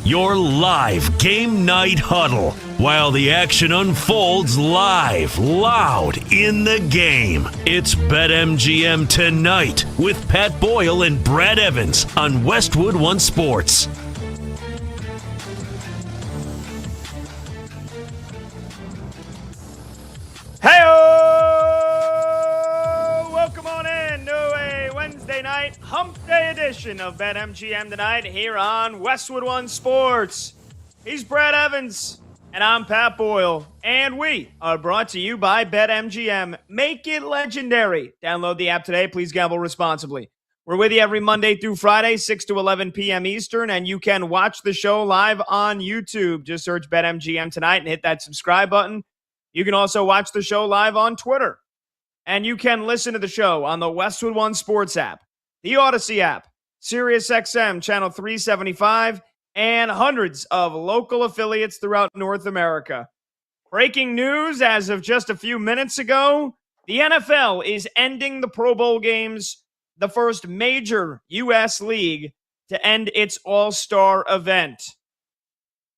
your live game night huddle, while the action unfolds live, loud in the game. It's BetMGM Tonight with Pat Boyle and Brad Evans on Westwood One Sports. Hey-o! Welcome on in to a Wednesday night hump day edition of BetMGM Tonight here on Westwood One Sports. He's Brad Evans, and I'm Pat Boyle, and we are brought to you by BetMGM. Make it legendary. Download the app today. Please gamble responsibly. We're with you every Monday through Friday, 6 to 11 p.m. Eastern, and you can watch the show live on YouTube. Just search BetMGM Tonight and hit that subscribe button. You can also watch the show live on Twitter. And you can listen to the show on the Westwood One Sports app, the Odyssey app, SiriusXM Channel 375, and hundreds of local affiliates throughout North America. Breaking news as of just a few minutes ago, the NFL is ending the Pro Bowl games, the first major U.S. league to end its All-Star event.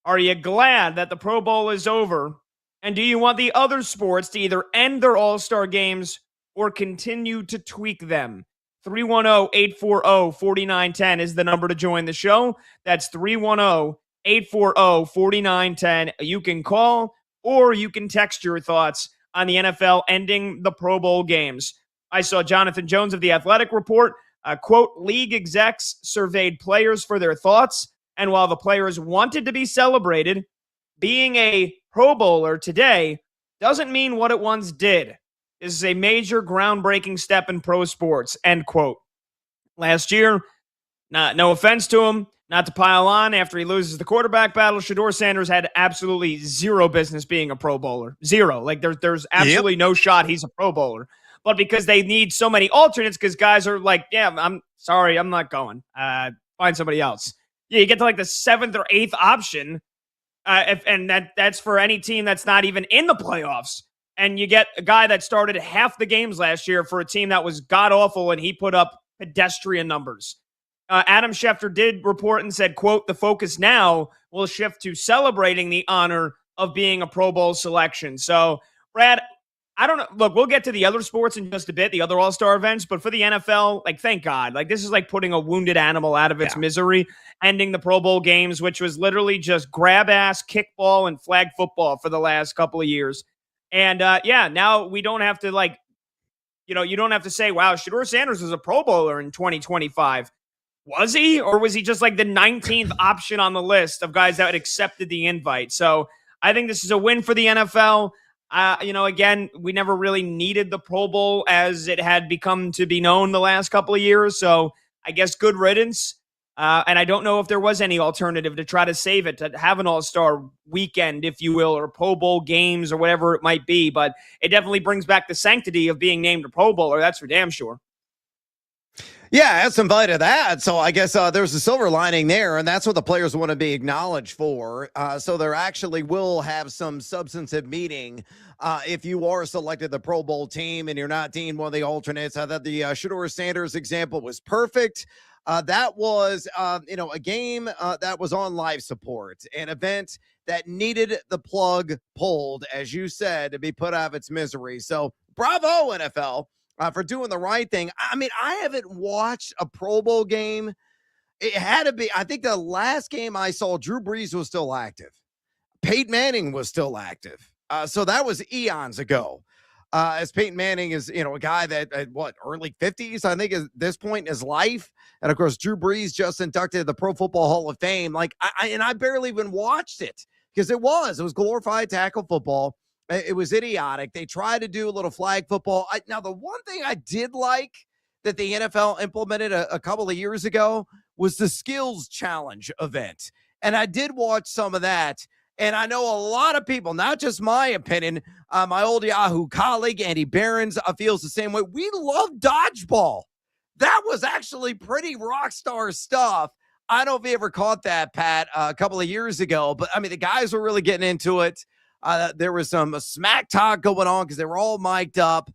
Are you glad that the Pro Bowl is over? And do you want the other sports to either end their All-Star games or continue to tweak them? 310-840-4910 is the number to join the show. That's 310-840-4910. You can call or you can text your thoughts on the NFL ending the Pro Bowl games. I saw Jonathan Jones of The Athletic report, quote, league execs surveyed players for their thoughts, and while the players wanted to be celebrated, being a Pro Bowler today doesn't mean what it once did. This is a major groundbreaking step in pro sports, end quote. Last year, no offense to him, not to pile on after he loses the quarterback battle, Shedeur Sanders had absolutely zero business being a Pro Bowler. Zero. Like there's absolutely no shot he's a Pro Bowler. But because they need so many alternates, because guys are like, yeah, I'm sorry, I'm not going. Find somebody else. Yeah, you get to like the 7th or 8th option. That's for any team that's not even in the playoffs. And you get a guy that started half the games last year for a team that was god-awful, and he put up pedestrian numbers. Adam Schefter did report and said, quote, the focus now will shift to celebrating the honor of being a Pro Bowl selection. So, Brad, I don't know. Look, we'll get to the other sports in just a bit, the other All-Star events, but for the NFL, like, thank God. Like, this is like putting a wounded animal out of its misery, ending the Pro Bowl games, which was literally just grab-ass, kickball, and flag football for the last couple of years. And, now we don't have to, you don't have to say, wow, Shedeur Sanders was a Pro Bowler in 2025. Was he? Or was he just like the 19th option on the list of guys that had accepted the invite? So I think this is a win for the NFL. Again, we never really needed the Pro Bowl as it had become to be known the last couple of years. So I guess good riddance. And I don't know if there was any alternative to try to save it, to have an All-Star weekend, if you will, or Pro Bowl games or whatever it might be. But it definitely brings back the sanctity of being named a Pro Bowler. That's for damn sure. Yeah, add some value to that. So I guess there's a silver lining there, and that's what the players want to be acknowledged for. So there actually will have some substantive meaning if you are selected the Pro Bowl team and you're not deemed one of the alternates. I thought the Shedeur Sanders example was perfect. That was, a game that was on live support, an event that needed the plug pulled, as you said, to be put out of its misery. So bravo, NFL. For doing the right thing. I mean, I haven't watched a Pro Bowl game. It had to be, I think the last game I saw, Drew Brees was still active. Peyton Manning was still active. So that was eons ago. As Peyton Manning is, a guy that, early 50s, I think, at this point in his life. And, of course, Drew Brees just inducted the Pro Football Hall of Fame. Like, I barely even watched it because it was glorified tackle football. It was idiotic. They tried to do a little flag football. Now, the one thing I did like that the NFL implemented a couple of years ago was the skills challenge event. And I did watch some of that. And I know a lot of people, not just my opinion, my old Yahoo colleague, Andy Behrens, feels the same way. We love dodgeball. That was actually pretty rock star stuff. I don't know if you ever caught that, Pat, a couple of years ago. But, I mean, the guys were really getting into it. There was some smack talk going on because they were all mic'd up.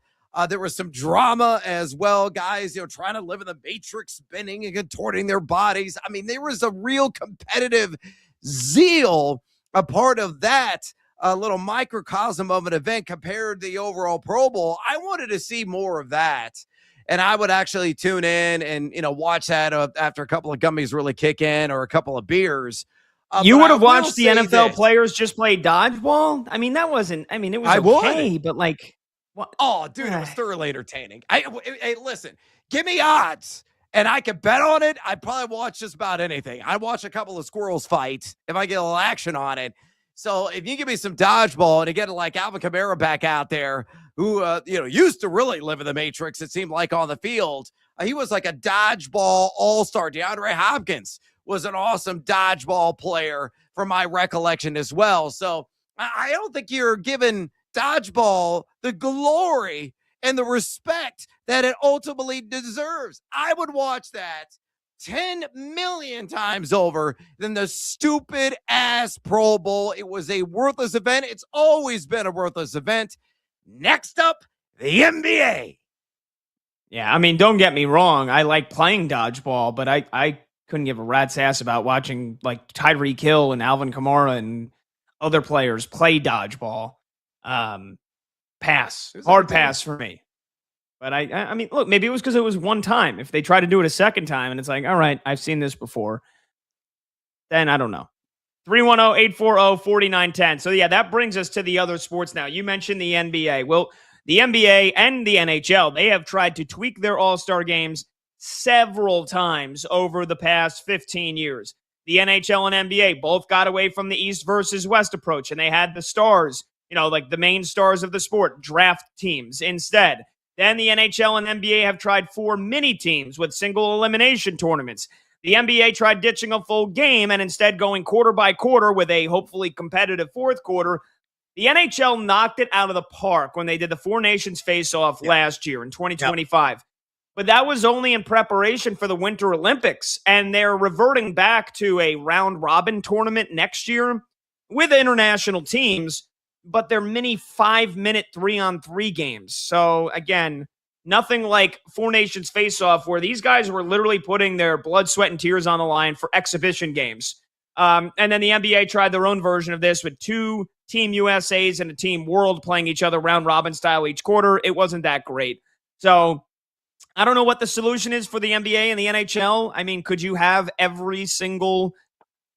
There was some drama as well. Guys, trying to live in the matrix, spinning and contorting their bodies. I mean, there was a real competitive zeal a part of that little microcosm of an event compared to the overall Pro Bowl. I wanted to see more of that. And I would actually tune in and, watch that after a couple of gummies really kick in or a couple of beers. You would have watched the NFL players just play dodgeball? I mean, that wasn't, I mean, it was okay, but like, what? Oh, dude, it was thoroughly entertaining. Hey, listen, give me odds and I could bet on it. I'd probably watch just about anything. I'd watch a couple of squirrels fight if I get a little action on it. So if you give me some dodgeball and you get like Alvin Kamara back out there, who used to really live in the Matrix, it seemed like on the field, he was like a dodgeball all-star. DeAndre Hopkins was an awesome dodgeball player from my recollection as well. So I don't think you're giving dodgeball the glory and the respect that it ultimately deserves. I would watch that 10 million times over than the stupid ass Pro Bowl. It was a worthless event. It's always been a worthless event. Next up, the NBA. Yeah, I mean, don't get me wrong. I like playing dodgeball, but I couldn't give a rat's ass about watching like Tyreek Hill and Alvin Kamara and other players play dodgeball. Pass. Hard pass for me. But I mean, look, maybe it was because it was one time. If they try to do it a second time and it's like, all right, I've seen this before, then I don't know. 310-840-4910. So, yeah, that brings us to the other sports now. You mentioned the NBA. Well, the NBA and the NHL, they have tried to tweak their all-star games several times over the past 15 years. The NHL and NBA both got away from the East versus West approach, and they had the stars, like the main stars of the sport, draft teams instead. Then the NHL and NBA have tried 4 mini teams with single elimination tournaments. The NBA tried ditching a full game and instead going quarter by quarter with a hopefully competitive fourth quarter. The NHL knocked it out of the park when they did the 4 Nations face-off last year in 2025. But that was only in preparation for the Winter Olympics, and they're reverting back to a round-robin tournament next year with international teams, but they're mini 5-minute 3-on-3 games. So, again, nothing like 4 Nations face-off where these guys were literally putting their blood, sweat, and tears on the line for exhibition games. And then the NBA tried their own version of this with 2 Team USAs and a Team World playing each other round-robin style each quarter. It wasn't that great. So, I don't know what the solution is for the NBA and the NHL. I mean, could you have every single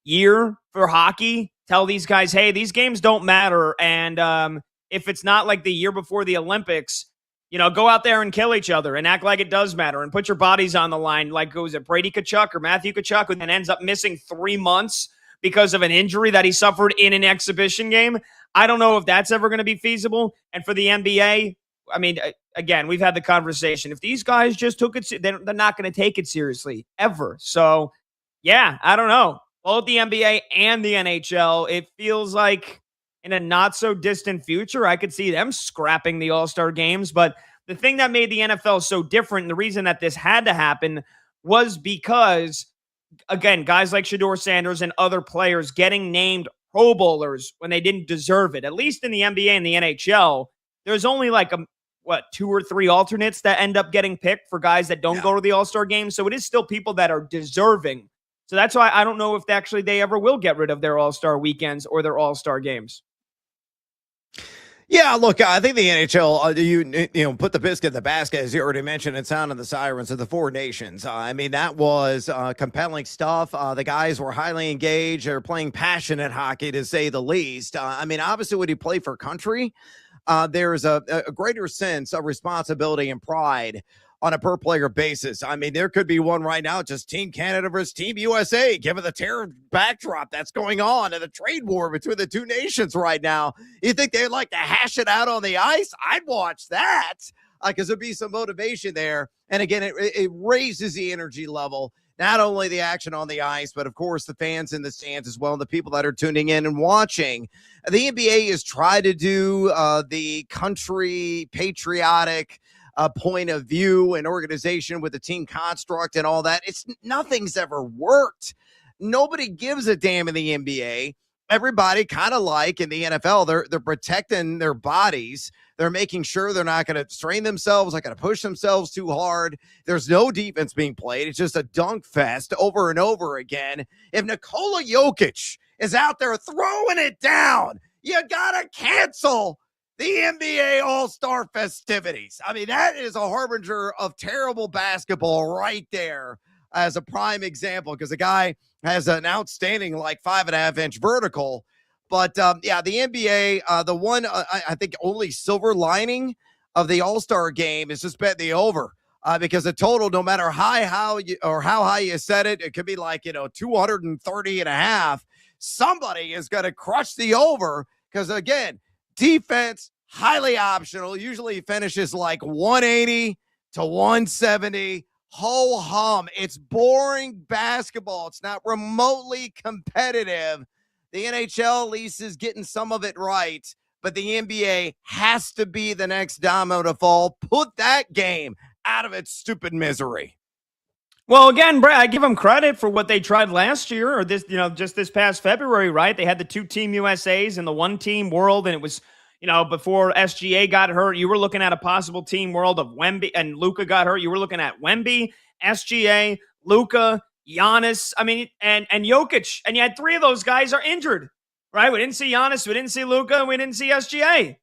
year for hockey tell these guys, hey, these games don't matter, and if it's not like the year before the Olympics, go out there and kill each other and act like it does matter and put your bodies on the line, like was it Brady Tkachuk or Matthew Tkachuk, who then ends up missing 3 months because of an injury that he suffered in an exhibition game. I don't know if that's ever going to be feasible. And for the NBA, I mean, again, we've had the conversation. If these guys just took it, they're not going to take it seriously ever. So, yeah, I don't know. Both the NBA and the NHL, it feels like in a not-so-distant future, I could see them scrapping the All-Star games. But the thing that made the NFL so different, and the reason that this had to happen, was because, again, guys like Shedeur Sanders and other players getting named Pro Bowlers when they didn't deserve it. At least in the NBA and the NHL, there's only like 2 or 3 alternates that end up getting picked for guys that don't go to the All-Star game. So it is still people that are deserving. So that's why I don't know if they ever will get rid of their All-Star weekends or their All-Star games. Yeah, look, I think the NHL, you put the biscuit in the basket, as you already mentioned, and sounded the sirens of the 4 nations. I mean, that was compelling stuff. The guys were highly engaged. They're playing passionate hockey, to say the least. I mean, obviously, when you play for country, there's a greater sense of responsibility and pride on a per-player basis. I mean, there could be one right now, just Team Canada versus Team USA, given the terror backdrop that's going on and the trade war between the 2 nations right now. You think they'd like to hash it out on the ice? I'd watch that because there'd be some motivation there. And again, it raises the energy level, not only the action on the ice, but of course the fans in the stands as well, and the people that are tuning in and watching. The NBA has tried to do the country patriotic point of view and organization with the team construct and all that. Nothing's ever worked. Nobody gives a damn in the NBA. Everybody kind of like in the NFL, they're protecting their bodies. They're making sure they're not going to strain themselves, not going to push themselves too hard. There's no defense being played. It's just a dunk fest over and over again. If Nikola Jokic is out there throwing it down. You got to cancel the NBA All-Star festivities. I mean, that is a harbinger of terrible basketball right there as a prime example, because the guy has an outstanding, like, 5.5-inch vertical. But, yeah, the NBA, the one, I think only silver lining of the All-Star game is just bet the over. Because the total, no matter how high you set it, it could be like, 230.5. Somebody is going to crush the over because, again, defense, highly optional, usually finishes like 180 to 170. Ho hum. It's boring basketball. It's not remotely competitive. The NHL at least is getting some of it right, but the NBA has to be the next domino to fall. Put that game out of its stupid misery. Well, again, Brad, I give them credit for what they tried last year, or this, just this past February, right? They had the 2 Team USAs and the 1 Team World, and it was, before SGA got hurt, you were looking at a possible Team World of Wemby, and Luka got hurt. You were looking at Wemby, SGA, Luka, Giannis, and Jokic, and you had 3 of those guys are injured, right? We didn't see Giannis, we didn't see Luka, and we didn't see SGA.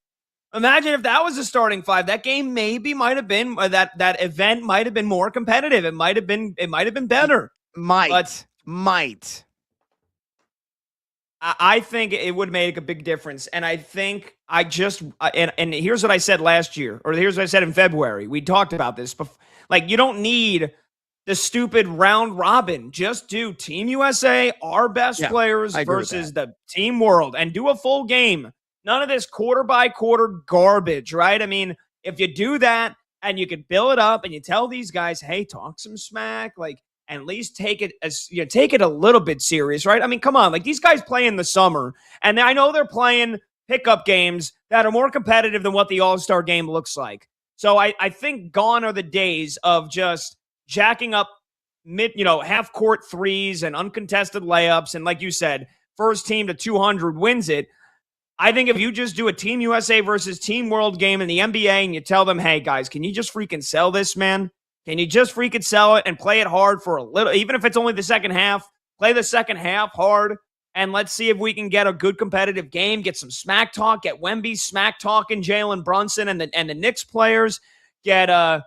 Imagine if that was a starting 5. That game might have been that event might have been more competitive. It might have been better. Might. I think it would make a big difference, and I think and here's what I said last year, or here's what I said in February. We talked about this, but like, you don't need the stupid round robin. Just do Team USA, our best players versus the Team World, and do a full game. None of this quarter by quarter garbage, right? I mean, if you do that and you can build it up and you tell these guys, hey, talk some smack, like, and at least take it a little bit serious, right? I mean, come on, like, these guys play in the summer, and I know they're playing pickup games that are more competitive than what the All-Star game looks like. So I think gone are the days of just jacking up half court threes and uncontested layups, and like you said, first team to 200 wins it. I think if you just do a Team USA versus Team World game in the NBA and you tell them, hey, guys, can you just freaking sell this, man? Can you just freaking sell it and play it hard for a little, even if it's only the second half, play the second half hard, and let's see if we can get a good competitive game, get some smack talk, get Wemby smack talking Jalen Brunson and the Knicks players, I'm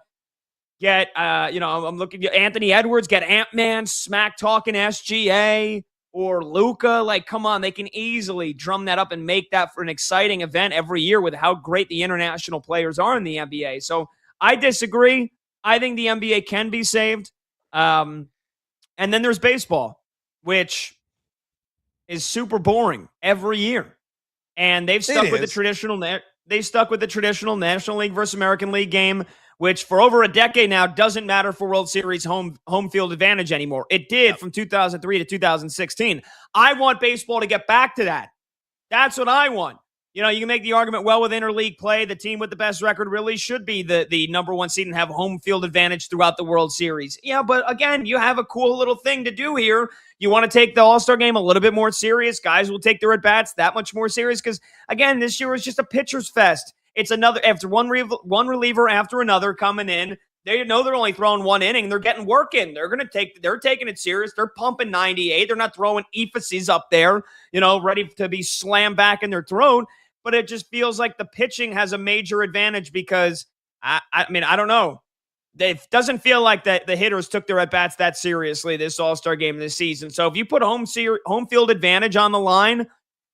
looking at Anthony Edwards, get Ant-Man smack talking SGA, or Luka. Like, come on, they can easily drum that up and make that for an exciting event every year with how great the international players are in the NBA. So I disagree. I think the NBA can be saved. And then there's baseball, which is super boring every year. And they've stuck with the traditional National League versus American League game, which for over a decade now doesn't matter for World Series home field advantage anymore. It did from 2003 to 2016. I want baseball to get back to that. That's what I want. You can make the argument, well, with interleague play, the team with the best record really should be the number 1 seed and have home field advantage throughout the World Series. Yeah, but again, you have a cool little thing to do here. You want to take the All-Star game a little bit more serious. Guys will take their at-bats that much more serious because, again, this year was just a pitcher's fest. It's another, after one reliever after another coming in. They know they're only throwing 1 inning. They're getting work in. They're taking it serious. They're pumping 98. They're not throwing epheses up there, ready to be slammed back in their throat. But it just feels like the pitching has a major advantage because, I don't know. It doesn't feel like the hitters took their at-bats that seriously this All-Star game this season. So if you put home field advantage on the line,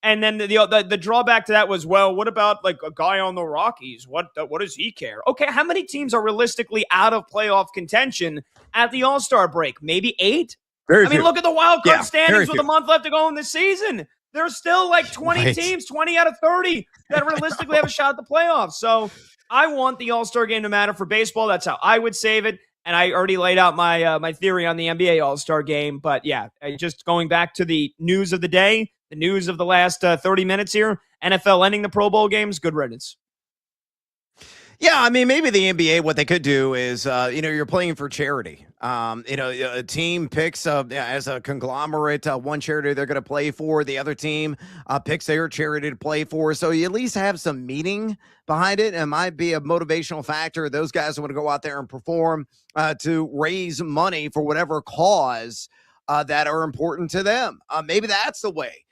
and then the drawback to that was, well, what about like a guy on the Rockies? What does he care? Okay, how many teams are realistically out of playoff contention at the All-Star break? Maybe 8? Very few. Look at the wild card standings with a month left to go in the season. There's still like 20 teams, 20 out of 30 that realistically have a shot at the playoffs. So I want the All-Star game to matter for baseball. That's how I would save it. And I already laid out my theory on the NBA All-Star game. But yeah, just going back to the news of the day, the news of the last 30 minutes here, NFL ending the Pro Bowl games, good riddance. Yeah, maybe the NBA, what they could do is, you're playing for charity. A team picks as a conglomerate, one charity they're going to play for. The other team picks their charity to play for. So you at least have some meaning behind it. It might be a motivational factor. Those guys want to go out there and perform to raise money for whatever cause that are important to them. Maybe that's the way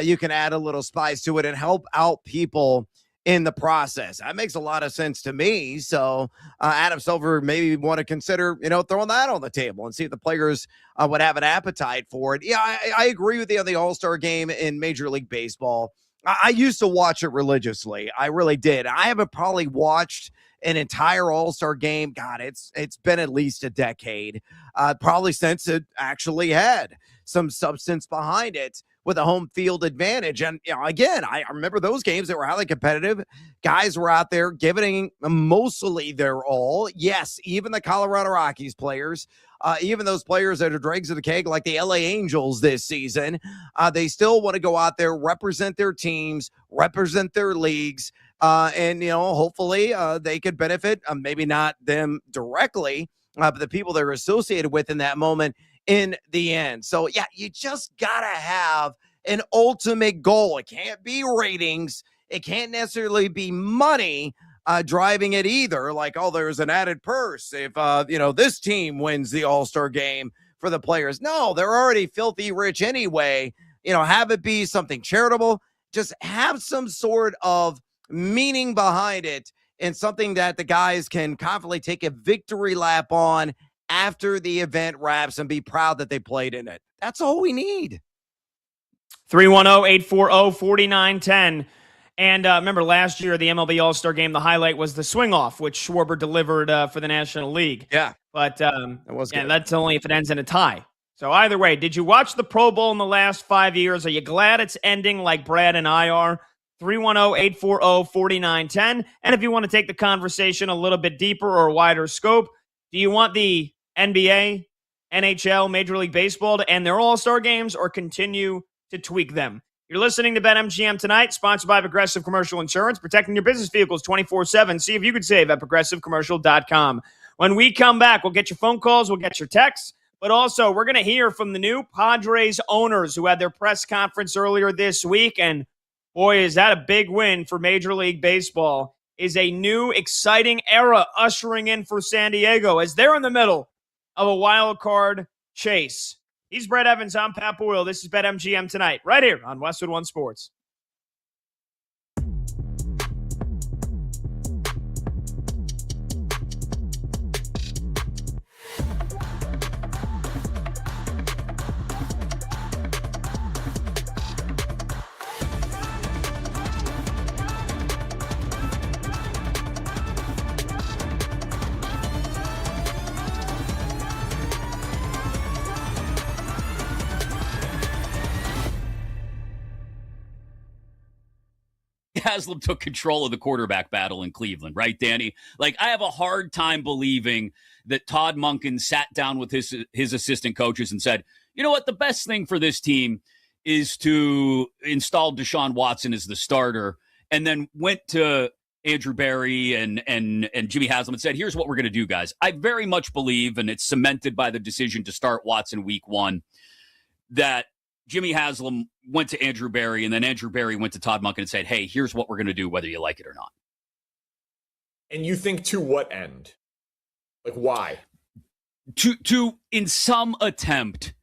you can add a little spice to it and help out people in the process. That makes a lot of sense to me. So Adam Silver maybe want to consider, throwing that on the table and see if the players would have an appetite for it. Yeah, I agree with you on the All-Star game in Major League Baseball. I used to watch it religiously. I really did. I haven't probably watched an entire All-Star game. God, it's been at least a decade, probably since it actually had some substance behind it with a home field advantage. And again, I remember those games that were highly competitive. Guys were out there giving mostly their all. Yes, even the Colorado Rockies players, even those players that are dregs of the keg like the LA Angels this season, they still want to go out there, represent their teams, represent their leagues, and hopefully they could benefit, maybe not them directly, but the people they're associated with in that moment in the end. So yeah, you just gotta have an ultimate goal. It can't be ratings. It can't necessarily be money driving it either. Like, oh, there's an added purse if this team wins the All-Star game for the players. No, they're already filthy rich anyway. Have it be something charitable. Just have some sort of meaning behind it and something that the guys can confidently take a victory lap on after the event wraps and be proud that they played in it. That's all we need. 310-840-4910. And remember last year, the MLB All-Star Game, the highlight was the swing-off, which Schwarber delivered for the National League. Yeah. But that's only if it ends in a tie. So either way, did you watch the Pro Bowl in the last 5 years? Are you glad it's ending like Brad and I are? 310-840-4910. And if you want to take the conversation a little bit deeper or wider scope, do you want the NBA, NHL, Major League Baseball to end their All-Star games or continue to tweak them? You're listening to BetMGM tonight, sponsored by Progressive Commercial Insurance, protecting your business vehicles 24/7. See if you could save at progressivecommercial.com. When we come back, we'll get your phone calls, we'll get your texts, but also we're going to hear from the new Padres owners who had their press conference earlier this week. And boy, is that a big win for Major League Baseball. Is a new, exciting era ushering in for San Diego as they're in the middle of a wild card chase. He's Brett Evans. I'm Pat Boyle. This is BetMGM tonight, right here on Westwood One Sports. Haslam took control of the quarterback battle in Cleveland, right, Danny? Like, I have a hard time believing that Todd Monken sat down with his assistant coaches and said, you know what, the best thing for this team is to install Deshaun Watson as the starter, and then went to Andrew Berry and Jimmy Haslam and said, here's what we're going to do, guys. I very much believe, and it's cemented by the decision to start Watson week 1, that Jimmy Haslam went to Andrew Berry, and then Andrew Berry went to Todd Monken and said, hey, here's what we're going to do, whether you like it or not. And you think to what end? Like, why? To in some attempt,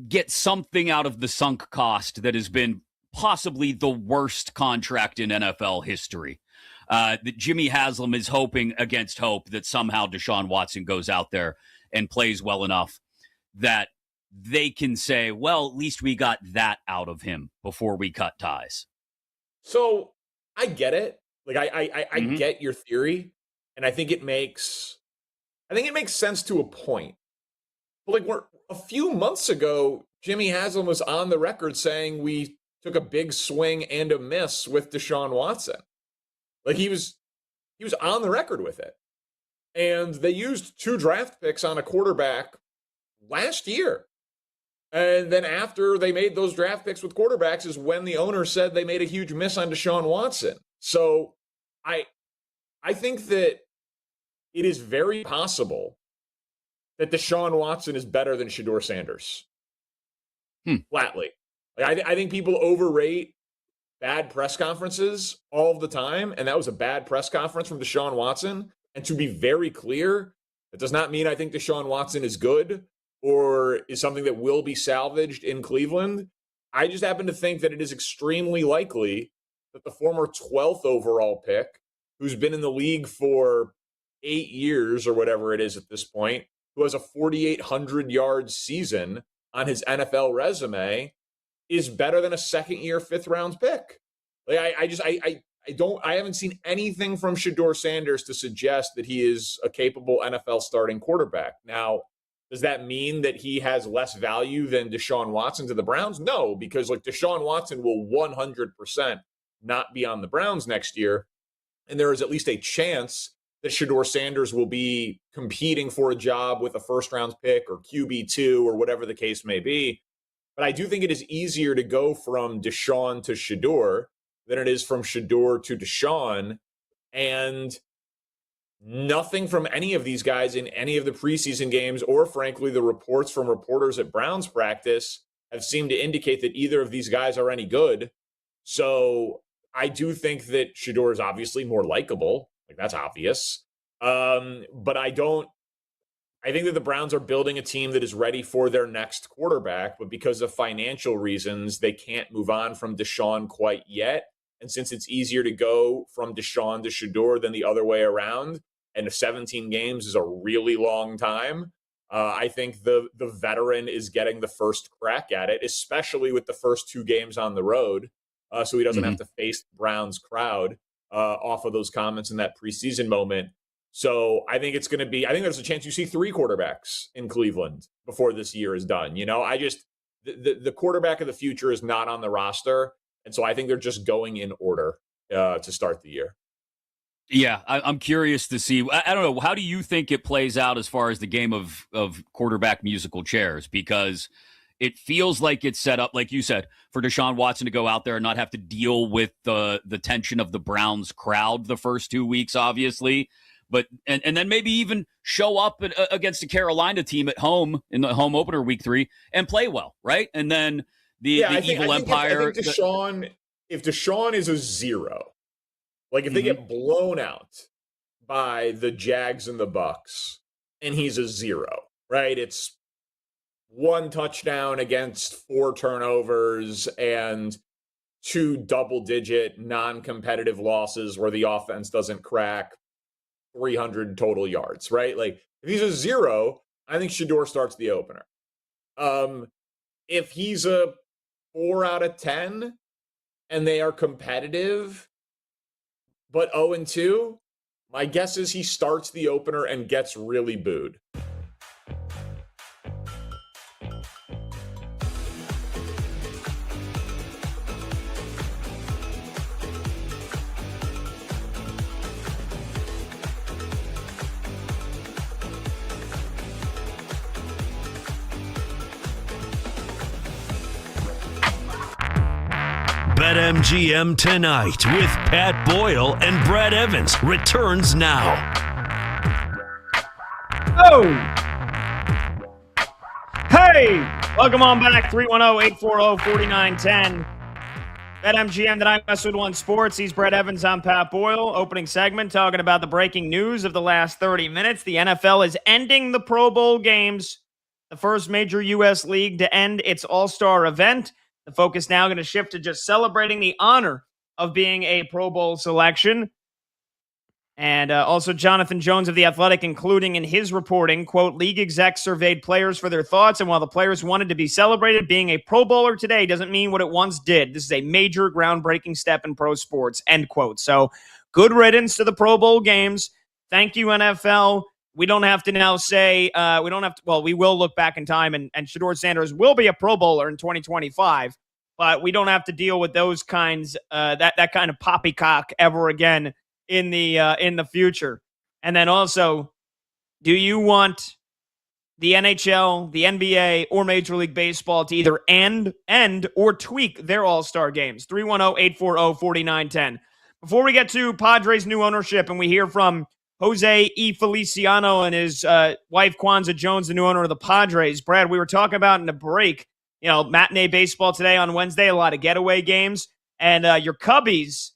get something out of the sunk cost that has been possibly the worst contract in NFL history. That Jimmy Haslam is hoping against hope that somehow Deshaun Watson goes out there and plays well enough that they can say, well, at least we got that out of him before we cut ties. So I get it. Like, I get your theory, and I think it makes sense to a point. But like, a few months ago, Jimmy Haslam was on the record saying we took a big swing and a miss with Deshaun Watson. Like, he was on the record with it. And they used 2 draft picks on a quarterback last year. And then after they made those draft picks with quarterbacks is when the owner said they made a huge miss on Deshaun Watson. So I think that it is very possible that Deshaun Watson is better than Shedeur Sanders. Flatly. Like, I think people overrate bad press conferences all of the time, and that was a bad press conference from Deshaun Watson. And to be very clear, that does not mean I think Deshaun Watson is good or is something that will be salvaged in Cleveland. I just happen to think that it is extremely likely that the former 12th overall pick, who's been in the league for 8 years or whatever it is at this point, who has a 4,800 yard season on his NFL resume, is better than a second-year, fifth-round pick. Like I haven't seen anything from Shedeur Sanders to suggest that he is a capable NFL starting quarterback. Now, does that mean that he has less value than Deshaun Watson to the Browns? No, because like Deshaun Watson will 100% not be on the Browns next year. And there is at least a chance that Shedeur Sanders will be competing for a job with a first-round pick or QB2 or whatever the case may be. But I do think it is easier to go from Deshaun to Shedeur than it is from Shedeur to Deshaun. And nothing from any of these guys in any of the preseason games, or frankly, the reports from reporters at Browns practice have seemed to indicate that either of these guys are any good. So I do think that Shedeur is obviously more likable. Like, that's obvious. But I think that the Browns are building a team that is ready for their next quarterback, but because of financial reasons, they can't move on from Deshaun quite yet. And since it's easier to go from Deshaun to Shedeur than the other way around, and 17 games is a really long time, I think the veteran is getting the first crack at it, especially with the first 2 games on the road, so he doesn't have to face the Browns crowd off of those comments in that preseason moment. So I think it's going to be, I think there's a chance you see 3 quarterbacks in Cleveland before this year is done. You know, the quarterback of the future is not on the roster. And so I think they're just going in order to start the year. Yeah, I'm curious to see. I don't know. How do you think it plays out as far as the game of quarterback musical chairs? Because it feels like it's set up, like you said, for Deshaun Watson to go out there and not have to deal with the tension of the Browns crowd the first 2 weeks, obviously. But and then maybe even show up against a Carolina team at home in the home opener week 3 and play well, right? And then the evil empire. If Deshaun is a 0, like if they get blown out by the Jags and the Bucks, and he's a 0, right? It's 1 touchdown against 4 turnovers and 2 double-digit non-competitive losses where the offense doesn't crack 300 total yards, right? Like if he's a 0, I think Shedeur starts the opener. If he's a 4 out of 10 and they are competitive but 0-2, my guess is he starts the opener and gets really booed. BetMGM Tonight with Pat Boyle and Brad Evans returns now. Oh! Hey! Welcome on back. 310-840-4910. BetMGM Tonight, Westwood One Sports. He's Brad Evans. I'm Pat Boyle. Opening segment talking about the breaking news of the last 30 minutes. The NFL is ending the Pro Bowl games, the first major U.S. league to end its All-Star event. The focus now going to shift to just celebrating the honor of being a Pro Bowl selection. And also Jonathan Jones of The Athletic, including in his reporting, quote, league execs surveyed players for their thoughts, and while the players wanted to be celebrated, being a Pro Bowler today doesn't mean what it once did. This is a major groundbreaking step in pro sports, end quote. So good riddance to the Pro Bowl games. Thank you, NFL. We don't have to now say, we will look back in time, and Shedeur Sanders will be a Pro Bowler in 2025, but we don't have to deal with those kinds, that kind of poppycock ever again in the future. And then also, do you want the NHL, the NBA, or Major League Baseball to either end or tweak their All-Star games? 310-840-4910. Before we get to Padres' new ownership and we hear from Jose E. Feliciano and his wife, Kwanzaa Jones, the new owner of the Padres. Brad, we were talking about in the break, matinee baseball today on Wednesday, a lot of getaway games. And your Cubbies,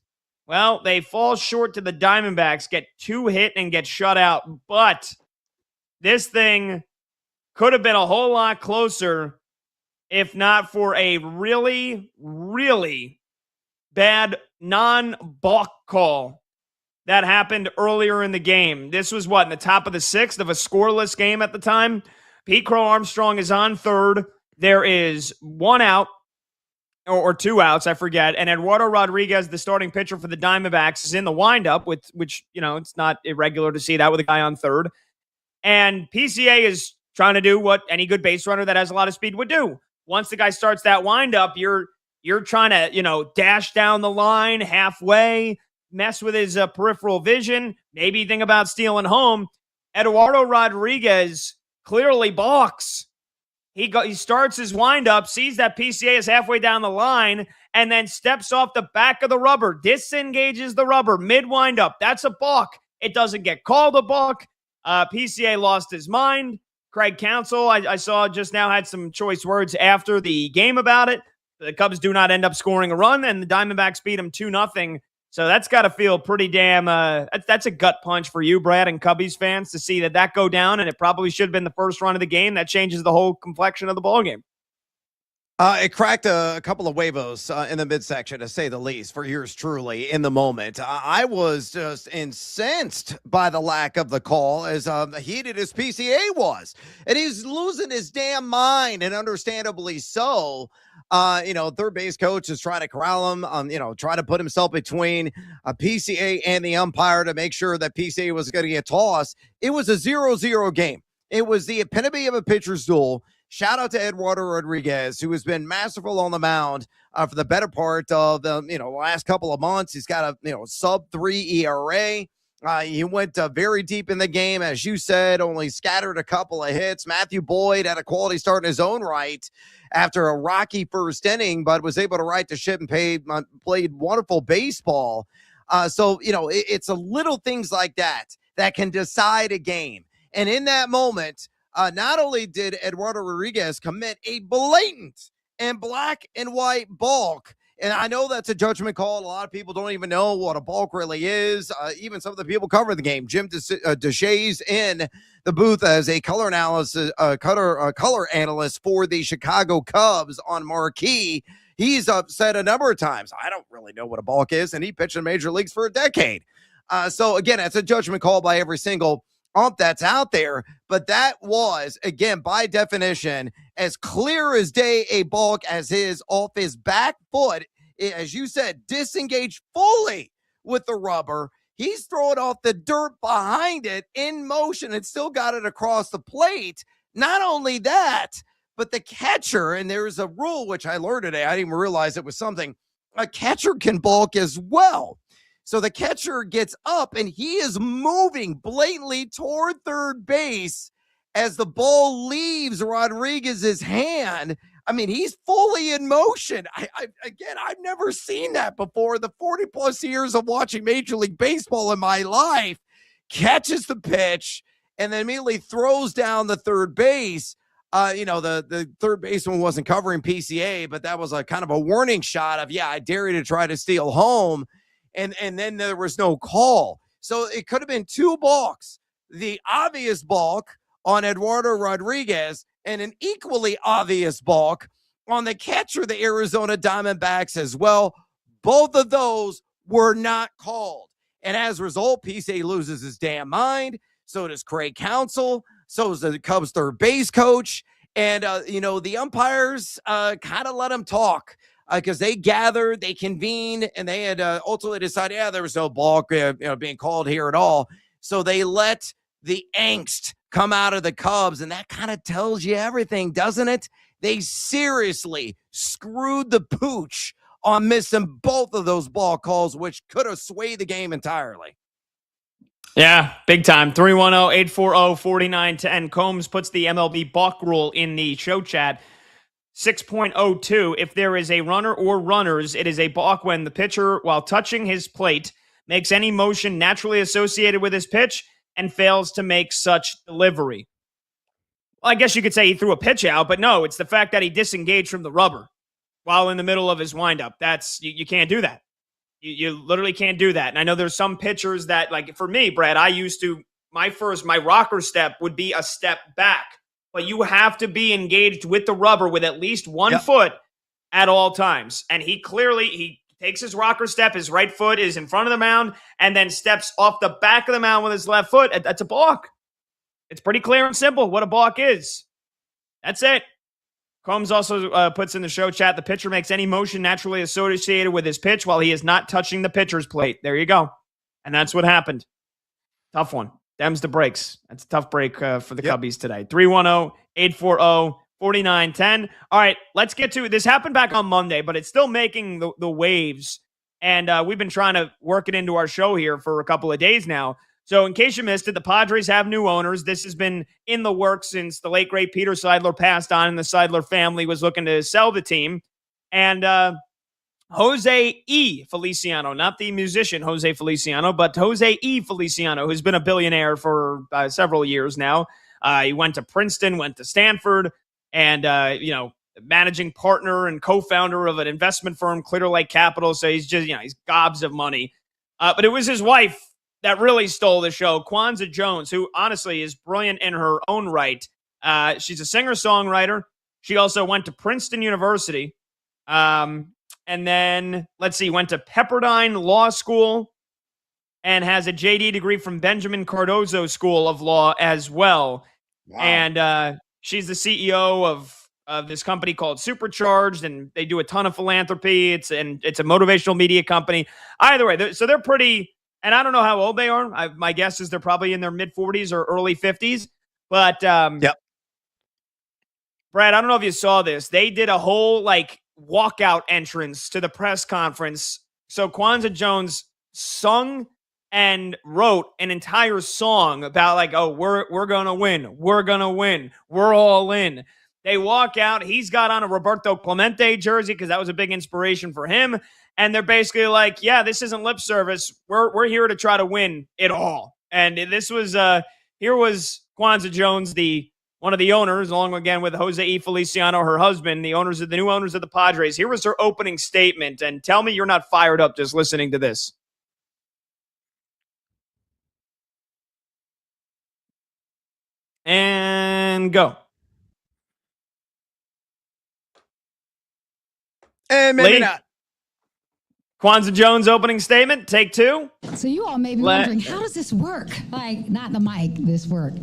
well, they fall short to the Diamondbacks, get 2 hit and get shut out. But this thing could have been a whole lot closer if not for a really, really bad non-balk call that happened earlier in the game. This was in the top of the sixth of a scoreless game at the time. Pete Crow Armstrong is on third. There is one out or two outs, I forget. And Eduardo Rodriguez, the starting pitcher for the Diamondbacks, is in the windup, which it's not irregular to see that with a guy on third. And PCA is trying to do what any good base runner that has a lot of speed would do. Once the guy starts that windup, you're trying to, dash down the line halfway, mess with his peripheral vision, maybe think about stealing home. Eduardo Rodriguez clearly balks. He starts his windup, sees that PCA is halfway down the line, and then steps off the back of the rubber, disengages the rubber mid-windup. That's a balk. It doesn't get called a balk. PCA lost his mind. Craig Counsell, I saw just now, had some choice words after the game about it. The Cubs do not end up scoring a run, and the Diamondbacks beat them 2-0. So that's got to feel pretty damn that's a gut punch for you, Brad, and Cubbies fans to see that go down, and it probably should have been the first run of the game. That changes the whole complexion of the ballgame. It cracked a couple of huevos in the midsection, to say the least, for yours truly in the moment. I was just incensed by the lack of the call, as heated as PCA was. And he's losing his damn mind, and understandably so. Third base coach is trying to corral him, try to put himself between PCA and the umpire to make sure that PCA was going to get tossed. It was a 0-0 game. It was the epitome of a pitcher's duel. Shout out to Eduardo Rodriguez, who has been masterful on the mound for the better part of the last couple of months. He's got a sub-3 ERA. He went very deep in the game, as you said, only scattered a couple of hits. Matthew Boyd had a quality start in his own right after a rocky first inning, but was able to right the ship and played wonderful baseball. It's a little things like that can decide a game. And in that moment, not only did Eduardo Rodriguez commit a blatant and black and white balk, and I know that's a judgment call. A lot of people don't even know what a balk really is. Even some of the people covering the game. Jim Deshaies in the booth as a color analyst for the Chicago Cubs on Marquee. He's said a number of times, I don't really know what a balk is, and he pitched in major leagues for a decade. So again, it's a judgment call by every single ump that's out there, but that was, again, by definition, as clear as day a balk as his off his back foot, as you said, disengaged fully with the rubber. He's throwing off the dirt behind it in motion and still got it across the plate. Not only that, but the catcher, and there's a rule which I learned today, I didn't even realize it was something, a catcher can balk as well. So the catcher gets up and he is moving blatantly toward third base as the ball leaves Rodriguez's hand. I mean, he's fully in motion. I've never seen that before. The 40 plus years of watching Major League Baseball in my life, catches the pitch and then immediately throws down the third base. The third baseman wasn't covering PCA, but that was a kind of a warning shot of, I dare you to try to steal home. And then there was no call. So it could have been two balks. The obvious balk on Eduardo Rodriguez and an equally obvious balk on the catcher of the Arizona Diamondbacks as well. Both of those were not called. And as a result, PCA loses his damn mind. So does Craig Counsell. So is the Cubs third base coach. And, the umpires kind of let him talk. Because they gathered, they convened, and they had ultimately decided, there was no balk being called here at all. So they let the angst come out of the Cubs, and that kind of tells you everything, doesn't it? They seriously screwed the pooch on missing both of those ball calls, which could have swayed the game entirely. Yeah, big time. 310-840-4910. Combs puts the MLB balk rule in the show chat. 6.02, if there is a runner or runners, it is a balk when the pitcher, while touching his plate, makes any motion naturally associated with his pitch and fails to make such delivery. Well, I guess you could say he threw a pitch out, but no, it's the fact that he disengaged from the rubber while in the middle of his windup. You can't do that. You literally can't do that. And I know there's some pitchers that, like for me, Brad, my rocker step would be a step back. but you have to be engaged with the rubber with at least one foot at all times. And he takes his rocker step, his right foot is in front of the mound, and then steps off the back of the mound with his left foot. That's a balk. It's pretty clear and simple what a balk is. That's it. Combs also puts in the show chat, the pitcher makes any motion naturally associated with his pitch while he is not touching the pitcher's plate. There you go. And that's what happened. Tough one. Dems to breaks. That's a tough break for the Cubbies today. 310-840-4910. All right, let's get to it. This happened back on Monday, but it's still making the waves. And we've been trying to work it into our show here for a couple of days now. So in case you missed it, the Padres have new owners. This has been in the works since the late, great Peter Seidler passed on and the Seidler family was looking to sell the team. And Jose E. Feliciano, not the musician Jose Feliciano, but Jose E. Feliciano, who's been a billionaire for several years now. He went to Princeton, went to Stanford, and, managing partner and co-founder of an investment firm, Clear Lake Capital. So he's just, he's gobs of money. But it was his wife that really stole the show, Kwanzaa Jones, who honestly is brilliant in her own right. She's a singer-songwriter. She also went to Princeton University. And then, went to Pepperdine Law School and has a JD degree from Benjamin Cardozo School of Law as well. Wow. And she's the CEO of this company called Supercharged, and they do a ton of philanthropy. It's a motivational media company. Either way, so they're pretty... And I don't know how old they are. My guess is they're probably in their mid-40s or early 50s. But, Brad, I don't know if you saw this. They did a whole, walkout entrance to the press conference. So Kwanzaa Jones sung and wrote an entire song about, we're going to win. We're going to win. We're all in. They walk out. He's got on a Roberto Clemente jersey because that was a big inspiration for him. And they're basically like, yeah, this isn't lip service. We're here to try to win it all. And this was here was Kwanzaa Jones, one of the owners, along again with Jose E. Feliciano, her husband, the new owners of the Padres. Here was her opening statement. And tell me you're not fired up just listening to this. And go. And maybe not. Kwanzaa Jones opening statement, take two. So you all may be wondering, how does this work? Not the mic, this work.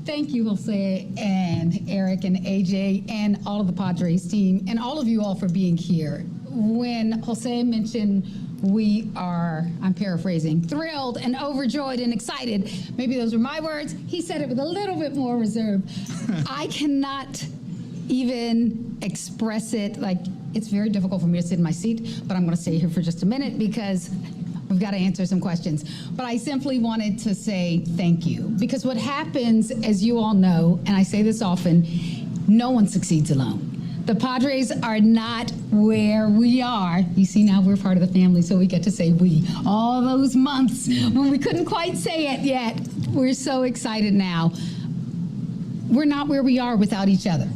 Thank you, Jose and Eric and AJ and all of the Padres team and all of you all for being here. When Jose mentioned we are, I'm paraphrasing, thrilled and overjoyed and excited, maybe those were my words, he said it with a little bit more reserve. I cannot even express it. It's very difficult for me to sit in my seat, but I'm going to stay here for just a minute because we've got to answer some questions. But I simply wanted to say thank you, because what happens, as you all know, and I say this often, no one succeeds alone. The Padres are not where we are. You see, now we're part of the family, so we get to say we. All those months when we couldn't quite say it yet, we're so excited now. We're not where we are without each other.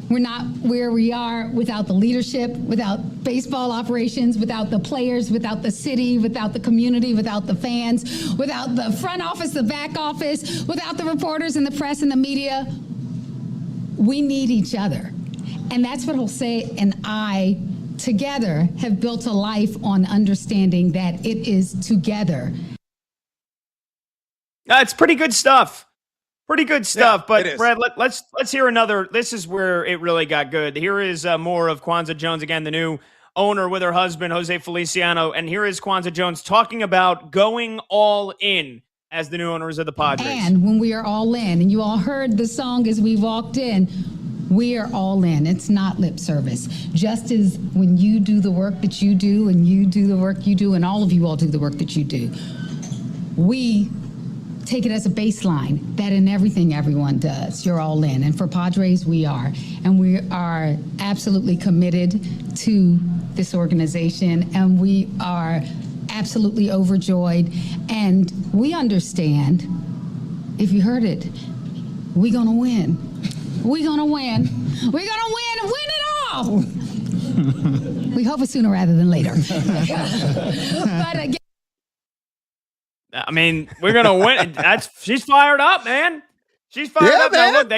We're not where we are without the leadership, without baseball operations, without the players, without the city, without the community, without the fans, without the front office, the back office, without the reporters and the press and the media. We need each other. And that's what Jose and I together have built a life on, understanding that it is together. It's pretty good stuff. Pretty good stuff, but Brad, let's hear another. This is where it really got good. Here is more of Kwanzaa Jones, again, the new owner with her husband, Jose Feliciano, and here is Kwanzaa Jones talking about going all in as the new owners of the Padres. And when we are all in, and you all heard the song as we walked in, we are all in. It's not lip service. Just as when you do the work that you do, and you do the work you do, and all of you all do the work that you do, we take it as a baseline that in everything everyone does, you're all in. And for Padres, we are. And we are absolutely committed to this organization, and we are absolutely overjoyed. And we understand, if you heard it, we're gonna win. We're gonna win. We're gonna win and win it all. We hope it's sooner rather than later. But again, I mean, we're gonna win. She's fired up, man. She's fired Yeah, up. man. Now, look,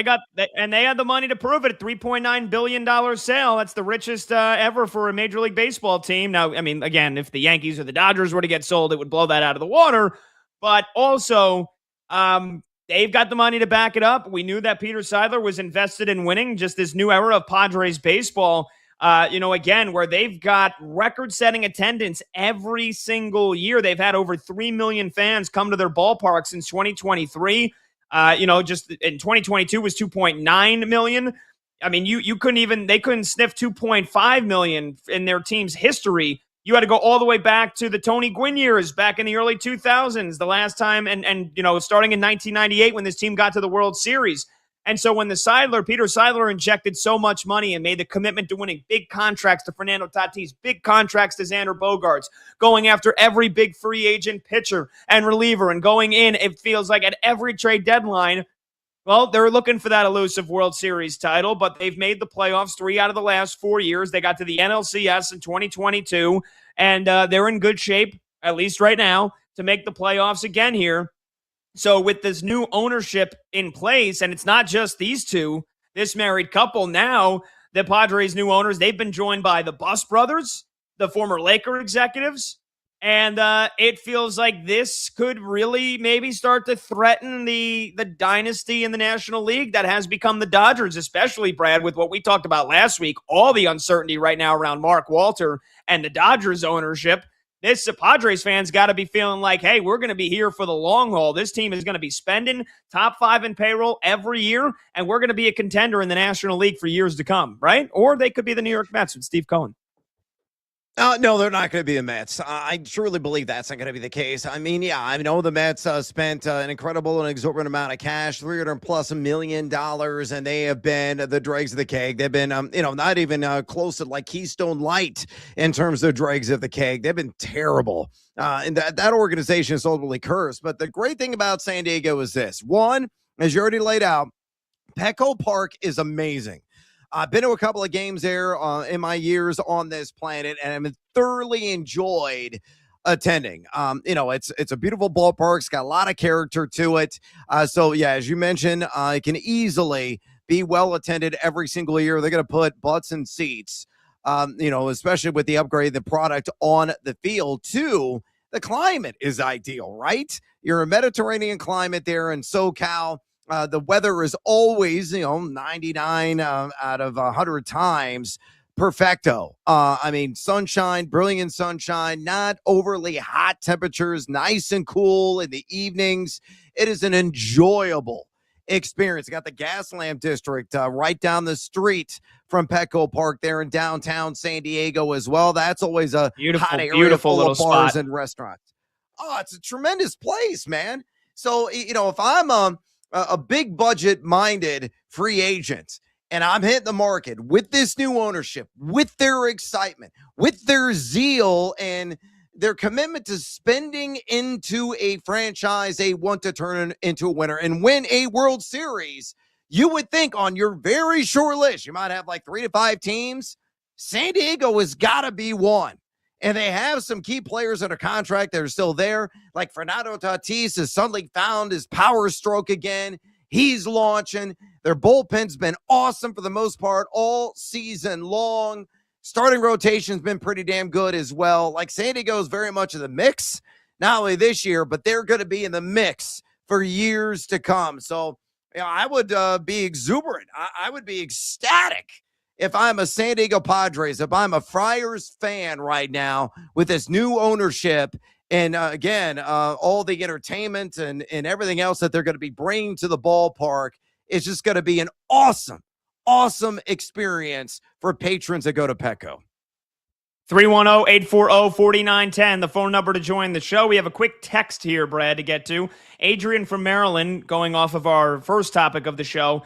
they had the money to prove it. $3.9 billion sale. That's the richest ever for a Major League Baseball team. Now, I mean, again, if the Yankees or the Dodgers were to get sold, it would blow that out of the water. But also, they've got the money to back it up. We knew that Peter Seidler was invested in winning, just this new era of Padres baseball. Again, where they've got record-setting attendance every single year. They've had over 3 million fans come to their ballpark since 2023. Just in 2022 was 2.9 million. I mean, they couldn't sniff 2.5 million in their team's history. You had to go all the way back to the Tony Gwynn years back in the early 2000s, the last time, and starting in 1998 when this team got to the World Series. And so when Peter Seidler injected so much money and made the commitment to winning big contracts to Fernando Tatis, big contracts to Xander Bogaerts, going after every big free agent pitcher and reliever and going in, it feels like at every trade deadline, well, they're looking for that elusive World Series title, but they've made the playoffs 3 out of the last 4 years. They got to the NLCS in 2022, and they're in good shape, at least right now, to make the playoffs again here. So with this new ownership in place, and it's not just these two, this married couple now, the Padres' new owners, they've been joined by the Buss brothers, the former Laker executives, and it feels like this could really maybe start to threaten the dynasty in the National League that has become the Dodgers, especially, Brad, with what we talked about last week, all the uncertainty right now around Mark Walter and the Dodgers ownership. This Padres fans got to be feeling like, hey, we're going to be here for the long haul. This team is going to be spending top 5 in payroll every year, and we're going to be a contender in the National League for years to come, right? Or they could be the New York Mets with Steve Cohen. No, they're not going to be the Mets. I truly believe that's not going to be the case. I mean, yeah, I know the Mets spent an incredible and exorbitant amount of cash, $300+ million, and they have been the dregs of the keg. They've been, not even close to like Keystone Light in terms of dregs of the keg. They've been terrible. And that organization is ultimately cursed. But the great thing about San Diego is this. One, as you already laid out, Petco Park is amazing. I've been to a couple of games there in my years on this planet, and I've thoroughly enjoyed attending. It's a beautiful ballpark. It's got a lot of character to it. So, yeah, as you mentioned, it can easily be well attended every single year. They're going to put butts in seats, especially with the upgrade, the product on the field. Too, the climate is ideal, right? You're a Mediterranean climate there in SoCal. The weather is always, 99 out of 100 times perfecto. Sunshine, brilliant sunshine, not overly hot temperatures, nice and cool in the evenings. It is an enjoyable experience. Got the Gaslamp District right down the street from Petco Park there in downtown San Diego as well. That's always a hot area full of bars spot and restaurants. Oh, it's a tremendous place, man. So, if I'm a big budget minded free agent and I'm hitting the market with this new ownership, with their excitement, with their zeal and their commitment to spending into a franchise they want to turn into a winner and win a World Series, you would think on your very short list, you might have like 3 to 5 teams. San Diego has got to be one. And they have some key players under contract that are still there. Like Fernando Tatis has suddenly found his power stroke again. He's launching. Their bullpen's been awesome for the most part all season long. Starting rotation's been pretty damn good as well. Like San Diego's very much in the mix, not only this year, but they're going to be in the mix for years to come. So, I would be exuberant. I would be ecstatic if I'm a San Diego Padres, if I'm a Friars fan right now with this new ownership and, all the entertainment and everything else that they're going to be bringing to the ballpark, it's just going to be an awesome, awesome experience for patrons that go to Petco. 310-840-4910, the phone number to join the show. We have a quick text here, Brad, to get to. Adrian from Maryland, going off of our first topic of the show,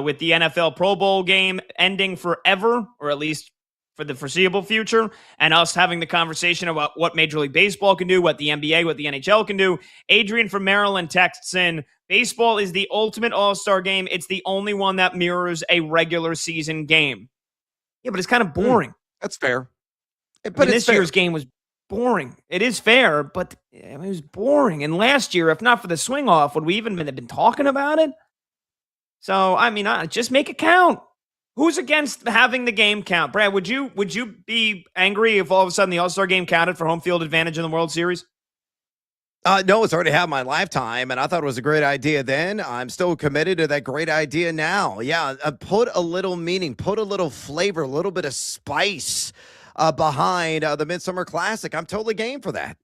with the NFL Pro Bowl game ending forever, or at least for the foreseeable future, and us having the conversation about what Major League Baseball can do, what the NBA, what the NHL can do. Adrian from Maryland texts in, baseball is the ultimate all-star game. It's the only one that mirrors a regular season game. Yeah, but it's kind of boring. That's fair. But this year's game was boring. It is fair, but it was boring. And last year, if not for the swing off, would we even have been talking about it? So, I mean, just make it count. Who's against having the game count? Brad, would you be angry if all of a sudden the All-Star game counted for home field advantage in the World Series? No, it's already had my lifetime, and I thought it was a great idea then. I'm still committed to that great idea now. Yeah, put a little meaning, put a little flavor, a little bit of spice behind the Midsummer Classic. I'm totally game for that.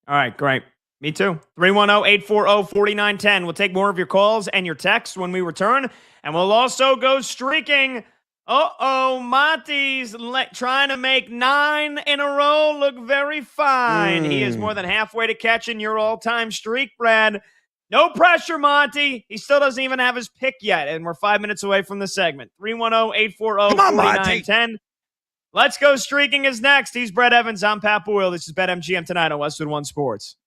All right, great. Me too. 310-840-4910. We'll take more of your calls and your texts when we return, and we'll also go streaking. Monty's trying to make 9 in a row look very fine. He is more than halfway to catching your all-time streak, Brad. No pressure, Monty. He still doesn't even have his pick yet, and we're 5 minutes away from the segment. 310-840-4910. Let's go streaking is next. He's Brett Evans. I'm Pat Boyle. This is BetMGM tonight on Westwood One Sports.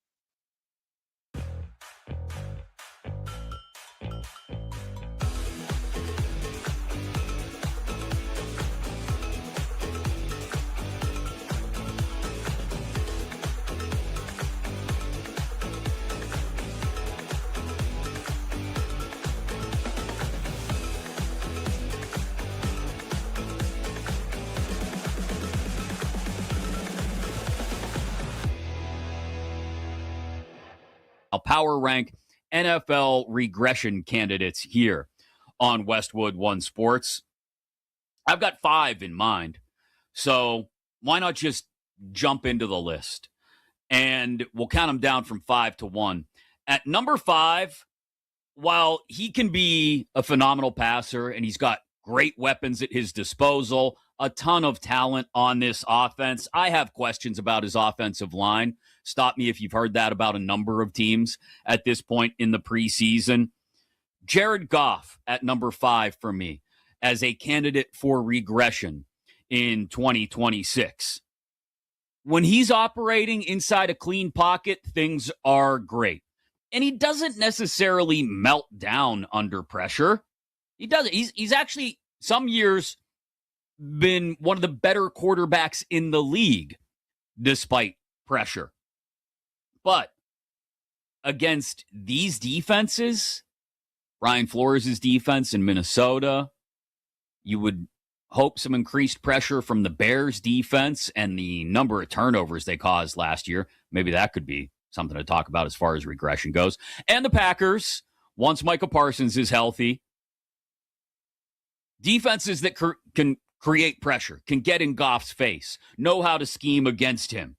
I'll power rank NFL regression candidates here on Westwood One Sports. I've got 5 in mind, so why not just jump into the list? And we'll count them down from 5 to 1. At number 5, while he can be a phenomenal passer and he's got great weapons at his disposal, a ton of talent on this offense, I have questions about his offensive line. Stop me if you've heard that about a number of teams at this point in the preseason. Jared Goff at number 5 for me as a candidate for regression in 2026. When he's operating inside a clean pocket, things are great. And he doesn't necessarily melt down under pressure. He doesn't. He's actually, some years, been one of the better quarterbacks in the league despite pressure. But against these defenses, Brian Flores' defense in Minnesota, you would hope some increased pressure from the Bears defense and the number of turnovers they caused last year. Maybe that could be something to talk about as far as regression goes. And the Packers, once Micah Parsons is healthy, defenses that can create pressure, can get in Goff's face, know how to scheme against him.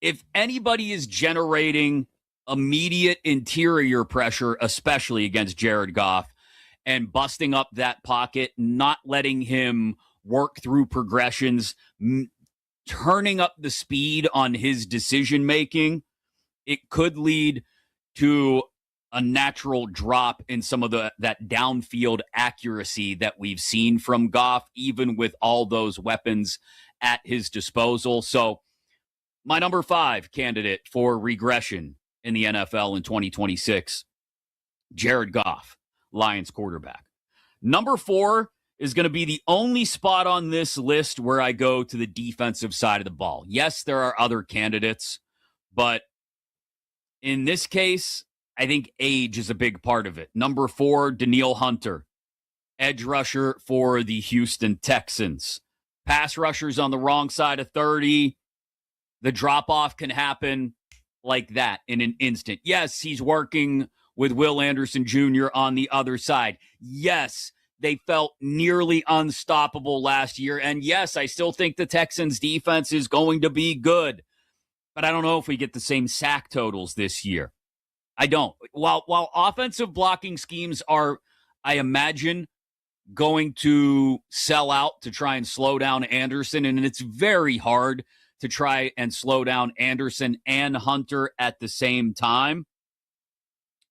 If anybody is generating immediate interior pressure, especially against Jared Goff, and busting up that pocket, not letting him work through progressions, turning up the speed on his decision-making, it could lead to a natural drop in some of that downfield accuracy that we've seen from Goff, even with all those weapons at his disposal. So my number 5 candidate for regression in the NFL in 2026, Jared Goff, Lions quarterback. Number 4 is going to be the only spot on this list where I go to the defensive side of the ball. Yes, there are other candidates, but in this case, I think age is a big part of it. Number 4, Danielle Hunter, edge rusher for the Houston Texans. Pass rushers on the wrong side of 30. The drop-off can happen like that in an instant. Yes, he's working with Will Anderson Jr. on the other side. Yes, they felt nearly unstoppable last year. And yes, I still think the Texans' defense is going to be good. But I don't know if we get the same sack totals this year. I don't. While offensive blocking schemes are, I imagine, going to sell out to try and slow down Anderson, and it's very hard to try and slow down Anderson and Hunter at the same time,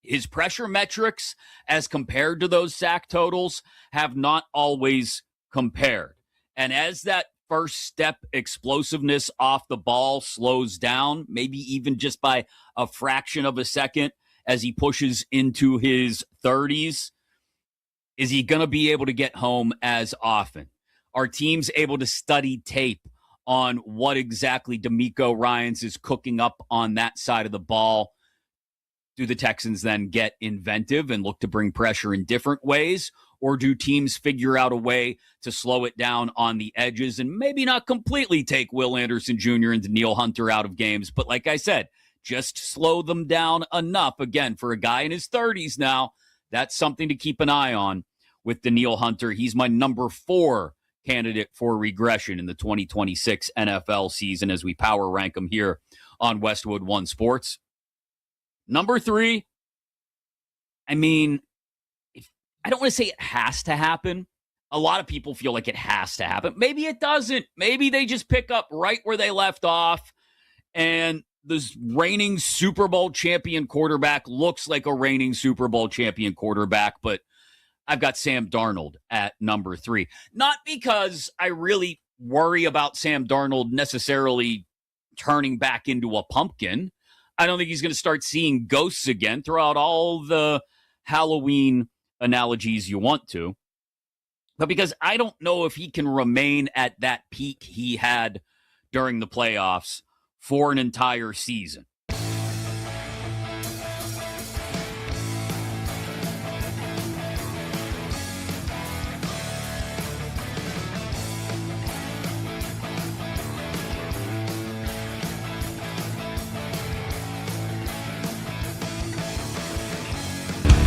his pressure metrics as compared to those sack totals have not always compared. And as that first step explosiveness off the ball slows down, maybe even just by a fraction of a second as he pushes into his 30s, is he going to be able to get home as often? Are teams able to study tape on what exactly DeMeco Ryans is cooking up on that side of the ball? do the Texans then get inventive and look to bring pressure in different ways? Or do teams figure out a way to slow it down on the edges and maybe not completely take Will Anderson Jr. and Danielle Hunter out of games, but like I said, just slow them down enough. Again, for a guy in his 30s now, that's something to keep an eye on with Danielle Hunter. He's my number 4 candidate for regression in the 2026 NFL season as we power rank him here on Westwood One Sports. Number 3, I mean, I don't want to say it has to happen. A lot of people feel like it has to happen. Maybe it doesn't. Maybe they just pick up right where they left off, and this reigning Super Bowl champion quarterback looks like a reigning Super Bowl champion quarterback, but I've got Sam Darnold at number 3. Not because I really worry about Sam Darnold necessarily turning back into a pumpkin. I don't think he's going to start seeing ghosts again throughout all the Halloween analogies you want to, but because I don't know if he can remain at that peak he had during the playoffs for an entire season.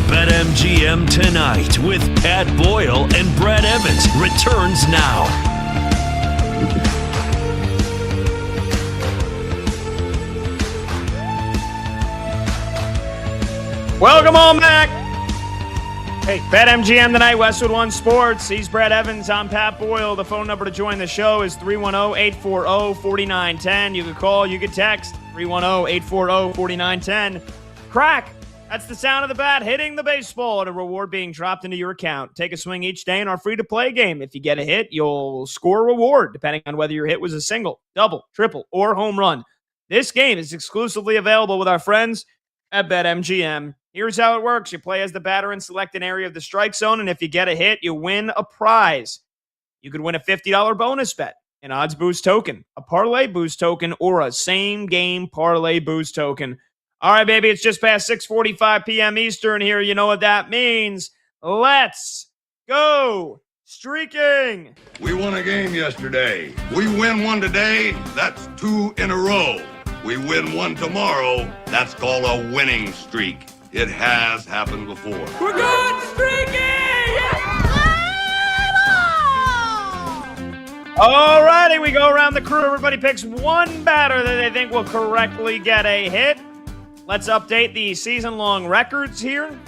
BetMGM Tonight with Pat Boyle and Brad Evans returns now. Welcome on back. Hey, BetMGM Tonight, Westwood One Sports. He's Brad Evans. I'm Pat Boyle. The phone number to join the show is 310-840-4910. You can call, you can text 310-840-4910. Crack. That's the sound of the bat hitting the baseball and a reward being dropped into your account. Take a swing each day in our free-to-play game. If you get a hit, you'll score a reward, depending on whether your hit was a single, double, triple, or home run. This game is exclusively available with our friends at BetMGM. Here's how it works. You play as the batter and select an area of the strike zone, and if you get a hit, you win a prize. You could win a $50 bonus bet, an odds boost token, a parlay boost token, or a same-game parlay boost token. All right, baby, it's just past 6:45 p.m. Eastern here. You know what that means. Let's go streaking. We won a game yesterday. We win one today, that's 2 in a row. We win one tomorrow, that's called a winning streak. It has happened before. We're good streaking! All righty, we go around the crew. Everybody picks one batter that they think will correctly get a hit. Let's update the season-long records here.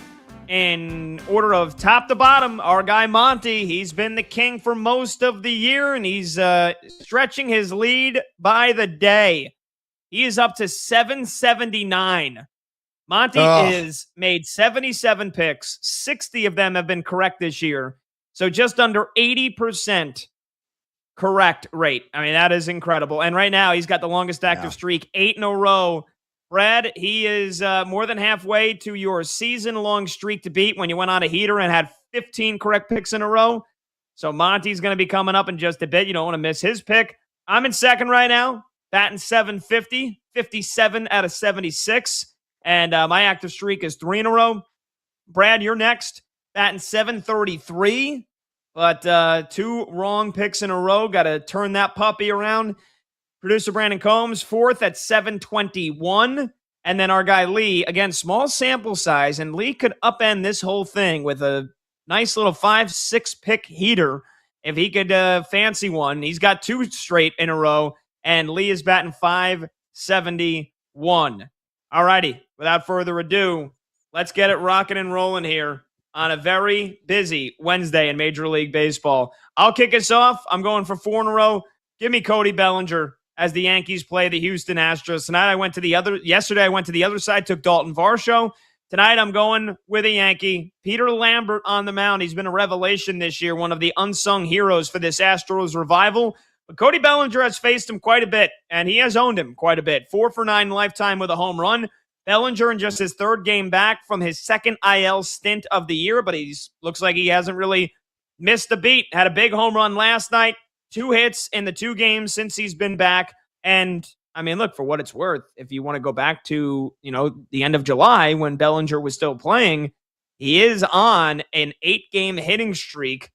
In order of top to bottom, our guy Monty, he's been the king for most of the year, and he's stretching his lead by the day. He is up to 779. Monty is made 77 picks. 60 of them have been correct this year. So just under 80% correct rate. I mean, that is incredible. And right now, he's got the longest active streak, 8 in a row. Brad, he is more than halfway to your season-long streak to beat when you went on a heater and had 15 correct picks in a row. So Monty's going to be coming up in just a bit. You don't want to miss his pick. I'm in second right now, batting 750, 57 out of 76. And my active streak is 3 in a row. Brad, you're next, batting 733. But 2 wrong picks in a row. Got to turn that puppy around. Producer Brandon Combs, 4th at 721. And then our guy Lee, again, small sample size. And Lee could upend this whole thing with a nice little 5-6 pick heater if he could fancy one. He's got 2 straight in a row. And Lee is batting 571. All righty. Without further ado, let's get it rocking and rolling here on a very busy Wednesday in Major League Baseball. I'll kick us off. I'm going for 4 in a row. Give me Cody Bellinger as the Yankees play the Houston Astros. Yesterday I went to the other side, took Dalton Varsho. Tonight I'm going with a Yankee. Peter Lambert on the mound. He's been a revelation this year, one of the unsung heroes for this Astros revival. But Cody Bellinger has faced him quite a bit, and he has owned him quite a bit. 4 for 9 lifetime with a home run. Bellinger in just his 3rd game back from his 2nd IL stint of the year, but he looks like he hasn't really missed a beat. Had a big home run last night. 2 hits in the 2 games since he's been back. And I mean, look, for what it's worth, if you want to go back to, the end of July when Bellinger was still playing, he is on an 8-game hitting streak,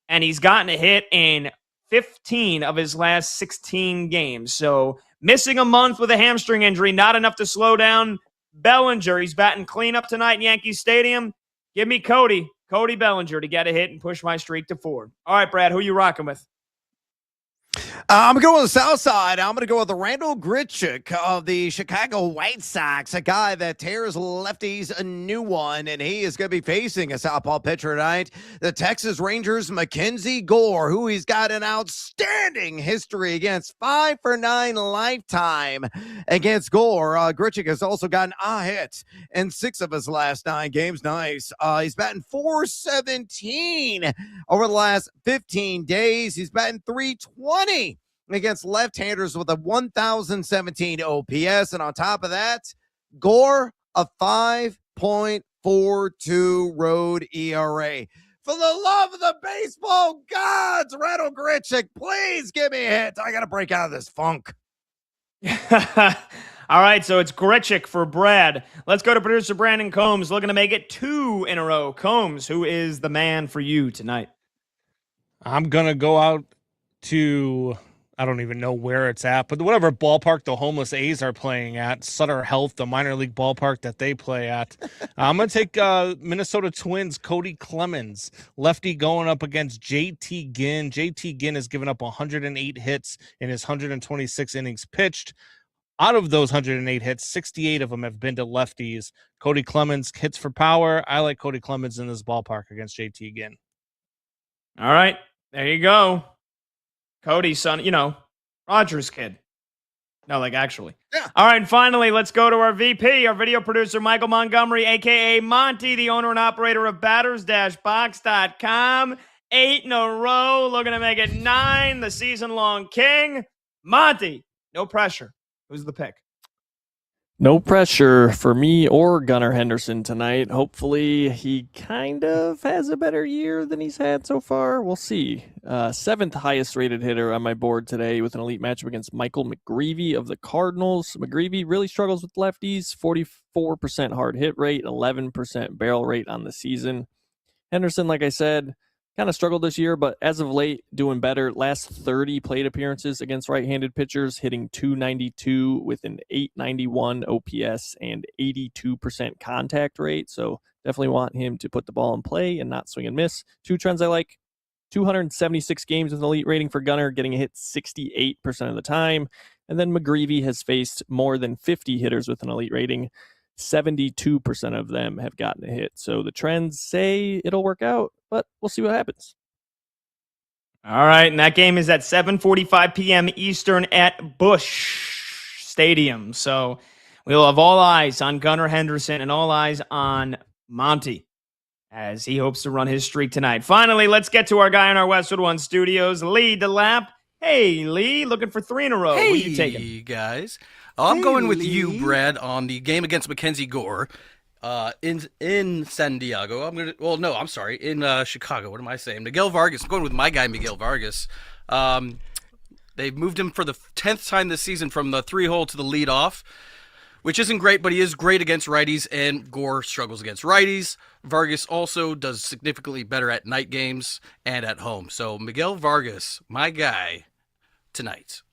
and he's gotten a hit in 15 of his last 16 games. So missing a month with a hamstring injury, not enough to slow down Bellinger. He's batting cleanup tonight in Yankee Stadium. Give me Cody Bellinger to get a hit and push my streak to 4. All right, Brad, who you rocking with? I'm going to go with the South Side. I'm going to go with the Randall Grichuk of the Chicago White Sox, a guy that tears lefties a new one, and he is going to be facing a southpaw pitcher tonight, the Texas Rangers' Mackenzie Gore, who he's got an outstanding history against, 5 for 9 lifetime against Gore. Grichuk has also gotten a hit in 6 of his last 9 games. Nice. He's batting .417 over the last 15 days. He's batting .320 against left-handers with a 1,017 OPS. And on top of that, Gore, a 5.42 road ERA. For the love of the baseball gods, Randall Grichuk, please give me a hit. I got to break out of this funk. All right, so it's Grichuk for Brad. Let's go to producer Brandon Combs, looking to make it 2 in a row. Combs, who is the man for you tonight? I'm going to go out to, I don't even know where it's at, but whatever ballpark the homeless A's are playing at, Sutter Health, the minor league ballpark that they play at. I'm going to take Minnesota Twins, Cody Clemens, lefty, going up against JT Ginn. JT Ginn has given up 108 hits in his 126 innings pitched. Out of those 108 hits, 68 of them have been to lefties. Cody Clemens hits for power. I like Cody Clemens in this ballpark against JT Ginn. All right, there you go. Cody's son, Roger's kid. No, actually. Yeah. All right, and finally, let's go to our VP, our video producer, Michael Montgomery, a.k.a. Monty, the owner and operator of batters-box.com. 8 in a row, looking to make it 9, the season-long king. Monty, no pressure. Who's the pick? No pressure for me or Gunnar Henderson tonight. Hopefully he kind of has a better year than he's had so far. We'll see. 7th highest rated hitter on my board today with an elite matchup against Michael McGreevy of the Cardinals. McGreevy really struggles with lefties, 44% hard hit rate, 11% barrel rate on the season. Henderson, like I said, kind of struggled this year, but as of late, doing better. Last 30 plate appearances against right-handed pitchers, hitting .292 with an .891 OPS and 82% contact rate. So definitely want him to put the ball in play and not swing and miss. 2 trends I like. 276 games with an elite rating for Gunnar, getting a hit 68% of the time. And then McGreevy has faced more than 50 hitters with an elite rating. 72% of them have gotten a hit. So the trends say it'll work out, but we'll see what happens. All right, and that game is at 7:45 p.m. Eastern at Busch Stadium. So we'll have all eyes on Gunnar Henderson and all eyes on Monty as he hopes to run his streak tonight. Finally, let's get to our guy in our Westwood One studios, Lee DeLapp. Hey, Lee, looking for 3 in a row. Hey, Who you taking? Hey, guys. I'm going with you, Brad, on the game against Mackenzie Gore in San Diego. In Chicago. What am I saying? Miguel Vargas. I'm going with my guy, Miguel Vargas. They've moved him for the 10th time this season from the 3-hole to the leadoff, which isn't great, but he is great against righties, and Gore struggles against righties. Vargas also does significantly better at night games and at home. So Miguel Vargas, my guy, tonight.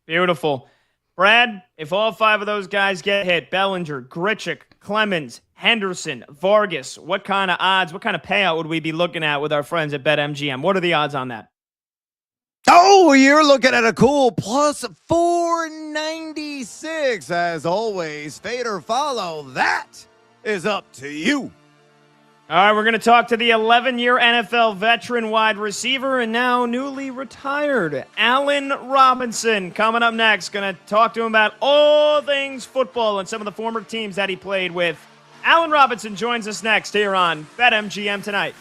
Beautiful. Brad, if all 5 of those guys get hit, Bellinger, Grichuk, Clemens, Henderson, Vargas, what kind of odds, what kind of payout would we be looking at with our friends at BetMGM? What are the odds on that? Oh, you're looking at a cool plus 496. As always, fade or follow, that is up to you. All right, we're going to talk to the 11-year NFL veteran wide receiver and now newly retired Allen Robinson. Coming up next, going to talk to him about all things football and some of the former teams that he played with. Allen Robinson joins us next here on BetMGM Tonight.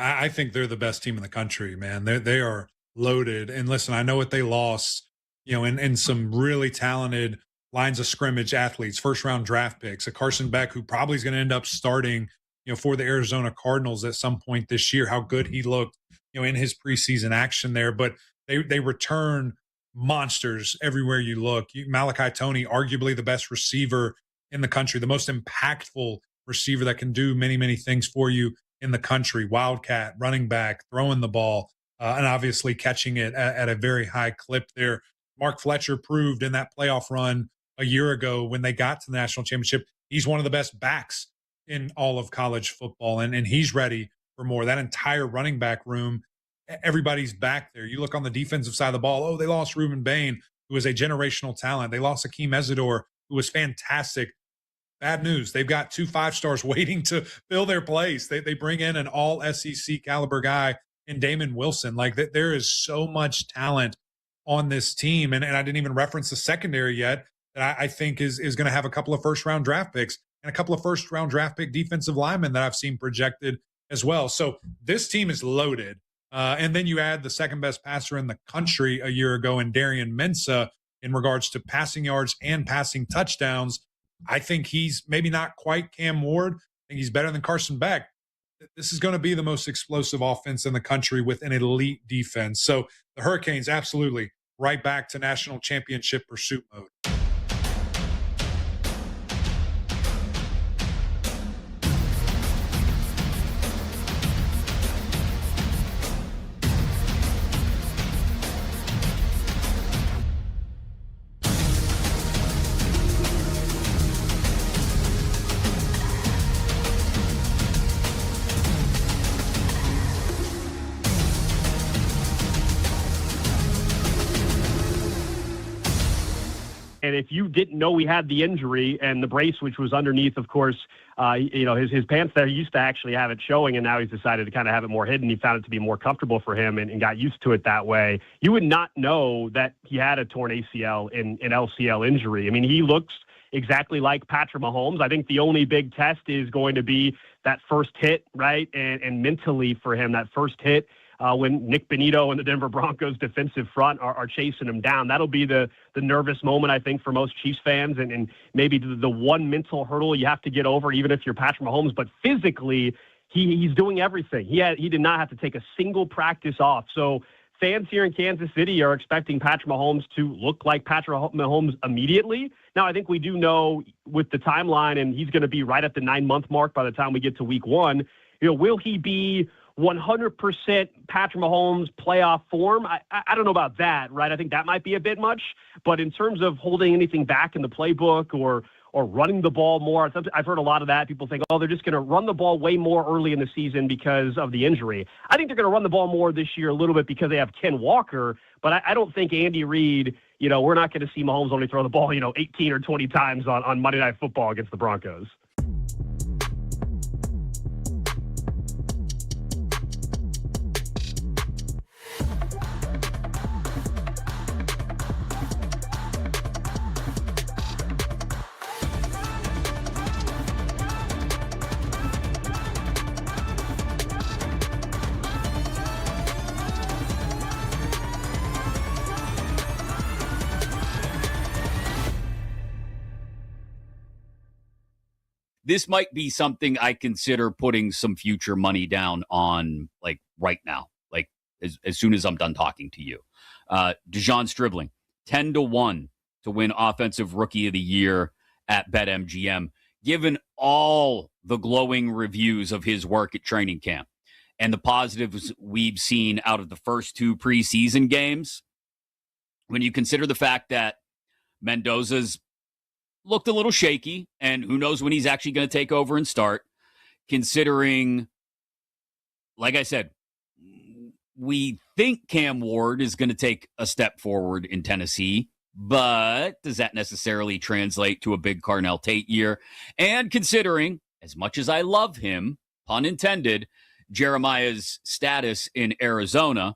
I think they're the best team in the country, man. They are loaded. And listen, I know what they lost, in some really talented lines of scrimmage athletes, first round draft picks, a Carson Beck who probably is going to end up starting, for the Arizona Cardinals at some point this year, how good he looked, in his preseason action there. But they return monsters everywhere you look. Malachi Toney, arguably the best receiver in the country, the most impactful receiver that can do many, many things for you in the country. Wildcat, running back, throwing the ball, and obviously catching it at a very high clip there. Mark Fletcher proved in that playoff run a year ago when they got to the national championship, he's one of the best backs in all of college football, and he's ready for more. That entire running back room, everybody's back there. You look on the defensive side of the ball, they lost Reuben Bain, who is a generational talent. They lost Akeem Ezador, who was fantastic. Bad news. They've got 2 5-stars waiting to fill their place. They bring in an all SEC caliber guy in Damon Wilson. Like there is so much talent on this team. And I didn't even reference the secondary yet that I think is going to have a couple of first round draft picks and a couple of first round draft pick defensive linemen that I've seen projected as well. So this team is loaded. And then you add the second best passer in the country a year ago in Darian Mensah in regards to passing yards and passing touchdowns. I think he's maybe not quite Cam Ward. I think he's better than Carson Beck. This is going to be the most explosive offense in the country with an elite defense. So the Hurricanes, absolutely, right back to national championship pursuit mode. And if you didn't know he had the injury and the brace, which was underneath, of course, his pants there, he used to actually have it showing, and now he's decided to kind of have it more hidden. He found it to be more comfortable for him and got used to it that way. You would not know that he had a torn ACL in an LCL injury. I mean, he looks exactly like Patrick Mahomes. I think the only big test is going to be that first hit, right? And mentally for him, that first hit. When Nick Bonito and the Denver Broncos defensive front are chasing him down. That'll be the nervous moment, I think, for most Chiefs fans, and maybe the one mental hurdle you have to get over, even if you're Patrick Mahomes. But physically, he's doing everything. He did not have to take a single practice off. So fans here in Kansas City are expecting Patrick Mahomes to look like Patrick Mahomes immediately. Now, I think we do know with the timeline, and he's going to be right at the 9-month mark by the time we get to week 1, will he be 100% Patrick Mahomes playoff form? I don't know about that, right? I think that might be a bit much. But in terms of holding anything back in the playbook or running the ball more, I've heard a lot of that. People think, they're just going to run the ball way more early in the season because of the injury. I think they're going to run the ball more this year a little bit because they have Ken Walker. But I don't think Andy Reid, we're not going to see Mahomes only throw the ball, 18 or 20 times on Monday Night Football against the Broncos. This might be something I consider putting some future money down on, like right now, like as soon as I'm done talking to you. Dejon Stribling, 10-1 to win Offensive Rookie of the Year at BetMGM, given all the glowing reviews of his work at training camp and the positives we've seen out of the first 2 preseason games. When you consider the fact that Mendoza's looked a little shaky, and who knows when he's actually going to take over and start, considering, like I said, we think Cam Ward is going to take a step forward in Tennessee, but does that necessarily translate to a big Carnell Tate year? And considering, as much as I love him, pun intended, Jeremiah's status in Arizona,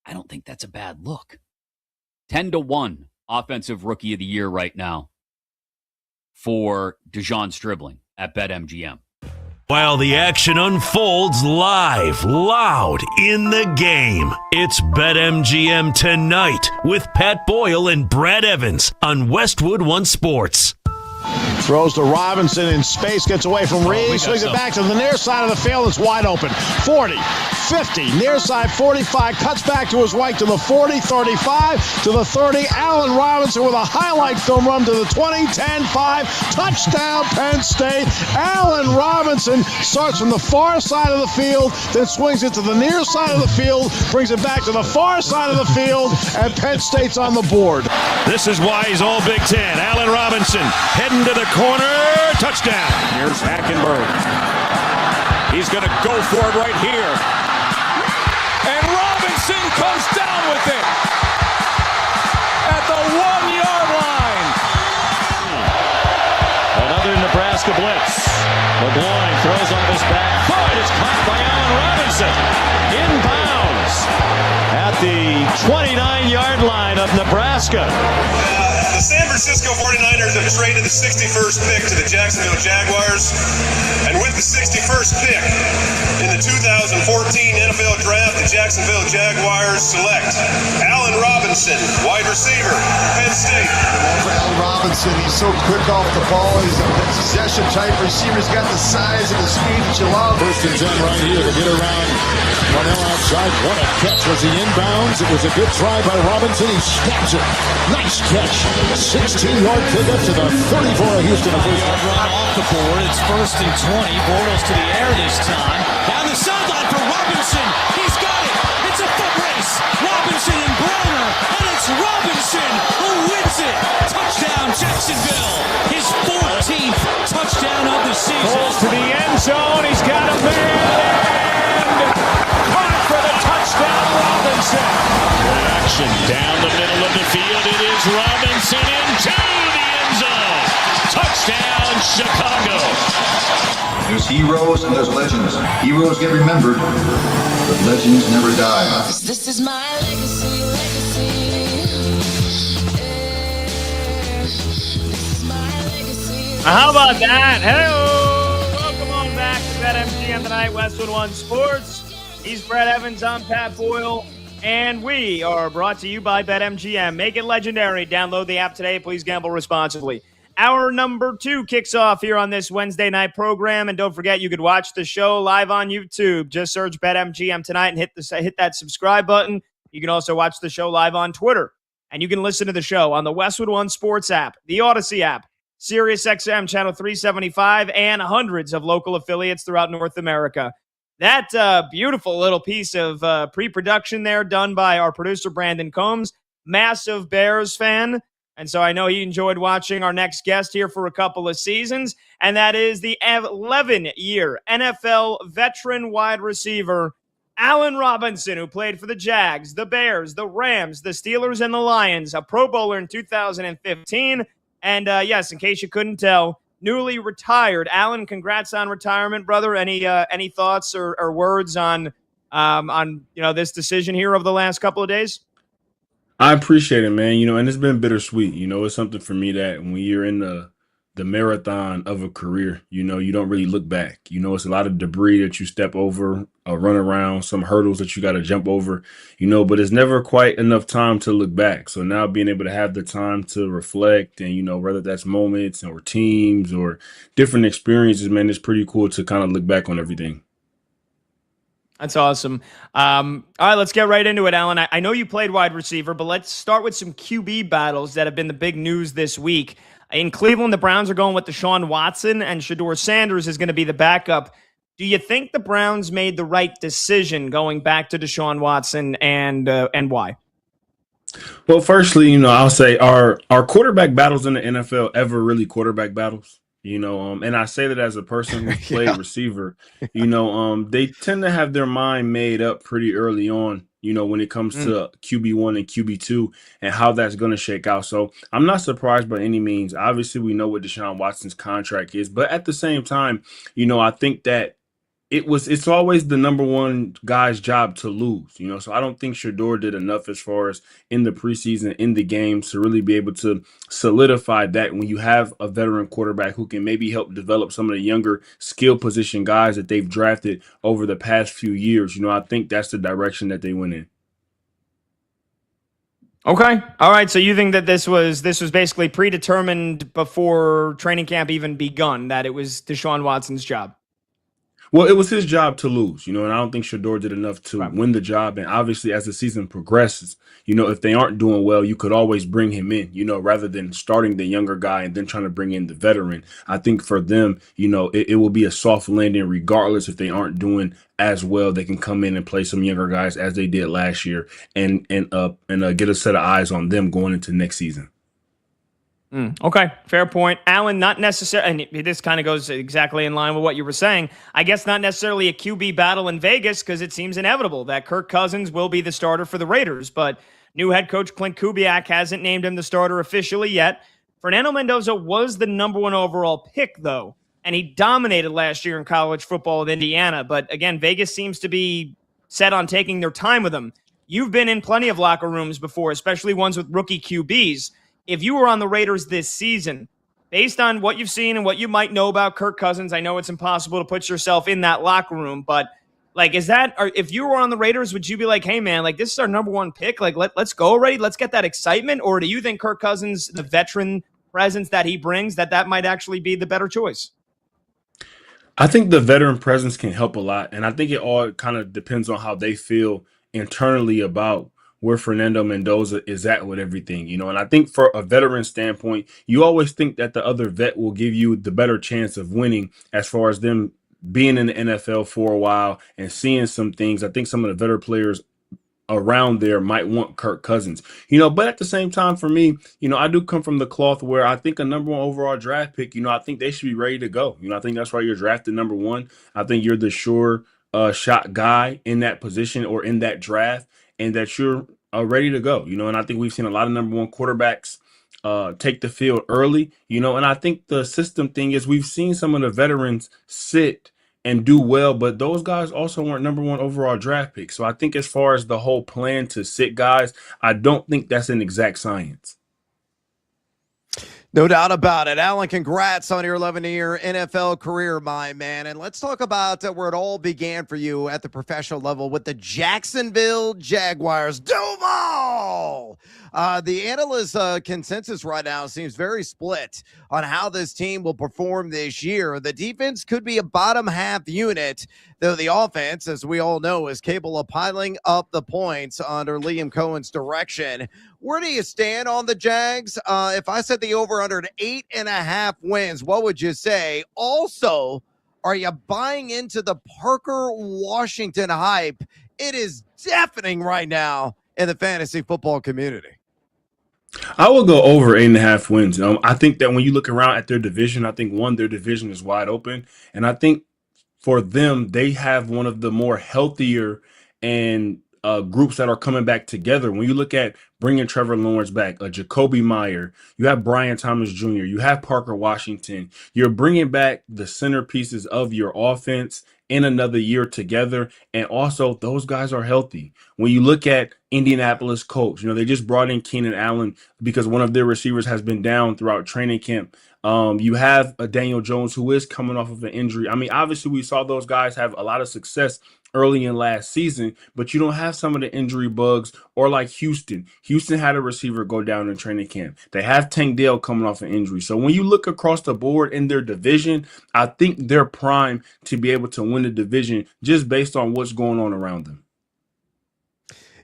I don't think that's a bad look. 10-1. Offensive Rookie of the Year right now for Dejon Stribling at BetMGM. while the action unfolds live, loud in the game. It's BetMGM Tonight with Pat Boyle and Brad Evans on Westwood One Sports. Throws to Robinson in space, gets away from Reed, swings it back to the near side of the field. It's wide open. 40, 50, near side 45, cuts back to his right to the 40, 35, to the 30. Allen Robinson with a highlight film run to the 20, 10, 5, touchdown Penn State. Allen Robinson starts from the far side of the field, then swings it to the near side of the field, brings it back to the far side of the field, and Penn State's on the board. This is why he's all Big Ten. Allen Robinson heading to the corner, touchdown. Here's Hackenberg. He's going to go for it right here. And Robinson comes down with it at the 1-yard line. Another Nebraska blitz. LeBlanc throws off his back foot. It's caught by Allen Robinson. Inbounds at the 29-yard line of Nebraska. The San Francisco 49ers have traded the 61st pick to the Jacksonville Jaguars. And with the 61st pick in the 2014 NFL Draft, the Jacksonville Jaguars select Allen Robinson, wide receiver, Penn State. Allen Robinson, he's so quick off the ball. He's a possession type receiver. He's got the size and the speed that you love. First and 10 right here to get around Cornell outside. What a catch. Was he inbounds? It was a good try by Robinson. He stabs it. Nice catch. 16-yard pickup to the 34 of Houston. Run off the board. It's first and 20. Bortles to the air this time. Down the sideline for Robinson. He's got it. It's a foot race. Robinson and Browner. And it's Robinson who wins it. Touchdown Jacksonville. His 14th touchdown of the season. Goes to the end zone. He's got a man. And caught for the touchdown, Robinson. Action down the middle of the field. It is Robinson into the end zone. Touchdown, Chicago. There's heroes and there's legends. Heroes get remembered, but legends never die. This is my legacy, How about that? Hello! Welcome on back to BetMGM Tonight, Westwood One Sports. He's Brad Evans, I'm Pat Boyle, and we are brought to you by BetMGM. Make it legendary. Download the app today. Please gamble responsibly. Hour number 2 kicks off here on this Wednesday night program, and don't forget you could watch the show live on YouTube. Just search BetMGM Tonight and hit that subscribe button. You can also watch the show live on Twitter, and you can listen to the show on the Westwood One Sports app, the Odyssey app, SiriusXM Channel 375, and hundreds of local affiliates throughout North America. That beautiful little piece of pre-production there done by our producer, Brandon Combs, massive Bears fan. And so I know he enjoyed watching our next guest here for a couple of seasons, and that is the 11-year NFL veteran wide receiver, Allen Robinson, who played for the Jags, the Bears, the Rams, the Steelers, and the Lions, a Pro Bowler in 2015. And yes, in case you couldn't tell, newly retired. Allen, congrats on retirement, brother. Any thoughts or words on this decision here over the last couple of days? I appreciate it, man. And it's been bittersweet. It's something for me that when you're in the marathon of a career, you don't really look back. It's a lot of debris that you step over, run around, some hurdles that you got to jump over, but it's never quite enough time to look back. So now being able to have the time to reflect and, whether that's moments or teams or different experiences, man, it's pretty cool to kind of look back on everything. That's awesome. All right, let's get right into it, Allen. I know you played wide receiver, but let's start with some QB battles that have been the big news this week. In Cleveland, the Browns are going with Deshaun Watson, and Shedeur Sanders is going to be the backup. Do you think the Browns made the right decision going back to Deshaun Watson, and why? Well, firstly, I'll say are quarterback battles in the NFL ever really quarterback battles? And I say that as a person who played receiver, they tend to have their mind made up pretty early on, when it comes to QB1 and QB2 and how that's going to shake out. So I'm not surprised by any means. Obviously, we know what Deshaun Watson's contract is, but at the same time, I think that it's always the number one guy's job to lose, you know. So I don't think Shador did enough as far as in the preseason, in the games, to really be able to solidify that when you have a veteran quarterback who can maybe help develop some of the younger skill position guys that they've drafted over the past few years. You know, I think that's the direction that they went in. Okay. All right. So you think that this was basically predetermined before training camp even begun, that it was Deshaun Watson's job? Well, it was his job to lose, you know, and I don't think Shador did enough to Right. win the job. And obviously, as the season progresses, you know, if they aren't doing well, you could always bring him in, you know, rather than starting the younger guy and then trying to bring in the veteran. I think for them, you know, it will be a soft landing regardless if they aren't doing as well. They can come in and play some younger guys as they did last year and get a set of eyes on them going into next season. Okay, fair point. Alan, not necessarily, and this kind of goes exactly in line with what you were saying. I guess not necessarily a QB battle in Vegas because it seems inevitable that Kirk Cousins will be the starter for the Raiders, but new head coach Clint Kubiak hasn't named him the starter officially yet. Fernando Mendoza was the number one overall pick, though, and he dominated last year in college football with Indiana, but again, Vegas seems to be set on taking their time with him. You've been in plenty of locker rooms before, especially ones with rookie QBs. If you were on the Raiders this season, based on what you've seen and what you might know about Kirk Cousins, I know it's impossible to put yourself in that locker room, but like, if you were on the Raiders, would you be like, hey man, like this is our number one pick, like let's go already, let's get that excitement? Or do you think Kirk Cousins, the veteran presence that he brings, that might actually be the better choice? I think the veteran presence can help a lot, and I think it all kind of depends on how they feel internally about where Fernando Mendoza is at with everything, you know. And I think for a veteran standpoint, you always think that the other vet will give you the better chance of winning as far as them being in the NFL for a while and seeing some things. I think some of the veteran players around there might want Kirk Cousins, you know, but at the same time, for me, you know, I do come from the cloth where I think a number one overall draft pick, you know, I think they should be ready to go. You know, I think that's why you're drafted number one. I think you're the sure shot guy in that position or in that draft, and that you're ready to go, you know, and I think we've seen a lot of number one quarterbacks take the field early, you know, and I think the system thing is we've seen some of the veterans sit and do well, but those guys also weren't number one overall draft picks. So I think as far as the whole plan to sit guys, I don't think that's an exact science. No doubt about it. Alan, congrats on your 11-year NFL career, my man. And let's talk about where it all began for you at the professional level with the Jacksonville Jaguars. Duval! The analyst consensus right now seems very split on how this team will perform this year. The defense could be a bottom half unit, though the offense, as we all know, is capable of piling up the points under Liam Cohen's direction. Where do you stand on the Jags? If I said the over-under at 8.5 wins, what would you say? Also, are you buying into the Parker Washington hype? It is deafening right now in the fantasy football community. I will go over 8.5 wins. I think that when you look around at their division, I think their division is wide open. And I think for them, they have one of the more healthier and groups that are coming back together. When you look at bringing Trevor Lawrence back, Jacoby Meyer, you have Brian Thomas Jr., you have Parker Washington. You're bringing back the centerpieces of your offense in another year together. And also, those guys are healthy. When you look at Indianapolis Colts, you know, they just brought in Keenan Allen because one of their receivers has been down throughout training camp. You have a Daniel Jones who is coming off of an injury. I mean, obviously, we saw those guys have a lot of success early in last season, but you don't have some of the injury bugs or like Houston. Houston had a receiver go down in training camp. They have Tank Dell coming off an injury. So when you look across the board in their division, I think they're primed to be able to win the division just based on what's going on around them.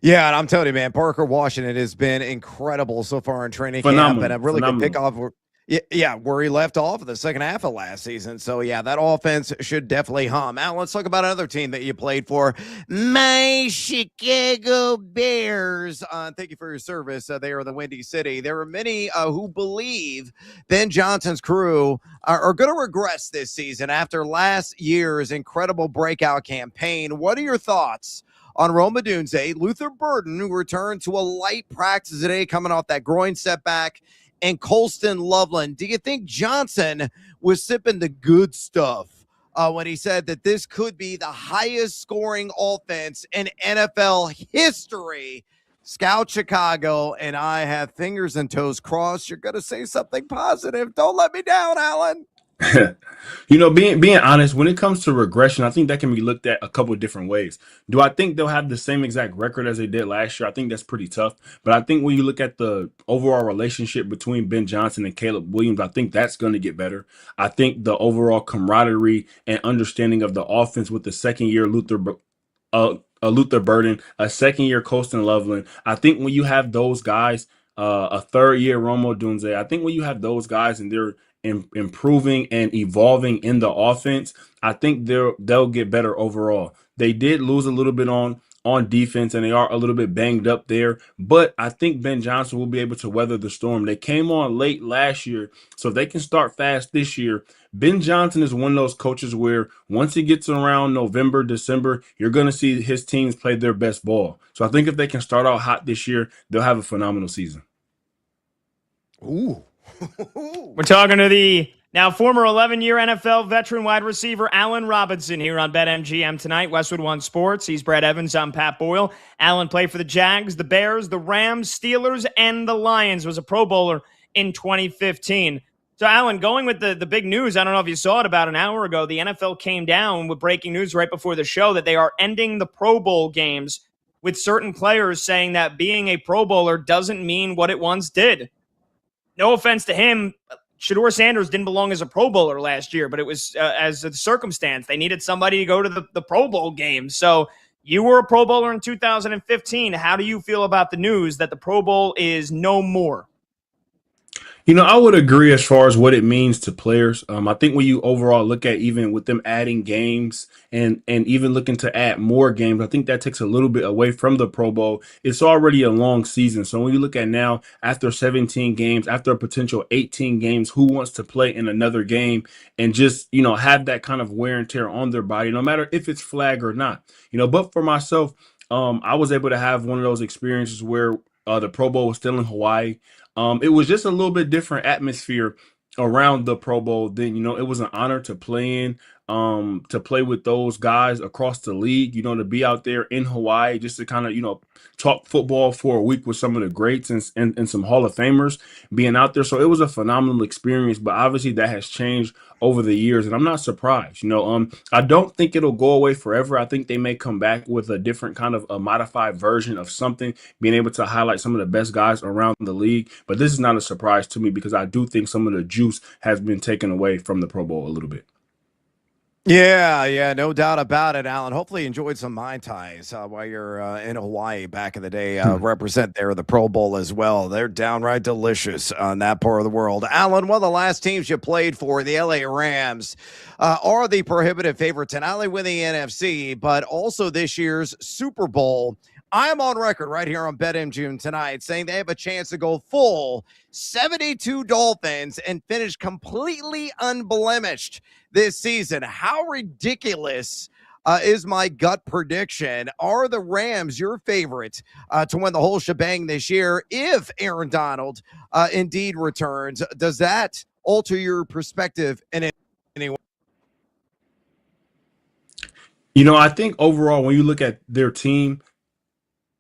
Yeah, and I'm telling you, man, Parker Washington has been incredible so far in training camp, and a really good pickoff. Yeah, where he left off in the second half of last season. So, yeah, that offense should definitely hum. Now, let's talk about another team that you played for, my Chicago Bears. Thank you for your service there in the Windy City. There are many who believe Ben Johnson's crew are going to regress this season after last year's incredible breakout campaign. What are your thoughts on Rome Odunze, Luther Burden, who returned to a light practice today coming off that groin setback, and Colston Loveland? Do you think Johnson was sipping the good stuff when he said that this could be the highest scoring offense in NFL history. Scout Chicago, and I have fingers and toes crossed. You're going to say something positive. Don't let me down, Alan. Being honest, when it comes to regression, I think that can be looked at a couple of different ways. Do I think they'll have the same exact record as they did last year? I think that's pretty tough. But I think when you look at the overall relationship between Ben Johnson and Caleb Williams, I think that's going to get better. I think the overall camaraderie and understanding of the offense with the second year Luther Burden, a second year Colston Loveland. I think when you have those guys, a third year Romo Dunze, I think when you have those guys and they're improving and evolving in the offense, I think they'll get better overall. They did lose a little bit on defense, and they are a little bit banged up there. But I think Ben Johnson will be able to weather the storm. They came on late last year, so if they can start fast this year. Ben Johnson is one of those coaches where once he gets around November, December, you're going to see his teams play their best ball. So I think if they can start out hot this year, they'll have a phenomenal season. Ooh. We're talking to the now former 11-year NFL veteran wide receiver Allen Robinson here on BetMGM tonight. Westwood One Sports. He's Brett Evans. I'm Pat Boyle. Allen played for the Jags, the Bears, the Rams, Steelers, and the Lions. Was a Pro Bowler in 2015. So, Allen, going with the big news, I don't know if you saw it about an hour ago, the NFL came down with breaking news right before the show that they are ending the Pro Bowl games, with certain players saying that being a Pro Bowler doesn't mean what it once did. No offense to him, Shedeur Sanders didn't belong as a Pro Bowler last year, but it was as a circumstance. They needed somebody to go to the Pro Bowl game. So you were a Pro Bowler in 2015. How do you feel about the news that the Pro Bowl is no more? I would agree as far as what it means to players. I think when you overall look at even with them adding games and even looking to add more games, I think that takes a little bit away from the Pro Bowl. It's already a long season. So when you look at now, after 17 games, after a potential 18 games, who wants to play in another game and just, have that kind of wear and tear on their body, no matter if it's flag or not. But for myself, I was able to have one of those experiences where the Pro Bowl was still in Hawaii. It was just a little bit different atmosphere around the Pro Bowl. Then, it was an honor to play to play with those guys across the league, to be out there in Hawaii, just to kind of, talk football for a week with some of the greats and some Hall of Famers being out there. So it was a phenomenal experience, but obviously that has changed over the years, and I'm not surprised. I don't think it'll go away forever. I think they may come back with a different kind of a modified version of something, being able to highlight some of the best guys around the league. But this is not a surprise to me because I do think some of the juice has been taken away from the Pro Bowl a little bit. Yeah, no doubt about it, Alan. Hopefully you enjoyed some Mai Tais while you're in Hawaii back in the day. Represent there the Pro Bowl as well. They're downright delicious on that part of the world. Alan, one of the last teams you played for, the LA Rams, are the prohibitive favorites to not only win the NFC, but also this year's Super Bowl. I'm on record right here on BetMGM tonight saying they have a chance to go full 72 Dolphins and finish completely unblemished this season. How ridiculous is my gut prediction? Are the Rams your favorite to win the whole shebang this year if Aaron Donald indeed returns? Does that alter your perspective in any way? I think overall, when you look at their team,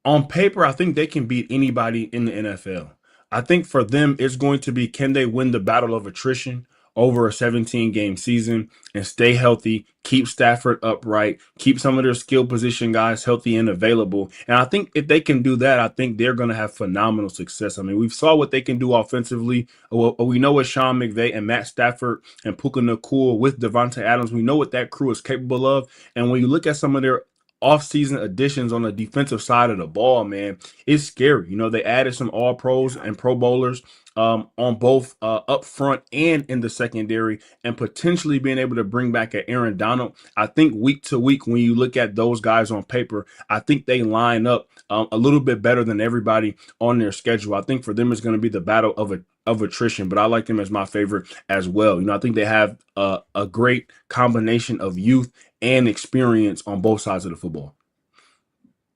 on paper, I think they can beat anybody in the NFL. I think for them, it's going to be, can they win the battle of attrition over a 17-game season and stay healthy, keep Stafford upright, keep some of their skill position guys healthy and available. And I think if they can do that, I think they're going to have phenomenal success. I mean, we saw what they can do offensively. We know what Sean McVay and Matt Stafford and Puka Nacua with Devontae Adams, we know what that crew is capable of. And when you look at some of their off-season additions on the defensive side of the ball, man, it's scary. They added some all-pros and Pro Bowlers on both up front and in the secondary, and potentially being able to bring back an Aaron Donald. I think week to week, when you look at those guys on paper, I think they line up a little bit better than everybody on their schedule. I think for them, it's going to be the battle of attrition, but I like them as my favorite as well. I think they have a great combination of youth and experience on both sides of the football.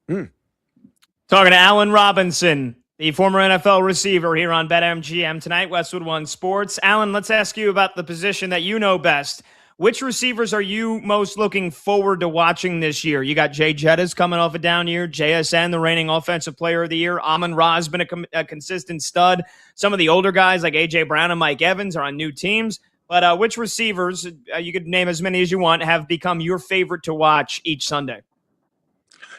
Talking to Allen Robinson, the former NFL receiver here on BetMGM tonight, Westwood One Sports. Allen, let's ask you about the position that you know best. Which receivers are you most looking forward to watching this year? You got Jay Jettas coming off a down year, JSN, the reigning offensive player of the year. Amon-Ra's been a consistent stud. Some of the older guys like A.J. Brown and Mike Evans are on new teams. But which receivers, you could name as many as you want, have become your favorite to watch each Sunday?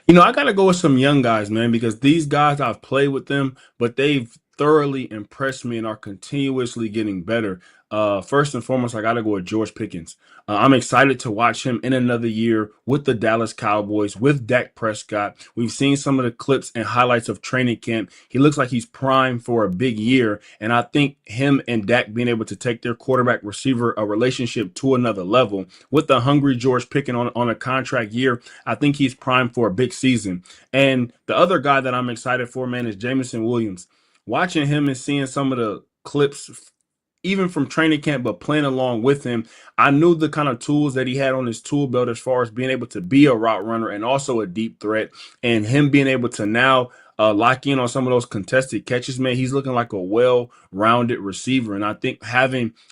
I got to go with some young guys, man, because these guys, I've played with them, but they've thoroughly impressed me and are continuously getting better. First and foremost, I got to go with George Pickens. I'm excited to watch him in another year with the Dallas Cowboys, with Dak Prescott. We've seen some of the clips and highlights of training camp. He looks like he's primed for a big year, and I think him and Dak being able to take their quarterback-receiver relationship to another level with the hungry George Pickens on a contract year, I think he's primed for a big season. And the other guy that I'm excited for, man, is Jameson Williams. Watching him and seeing some of the clips even from training camp, but playing along with him, I knew the kind of tools that he had on his tool belt as far as being able to be a route runner and also a deep threat, and him being able to now lock in on some of those contested catches, man. He's looking like a well-rounded receiver, and I think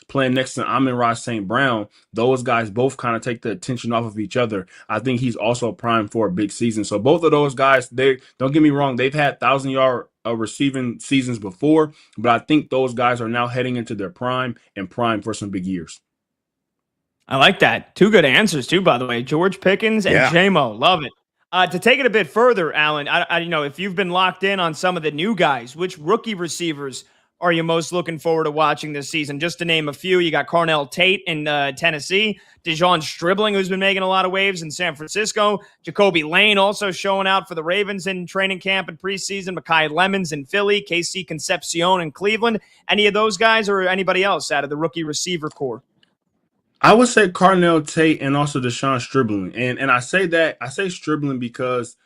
playing next to Amon-Ra St. Brown, those guys both kind of take the attention off of each other. I think he's also primed for a big season. So both of those guys, they don't get me wrong, they've had 1,000-yard receiving seasons before, but I think those guys are now heading into their prime and prime for some big years. I like that. Two good answers, too, by the way. George Pickens and J-Mo. Love it. To take it a bit further, Alan, if you've been locked in on some of the new guys, which rookie receivers are you most looking forward to watching this season? Just to name a few, you got Carnell Tate in Tennessee, Dejon Stribling, who's been making a lot of waves in San Francisco, Jacoby Lane also showing out for the Ravens in training camp and preseason, Mekhi Lemons in Philly, KC Concepcion in Cleveland. Any of those guys or anybody else out of the rookie receiver core? I would say Carnell Tate and also Dejon Stribling. And I say Stribling because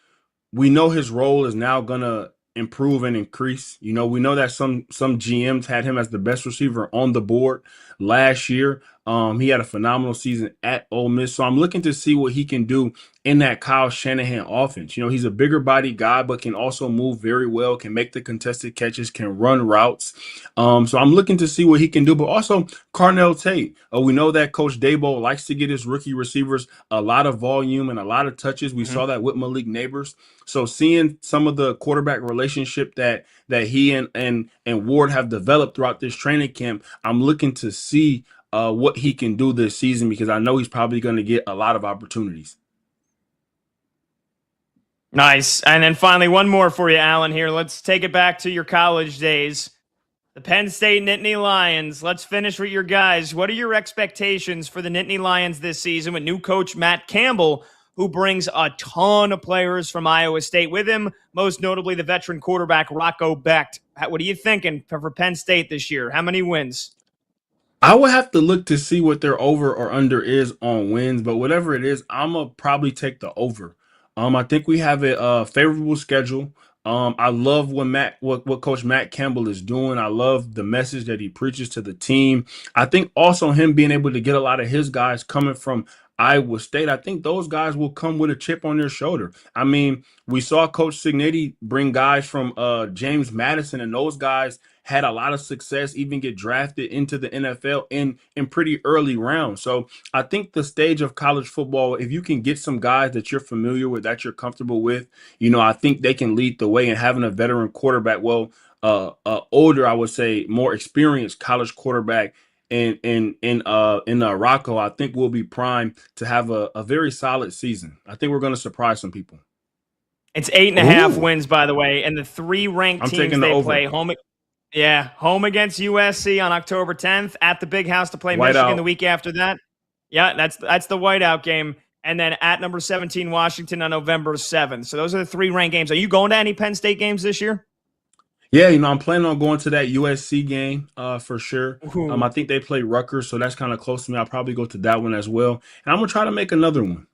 we know his role is now gonna improve and increase. We know that some GMs had him as the best receiver on the board last year. He had a phenomenal season at Ole Miss. So I'm looking to see what he can do in that Kyle Shanahan offense. He's a bigger body guy, but can also move very well, can make the contested catches, can run routes. So I'm looking to see what he can do, but also Carnell Tate. We know that Coach Dabo likes to get his rookie receivers a lot of volume and a lot of touches. We saw that with Malik Neighbors. So seeing some of the quarterback relationship that he and Ward have developed throughout this training camp, I'm looking to see what he can do this season because I know he's probably going to get a lot of opportunities. Nice. And then finally, one more for you, Alan, here. Let's take it back to your college days. The Penn State Nittany Lions. Let's finish with your guys. What are your expectations for the Nittany Lions this season with new coach Matt Campbell, who brings a ton of players from Iowa State with him, most notably the veteran quarterback Rocco Becht? What are you thinking for Penn State this year? How many wins? I would have to look to see what their over or under is on wins, but whatever it is, I'm going to probably take the over. I think we have a favorable schedule. I love what Coach Matt Campbell is doing. I love the message that he preaches to the team. I think also him being able to get a lot of his guys coming from Iowa State, I think those guys will come with a chip on their shoulder. I mean, we saw Coach Cignetti bring guys from James Madison, and those guys had a lot of success, even get drafted into the NFL in pretty early rounds. So I think the stage of college football, if you can get some guys that you're familiar with, that you're comfortable with, I think they can lead the way. And having a veteran quarterback, older, I would say, more experienced college quarterback in Rocco, I think we'll be primed to have a very solid season. I think we're going to surprise some people. It's 8.5 wins, by the way, and the three ranked teams they play home against USC on October 10th, at the Big House to play Michigan the week after that. Yeah, that's the whiteout game, and then at number 17 Washington on November 7th. So those are the three ranked games. Are you going to any Penn State games this year? Yeah, I'm planning on going to that USC game for sure. I think they play Rutgers, so that's kind of close to me. I'll probably go to that one as well. And I'm going to try to make another one.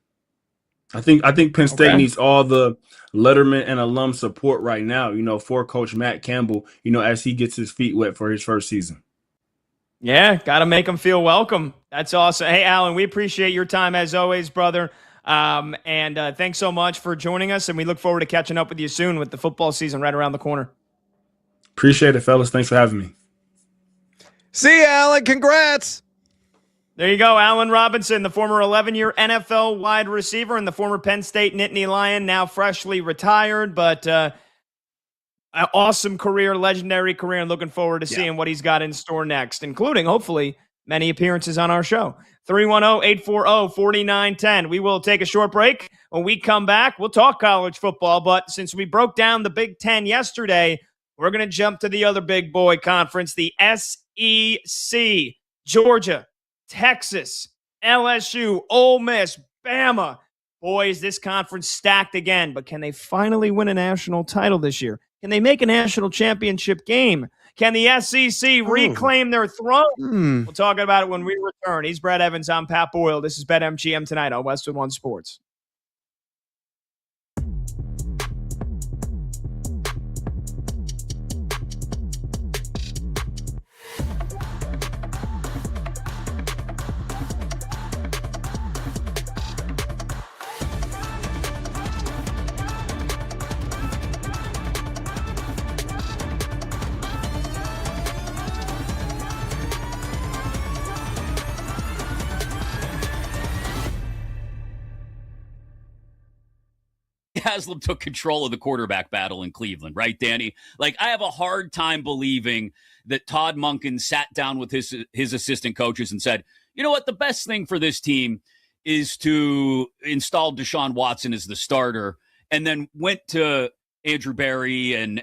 I think Penn State needs all the Letterman and alum support right now, for Coach Matt Campbell, as he gets his feet wet for his first season. Yeah, got to make him feel welcome. That's awesome. Hey, Alan, we appreciate your time as always, brother. And thanks so much for joining us, and we look forward to catching up with you soon with the football season right around the corner. Appreciate it, fellas. Thanks for having me. See you, Alan. Congrats. There you go. Allen Robinson, the former 11-year NFL wide receiver and the former Penn State Nittany Lion, now freshly retired, but an awesome career, legendary career, and looking forward to seeing what he's got in store next, including, hopefully, many appearances on our show. 310-840-4910. We will take a short break. When we come back, we'll talk college football, but since we broke down the Big Ten yesterday, we're going to jump to the other big boy conference, the SEC. Georgia, Texas, LSU, Ole Miss, Bama. Boys, this conference stacked again, but can they finally win a national title this year? Can they make a national championship game? Can the SEC reclaim their throne? We'll talk about it when we return. He's Brad Evans. I'm Pat Boyle. This is BetMGM tonight on Westwood One Sports. Haslam took control of the quarterback battle in Cleveland, right, Danny? Like, I have a hard time believing that Todd Monken sat down with his assistant coaches and said, you know what, the best thing for this team is to install Deshaun Watson as the starter, and then went to Andrew Berry and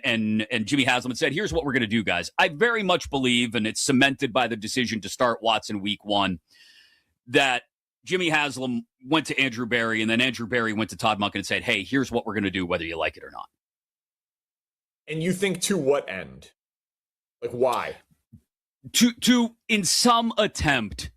Jimmy Haslam and said, here's what we're going to do, guys. I very much believe, and it's cemented by the decision to start Watson week 1, that Jimmy Haslam went to Andrew Berry, and then Andrew Berry went to Todd Monken and said, hey, here's what we're going to do, whether you like it or not. And you think to what end? Like, why? To in some attempt,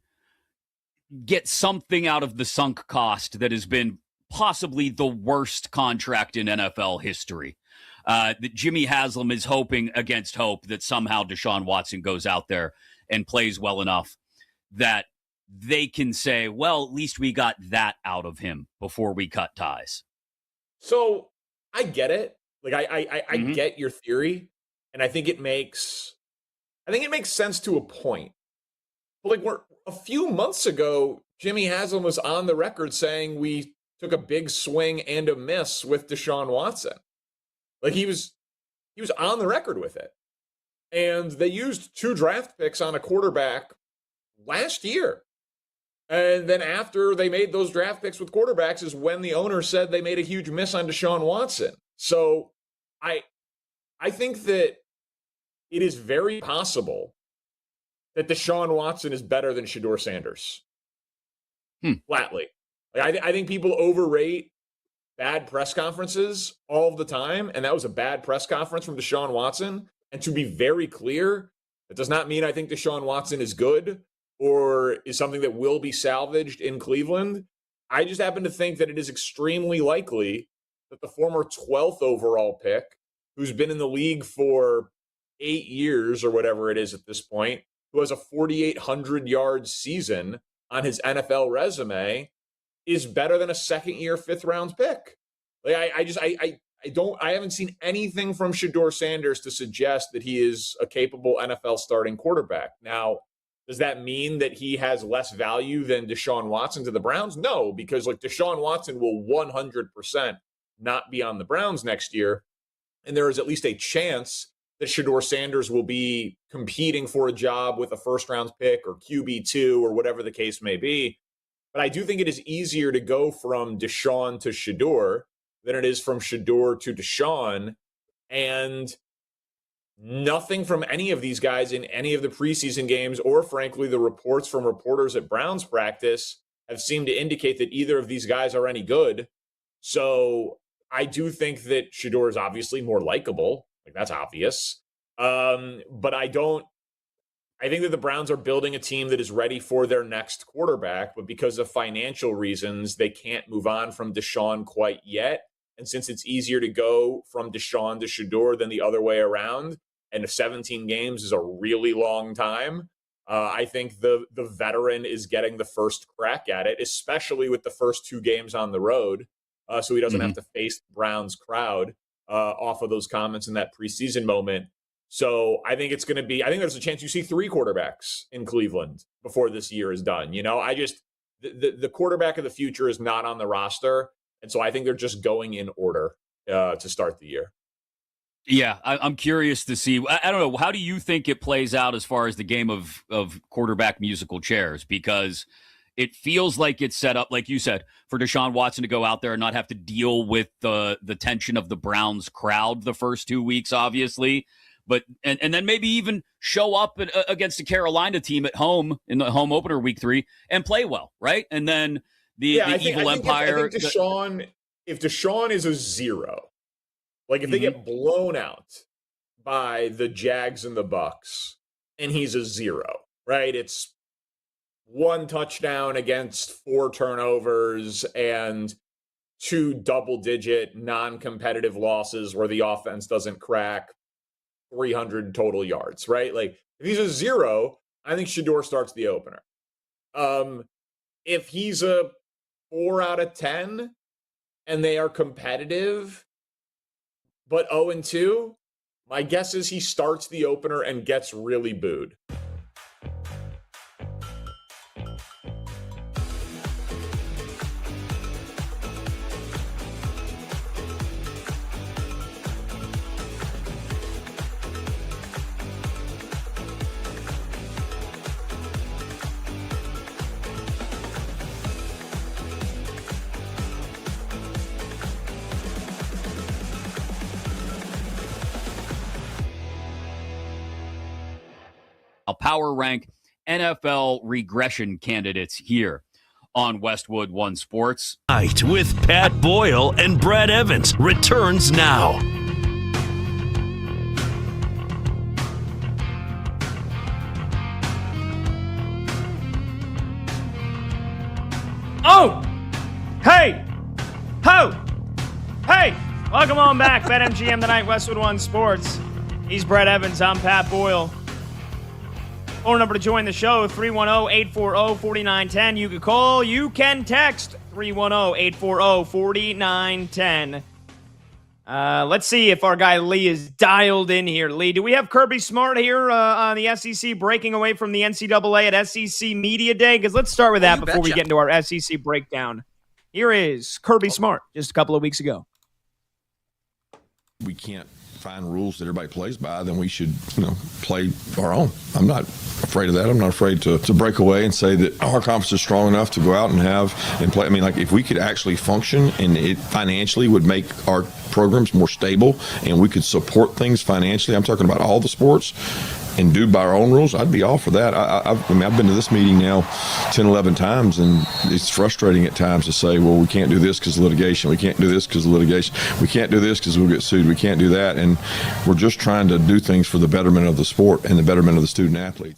get something out of the sunk cost that has been possibly the worst contract in NFL history. That Jimmy Haslam is hoping against hope that somehow Deshaun Watson goes out there and plays well enough that they can say, well, at least we got that out of him before we cut ties. So I get it. Like, I get your theory, and I think it makes sense to a point. But like, a few months ago, Jimmy Haslam was on the record saying we took a big swing and a miss with Deshaun Watson. Like, he was on the record with it. And they used 2 draft picks on a quarterback last year. And then after they made those draft picks with quarterbacks is when the owner said they made a huge miss on Deshaun Watson. So I think that it is very possible that Deshaun Watson is better than Shedeur Sanders. Flatly. Like, I think people overrate bad press conferences all of the time, and that was a bad press conference from Deshaun Watson. And to be very clear, that does not mean I think Deshaun Watson is good or is something that will be salvaged in Cleveland. I just happen to think that it is extremely likely that the former 12th overall pick, who's been in the league for 8 years or whatever it is at this point, who has a 4,800-yard season on his NFL resume, is better than a second-year, 5th-round pick. Like, I haven't seen anything from Shedeur Sanders to suggest that he is a capable NFL starting quarterback. Now, does that mean that he has less value than Deshaun Watson to the Browns? No, because like Deshaun Watson will 100% not be on the Browns next year. And there is at least a chance that Shedeur Sanders will be competing for a job with a first-round pick or QB2 or whatever the case may be. But I do think it is easier to go from Deshaun to Shedeur than it is from Shedeur to Deshaun. And nothing from any of these guys in any of the preseason games, or frankly, the reports from reporters at Browns practice have seemed to indicate that either of these guys are any good. So I do think that Shedeur is obviously more likable. Like, that's obvious. But I think that the Browns are building a team that is ready for their next quarterback, but because of financial reasons, they can't move on from Deshaun quite yet. And since it's easier to go from Deshaun to Shedeur than the other way around, and 17 games is a really long time, I think the veteran is getting the first crack at it, especially with the first 2 games on the road, so he doesn't have to face the Browns crowd off of those comments in that preseason moment. So I think there's a chance you see 3 quarterbacks in Cleveland before this year is done. The quarterback of the future is not on the roster. And so I think they're just going in order to start the year. Yeah, I'm curious to see. I don't know. How do you think it plays out as far as the game of quarterback musical chairs? Because it feels like it's set up, like you said, for Deshaun Watson to go out there and not have to deal with the tension of the Browns crowd the first 2 weeks, obviously. But and then maybe even show up against the Carolina team at home in the home opener week 3 and play well, right? And then the Evil Empire. If Deshaun is a 0, like if they get blown out by the Jags and the Bucks, and he's a 0, right? It's 1 touchdown against 4 turnovers and 2 double-digit non-competitive losses where the offense doesn't crack 300 total yards, right? Like if he's a 0, I think Shedeur starts the opener. If he's a 4 out of 10 and they are competitive but 0-2, my guess is he starts the opener and gets really booed. I'll power rank NFL regression candidates here on Westwood One Sports. Night with Pat Boyle and Brad Evans returns now. Oh! Hey! Ho! Hey! Welcome on back. BetMGM tonight, Westwood One Sports. He's Brad Evans. I'm Pat Boyle. Phone number to join the show, 310-840-4910. You can call, you can text, 310-840-4910. Let's see if our guy Lee is dialed in here. Lee, do we have Kirby Smart here on the SEC breaking away from the NCAA at SEC Media Day? Because let's start with that before we get into our SEC breakdown. Here is Kirby Smart just a couple of weeks ago. We can't find rules that everybody plays by, then we should, play our own. I'm not afraid of that. I'm not afraid to break away and say that our conference is strong enough to go out and play. I mean, like if we could actually function and it financially would make our programs more stable and we could support things financially, I'm talking about all the sports, and do by our own rules, I'd be all for that. I've been to this meeting now 10, 11 times, and it's frustrating at times to say, well, we can't do this because of litigation. We can't do this because of litigation. We can't do this because we'll get sued. We can't do that. And we're just trying to do things for the betterment of the sport and the betterment of the student athlete.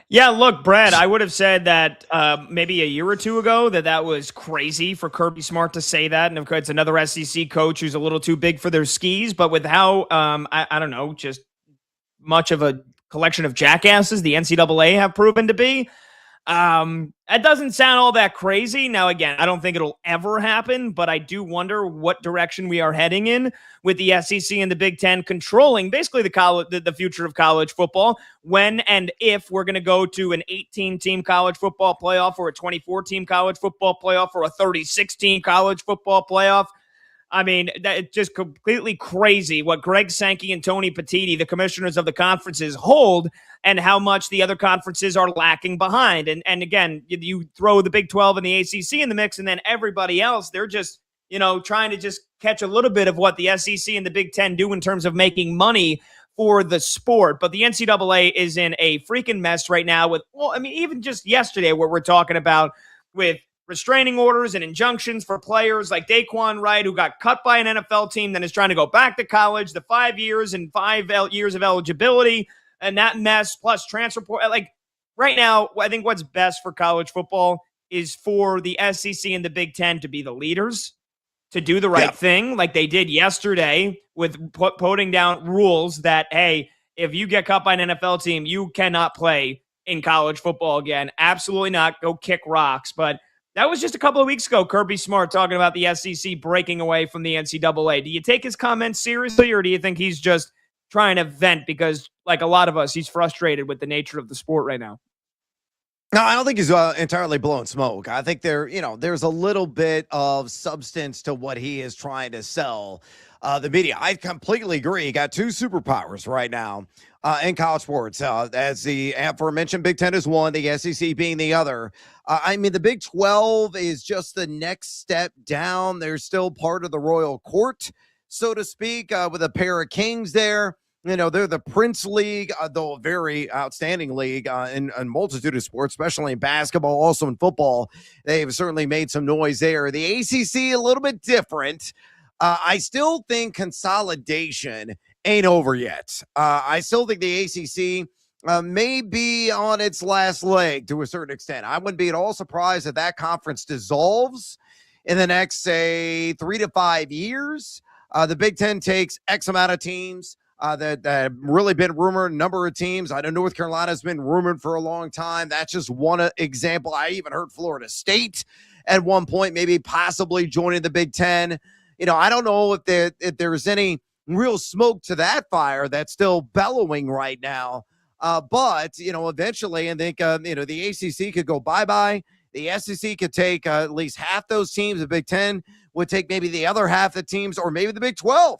Yeah, look, Brad, I would have said that maybe a year or two ago that was crazy for Kirby Smart to say that. And of course, it's another SEC coach who's a little too big for their skis. But with how, I don't know, just much of a collection of jackasses the NCAA have proven to be, that doesn't sound all that crazy. Now, again, I don't think it'll ever happen, but I do wonder what direction we are heading in with the SEC and the Big Ten controlling basically the future of college football, when and if we're going to go to an 18-team college football playoff or a 24-team college football playoff or a 36-team college football playoff. I mean, it's just completely crazy what Greg Sankey and Tony Petitti, the commissioners of the conferences, hold and how much the other conferences are lacking behind. And again, you throw the Big 12 and the ACC in the mix, and then everybody else, they're just, trying to just catch a little bit of what the SEC and the Big 10 do in terms of making money for the sport. But the NCAA is in a freaking mess right now with, even just yesterday where we're talking about with restraining orders and injunctions for players like Daquan Wright, who got cut by an NFL team, then is trying to go back to college, the 5 years and 5 years of eligibility, and that mess, plus transfer portal. Like right now, I think what's best for college football is for the SEC and the Big Ten to be the leaders, to do the right thing like they did yesterday with putting down rules that, hey, if you get cut by an NFL team, you cannot play in college football again. Absolutely not. Go kick rocks. But that was just a couple of weeks ago, Kirby Smart talking about the SEC breaking away from the NCAA. Do you take his comments seriously, or do you think he's just trying to vent because, like a lot of us, he's frustrated with the nature of the sport right now. No, I don't think he's entirely blowing smoke. I think there's a little bit of substance to what he is trying to sell the media. I completely agree. He got two superpowers right now in college sports. As the aforementioned Big Ten is one, the SEC being the other. I mean, the Big 12 is just the next step down. They're still part of the royal court, so to speak, with a pair of kings there. They're the Prince League, though a very outstanding league in a multitude of sports, especially in basketball, also in football. They've certainly made some noise there. The ACC, a little bit different. I still think consolidation ain't over yet. I still think the ACC may be on its last leg to a certain extent. I wouldn't be at all surprised if that conference dissolves in the next, say, 3 to 5 years. The Big Ten takes X amount of teams. That have really been rumored, a number of teams. I know North Carolina has been rumored for a long time. That's just one example. I even heard Florida State at one point, maybe possibly joining the Big Ten. I don't know if there's any real smoke to that fire that's still bellowing right now. But eventually, I think, the ACC could go bye-bye. The SEC could take at least half those teams. The Big Ten would take maybe the other half of the teams, or maybe the Big 12.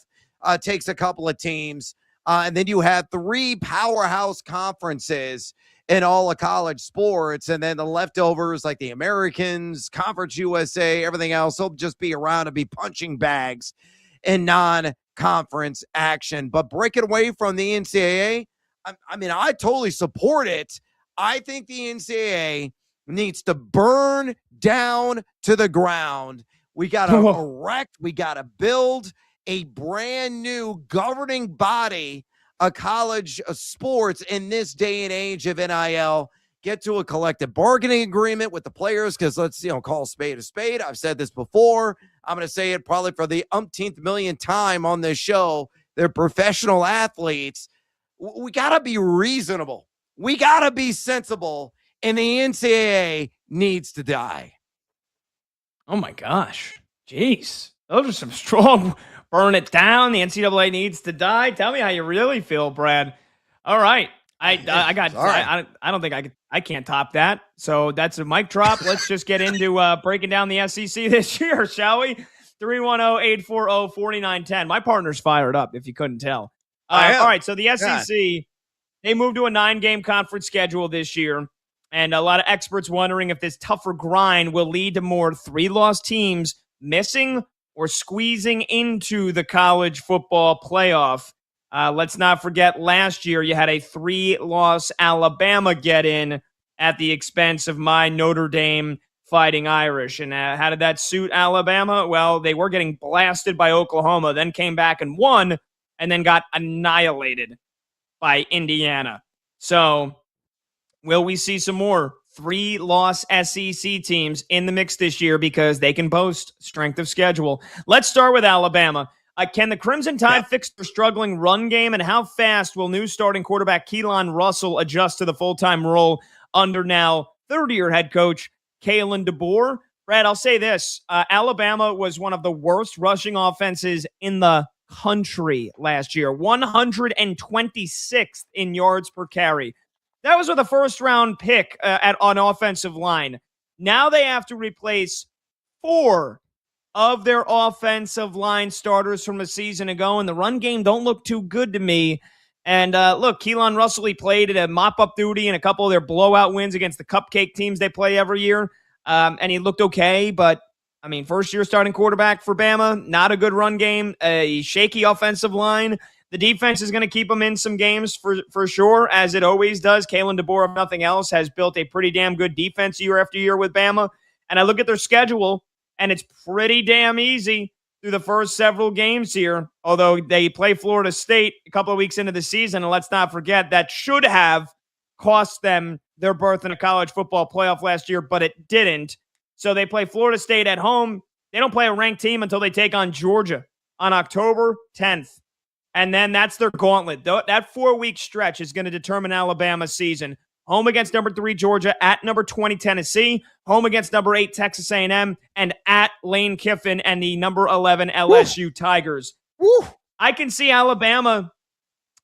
Takes a couple of teams, and then you have 3 powerhouse conferences in all of college sports, and then the leftovers like the Americans, Conference USA, everything else will just be around and be punching bags in non-conference action. But break it away from the NCAA, I totally support it. I think the NCAA needs to burn down to the ground. We got to erect, we got to build a brand new governing body of college sports in this day and age of NIL. Get to a collective bargaining agreement with the players, because let's call a spade a spade. I've said this before. I'm going to say it probably for the umpteenth millionth time on this show. They're professional athletes. We got to be reasonable. We got to be sensible, and the NCAA needs to die. Oh my gosh. Jeez. Those are some strong burn it down. The NCAA needs to die. Tell me how you really feel, Brad. All right. I don't think I can't top that. So that's a mic drop. Let's just get into breaking down the SEC this year, shall we? 310-840-4910. My partner's fired up, if you couldn't tell. All right. So the SEC, they moved to a 9-game conference schedule this year. And a lot of experts wondering if this tougher grind will lead to more 3-loss teams missing or squeezing into the college football playoff. Let's not forget last year you had a 3-loss Alabama get in at the expense of my Notre Dame Fighting Irish. And how did that suit Alabama? Well, they were getting blasted by Oklahoma, then came back and won, and then got annihilated by Indiana. So will we see some more 3-loss SEC teams in the mix this year because they can boast strength of schedule? Let's start with Alabama. Can the Crimson Tide fix their struggling run game, and how fast will new starting quarterback Keelan Russell adjust to the full-time role under now third-year head coach Kalen DeBoer? Brad, I'll say this. Alabama was one of the worst rushing offenses in the country last year, 126th in yards per carry. That was with a first-round pick on offensive line. Now they have to replace 4 of their offensive line starters from a season ago, and the run game don't look too good to me. And look, Keelan Russell, he played at a mop-up duty in a couple of their blowout wins against the cupcake teams they play every year, and he looked okay, but first-year starting quarterback for Bama, not a good run game, a shaky offensive line. The defense is going to keep them in some games for sure, as it always does. Kalen DeBoer, if nothing else, has built a pretty damn good defense year after year with Bama. And I look at their schedule, and it's pretty damn easy through the first several games here, although they play Florida State a couple of weeks into the season. And let's not forget, that should have cost them their berth in a college football playoff last year, but it didn't. So they play Florida State at home. They don't play a ranked team until they take on Georgia on October 10th. And then that's their gauntlet. That 4-week stretch is going to determine Alabama's season. Home against number 3 Georgia, at number 20 Tennessee, home against number 8 Texas A&M, and at Lane Kiffin and the number 11 LSU Tigers. I can see Alabama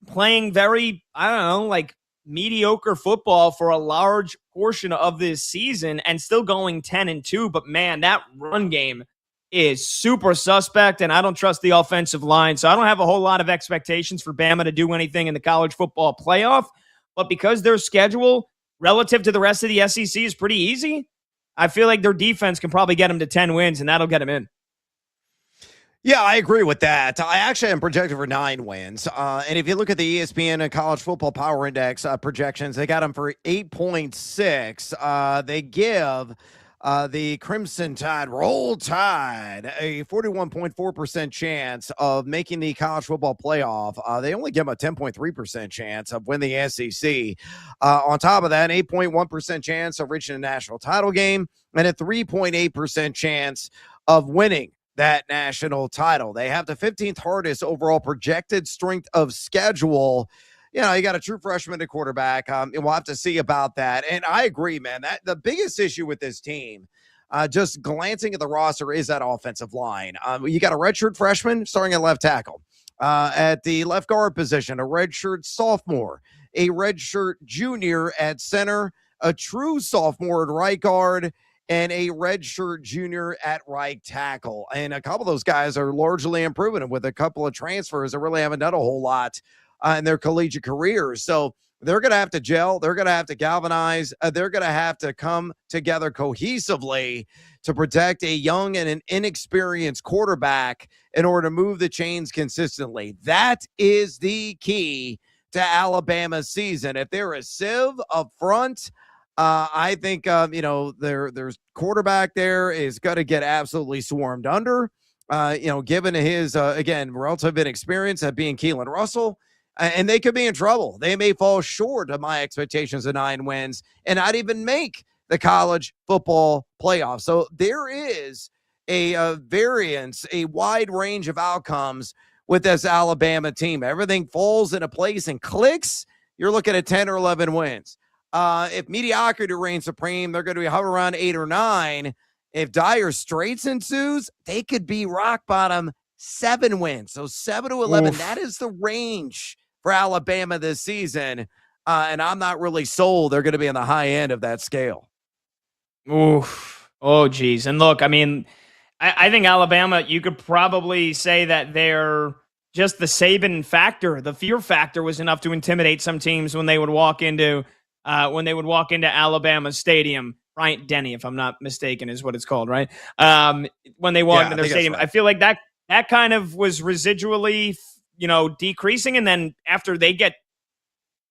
playing very, I don't know, like mediocre football for a large portion of this season and still going 10-2. But man, that run game is super suspect, and I don't trust the offensive line. So I don't have a whole lot of expectations for Bama to do anything in the college football playoff. But because their schedule relative to the rest of the SEC is pretty easy, I feel like their defense can probably get them to 10 wins, and that'll get them in. Yeah, I agree with that. I actually am projected for 9 wins. And if you look at the ESPN and College Football Power Index projections, they got them for 8.6. They give the Crimson Tide, Roll Tide, a 41.4% chance of making the college football playoff. They only give them a 10.3% chance of winning the SEC. On top of that, an 8.1% chance of reaching a national title game and a 3.8% chance of winning that national title. They have the 15th hardest overall projected strength of schedule. You know, you got a true freshman at quarterback. And we'll have to see about that. And I agree, man, that the biggest issue with this team, just glancing at the roster, is that offensive line. You got a redshirt freshman starting at left tackle. At the left guard position, a redshirt sophomore, a redshirt junior at center, a true sophomore at right guard, and a redshirt junior at right tackle. And a couple of those guys are largely improving, and with a couple of transfers that really haven't done a whole lot in their collegiate careers. So they're going to have to gel. They're going to have to galvanize. They're going to have to come together cohesively to protect a young and an inexperienced quarterback in order to move the chains consistently. That is the key to Alabama's season. If they're a sieve up front, I think, their quarterback there is going to get absolutely swarmed under, given his, again, relative inexperience at being Keelan Russell, and they could be in trouble. They may fall short of my expectations of 9 wins and not even make the college football playoff. So there is a variance, a wide range of outcomes with this Alabama team. Everything falls into place and clicks. You're looking at 10 or 11 wins. If mediocrity reigns supreme, they're going to be hovering around 8 or 9. If dire straits ensues, they could be rock bottom 7 wins. So 7 to 11, Oof. That is the range for Alabama this season. And I'm not really sold they're going to be on the high end of that scale. Oof. Oh, geez. And look, I mean, I think Alabama, you could probably say that they're just the Saban factor. The fear factor was enough to intimidate some teams when they would walk into Alabama Stadium. Bryant Denny, if I'm not mistaken, is what it's called, right? When they walk into their stadium. Right. I feel like that kind of was residually, decreasing. And then after they get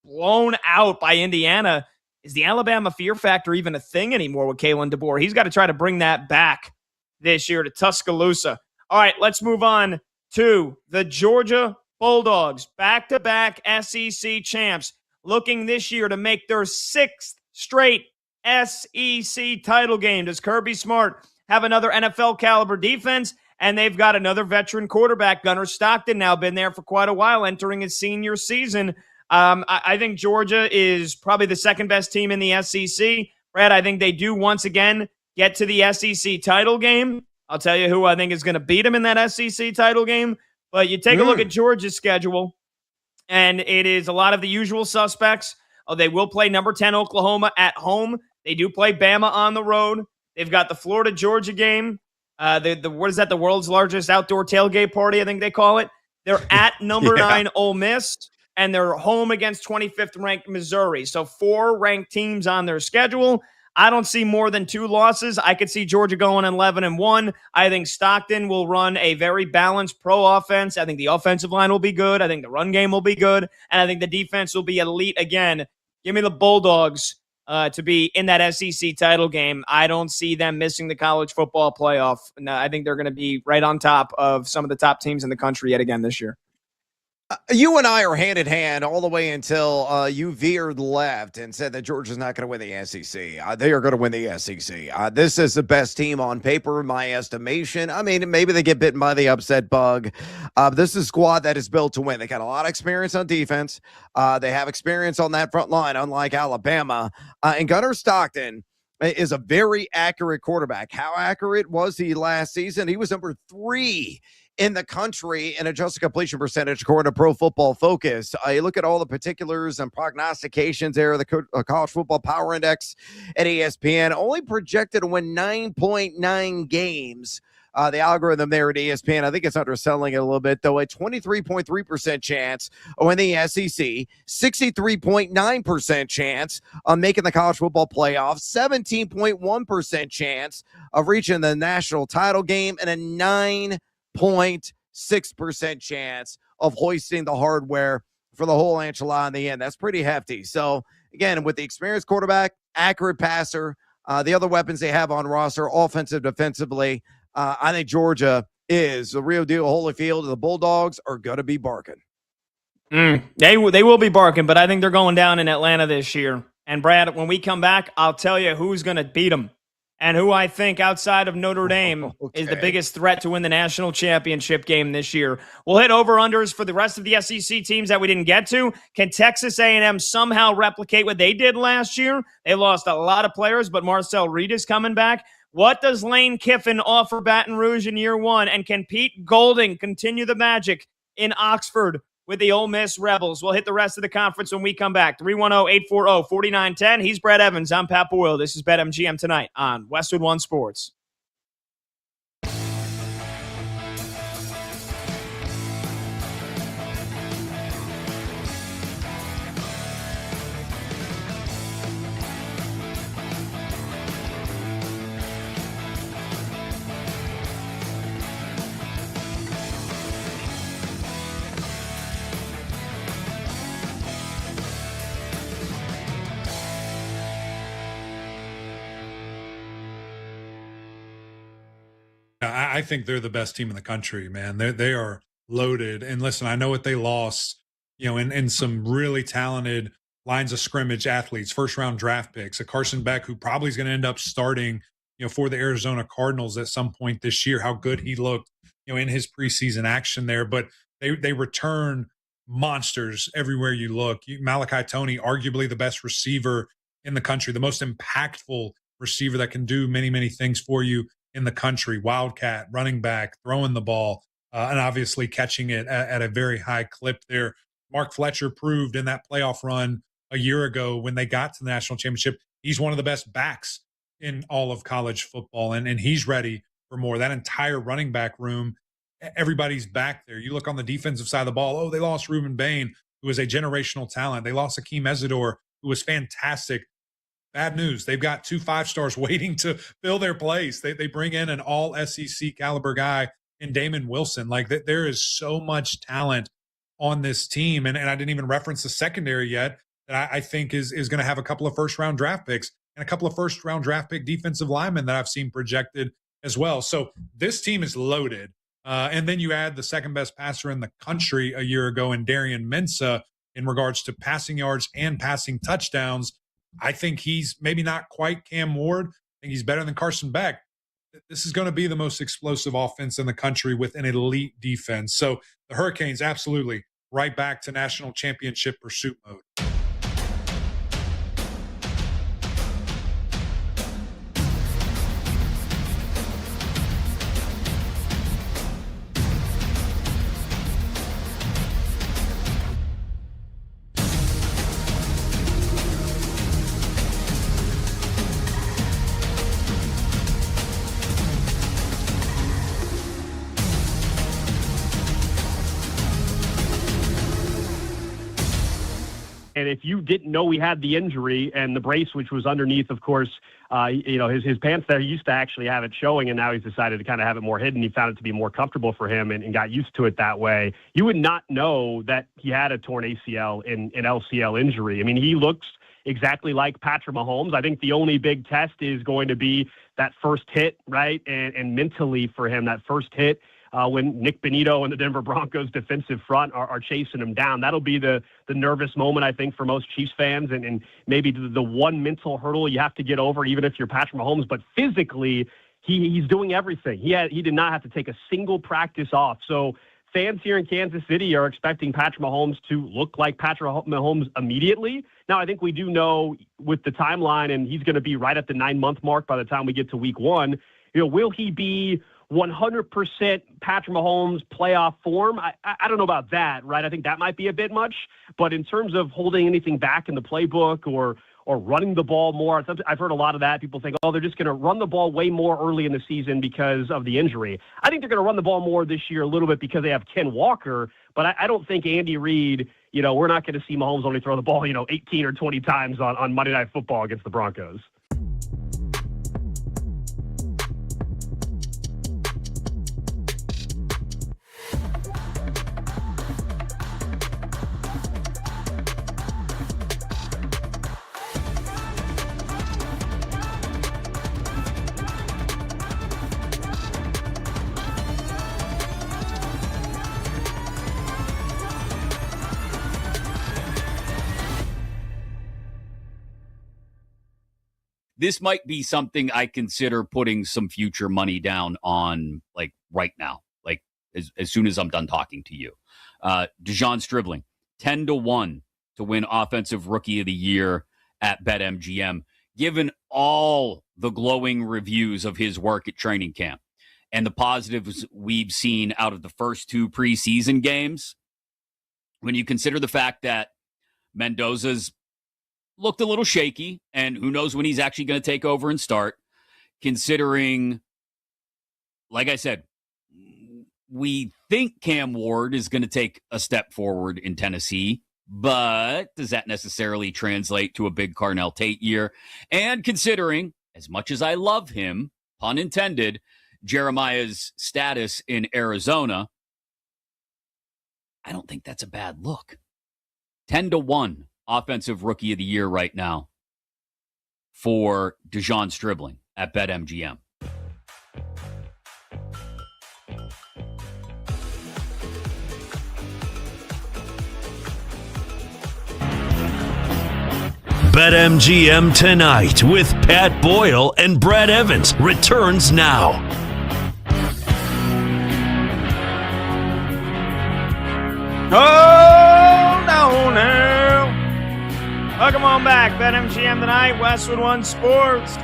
blown out by Indiana, is the Alabama fear factor even a thing anymore with Kalen DeBoer? He's got to try to bring that back this year to Tuscaloosa. All right, let's move on to the Georgia Bulldogs, back-to-back SEC champs, looking this year to make their 6th straight SEC title game. Does Kirby Smart have another NFL caliber defense? And they've got another veteran quarterback, Gunnar Stockton, now been there for quite a while, entering his senior season. I think Georgia is probably the second best team in the SEC. Brad, I think they do once again get to the SEC title game. I'll tell you who I think is going to beat them in that SEC title game. But you take a look at Georgia's schedule, and it is a lot of the usual suspects. They will play number 10 Oklahoma at home. They do play Bama on the road. They've got the Florida-Georgia game. What is that? The world's largest outdoor tailgate party, I think they call it. They're at number 9 Ole Miss, and they're home against 25th ranked Missouri. So 4 ranked teams on their schedule. I don't see more than 2 losses. I could see Georgia going 11-1. I think Stockton will run a very balanced pro offense. I think the offensive line will be good. I think the run game will be good. And I think the defense will be elite again. Give me the Bulldogs to be in that SEC title game. I don't see them missing the college football playoff. No, I think they're going to be right on top of some of the top teams in the country yet again this year. You and I are hand in hand all the way until you veered left and said that Georgia's not going to win the SEC. They are going to win the SEC. This is the best team on paper, in my estimation. I mean, maybe they get bitten by the upset bug. This is a squad that is built to win. They got a lot of experience on defense. They have experience on that front line, unlike Alabama. And Gunnar Stockton is a very accurate quarterback. How accurate was he last season? He was number 3 in the country in adjusted completion percentage, according to Pro Football Focus. You look at all the particulars and prognostications there, the College Football Power Index at ESPN, only projected to win 9.9 games. The algorithm there at ESPN, I think it's underselling it a little bit, though. A 23.3% chance of winning the SEC, 63.9% chance of making the college football playoff, 17.1% chance of reaching the national title game, and a 9.6% chance of hoisting the hardware for the whole enchilada in the end. That's pretty hefty. So, again, with the experienced quarterback, accurate passer, the other weapons they have on roster, offensive, defensively, I think Georgia is the real deal. Holyfield, the Bulldogs are going to be barking. They will be barking, but I think they're going down in Atlanta this year. And, Brad, when we come back, I'll tell you who's going to beat them and who I think outside of Notre Dame is the biggest threat to win the national championship game this year. We'll hit over-unders for the rest of the SEC teams that we didn't get to. Can Texas A&M somehow replicate what they did last year? They lost a lot of players, but Marcel Reed is coming back. What does Lane Kiffin offer Baton Rouge in year one? And can Pete Golding continue the magic in Oxford with the Ole Miss Rebels? We'll hit the rest of the conference when we come back. 310-840-4910. He's Brett Evans. I'm Pat Boyle. This is BetMGM tonight on Westwood One Sports. I think they're the best team in the country, man. They are loaded. And listen, I know what they lost, in some really talented lines of scrimmage athletes, first round draft picks, a Carson Beck who probably is going to end up starting, for the Arizona Cardinals at some point this year, how good he looked, in his preseason action there. But they return monsters everywhere you look. Malachi Toney, arguably the best receiver in the country, the most impactful receiver that can do many, many things for you in the country. Wildcat, running back, throwing the ball, and obviously catching it at a very high clip there. Mark Fletcher proved in that playoff run a year ago when they got to the national championship, he's one of the best backs in all of college football, and he's ready for more. That entire running back room, everybody's back there. You look on the defensive side of the ball, they lost Reuben Bain, who is a generational talent. They lost Akeem Ezador, who was fantastic. Bad news. They've got 2 5-stars waiting to fill their place. They bring in an all SEC caliber guy in Damon Wilson. There is so much talent on this team. And I didn't even reference the secondary yet that I think is going to have a couple of first-round draft picks and a couple of first-round draft pick defensive linemen that I've seen projected as well. So this team is loaded. And then you add the second-best passer in the country a year ago in Darian Mensah in regards to passing yards and passing touchdowns. I think he's maybe not quite Cam Ward. I think he's better than Carson Beck. This is going to be the most explosive offense in the country with an elite defense. So the Hurricanes, absolutely, right back to national championship pursuit mode. And if you didn't know he had the injury and the brace, which was underneath, of course, his pants there, he used to actually have it showing, and now he's decided to kind of have it more hidden. He found it to be more comfortable for him and got used to it that way. You would not know that he had a torn ACL and an LCL injury. I mean, he looks exactly like Patrick Mahomes. I think the only big test is going to be that first hit, right? And mentally for him, that first hit, when Nick Bonito and the Denver Broncos defensive front are chasing him down. That'll be the nervous moment, I think, for most Chiefs fans, and maybe the one mental hurdle you have to get over, even if you're Patrick Mahomes. But physically, he's doing everything. He did not have to take a single practice off. So fans here in Kansas City are expecting Patrick Mahomes to look like Patrick Mahomes immediately. Now, I think we do know with the timeline, and he's going to be right at the 9-month mark by the time we get to week one, will he be 100% Patrick Mahomes playoff form, I don't know about that, right? I think that might be a bit much. But in terms of holding anything back in the playbook or running the ball more, I've heard a lot of that. People think, they're just going to run the ball way more early in the season because of the injury. I think they're going to run the ball more this year a little bit because they have Ken Walker, but I don't think Andy Reid, we're not going to see Mahomes only throw the ball, 18 or 20 times on Monday Night Football against the Broncos. This might be something I consider putting some future money down on, like right now, like as soon as I'm done talking to you. Dejon Stribling, 10-1 to win Offensive Rookie of the Year at BetMGM, given all the glowing reviews of his work at training camp and the positives we've seen out of the first 2 preseason games. When you consider the fact that Mendoza's looked a little shaky, and who knows when he's actually going to take over and start, considering, like I said, we think Cam Ward is going to take a step forward in Tennessee, but does that necessarily translate to a big Carnell Tate year? And considering, as much as I love him, pun intended, Jeremiah's status in Arizona, I don't think that's a bad look. 10-1. Offensive Rookie of the Year right now for Dejon Stribling at BetMGM. BetMGM Tonight with Pat Boyle and Brad Evans returns now. Oh, no, no. Welcome on back. BetMGM Tonight, Westwood One Sports.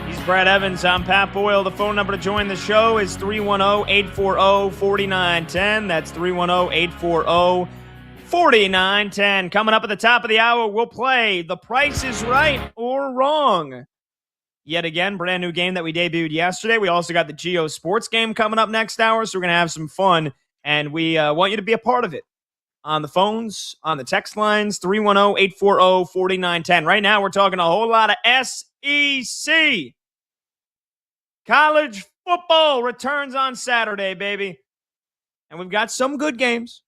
He's Brad Evans. I'm Pat Boyle. The phone number to join the show is 310-840-4910. That's 310-840-4910. Coming up at the top of the hour, we'll play The Price is Right or Wrong. Yet again, brand new game that we debuted yesterday. We also got the Geo Sports game coming up next hour, so we're going to have some fun, and we want you to be a part of it. On the phones, on the text lines, 310-840-4910. Right now, we're talking a whole lot of SEC. College football returns on Saturday, baby. And we've got some good games,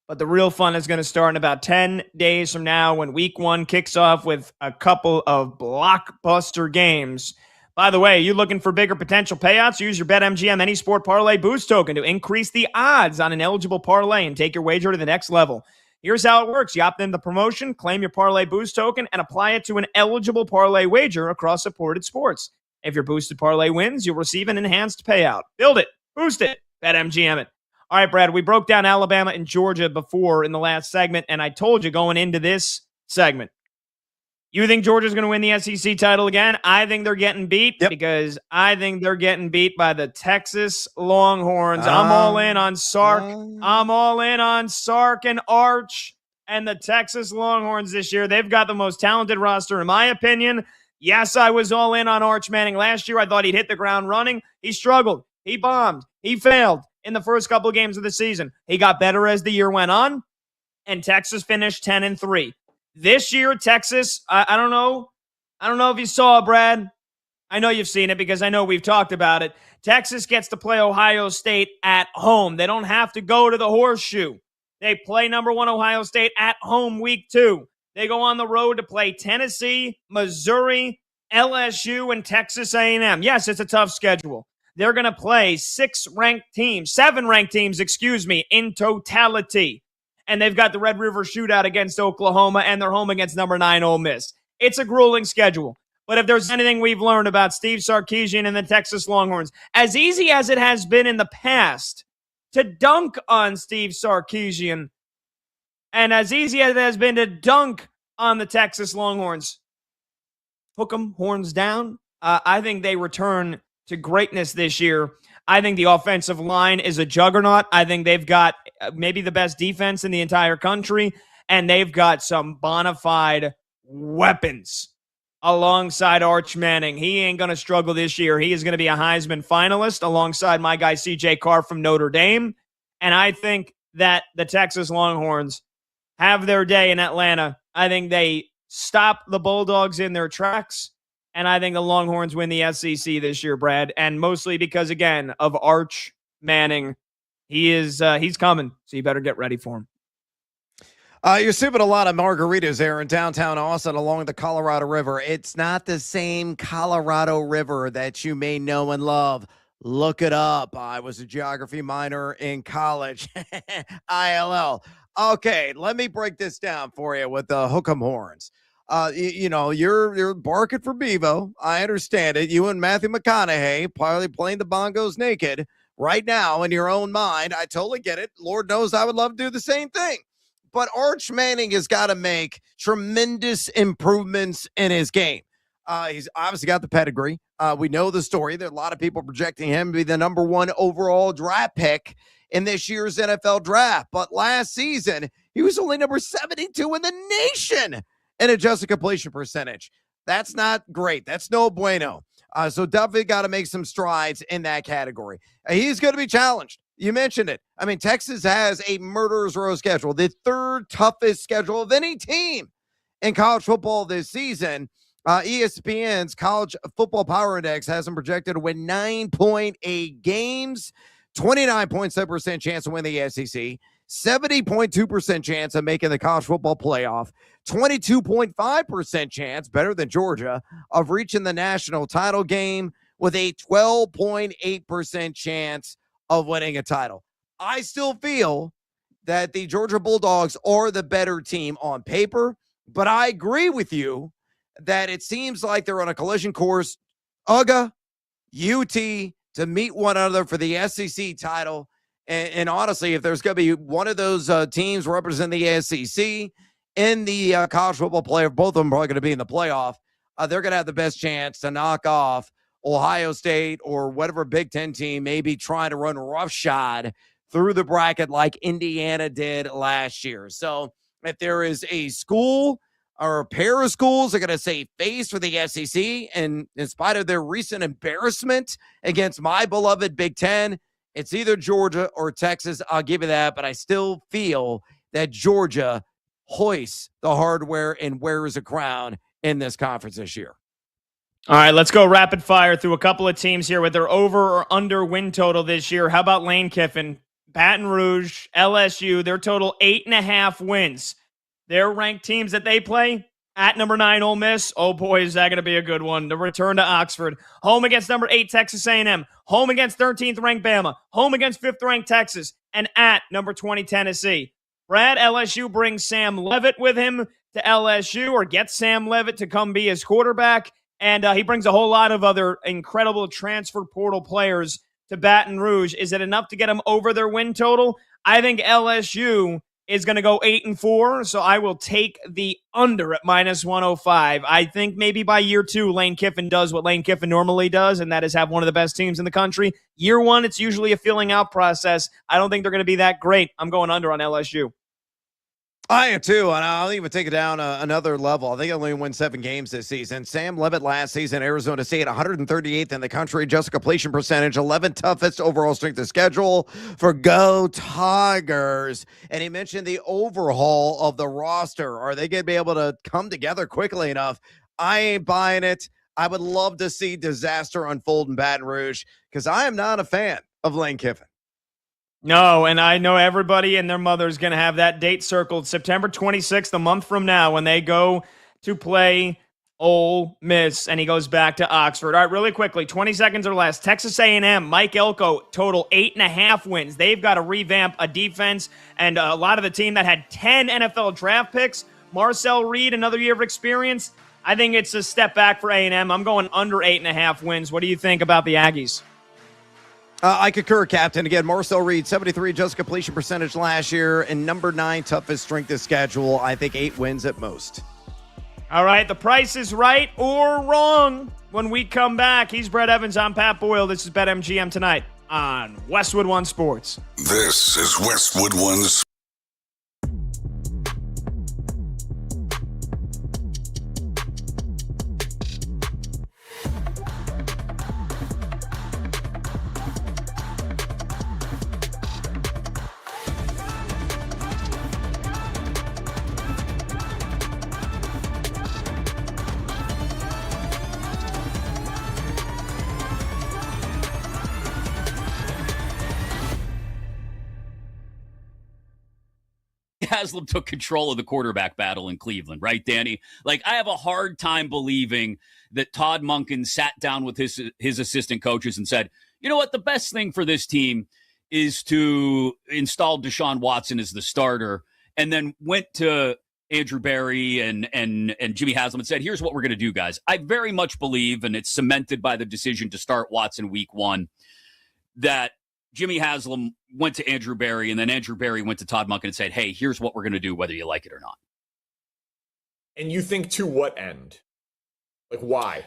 but the real fun is going to start in about 10 days from now when week 1 kicks off with a couple of blockbuster games. By the way, you looking for bigger potential payouts? Use your BetMGM Any Sport Parlay Boost token to increase the odds on an eligible parlay and take your wager to the next level. Here's how it works. You opt in the promotion, claim your Parlay Boost token, and apply it to an eligible parlay wager across supported sports. If your boosted parlay wins, you'll receive an enhanced payout. Build it. Boost it. BetMGM it. All right, Brad, we broke down Alabama and Georgia before in the last segment, and I told you going into this segment, you think Georgia's going to win the SEC title again? I think they're getting beat because I think they're getting beat by the Texas Longhorns. I'm all in on Sark. I'm all in on Sark and Arch and the Texas Longhorns this year. They've got the most talented roster, in my opinion. Yes, I was all in on Arch Manning last year. I thought he'd hit the ground running. He struggled. He bombed. He failed in the first couple of games of the season. He got better as the year went on, and Texas finished 10-3. This year, Texas, I don't know. I don't know if you saw it, Brad. I know you've seen it because I know we've talked about it. Texas gets to play Ohio State at home. They don't have to go to the Horseshoe. They play number 1 Ohio State at home week 2. They go on the road to play Tennessee, Missouri, LSU, and Texas A&M. Yes, it's a tough schedule. They're going to play 7 ranked teams, in totality. And they've got the Red River Shootout against Oklahoma, and they're home against number 9 Ole Miss. It's a grueling schedule. But if there's anything we've learned about Steve Sarkisian and the Texas Longhorns, as easy as it has been in the past to dunk on Steve Sarkisian, and as easy as it has been to dunk on the Texas Longhorns, hook 'em, horns down. I think they return to greatness this year. I think the offensive line is a juggernaut. I think they've got maybe the best defense in the entire country, and they've got some bona fide weapons alongside Arch Manning. He ain't going to struggle this year. He is going to be a Heisman finalist alongside my guy C.J. Carr from Notre Dame. And I think that the Texas Longhorns have their day in Atlanta. I think they stop the Bulldogs in their tracks, and I think the Longhorns win the SEC this year, Brad, and mostly because, again, of Arch Manning. He's coming, so you better get ready for him. You're sipping a lot of margaritas there in downtown Austin along the Colorado River. It's not the same Colorado River that you may know and love. Look it up. I was a geography minor in college. ILL. Okay, let me break this down for you with the hook'em horns. You're barking for Bevo. I understand it. You and Matthew McConaughey probably playing the bongos naked right now in your own mind. I totally get it. Lord knows I would love to do the same thing. But Arch Manning has got to make tremendous improvements in his game. He's obviously got the pedigree. We know the story. There are a lot of people projecting him to be the number 1 overall draft pick in this year's NFL draft. But last season, he was only number 72 in the nation in adjusted completion percentage. That's not great. That's no bueno. So definitely got to make some strides in that category. He's going to be challenged. You mentioned it. I mean, Texas has a murderer's row schedule, the 3rd toughest schedule of any team in college football this season. ESPN's College Football Power Index has them projected to win 9.8 games, 29.7% chance to win the SEC, 70.2% chance of making the college football playoff, 22.5% chance, better than Georgia, of reaching the national title game, with a 12.8% chance of winning a title. I still feel that the Georgia Bulldogs are the better team on paper, but I agree with you that it seems like they're on a collision course, UGA, UT, to meet one another for the SEC title. And honestly, if there's going to be one of those teams representing the SEC in the college football playoff, both of them are probably going to be in the playoff, they're going to have the best chance to knock off Ohio State or whatever Big Ten team may be trying to run roughshod through the bracket like Indiana did last year. So if there is a school or a pair of schools that are going to save face for the SEC, and in spite of their recent embarrassment against my beloved Big Ten, it's either Georgia or Texas. I'll give you that, but I still feel that Georgia hoists the hardware and wears a crown in this conference this year. All right, let's go rapid fire through a couple of teams here with their over or under win total this year. How about Lane Kiffin, Baton Rouge, LSU, their total 8.5 wins. Their ranked teams that they play at number 9 Ole Miss. Oh boy, is that going to be a good one. The return to Oxford. Home against number 8 Texas A&M. Home against 13th ranked Bama. Home against 5th ranked Texas. And at number 20 Tennessee. Brad, LSU brings Sam Leavitt with him to LSU, or gets Sam Leavitt to come be his quarterback. And he brings a whole lot of other incredible transfer portal players to Baton Rouge. Is it enough to get them over their win total? I think LSU is going to go 8-4, so I will take the under at -105. I think maybe by year 2, Lane Kiffin does what Lane Kiffin normally does, and that is have one of the best teams in the country. Year 1, it's usually a filling out process. I don't think they're going to be that great. I'm going under on LSU. I am too, and I'll even take it down another level. I think they only won 7 games this season. Sam Leavitt last season, Arizona State, 138th in the country, just completion percentage, 11th toughest overall strength of schedule for Go Tigers. And he mentioned the overhaul of the roster. Are they going to be able to come together quickly enough? I ain't buying it. I would love to see disaster unfold in Baton Rouge because I am not a fan of Lane Kiffin. No, and I know everybody and their mother is going to have that date circled, September 26th, a month from now, when they go to play Ole Miss, and he goes back to Oxford. All right, really quickly, 20 seconds or less. Texas A&M, Mike Elko, total 8.5 wins. They've got to revamp a defense, and a lot of the team that had 10 NFL draft picks. Marcel Reed, another year of experience. I think it's a step back for A&M. I'm going under 8.5 wins. What do you think about the Aggies? I concur, Captain. Again, Marcel Reed, 73 just completion percentage last year, and number 9 toughest strength of schedule. I think 8 wins at most. All right, the price is right or wrong when we come back. He's Brett Evans. I'm Pat Boyle. This is BetMGM Tonight on Westwood One Sports. This is Westwood One's. Haslam took control of the quarterback battle in Cleveland, right, Danny? Like, I have a hard time believing that Todd Monken sat down with his assistant coaches and said, you know what, the best thing for this team is to install Deshaun Watson as the starter, and then went to Andrew Berry and Jimmy Haslam and said, here's what we're going to do, guys. I very much believe, and it's cemented by the decision to start Watson week 1, that Jimmy Haslam went to Andrew Berry, and then Andrew Berry went to Todd Monken and said, hey, here's what we're going to do, whether you like it or not. And you think to what end? Like, why?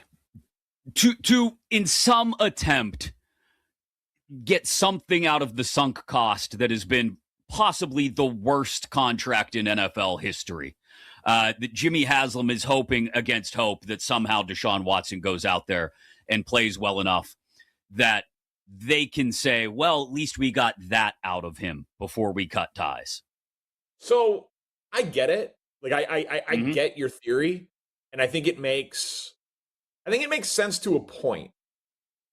To in some attempt, get something out of the sunk cost that has been possibly the worst contract in NFL history. That Jimmy Haslam is hoping against hope that somehow Deshaun Watson goes out there and plays well enough that they can say, well, at least we got that out of him before we cut ties. So I get it. Like, I get your theory, and I think it makes sense to a point.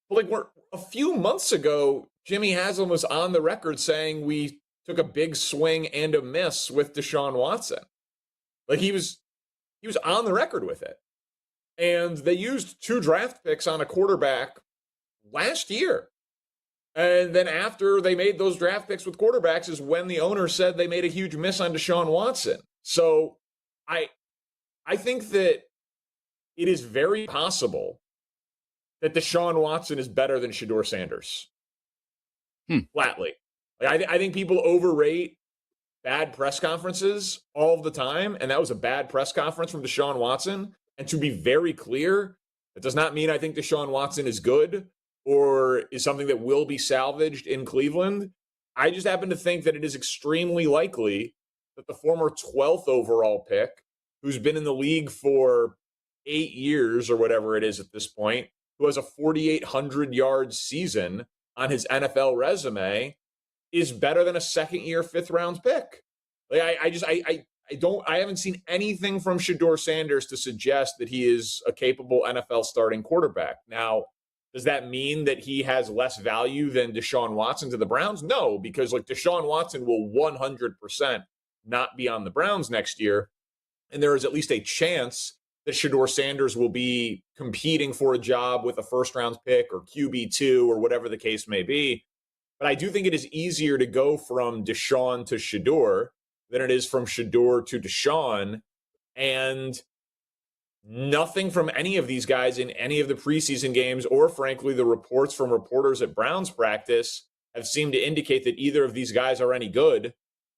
But like, a few months ago, Jimmy Haslam was on the record saying we took a big swing and a miss with Deshaun Watson. Like, he was on the record with it. And they used 2 draft picks on a quarterback last year. And then after they made those draft picks with quarterbacks is when the owner said they made a huge miss on Deshaun Watson. So I think that it is very possible that Deshaun Watson is better than Shedeur Sanders. Flatly. Like, I think people overrate bad press conferences all of the time, and that was a bad press conference from Deshaun Watson. And to be very clear, that does not mean I think Deshaun Watson is good or is something that will be salvaged in Cleveland. I just happen to think that it is extremely likely that the former 12th overall pick, who's been in the league for 8 years or whatever it is at this point, who has a 4,800-yard season on his NFL resume, is better than a second-year, fifth-round pick. Like, I haven't seen anything from Shedeur Sanders to suggest that he is a capable NFL starting quarterback. Now, does that mean that he has less value than Deshaun Watson to the Browns? No, because like Deshaun Watson will 100% not be on the Browns next year. And there is at least a chance that Shedeur Sanders will be competing for a job with a first-round pick or QB2 or whatever the case may be. But I do think it is easier to go from Deshaun to Shedeur than it is from Shedeur to Deshaun. And nothing from any of these guys in any of the preseason games, or frankly, the reports from reporters at Browns practice have seemed to indicate that either of these guys are any good.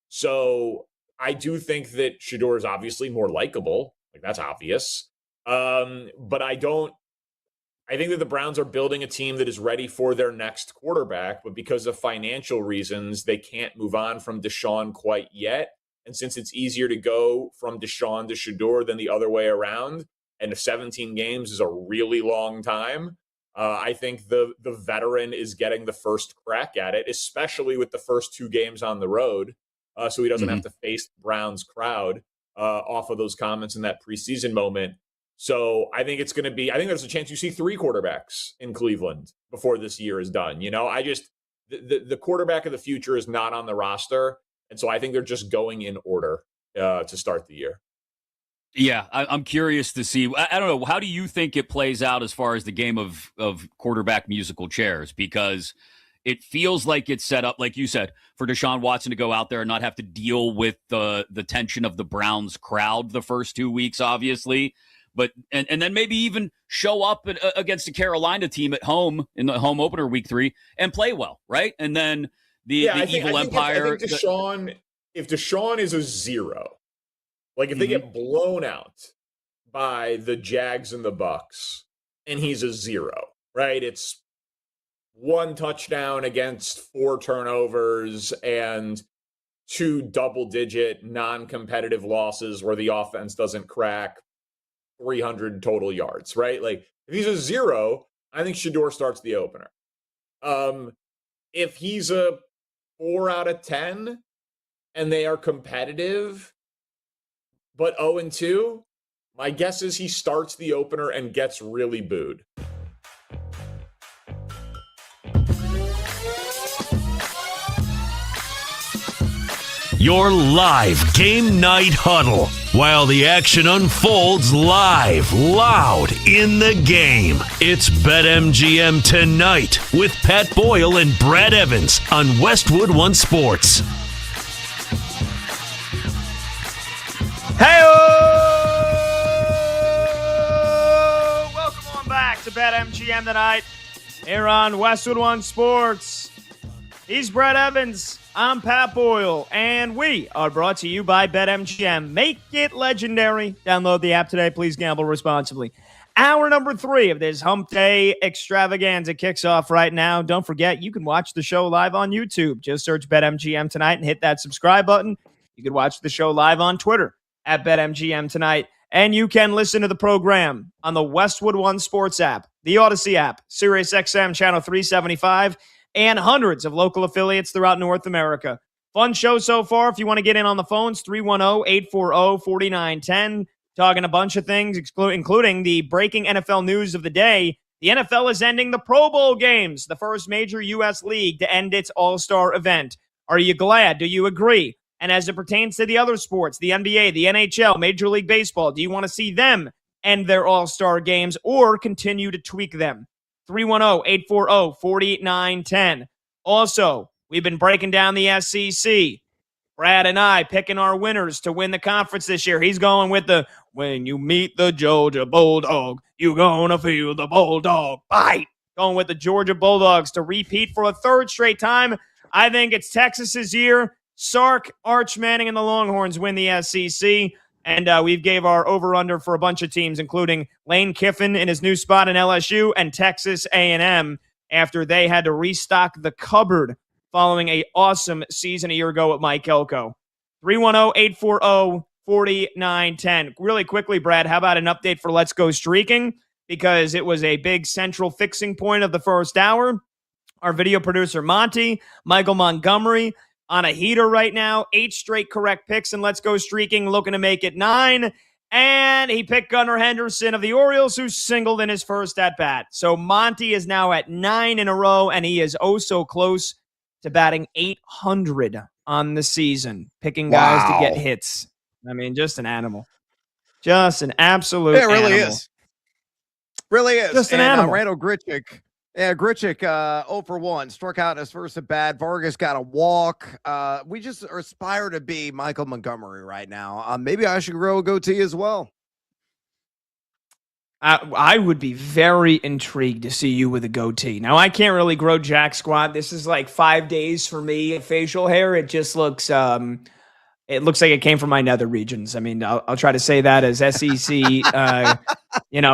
So I do think that Shedeur is obviously more likable. Like, that's obvious. But I think that the Browns are building a team that is ready for their next quarterback, but because of financial reasons, they can't move on from Deshaun quite yet. And since it's easier to go from Deshaun to Shedeur than the other way around, and 17 games is a really long time, I think the veteran is getting the first crack at it, especially with the first 2 games on the road, so he doesn't have to face the Browns crowd off of those comments in that preseason moment. So I think there's a chance you see 3 quarterbacks in Cleveland before this year is done. You know, the quarterback of the future is not on the roster. And so I think they're just going in order to start the year. Yeah, I'm curious to see. I don't know. How do you think it plays out as far as the game of quarterback musical chairs? Because it feels like it's set up, like you said, for Deshaun Watson to go out there and not have to deal with the tension of the Browns crowd the first 2 weeks, obviously. But and then maybe even show up against a Carolina team at home in the home opener week 3 and play well, right? And then the Evil Empire. If Deshaun is a 0, like if they get blown out by the Jags and the Bucks, and he's a 0, right? It's 1 touchdown against 4 turnovers and 2 double-digit non-competitive losses where the offense doesn't crack 300 total yards, right? Like, if he's a 0, I think Shedeur starts the opener. If he's a 4 out of 10 and they are competitive but 0-2, my guess is he starts the opener and gets really booed. Your live game night huddle while the action unfolds live, loud in the game. It's BetMGM Tonight with Pat Boyle and Brad Evans on Westwood One Sports. Hey, welcome on back to BetMGM Tonight here on Westwood One Sports. He's Brad Evans. I'm Pat Boyle, and we are brought to you by BetMGM. Make it legendary. Download the app today. Please gamble responsibly. Hour number 3 of this Hump Day extravaganza kicks off right now. Don't forget, you can watch the show live on YouTube. Just search BetMGM Tonight and hit that subscribe button. You can watch the show live on Twitter at BetMGM Tonight. And you can listen to the program on the Westwood One Sports app, the Odyssey app, SiriusXM Channel 375, and hundreds of local affiliates throughout North America. Fun show so far. If you want to get in on the phones, 310-840-4910. Talking a bunch of things, including the breaking NFL news of the day. The NFL is ending the Pro Bowl games, the first major U.S. league to end its all-star event. Are you glad? Do you agree? And as it pertains to the other sports, the NBA, the NHL, Major League Baseball, do you want to see them end their all-star games or continue to tweak them? 310-840-4910. Also, we've been breaking down the SEC. Brad and I picking our winners to win the conference this year. He's going with the, when you meet the Georgia Bulldog, you gonna feel the Bulldog bite. Going with the Georgia Bulldogs to repeat for a 3rd straight time. I think it's Texas's year. Sark, Arch Manning, and the Longhorns win the SEC. And we've gave our over-under for a bunch of teams, including Lane Kiffin in his new spot in LSU and Texas A&M after they had to restock the cupboard following an awesome season a year ago with Mike Elko. 310-840-4910. Really quickly, Brad, how about an update for Let's Go Streaking? Because it was a big central fixing point of the first hour. Our video producer, Monty, Michael Montgomery, on a heater right now. 8 straight correct picks, and Let's Go Streaking, looking to make it 9. And he picked Gunnar Henderson of the Orioles, who singled in his first at-bat. So Monty is now at 9 in a row, and he is oh so close to batting 800 on the season, picking guys to get hits. I mean, just an animal. Just an absolute animal. Yeah, it really is. Really is. Just an animal. Randall Grichuk. Yeah, Grichuk, 0 for 1, struck out in his first at bat. Vargas got a walk. We just aspire to be Michael Montgomery right now. Maybe I should grow a goatee as well. I would be very intrigued to see you with a goatee. Now, I can't really grow jack squat. This is like 5 days for me. Facial hair, it just looks like it came from my nether regions. I mean, I'll try to say that as SEC,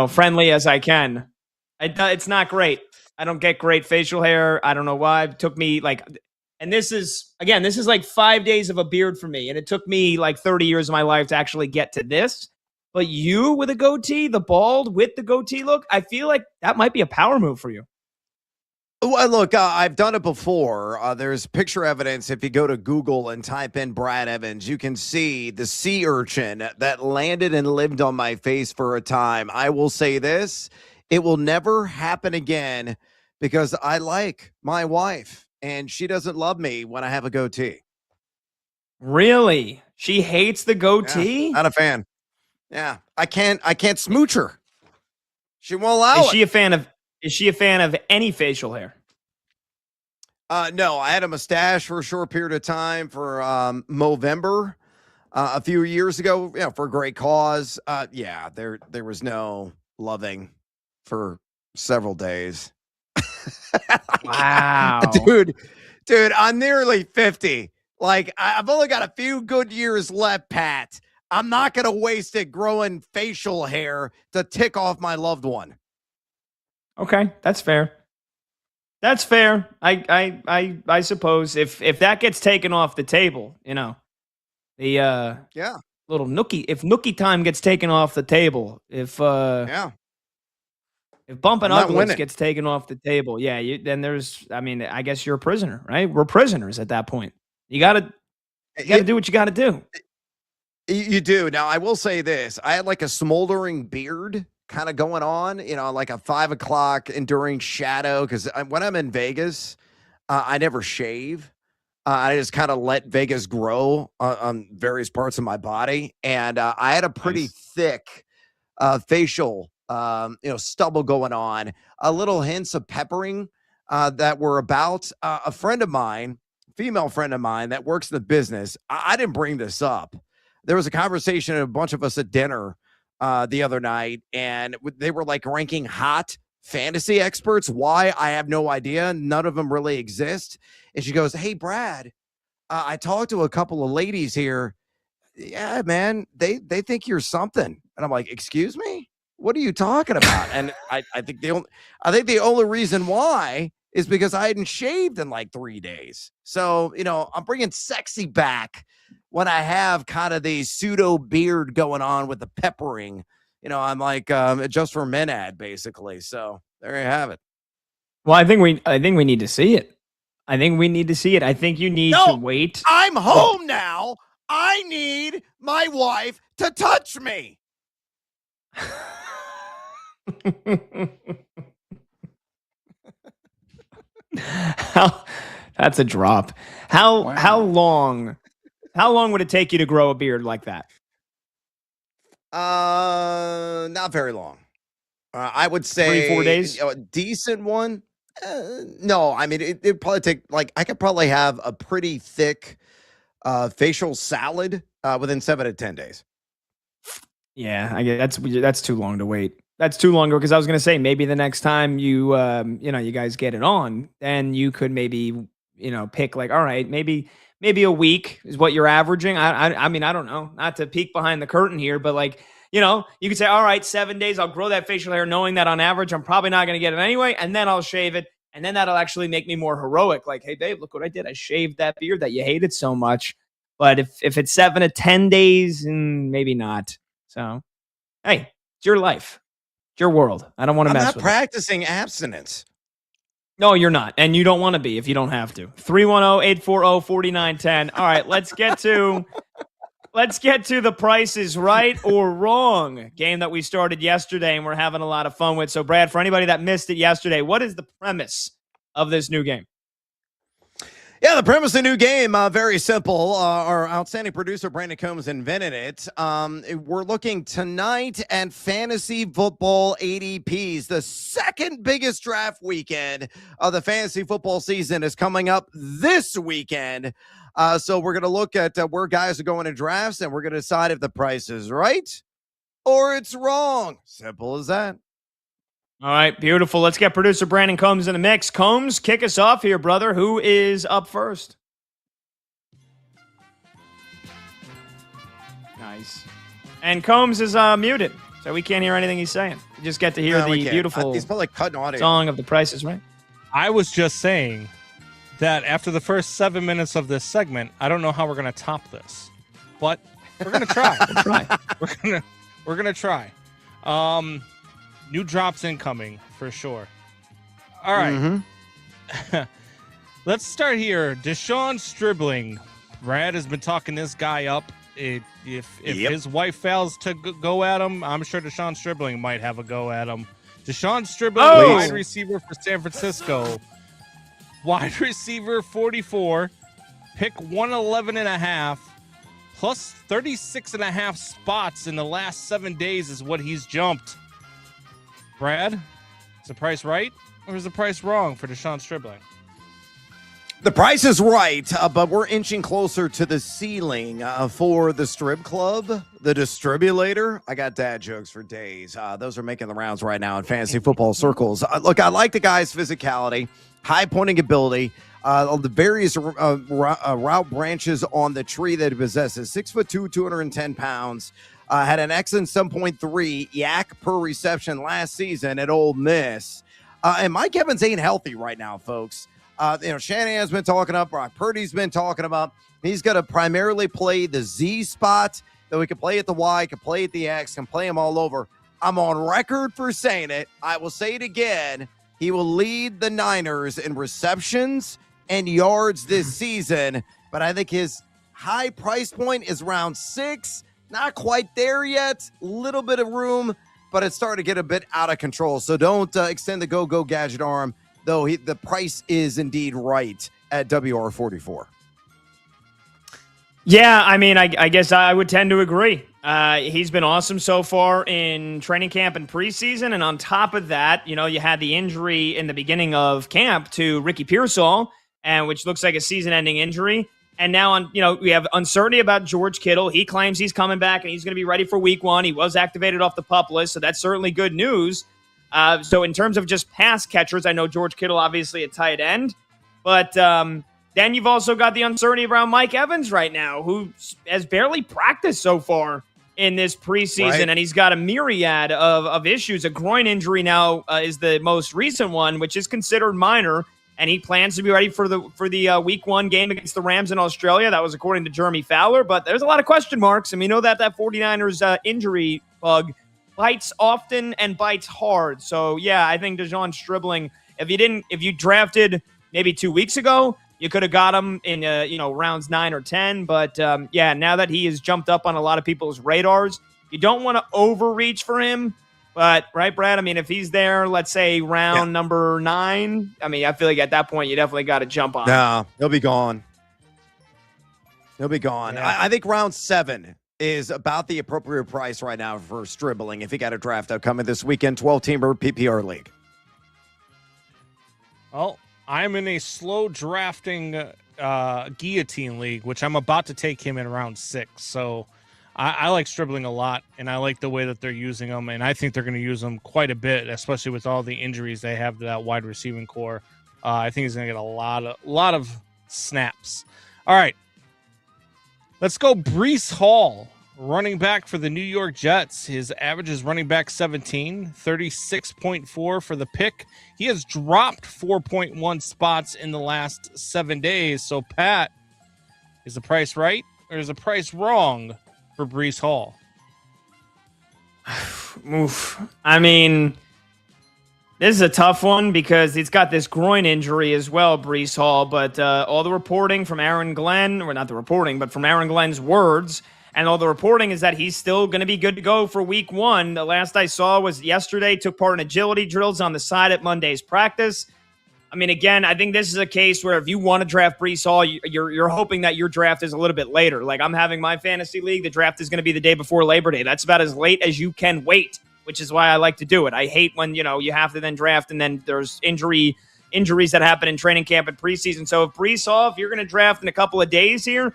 friendly as I can. It's not great. I don't get great facial hair. I don't know why. It took me and this is like 5 days of a beard for me. And it took me like 30 years of my life to actually get to this. But you with a goatee, the bald with the goatee look, I feel like that might be a power move for you. Well, look, I've done it before. There's picture evidence. If you go to Google and type in Brad Evans, you can see the sea urchin that landed and lived on my face for a time. I will say this, it will never happen again because I like my wife and she doesn't love me when I have a goatee. Really? She hates the goatee? Yeah, not a fan. Yeah, I can't smooch her. She won't allow it. Is she a fan of any facial hair? No, I had a mustache for a short period of time for Movember a few years ago, for a great cause. There was no loving for several days. Wow. Dude, I'm nearly 50. Like, I've only got a few good years left, Pat. I'm not going to waste it growing facial hair to tick off my loved one. Okay, that's fair. That's fair. I suppose if that gets taken off the table, the little nookie time gets taken off the table, if bumping I'm not uglies winning. gets taken off the table, then I guess you're a prisoner, right? We're prisoners at that point. You gotta do what you gotta do. You do. Now, I will say this. I had like a smoldering beard kind of going on, like a 5 o'clock enduring shadow. Because when I'm in Vegas, I never shave. I just kind of let Vegas grow on various parts of my body. And I had a pretty thick facial, stubble going on. A little hints of peppering that were about a friend of mine, female friend of mine that works in the business. I didn't bring this up. There was a conversation of a bunch of us at dinner the other night, and they were like ranking hot fantasy experts. Why? I have no idea. None of them really exist. And she goes, "Hey, Brad, I talked to a couple of ladies here. Yeah, man, they think you're something." And I'm like, "Excuse me? What are you talking about?" And I think the only reason why is because I hadn't shaved in like 3 days. So, I'm bringing sexy back when I have kind of the pseudo beard going on with the peppering. I'm like Just for Men ad, basically. So there you have it. Well, I think we need to see it. I think you need to wait. I'm home now. I need my wife to touch me. That's a drop. How long would it take you to grow a beard like that? Not very long. I would say 3-4 days. A decent one. No, I mean it'd probably take I could probably have a pretty thick facial salad within 7 to 10 days. Yeah, I guess that's too long to wait. That's too long because I was gonna say maybe the next time you you guys get it on, then you could maybe pick like, all right, maybe a week is what you're averaging. I mean I don't know, not to peek behind the curtain here, but like you could say, all right, 7 days I'll grow that facial hair, knowing that on average I'm probably not gonna get it anyway, and then I'll shave it, and then that'll actually make me more heroic. Like, hey babe, look what I did. I shaved that beard that you hated so much. But if it's 7 to 10 days, maybe not. So, hey, it's your life. It's your world. I don't want to mess with it. I'm not practicing abstinence. No, you're not. And you don't want to be if you don't have to. 310-840-4910. All right, let's get to the Price is Right or Wrong game that we started yesterday and we're having a lot of fun with. So, Brad, for anybody that missed it yesterday, what is the premise of this new game? Yeah, the premise of the new game, very simple. Our outstanding producer, Brandon Combs, invented it. We're looking tonight at fantasy football ADPs. The second biggest draft weekend of the fantasy football season is coming up this weekend. So we're going to look at where guys are going in drafts, and we're going to decide if the price is right or it's wrong. Simple as that. All right, beautiful. Let's get producer Brandon Combs in the mix. Combs, kick us off here, brother. Who is up first? Nice. And Combs is muted, so we can't hear anything he's saying. We just get to hear the beautiful he's probably cutting audio. Song of the Price is Right. I was just saying that after the first 7 minutes of this segment, I don't know how we're going to top this, but we're going to try. We're going to try. New drops incoming for sure. All right. Mm-hmm. Let's start here. Deshaun Stribling. Brad has been talking this guy up. If his wife fails to go at him, I'm sure Deshaun Stribling might have a go at him. Deshaun Stribling, wide receiver for San Francisco. Wide receiver 44. Pick 111.5. Plus 36.5 spots in the last 7 days is what he's jumped. Brad, is the price right or is the price wrong for Deshaun Stribling? The price is right, but we're inching closer to the ceiling for the strip club, the distribulator. I got dad jokes for days. Those are making the rounds right now in fantasy football circles. Look, I like the guy's physicality, high pointing ability, the various route branches on the tree that he possesses. 6'2", 210 pounds. Had an excellent 7.3 yak per reception last season at Ole Miss. And Mike Evans ain't healthy right now, folks. Shanahan's been talking up. Brock Purdy's been talking about. He's going to primarily play the Z spot, though he can play at the Y, can play at the X, can play him all over. I'm on record for saying it. I will say it again. He will lead the Niners in receptions and yards this season, but I think his high price point is round 6. Not quite there yet. Little bit of room, but it's starting to get a bit out of control. So don't extend the go gadget arm, though the price is indeed right at WR44. Yeah, I mean, I guess I would tend to agree. He's been awesome so far in training camp and preseason. And on top of that, you had the injury in the beginning of camp to Ricky Pearsall, and which looks like a season-ending injury. And now, we have uncertainty about George Kittle. He claims he's coming back and he's going to be ready for week 1. He was activated off the PUP list, so that's certainly good news. So in terms of just pass catchers, I know George Kittle obviously at tight end, but then you've also got the uncertainty around Mike Evans right now, who has barely practiced so far in this preseason, right. And he's got a myriad of issues. A groin injury now is the most recent one, which is considered minor, and he plans to be ready for the week 1 game against the Rams in Australia. That was according to Jeremy Fowler, but there's a lot of question marks, and we know that 49ers injury bug bites often and bites hard. So, yeah, I think DeJon Stribling, if you drafted maybe 2 weeks ago, you could have got him in, rounds 9 or 10. But, now that he has jumped up on a lot of people's radars, you don't want to overreach for him. But, right, Brad? I mean, if he's there, let's say round number 9, I mean, I feel like at that point you definitely got to jump on him. No, he'll be gone. Yeah. I think round 7 is about the appropriate price right now for Stribling if he got a draft upcoming this weekend, 12-teamer PPR league. Well, I'm in a slow drafting guillotine league, which I'm about to take him in round 6. So I like Stribling a lot, and I like the way that they're using him, and I think they're going to use him quite a bit, especially with all the injuries they have to that wide receiving core. I think he's going to get a lot of snaps. All right. Let's go Breece Hall, running back for the New York Jets. His average is running back 17, 36.4 for the pick. He has dropped 4.1 spots in the last 7 days. So, Pat, is the price right or is the price wrong for Breece Hall? Oof. I mean, this is a tough one because he's got this groin injury as well, Breece Hall. But all the reporting from Aaron Glenn, or not the reporting, but from Aaron Glenn's words, and all the reporting is that he's still going to be good to go for week 1. The last I saw was yesterday, took part in agility drills on the side at Monday's practice. I mean, again, I think this is a case where if you want to draft Breece Hall, you're hoping that your draft is a little bit later. Like I'm having my fantasy league, the draft is going to be the day before Labor Day. That's about as late as you can wait, which is why I like to do it. I hate when, you have to then draft and then there's injuries that happen in training camp and preseason. So if Breece Hall, if you're going to draft in a couple of days here,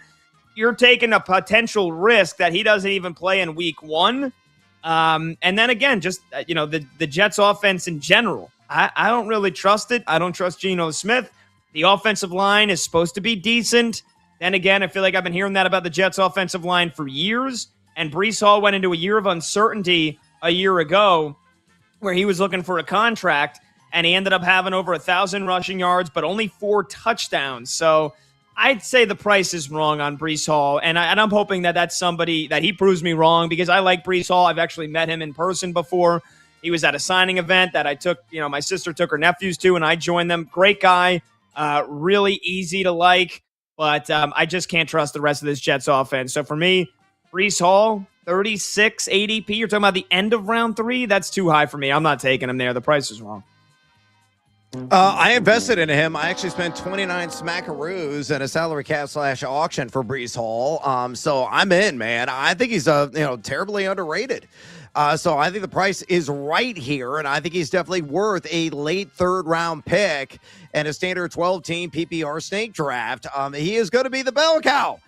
you're taking a potential risk that he doesn't even play in week 1. And then again, just, the Jets offense in general, I don't really trust it. I don't trust Geno Smith. The offensive line is supposed to be decent. Then again, I feel like I've been hearing that about the Jets offensive line for years. And Breece Hall went into a year of uncertainty a year ago where he was looking for a contract and he ended up having over 1,000 rushing yards, but only 4 touchdowns. So I'd say the price is wrong on Breece Hall, and I'm hoping that that's somebody that he proves me wrong because I like Breece Hall. I've actually met him in person before. He was at a signing event that I took, my sister took her nephews to, and I joined them. Great guy, really easy to like, but I just can't trust the rest of this Jets offense. So for me, Breece Hall, 36 ADP. You're talking about the end of round 3? That's too high for me. I'm not taking him there. The price is wrong. I invested in him. I actually spent 29 smackaroos in a salary cap / auction for Breece Hall. So I'm in, man. I think he's terribly underrated. So I think the price is right here, and I think he's definitely worth a late 3rd round pick and a standard 12-team PPR snake draft. He is going to be the bell cow.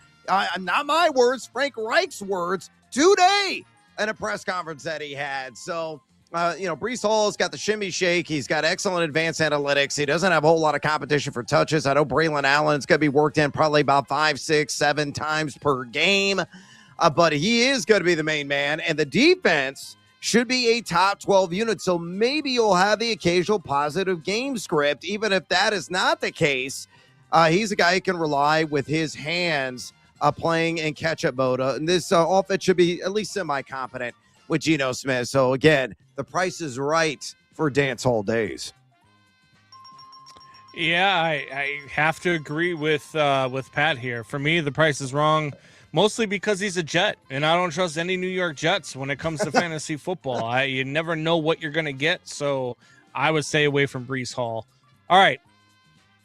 Not my words, Frank Reich's words today in a press conference that he had. So Breece Hall's got the shimmy shake. He's got excellent advanced analytics. He doesn't have a whole lot of competition for touches. I know Braylon Allen's going to be worked in probably about 5, 6, 7 times per game. But he is going to be the main man. And the defense should be a top 12 unit. So maybe you'll have the occasional positive game script. Even if that is not the case, he's a guy who can rely with his hands playing in catch-up mode. And this offense should be at least semi-competent with Geno Smith. So again, the price is right for dance hall days. Yeah, I have to agree with Pat here. For me, the price is wrong, mostly because he's a Jet, and I don't trust any New York Jets when it comes to fantasy football. You never know what you're going to get, so I would stay away from Breece Hall. All right,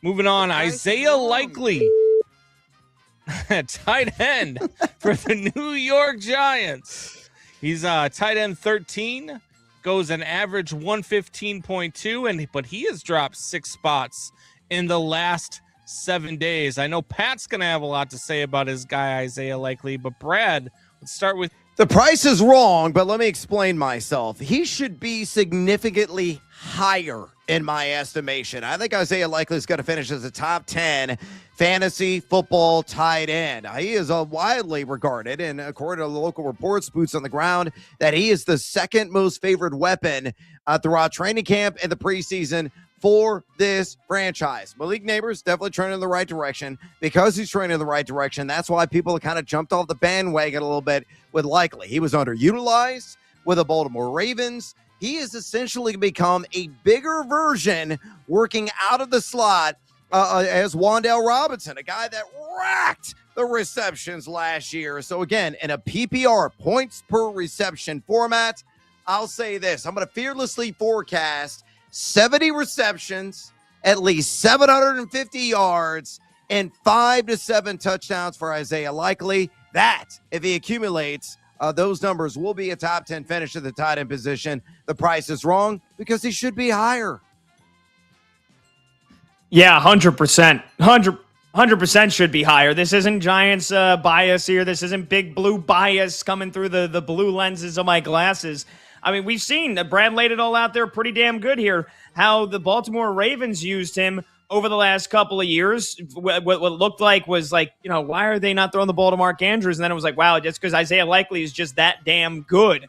moving on. Isaiah Likely, tight end for the New York Giants. He's tight end 13. Goes an average 115.2, but he has dropped 6 spots in the last 7 days. I know Pat's going to have a lot to say about his guy, Isaiah Likely, but Brad, let's start with. The price is wrong, but let me explain myself. He should be significantly higher in my estimation. I think Isaiah Likely is going to finish as a top 10 fantasy football tight end. He is widely regarded, and according to the local reports, boots on the ground, that he is the second most favored weapon throughout training camp and the preseason for this franchise. Malik Neighbors definitely trending in the right direction. Because he's trending in the right direction, that's why people kind of jumped off the bandwagon a little bit with Likely. He was underutilized with the Baltimore Ravens. He has essentially become a bigger version working out of the slot as Wan'Dale Robinson, a guy that racked the receptions last year. So again, in a PPR points per reception format, I'll say this. I'm going to fearlessly forecast 70 receptions, at least 750 yards, and 5 to 7 touchdowns for Isaiah Likely. That, if he accumulates, those numbers will be a top 10 finish at the tight end position. The price is wrong because he should be higher. Yeah, 100%. 100% should be higher. This isn't Giants bias here. This isn't big blue bias coming through the blue lenses of my glasses. I mean, we've seen that Brad laid it all out there pretty damn good here, how the Baltimore Ravens used him over the last couple of years. What looked like was like, why are they not throwing the ball to Mark Andrews? And then it was like, wow, just because Isaiah Likely is just that damn good.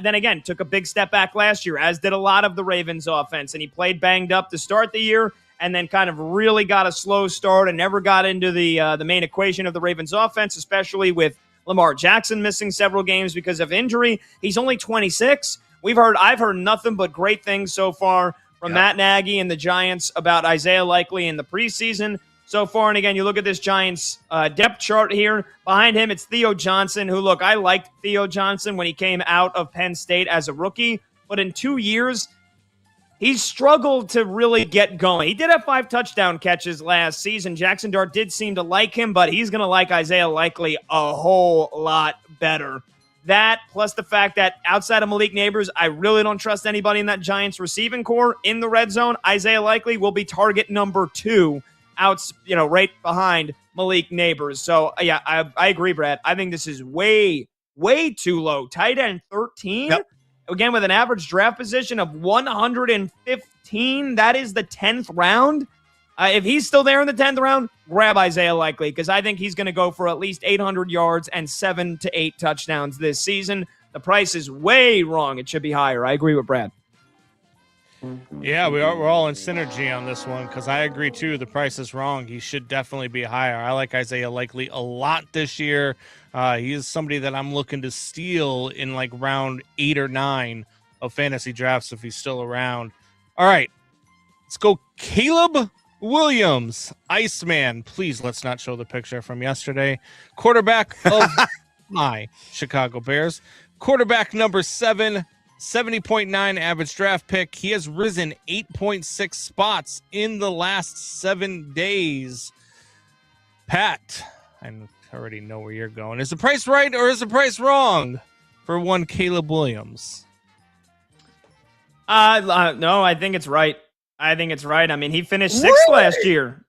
Then again, took a big step back last year, as did a lot of the Ravens offense. And he played banged up to start the year and then kind of really got a slow start and never got into the main equation of the Ravens offense, especially with Lamar Jackson missing several games because of injury. He's only 26. I've heard nothing but great things so far from Matt Nagy and the Giants about Isaiah Likely in the preseason so far. And again, you look at this Giants depth chart here. Behind him, it's Theo Johnson, who, look, I liked Theo Johnson when he came out of Penn State as a rookie, but in 2 years, he's struggled to really get going. He did have 5 touchdown catches last season. Jackson Dart did seem to like him, but he's going to like Isaiah Likely a whole lot better. That, plus the fact that outside of Malik Neighbors, I really don't trust anybody in that Giants receiving core in the red zone. Isaiah Likely will be target number 2 right behind Malik Neighbors. So, yeah, I agree, Brad. I think this is way, way too low. Tight end 13? Yep. Again, with an average draft position of 115, that is the 10th round. If he's still there in the 10th round, grab Isaiah Likely, because I think he's going to go for at least 800 yards and 7 to 8 touchdowns this season. The price is way wrong. It should be higher. I agree with Brad. Yeah, we're all in synergy on this one because I agree, too. The price is wrong. He should definitely be higher. I like Isaiah Likely a lot this year. He is somebody that I'm looking to steal in like round 8 or 9 of fantasy drafts if he's still around. All right, let's go Caleb Williams, Iceman. Please, let's not show the picture from yesterday. Quarterback of my Chicago Bears. Quarterback number 7, 70.9 average draft pick. He has risen 8.6 spots in the last 7 days. Pat, I already know where you're going. Is the price right or is the price wrong for one Caleb Williams? No, I think it's right. I mean, he finished 6th last year.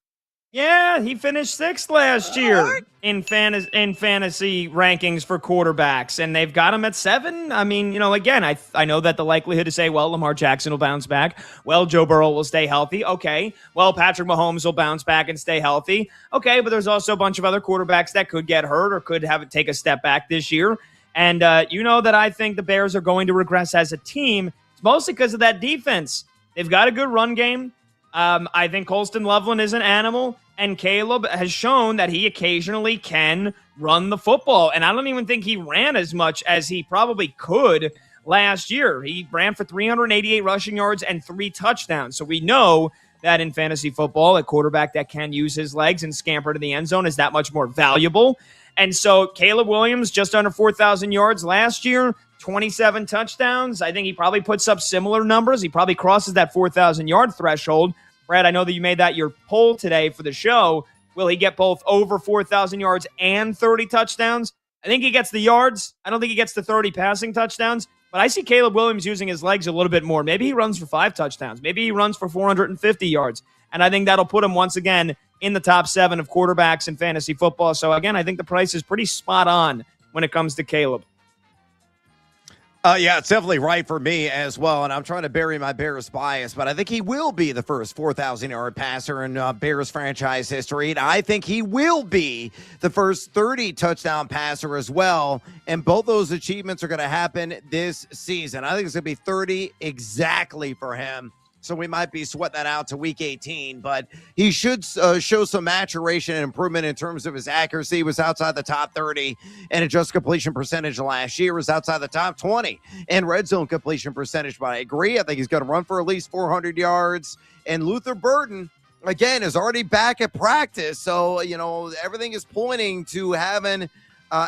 Yeah, he finished 6th last year in fantasy rankings for quarterbacks, and they've got him at 7. I mean, again, I know that the likelihood to say, well, Lamar Jackson will bounce back. Well, Joe Burrow will stay healthy. Okay. Well, Patrick Mahomes will bounce back and stay healthy. Okay, but there's also a bunch of other quarterbacks that could get hurt or could take a step back this year. And you know that I think the Bears are going to regress as a team. It's mostly because of that defense. They've got a good run game. I think Colston Loveland is an animal, and Caleb has shown that he occasionally can run the football. And I don't even think he ran as much as he probably could last year. He ran for 388 rushing yards and 3 touchdowns. So we know that in fantasy football, a quarterback that can use his legs and scamper to the end zone is that much more valuable. And so Caleb Williams, just under 4,000 yards last year, 27 touchdowns. I think he probably puts up similar numbers. He probably crosses that 4,000-yard threshold. Brad, I know that you made that your poll today for the show. Will he get both over 4,000 yards and 30 touchdowns? I think he gets the yards. I don't think he gets the 30 passing touchdowns. But I see Caleb Williams using his legs a little bit more. Maybe he runs for 5 touchdowns. Maybe he runs for 450 yards. And I think that'll put him once again in the top 7 of quarterbacks in fantasy football. So, again, I think the price is pretty spot on when it comes to Caleb. Yeah, it's definitely right for me as well. And I'm trying to bury my Bears bias, but I think he will be the first 4,000-yard passer in Bears franchise history. And I think he will be the first 30-touchdown passer as well. And both those achievements are going to happen this season. I think it's going to be 30 exactly for him. So we might be sweat that out to week 18, but he should show some maturation and improvement in terms of his accuracy. He was outside the top 30 and adjusted completion percentage last year, was outside the top 20 and red zone completion percentage. But I agree. I think he's going to run for at least 400 yards. And Luther Burden, again, is already back at practice. So, everything is pointing to having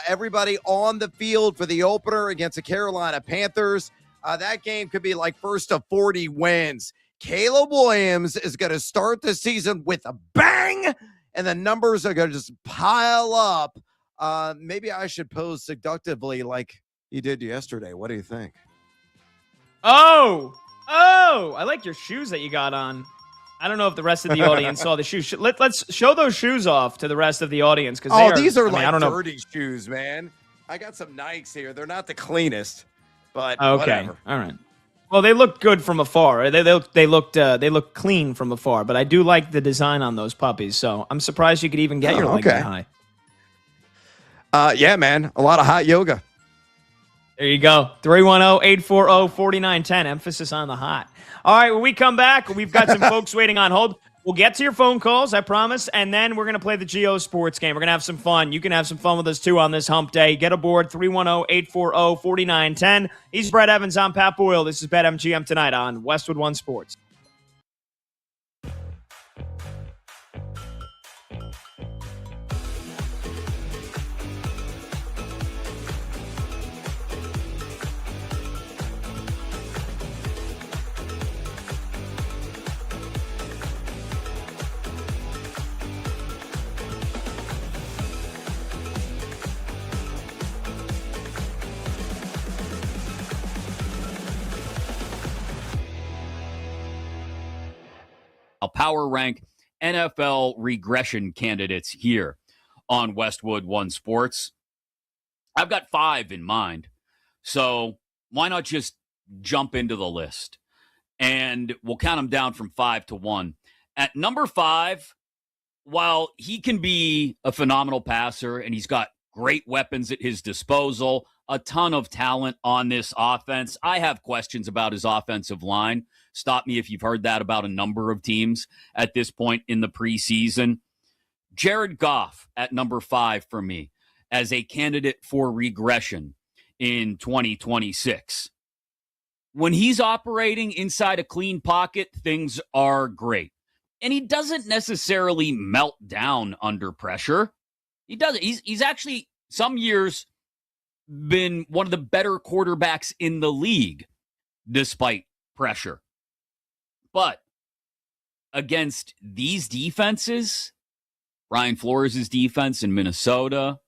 everybody on the field for the opener against the Carolina Panthers. That game could be like first of 40 wins. Caleb Williams is going to start the season with a bang, and the numbers are going to just pile up. Maybe I should pose seductively like you did yesterday. What do you think? Oh, I like your shoes that you got on. I don't know if the rest of the audience saw the shoes. Let's show those shoes off to the rest of the audience. These are dirty shoes, man. I got some Nikes here. They're not the cleanest, but okay. Whatever. All right. Well, they look good from afar. They look clean from afar, but I do like the design on those puppies. So I'm surprised you could even get your leg that high. Yeah, man. A lot of hot yoga. There you go. 310-840-4910. Emphasis on the hot. All right, when we come back, we've got some folks waiting on hold. We'll get to your phone calls, I promise, and then we're going to play the Geo Sports game. We're going to have some fun. You can have some fun with us, too, on this hump day. Get aboard, 310-840-4910. He's Brett Evans. I'm Pat Boyle. This is BetMGM tonight on Westwood One Sports. I'll power rank NFL regression candidates here on Westwood One Sports. I've got 5 in mind, so why not just jump into the list? And we'll count them down from 5 to 1. At number 5, while he can be a phenomenal passer and he's got great weapons at his disposal, a ton of talent on this offense, I have questions about his offensive line. Stop me if you've heard that about a number of teams at this point in the preseason. Jared Goff at number 5 for me as a candidate for regression in 2026. When he's operating inside a clean pocket, things are great. And he doesn't necessarily melt down under pressure. He doesn't. He's actually some years been one of the better quarterbacks in the league despite pressure. But against these defenses, Brian Flores' defense in Minnesota,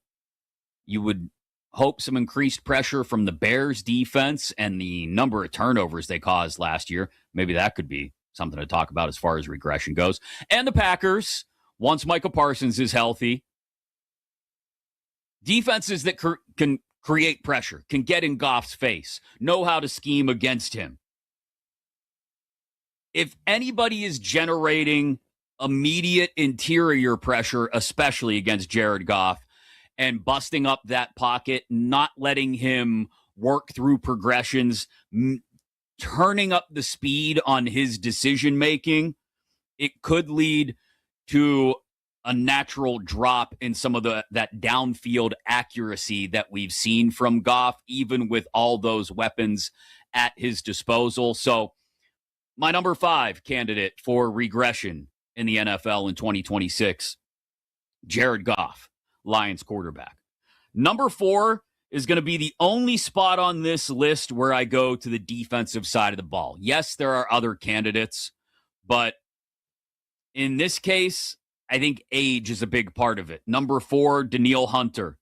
you would hope some increased pressure from the Bears' defense and the number of turnovers they caused last year. Maybe that could be something to talk about as far as regression goes. And the Packers, once Micah Parsons is healthy, defenses that can create pressure, can get in Goff's face, know how to scheme against him. If anybody is generating immediate interior pressure, especially against Jared Goff, and busting up that pocket, not letting him work through progressions, turning up the speed on his decision-making, it could lead to a natural drop in some of that downfield accuracy that we've seen from Goff, even with all those weapons at his disposal. So my number 5 candidate for regression in the NFL in 2026, Jared Goff, Lions quarterback. Number 4 is going to be the only spot on this list where I go to the defensive side of the ball. Yes, there are other candidates, but in this case, I think age is a big part of it. Number 4, Danielle Hunter,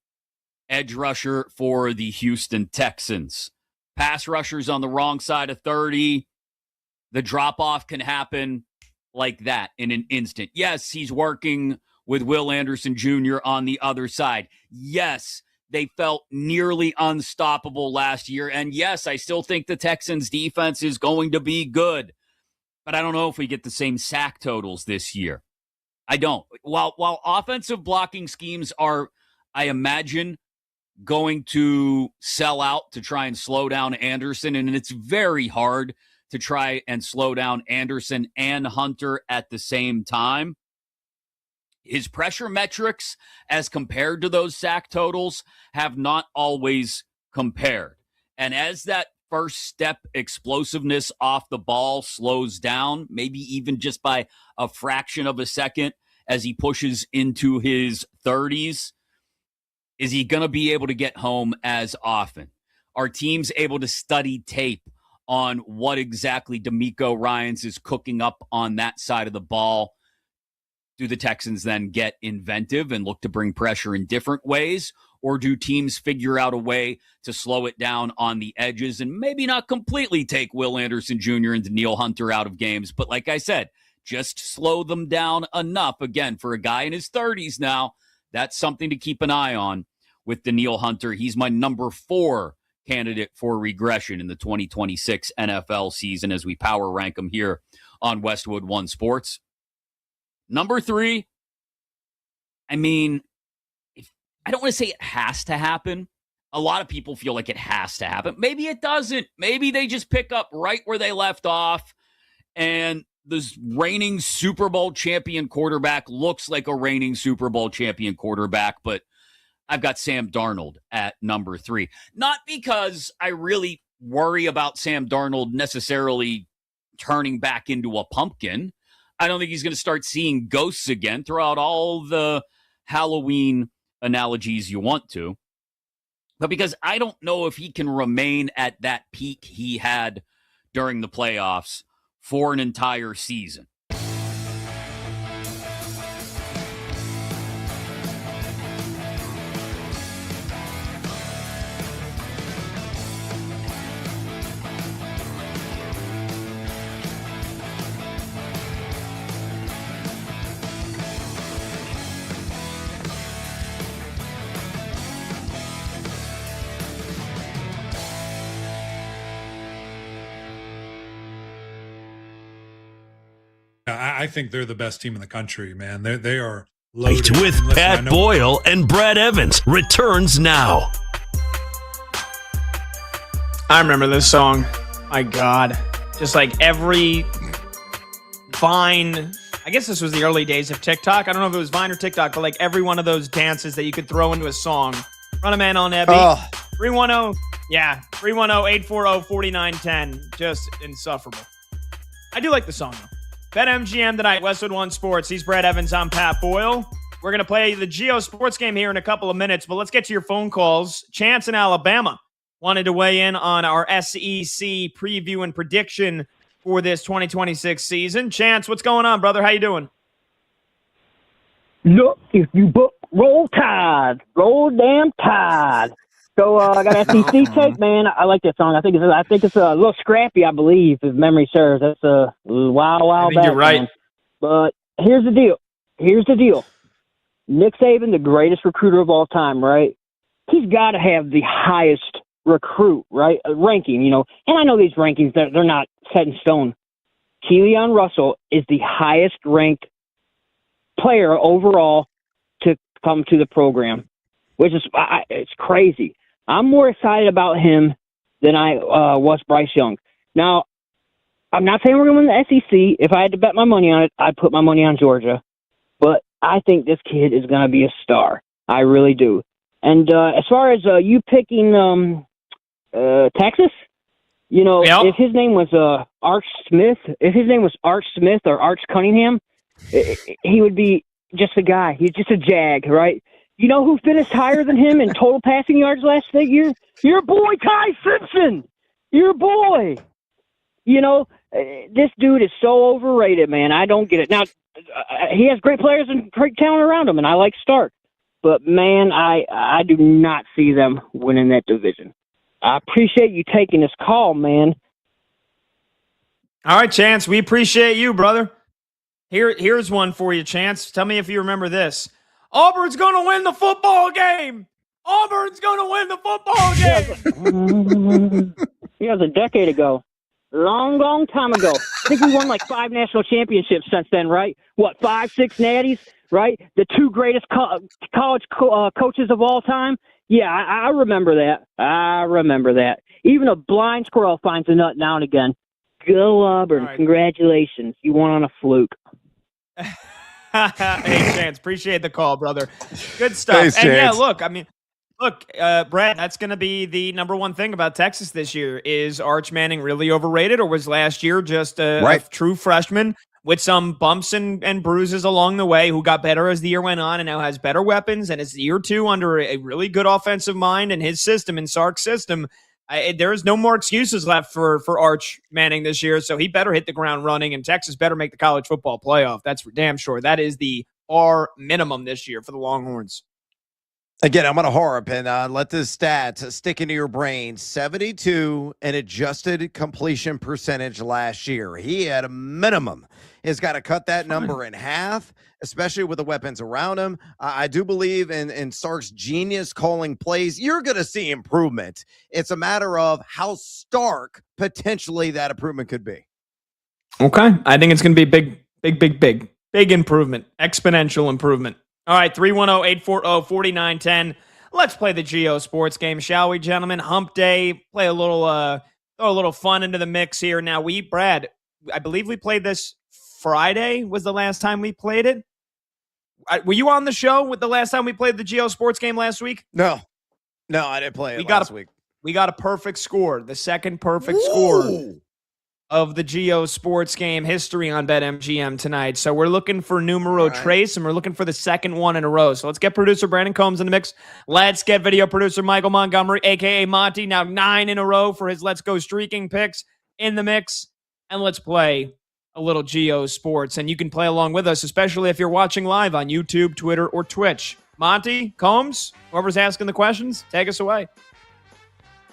edge rusher for the Houston Texans. Pass rushers on the wrong side of 30. The drop-off can happen like that in an instant. Yes, he's working with Will Anderson Jr. on the other side. Yes, they felt nearly unstoppable last year. And yes, I still think the Texans' defense is going to be good. But I don't know if we get the same sack totals this year. I don't. While offensive blocking schemes are, I imagine, going to sell out to try and slow down Anderson, and it's very hard to try and slow down Anderson and Hunter at the same time. His pressure metrics as compared to those sack totals have not always compared. And as that first step explosiveness off the ball slows down, maybe even just by a fraction of a second as he pushes into his 30s, is he going to be able to get home as often? Are teams able to study tape on what exactly D'Amico Ryans is cooking up on that side of the ball? Do the Texans then get inventive and look to bring pressure in different ways? Or do teams figure out a way to slow it down on the edges and maybe not completely take Will Anderson Jr. and Danielle Hunter out of games? But like I said, just slow them down enough. Again, for a guy in his 30s now, that's something to keep an eye on with Danielle Hunter. He's my number 4 candidate for regression in the 2026 NFL season as we power rank him here on Westwood One Sports. Number 3, I mean, I don't want to say it has to happen. A lot of people feel like it has to happen. Maybe it doesn't. Maybe they just pick up right where they left off, and this reigning Super Bowl champion quarterback looks like a reigning Super Bowl champion quarterback, but I've got Sam Darnold at number 3. Not because I really worry about Sam Darnold necessarily turning back into a pumpkin. I don't think he's going to start seeing ghosts again. Throw out all the Halloween analogies you want to. But because I don't know if he can remain at that peak he had during the playoffs for an entire season. I think they're the best team in the country, man. They are loaded. With And listen, Pat I know- Boyle and Brad Evans returns now. I remember this song. My God. Just like every Vine, I guess this was the early days of TikTok. I don't know if it was Vine or TikTok, but like every one of those dances that you could throw into a song. Run a man on Ebby. Oh. 310. Yeah. 310-840-4910. Just insufferable. I do like the song, though. BetMGM tonight, Westwood One Sports. He's Brad Evans. I'm Pat Boyle. We're going to play the Geo Sports game here in a couple of minutes, but let's get to your phone calls. Chance in Alabama wanted to weigh in on our SEC preview and prediction for this 2026 season. Chance, what's going on, brother? How you doing? Look, if you book, roll tide. Roll damn tide. So I got SEC take, man. I like that song. I think it's a little scrappy, I believe, if memory serves. That's a while back. You're right. Man. But here's the deal. Nick Saban, the greatest recruiter of all time, right? He's got to have the highest recruit, right? Ranking, you know. And I know these rankings, they're not set in stone. Keelan Russell is the highest ranked player overall to come to the program. which is it's crazy. I'm more excited about him than I was Bryce Young. Now, I'm not saying we're going to win the SEC. If I had to bet my money on it, I'd put my money on Georgia. But I think this kid is going to be a star. I really do. And as far as you picking Texas, you know, if his name was Arch Smith or Arch Cunningham, he would be just a guy. He's just a jag, right? You know who finished higher than him in total passing yards last year? Your boy Ty Simpson. Your boy. You know, this dude is so overrated, man. I don't get it. Now, he has great players and great talent around him, and I like Stark. But, man, I do not see them winning that division. I appreciate you taking this call, man. All right, Chance, we appreciate you, brother. Here's one for you, Chance. Tell me if you remember this. Auburn's going to win the football game. Auburn's going to win the football game. Yeah, it was a decade ago. Long time ago. I think we won like 5 national championships since then, right? What, 5, 6 natties, right? The 2 greatest college coaches of all time. Yeah, I remember that. Even a blind squirrel finds a nut now and again. Go Auburn. Right. Congratulations. You won on a fluke. Hey, Chance, appreciate the call, brother. Good stuff. Thanks, and yeah, look, Brad, that's going to be the number one thing about Texas this year. Is Arch Manning really overrated, or was last year just a true freshman with some bumps and bruises along the way, who got better as the year went on and now has better weapons and is year 2 under a really good offensive mind in his system, in Sark's system? There is no more excuses left for Arch Manning this year, so he better hit the ground running, and Texas better make the college football playoff. That's for damn sure. That is the R minimum this year for the Longhorns. Again, I'm going to harp and let this stat stick into your brain. 72 an adjusted completion percentage last year. He had a minimum. He's got to cut that number in half, especially with the weapons around him. I do believe in Sark's genius calling plays. You're going to see improvement. It's a matter of how stark potentially that improvement could be. Okay. I think it's going to be big improvement, exponential improvement. All right, 310-840-4910. Let's play the Geo Sports game, shall we, gentlemen? Hump Day. Play a little, throw a little fun into the mix here. Now, Brad, I believe we played this Friday was the last time we played it. Were you on the show with the last time we played the Geo Sports game last week? No, I didn't play it last week. We got a perfect score, the second perfect score of the Geo Sports game history on BetMGM tonight. So we're looking for numero trace, and we're looking for the second one in a row. So let's get producer Brandon Combs in the mix. Let's get video producer Michael Montgomery, a.k.a. Monty, now 9 in a row for his Let's Go Streaking picks in the mix. And let's play a little Geo Sports. And you can play along with us, especially if you're watching live on YouTube, Twitter, or Twitch. Monty, Combs, whoever's asking the questions, take us away.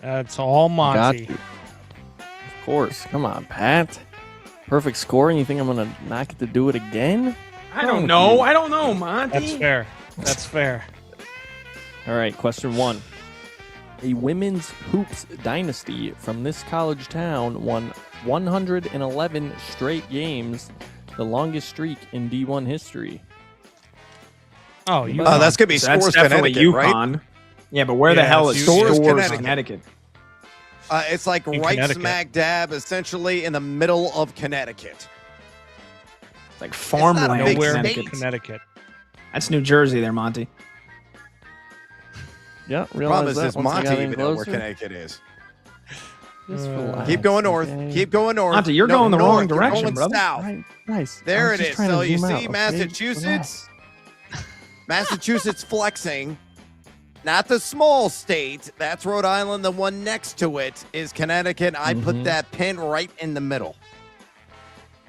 That's all Monty. Of course. Come on, Pat. Perfect score, and you think I'm going to not get to do it again? I don't know, Monty. That's fair. All right, question 1. A women's hoops dynasty from this college town won 111 straight games, the longest streak in D1 history. Oh, that's going to be Scores, Connecticut, right? Yeah, but where the hell is Scores, Connecticut? It's like right smack dab, essentially, in the middle of Connecticut. It's like farmland, Connecticut. That's New Jersey there, Monty. Yeah, realize that. Monty even know where Connecticut is. Keep going north. Keep going north. Monty, you're going the wrong direction, going brother. South. Nice. There it is. So you see Massachusetts? Massachusetts flexing. Not the small state. That's Rhode Island. The one next to it is Connecticut. I put that pin right in the middle.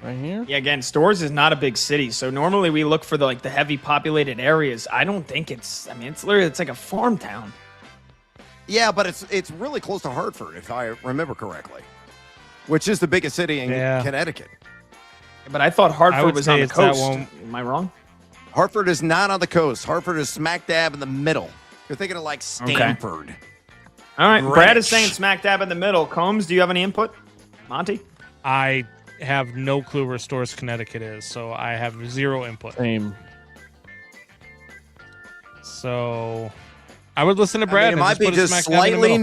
Right here? Yeah, again, Stores is not a big city, so normally we look for the heavy populated areas. I don't think it's like a farm town. Yeah, but it's really close to Hartford, if I remember correctly, which is the biggest city in Connecticut. But I thought Hartford was on the coast. Am I wrong? Hartford is not on the coast. Hartford is smack dab in the middle. You're thinking of like Stanford. Okay. All right. Greenwich. Brad is saying smack dab in the middle. Combs, do you have any input? Monty? I have no clue where Stores, Connecticut is, so I have zero input. Same. So I would listen to Brad. It might be put it just smack dab in the slightly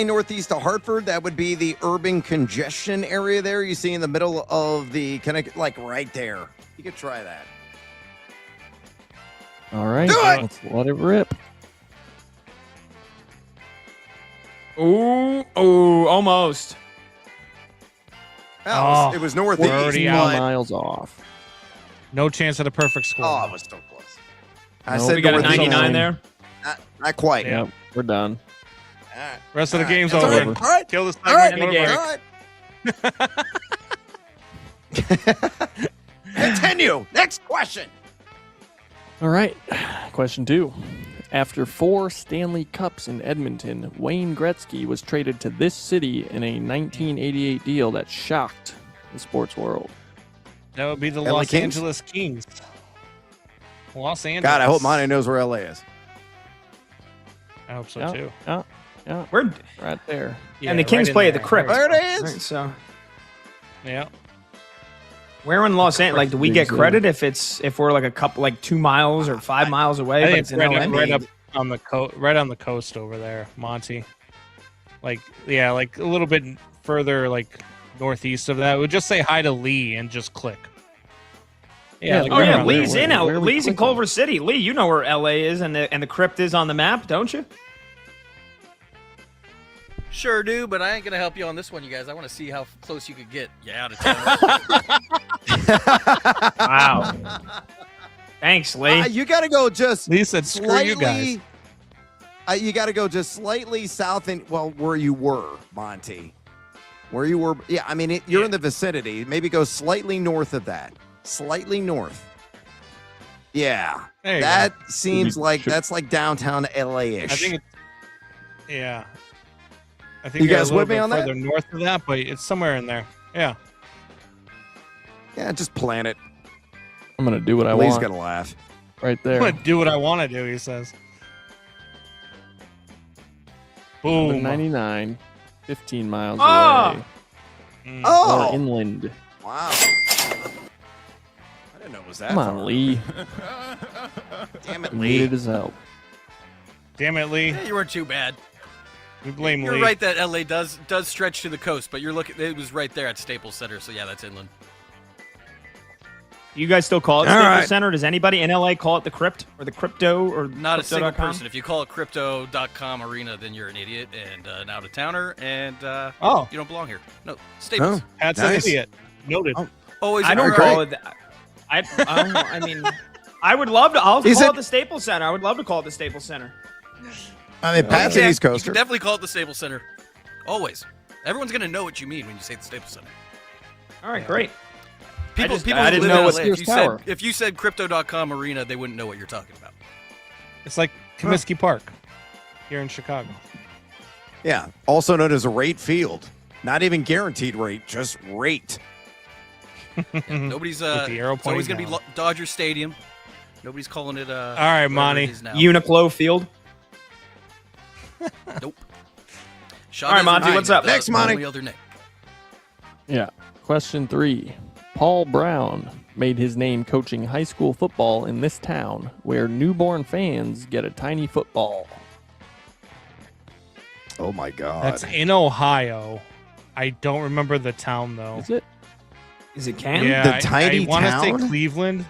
middle. northeast of Hartford. That would be the urban congestion area there. You see in the middle of the connect, like right there. You could try that. All right, Do it! let's let it rip. Ooh, almost. Oh, it was northeast. We're already 2 out. miles off. No chance at a perfect score. Oh, it was so close. I Nope. said We got a northeast. 99 there. Not quite. Yep, we're done. Rest of the game's That's over. all right. Kill this All right. segment. Go to All break. right. Continue. Next question. All right, question 2. After 4 Stanley Cups in Edmonton, Wayne Gretzky was traded to this city in a 1988 deal that shocked the sports world. That would be the LA Los Kings? Angeles Kings. Los Angeles. God, I hope Monty knows where LA is. I hope so Yeah, too. yeah, We're right there. and the Kings in play at the there. Crypt. There it is. Right, so Yeah. where in Los Angeles? Like, do we get Big credit if we're like a couple, like 2 miles or 5 miles away? I But think it's it's in right, LA? right up on the right on the coast over there, Monty. Like, yeah, like a little bit further, like northeast of that. We'll just say hi to Lee and just click. Yeah, like Oh right yeah, around there. Lee's in where L. are we Lee's in clicking? Culver City. Lee, you know where LA is and the Crypt is on the map, don't you? Sure do, but I ain't gonna help you on this one, you guys. I want to see how close you could get. Yeah, out of town. Wow. Thanks, Lee. You got to go just Lee said, "Screw you guys." You got to go just slightly south and where you were, Monty. Where you were. Yeah, I mean, you're in the vicinity. Maybe go slightly north of that. Slightly north. Yeah. There you That go. seems like that's like downtown LA-ish. I think it's yeah. I think You they're guys a little with me bit on that? further north of that, but it's somewhere in there. Yeah. Yeah, just plan it. I'm gonna do what I Lee's want. gonna laugh. Right I'm there. gonna do what I want to do, he says. Boom. 99, 15 miles Oh! away. Oh! Or inland. Wow. I didn't know it was that Come far. on, Lee. Damn it, You Lee. needed his help. Damn it, Lee. Yeah, you weren't too bad. We blame You're Lee. right that LA does stretch to the coast, but you're looking. It was right there at Staples Center, so yeah, that's inland. You guys still call it All Staples right. Center? Does anybody in LA call it the Crypt or the Crypto or Not a single Crypto.com? person. If you call it Crypto.com Arena, then you're an idiot and an out of towner, and Oh. you don't belong here. No, Staples. Pat's Nice. an idiot. Noted. Always. I don't right. call it that. I mean, I would love to. I'll He call said- it the Staples Center. I would love to call it the Staples Center. I mean, Pat's an Yeah, East You Coaster. can definitely call it the Staples Center. Always. Everyone's gonna know what you mean when you say the Staples Center. All right, great. People I who didn't live know in what LA, Sears Tower. if you said Crypto.com Arena, they wouldn't know what you're talking about. It's like Comiskey Park here in Chicago. Yeah, also known as a rate field. Not even guaranteed rate, just rate. Nobody's With the arrow it's always pointing gonna be Dodger Stadium. Nobody's calling it All right, whatever Monty. it is now. Uniqlo Field. Nope. All right, Monty, what's up? Next, Monty. Only other name. Yeah. Question 3. Paul Brown made his name coaching high school football in this town where newborn fans get a tiny football. Oh my God. That's in Ohio. I don't remember the town though. Is it? Is it Canton? Yeah, The tiny I want to town? say Cleveland,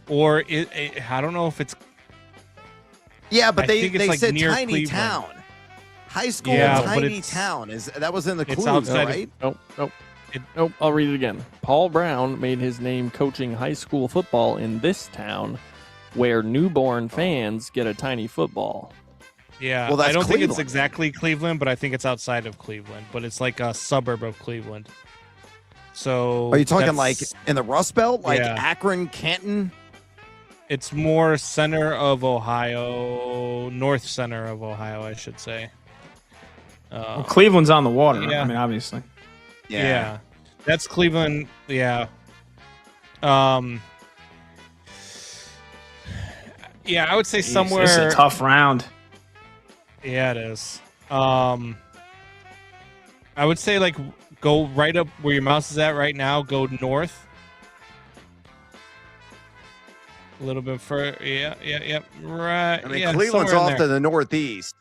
or I don't know if it's. Yeah, but I they think it's like said near tiny Cleveland. town. High school Yeah, but tiny it's- town. That was in the it's clues, outside of- right? Nope. Nope. I'll read it again. Paul Brown made his name coaching high school football in this town where newborn fans get a tiny football. Yeah, Well, that's I don't think it's Cleveland. exactly Cleveland, but I think it's outside of Cleveland. But it's like a suburb of Cleveland. So Are you talking like that's- in the Rust Belt, like Yeah. Akron, Canton? It's more center of Ohio, north center of Ohio, I should say. Well, Cleveland's on the water. Yeah. I mean, obviously. Yeah. That's Cleveland. Yeah. Yeah, I would say Jeez, somewhere. This is a tough round. Yeah, it is. I would say like go right up where your mouse is at right now. Go north. A little bit further. Yeah. Right. I mean, yeah, Cleveland's somewhere in off there. to the northeast.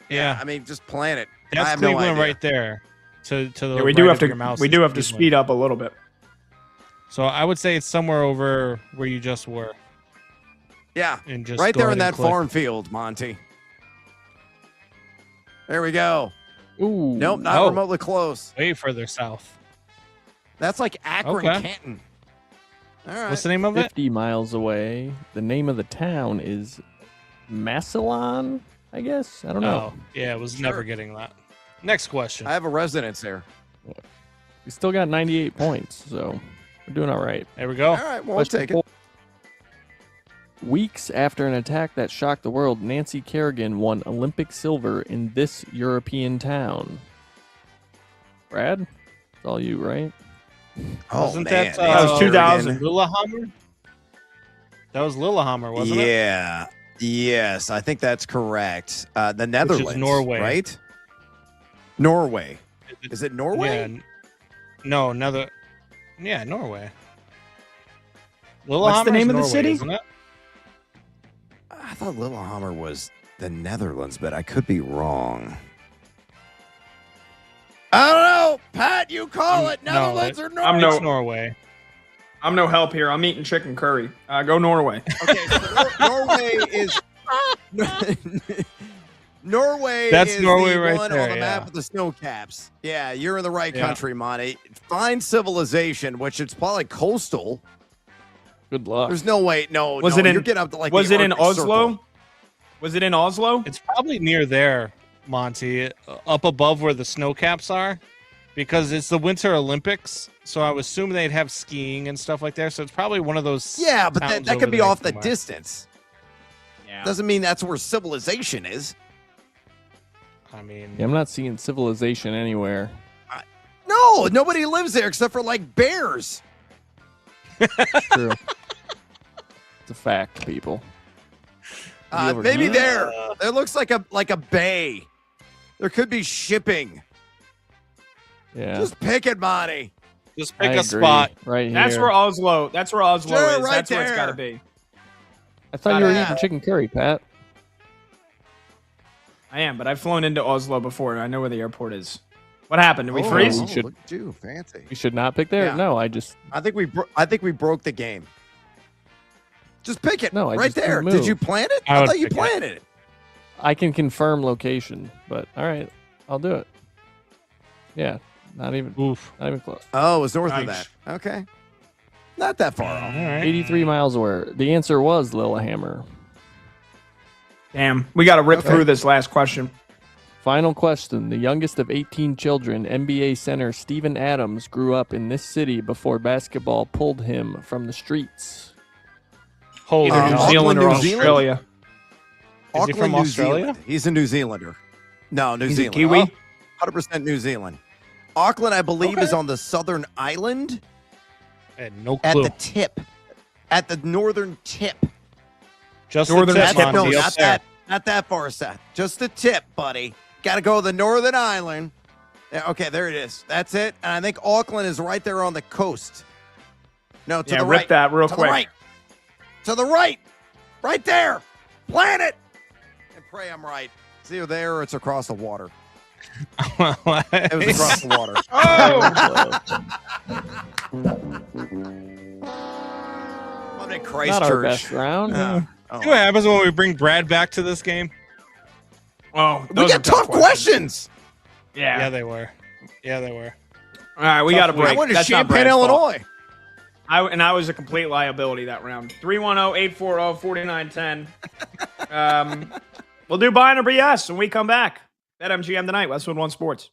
Yeah. I mean, just plan it. I That's have no Cleveland idea. right there. To the Yeah, we right do have of your to mouse we is do have to Cleveland. speed up a little bit. So I would say it's somewhere over where you just were. Yeah, And just right go there ahead in and that click. farm field, Monty. There we go. Ooh. Nope, not Oh. remotely close. Way further south. That's like Akron, Okay. Canton. All right. What's the name of it? 50 miles away. The name of the town is Massillon, I guess. I don't know. Oh, yeah, was never getting that. Next question. I have a residence there. We still got 98 points, so we're doing all right. There we go. All right, well, I'll Question take it. 4. Weeks after an attack that shocked the world, Nancy Kerrigan won Olympic silver in this European town. Brad, it's all you, right? Oh, Wasn't man. that That was 2000. Lillehammer? That was Lillehammer, wasn't it? Yeah. Yes, I think that's correct. The Netherlands. Norway. Right? Norway. Is it Norway? Yeah. No, another. Yeah, Norway. Lillehammer. What's the name of the city? Isn't it? I thought Lillehammer was the Netherlands, but I could be wrong. I don't know. Pat, you call it Netherlands or Norway? It's Norway. I'm no help here. I'm eating chicken curry. Go Norway. Okay, so Norway is Norway. That's is Norway the right one there, on the map yeah. with the snow caps. Yeah, you're in the right Yeah. country, Monty. Fine civilization, which it's probably coastal. Good luck. There's no way. No, Was no, it in? You're getting up to like. Was the it in Arctic Oslo? Circle. Was it in Oslo? It's probably near there, Monty, up above where the snow caps are, because it's the Winter Olympics. So I would assume they'd have skiing and stuff like that. So it's probably one of those. Yeah, but towns that over could be there off the somewhere. distance. Yeah. Doesn't mean that's where civilization is. I mean, Yeah, I'm not seeing civilization anywhere. No, nobody lives there except for like bears. True. It's a fact, people. over Maybe here? there. There looks like a bay. There could be shipping. Yeah. Just pick it, Monty. Just I pick a agree. spot. Right here. That's where Oslo. That's where Oslo Sure, is. right That's where it's got to there. be. I thought you were Yeah. eating chicken curry, Pat. I am, but I've flown into Oslo before, and I know where the airport is. What happened? Did we freeze? we should- Look at you, fancy. You should not pick there. Yeah. No, I just I think we broke the game. Just pick it. No, I right just there. didn't Did move. you plan it? I I would thought you pick it. planted it. I can confirm location, but all right, I'll do it. Yeah, not even close. Oh, it was north of Nice. that. Okay. Not that far off. All right. 83 miles away. The answer was Lillehammer. Damn, we got to rip Okay. through this last question. Final question. The youngest of 18 children, NBA center Steven Adams, grew up in this city before basketball pulled him from the streets. Holy Either New cow. Zealand or Auckland, New Zealand? Australia. Is he Auckland, from New Australia? Zealand. He's a New Zealander. No, New He's a Zealand. Kiwi? Oh, 100% New Zealand. Auckland, I believe, is on the southern island I had no at clue. the tip. At the northern tip. Just Northern the That's tip, it. No, Monty, up not there. that. Not that far south. Just the tip, buddy. Got to go to the northern island. Yeah, okay, there it is. That's it. And I think Auckland is right there on the coast. No, to Yeah, the rip right. that real to quick. The right. To the right. Right there. Plan it. And pray I'm right. It's either there or it's across the water. It was across the water. I'm in Christchurch. Not our best round. Oh. See what happens when we bring Brad back to this game? Oh, We those got are tough questions. Yeah. Yeah, they were. Yeah, they were. All right, we got to Tough break. I went to That's not Champaign, Brad's fault. Illinois. I was a complete liability that round. 310-840-4910. We'll do buy or BS when we come back. BetMGM tonight, Westwood One Sports.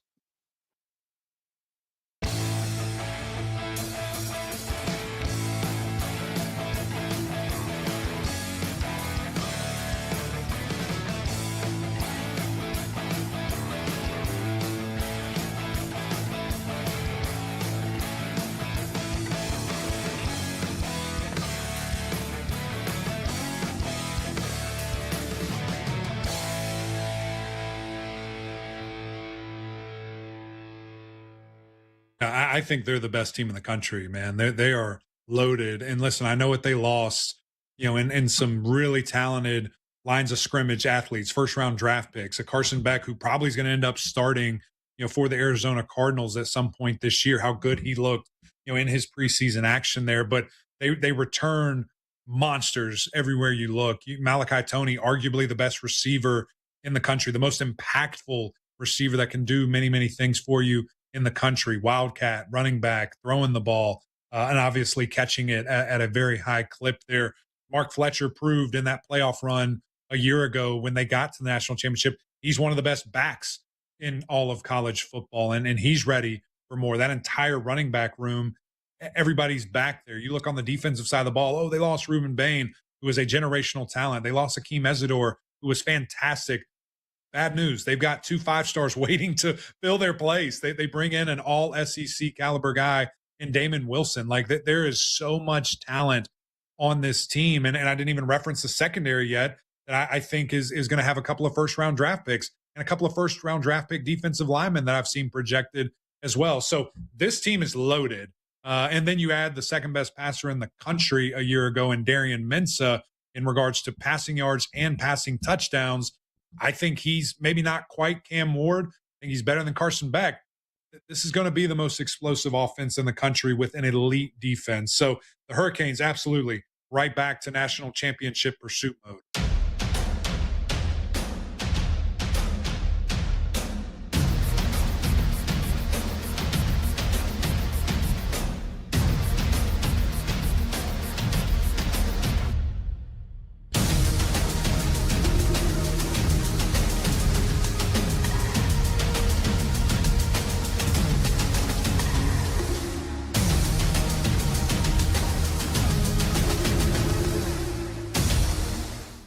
I think they're the best team in the country, man. They are loaded. And listen, I know what they lost, and some really talented lines of scrimmage athletes, first round draft picks, a Carson Beck who probably is going to end up starting, for the Arizona Cardinals at some point this year, how good he looked, in his preseason action there. But they return monsters everywhere you look. Malachi Toney, arguably the best receiver in the country, the most impactful receiver that can do many, many things for you in the country. Wildcat, running back, throwing the ball, and obviously catching it at a very high clip there. Mark Fletcher proved in that playoff run a year ago when they got to the national championship, he's one of the best backs in all of college football, and he's ready for more. That entire running back room, everybody's back there. You look on the defensive side of the ball, oh, they lost Reuben Bain, who is a generational talent. They lost Akeem Ezador, who was fantastic. Bad news. They've got 2 5-stars waiting to fill their place. They bring in an all SEC caliber guy in Damon Wilson. Like, there is so much talent on this team. And I didn't even reference the secondary yet that I think is going to have a couple of first-round draft picks and a couple of first-round draft pick defensive linemen that I've seen projected as well. So this team is loaded. And then you add the second-best passer in the country a year ago in Darian Mensah in regards to passing yards and passing touchdowns. I think he's maybe not quite Cam Ward. I think he's better than Carson Beck. This is going to be the most explosive offense in the country with an elite defense. So the Hurricanes, absolutely, right back to national championship pursuit mode.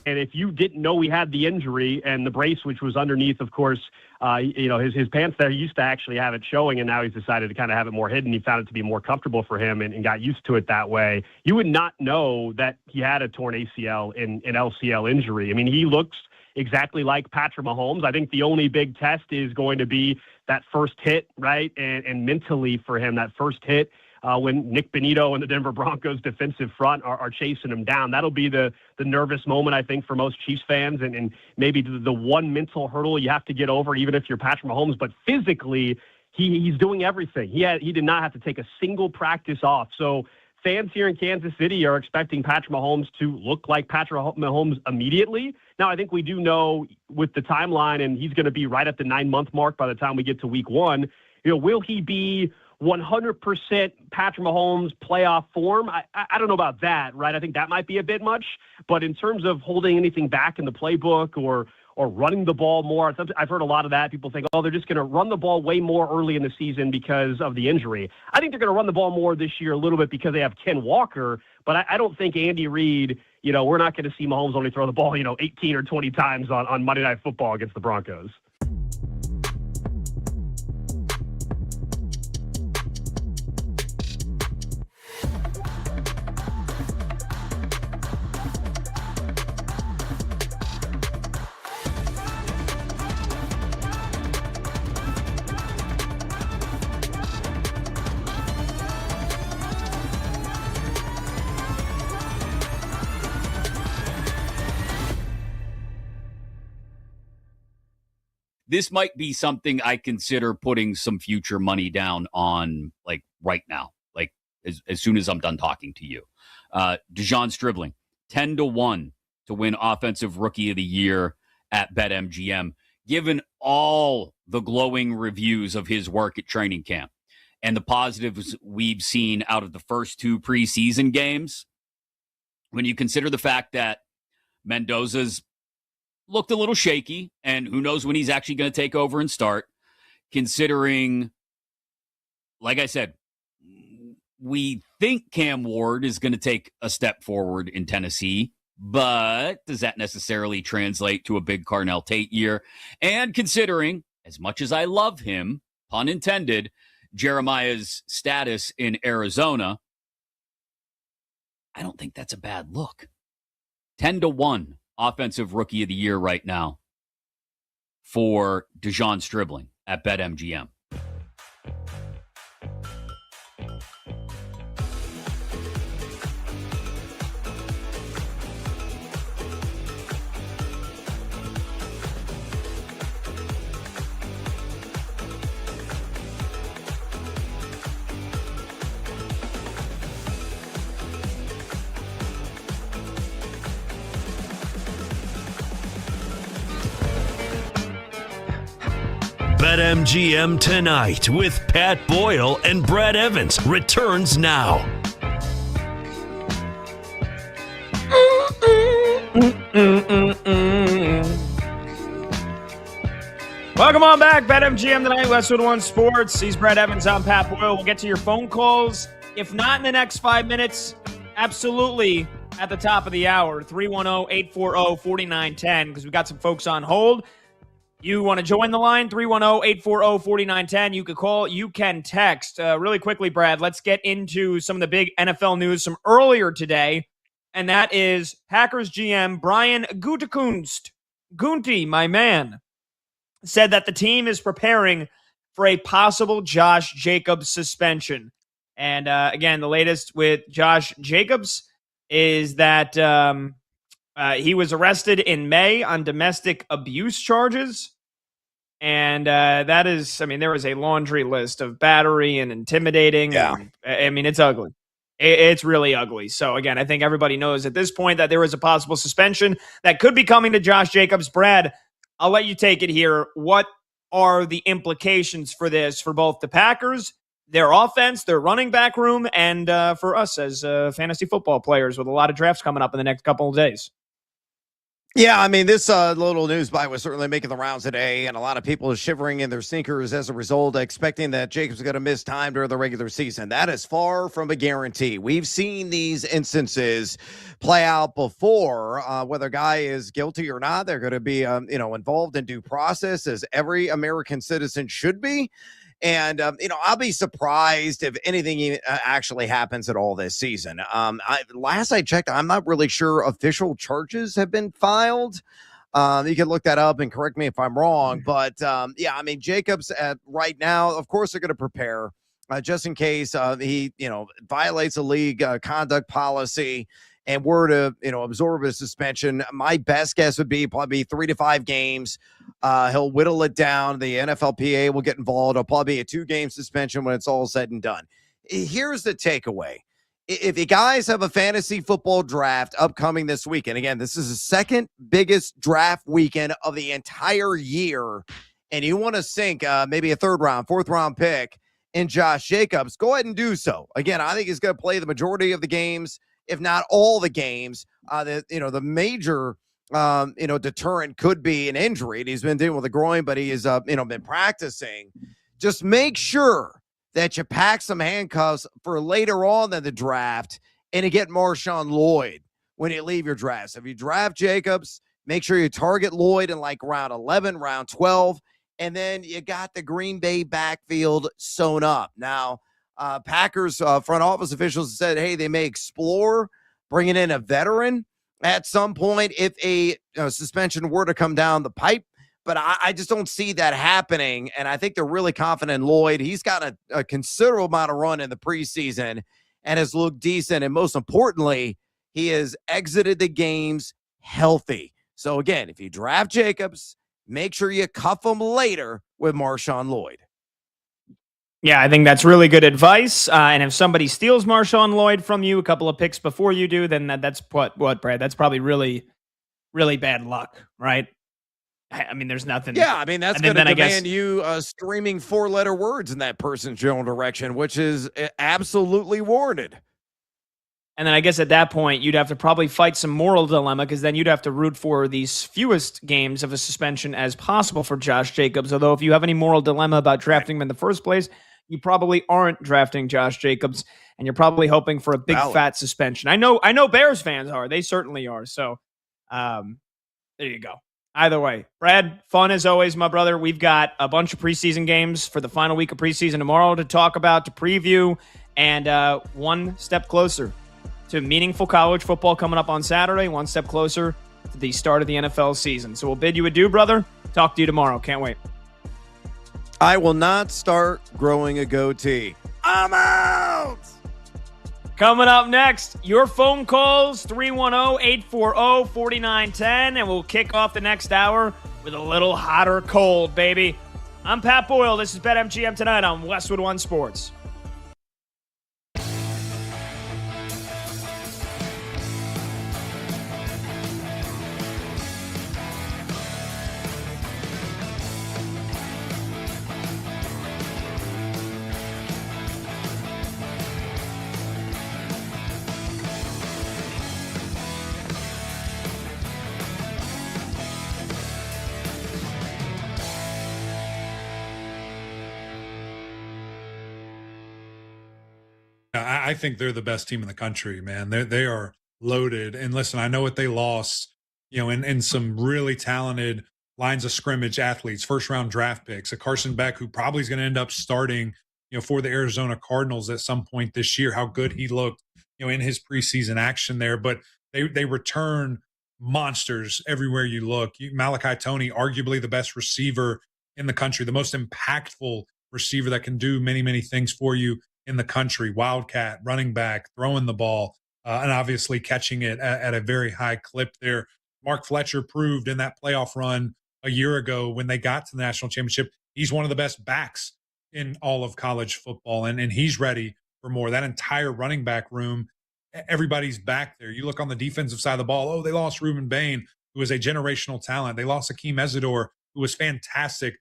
And if you didn't know he had the injury and the brace, which was underneath, of course, his pants there, he used to actually have it showing, and now he's decided to kind of have it more hidden. He found it to be more comfortable for him and got used to it that way. You would not know that he had a torn ACL in an LCL injury. I mean, he looks exactly like Patrick Mahomes. I think the only big test is going to be that first hit, right? And mentally for him, that first hit, when Nick Bonito and the Denver Broncos defensive front are chasing him down. That'll be the nervous moment, I think, for most Chiefs fans, and maybe the one mental hurdle you have to get over, even if you're Patrick Mahomes. But physically, he's doing everything. He did not have to take a single practice off. So fans here in Kansas City are expecting Patrick Mahomes to look like Patrick Mahomes immediately. Now, I think we do know with the timeline, and he's going to be right at the 9-month mark by the time we get to week 1, will he be 100% Patrick Mahomes playoff form? I don't know about that, right? I think that might be a bit much. But in terms of holding anything back in the playbook or running the ball more, I've heard a lot of that. People think, they're just going to run the ball way more early in the season because of the injury. I think they're going to run the ball more this year a little bit because they have Ken Walker. But I don't think Andy Reid, we're not going to see Mahomes only throw the ball, 18 or 20 times on Monday Night Football against the Broncos. This might be something I consider putting some future money down on, like, right now, like as soon as I'm done talking to you. Dejon Stribling, 10-1 to win Offensive Rookie of the Year at BetMGM, given all the glowing reviews of his work at training camp and the positives we've seen out of the first 2 preseason games. When you consider the fact that Mendoza's looked a little shaky, and who knows when he's actually going to take over and start, considering, like I said, we think Cam Ward is going to take a step forward in Tennessee, but does that necessarily translate to a big Carnell Tate year? And considering, as much as I love him, pun intended, Jeremiah's status in Arizona, I don't think that's a bad look. 10-1. Offensive Rookie of the Year right now for Dejon Stribling at BetMGM. BetMGM Tonight with Pat Boyle and Brad Evans returns now. Welcome on back. BetMGM Tonight, Westwood One Sports. He's Brad Evans. I'm Pat Boyle. We'll get to your phone calls. If not in the next 5 minutes, absolutely at the top of the hour, 310-840-4910, because we've got some folks on hold. You want to join the line, 310-840-4910. You can call, you can text. Really quickly, Brad, let's get into some of the big NFL news from earlier today, and that is Packers GM Brian Gutekunst, Gunty, my man, said that the team is preparing for a possible Josh Jacobs suspension. And again, the latest with Josh Jacobs is that he was arrested in May on domestic abuse charges. And that is, I mean, there is a laundry list of battery and intimidating. Yeah. And, I mean, it's ugly. It's really ugly. So, again, I think everybody knows at this point that there is a possible suspension that could be coming to Josh Jacobs. Brad, I'll let you take it here. What are the implications for this for both the Packers, their offense, their running back room, and for us as fantasy football players with a lot of drafts coming up in the next couple of days? Yeah, I mean, this little news bite was certainly making the rounds today, and a lot of people are shivering in their sneakers as a result, expecting that Jacobs is going to miss time during the regular season. That is far from a guarantee. We've seen these instances play out before. Whether a guy is guilty or not, they're going to be, involved in due process, as every American citizen should be. And, I'll be surprised if anything actually happens at all this season. Last I checked, I'm not really sure official charges have been filed. You can look that up and correct me if I'm wrong. But, Jacobs right now, of course, they're going to prepare just in case he, violates a league conduct policy and were to, absorb a suspension. My best guess would be probably 3 to 5 games. He'll whittle it down. The NFLPA will get involved. It'll probably be a 2-game suspension when it's all said and done. Here's the takeaway. If you guys have a fantasy football draft upcoming this weekend, again, this is the second biggest draft weekend of the entire year, and you want to sink maybe a 3rd round, 4th round pick in Josh Jacobs, go ahead and do so. Again, I think he's going to play the majority of the games, if not all the games. The major deterrent could be an injury. He's been dealing with a groin, but he has been practicing. Just make sure that you pack some handcuffs for later on in the draft and to get Marshawn Lloyd when you leave your draft. So if you draft Jacobs, make sure you target Lloyd in like round 11, round 12, and then you got the Green Bay backfield sewn up. Now, Packers front office officials said, hey, they may explore bringing in a veteran at some point if a suspension were to come down the pipe. But I just don't see that happening, and I think they're really confident in Lloyd. He's got a considerable amount of run in the preseason and has looked decent, and most importantly, he has exited the games healthy. So, again, if you draft Jacobs, make sure you cuff him later with Marshawn Lloyd. Yeah, I think that's really good advice. And if somebody steals Marshawn Lloyd from you a couple of picks before you do, then that's what, Brad? That's probably really, really bad luck, right? I mean, there's nothing. Yeah, I mean, that's going to demand you streaming 4-letter words in that person's general direction, which is absolutely warranted. And then I guess at that point, you'd have to probably fight some moral dilemma, because then you'd have to root for these fewest games of a suspension as possible for Josh Jacobs. Although if you have any moral dilemma about drafting him in the first place, you probably aren't drafting Josh Jacobs, and you're probably hoping for a big fat suspension. I know Bears fans are. They certainly are. So there you go. Either way, Brad, fun as always, my brother. We've got a bunch of preseason games for the final week of preseason tomorrow to talk about, to preview, and one step closer to meaningful college football coming up on Saturday, one step closer to the start of the NFL season. So we'll bid you adieu, brother. Talk to you tomorrow. Can't wait. I will not start growing a goatee. I'm out! Coming up next, your phone calls, 310-840-4910, and we'll kick off the next hour with a little hot or cold, baby. I'm Pat Boyle. This is BetMGM Tonight on Westwood One Sports. Yeah, I think they're the best team in the country, man. They are loaded. And listen, I know what they lost, in some really talented lines of scrimmage athletes, first round draft picks, a Carson Beck who probably is going to end up starting, for the Arizona Cardinals at some point this year, how good he looked, in his preseason action there. But they return monsters everywhere you look. Malachi Toney, arguably the best receiver in the country, the most impactful receiver that can do many, many things for you in the country. Wildcat, running back, throwing the ball, and obviously catching it at a very high clip there. Mark Fletcher proved in that playoff run a year ago when they got to the national championship, he's one of the best backs in all of college football, and he's ready for more. That entire running back room, everybody's back there. You look on the defensive side of the ball, oh, they lost Reuben Bain, who is a generational talent. They lost Akeem Ezador, who was fantastic.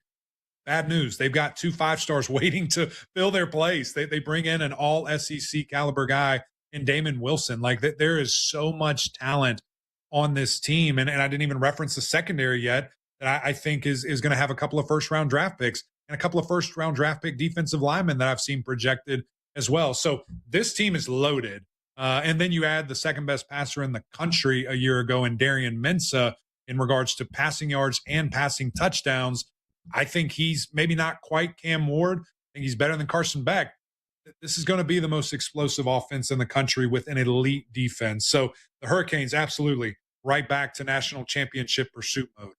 Bad news. They've got 2 5-stars waiting to fill their place. They bring in an all SEC caliber guy in Damon Wilson. Like there is so much talent on this team. And I didn't even reference the secondary yet that I think is going to have a couple of first round draft picks and a couple of first round draft pick defensive linemen that I've seen projected as well. So this team is loaded. And then you add the second best passer in the country a year ago in Darian Mensah in regards to passing yards and passing touchdowns. I think he's maybe not quite Cam Ward. I think he's better than Carson Beck. This is going to be the most explosive offense in the country with an elite defense. So the Hurricanes, absolutely, right back to national championship pursuit mode.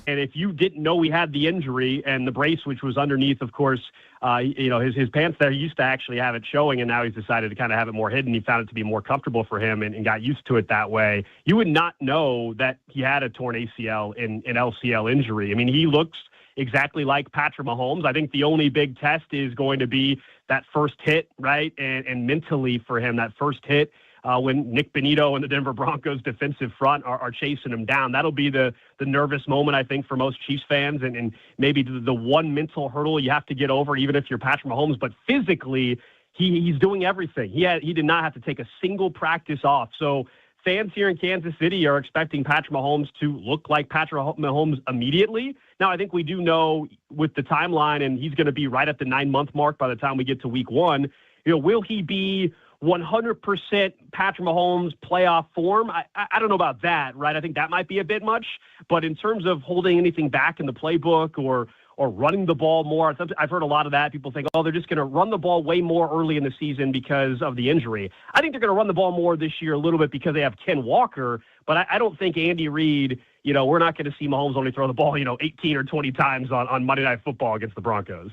And if you didn't know he had the injury and the brace, which was underneath, of course, his pants there, he used to actually have it showing, and now he's decided to kind of have it more hidden. He found it to be more comfortable for him and got used to it that way. You would not know that he had a torn ACL in an LCL injury. I mean, he looks exactly like Patrick Mahomes. I think the only big test is going to be that first hit, right? And mentally for him, that first hit, when Nick Bonito and the Denver Broncos defensive front are chasing him down. That'll be the nervous moment, I think, for most Chiefs fans, and maybe the one mental hurdle you have to get over, even if you're Patrick Mahomes. But physically, he's doing everything. He did not have to take a single practice off. So fans here in Kansas City are expecting Patrick Mahomes to look like Patrick Mahomes immediately. Now, I think we do know with the timeline, and he's going to be right at the 9-month mark by the time we get to week 1, will he be 100% Patrick Mahomes playoff form? I don't know about that, right? I think that might be a bit much. But in terms of holding anything back in the playbook or running the ball more, I've heard a lot of that. People think, they're just going to run the ball way more early in the season because of the injury. I think they're going to run the ball more this year a little bit because they have Ken Walker. But I don't think Andy Reid, we're not going to see Mahomes only throw the ball, 18 or 20 times on Monday Night Football against the Broncos.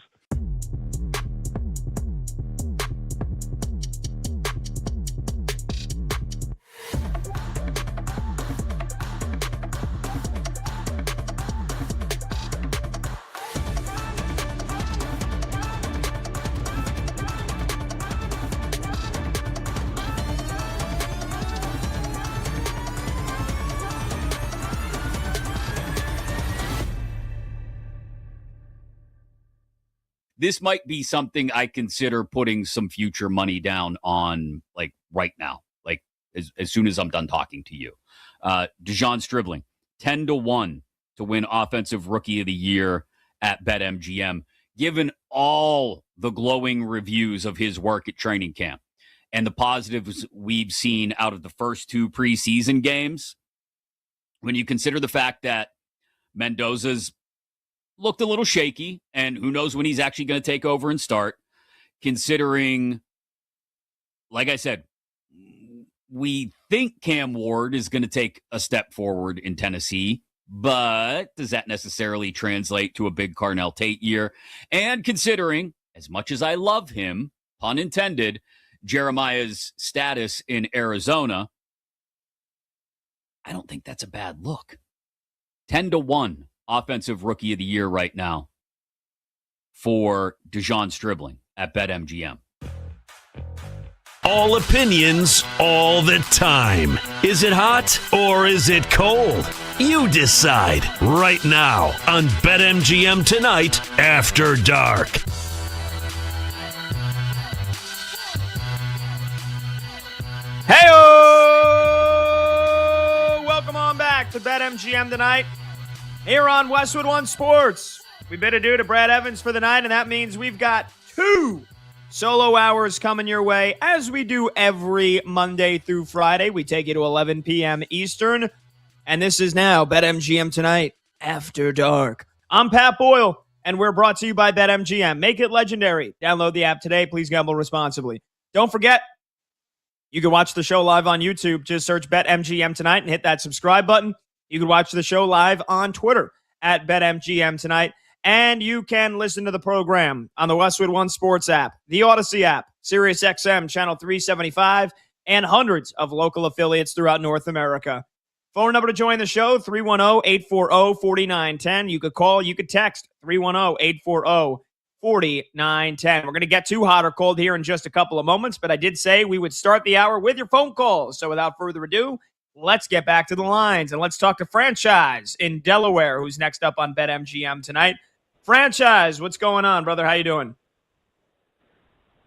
This might be something I consider putting some future money down on, like right now, like as soon as I'm done talking to you. Dejon Stribling, 10-1 to win Offensive Rookie of the Year at BetMGM, given all the glowing reviews of his work at training camp and the positives we've seen out of the first 2 preseason games. When you consider the fact that Mendoza's looked a little shaky, and who knows when he's actually going to take over and start, considering, like I said, we think Cam Ward is going to take a step forward in Tennessee, but does that necessarily translate to a big Carnell Tate year? And considering, as much as I love him, pun intended, Jeremiah's status in Arizona, I don't think that's a bad look. 10-1. Offensive Rookie of the Year right now for Dejon Stribling at BetMGM. all opinions, all the time. Is it hot or is it cold? You decide right now on BetMGM Tonight After Dark. Hey-o! Welcome on back to BetMGM Tonight here on Westwood One Sports. We bid adieu to Brad Evans for the night, and that means we've got 2 solo hours coming your way, as we do every Monday through Friday. We take you to 11 p.m. Eastern, and this is now BetMGM Tonight After Dark. I'm Pat Boyle, and we're brought to you by BetMGM. Make it legendary. Download the app today. Please gamble responsibly. Don't forget, you can watch the show live on YouTube. Just search BetMGM Tonight and hit that subscribe button. You can watch the show live on Twitter at BetMGM Tonight. And you can listen to the program on the Westwood One Sports app, the Odyssey app, SiriusXM Channel 375, and hundreds of local affiliates throughout North America. Phone number to join the show, 310-840-4910. You could call, you could text, 310-840-4910. We're going to get to hot or cold here in just a couple of moments, but I did say we would start the hour with your phone calls. So without further ado, let's get back to the lines, and let's talk to Franchise in Delaware, who's next up on BetMGM Tonight. Franchise, what's going on, brother? How you doing?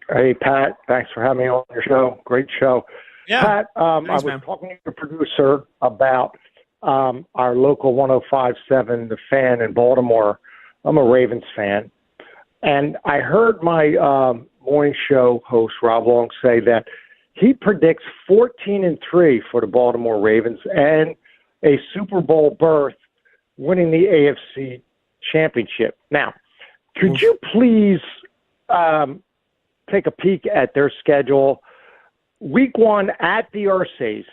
Hey, Pat. Thanks for having me on your show. Great show. Yeah. Pat, I was man. talking to your producer about our local 105.7, The Fan in Baltimore. I'm a Ravens fan. And I heard my morning show host, Rob Long, say that he predicts 14-3 for the Baltimore Ravens and a Super Bowl berth, winning the AFC Championship. Now, could you please take a peek at their schedule? Week 1 at the Ursays,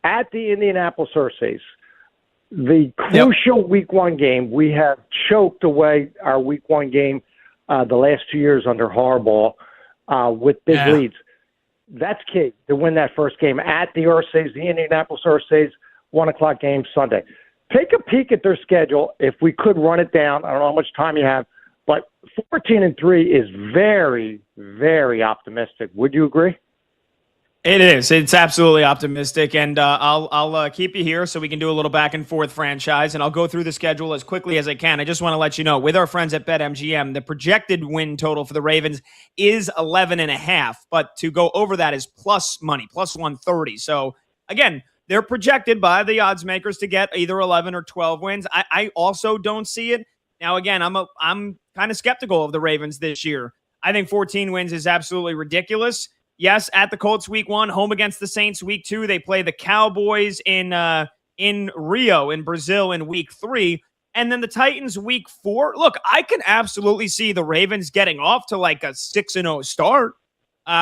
at the Indianapolis Ursays, the crucial Week 1 game. We have choked away our Week 1 game the last 2 years under Harbaugh with big leads. That's key to win that first game at the Ursays, the Indianapolis Ursays, 1 o'clock game Sunday. Take a peek at their schedule. If we could run it down, I don't know how much time you have, but 14-3 is very, very optimistic. Would you agree? It is. It's absolutely optimistic, and I'll keep you here so we can do a little back and forth, Franchise, and I'll go through the schedule as quickly as I can. I just want to let you know, with our friends at BetMGM, the projected win total for the Ravens is 11.5, but to go over that is plus money, plus 130. So again, they're projected by the odds makers to get either 11 or 12 wins. I also don't see it. Now, again, I'm kind of skeptical of the Ravens this year. I think 14 wins is absolutely ridiculous. Yes, at the Colts Week 1, home against the Saints Week 2. They play the Cowboys in Rio, in Brazil, in Week 3. And then the Titans Week 4. Look, I can absolutely see the Ravens getting off to like a 6-0 start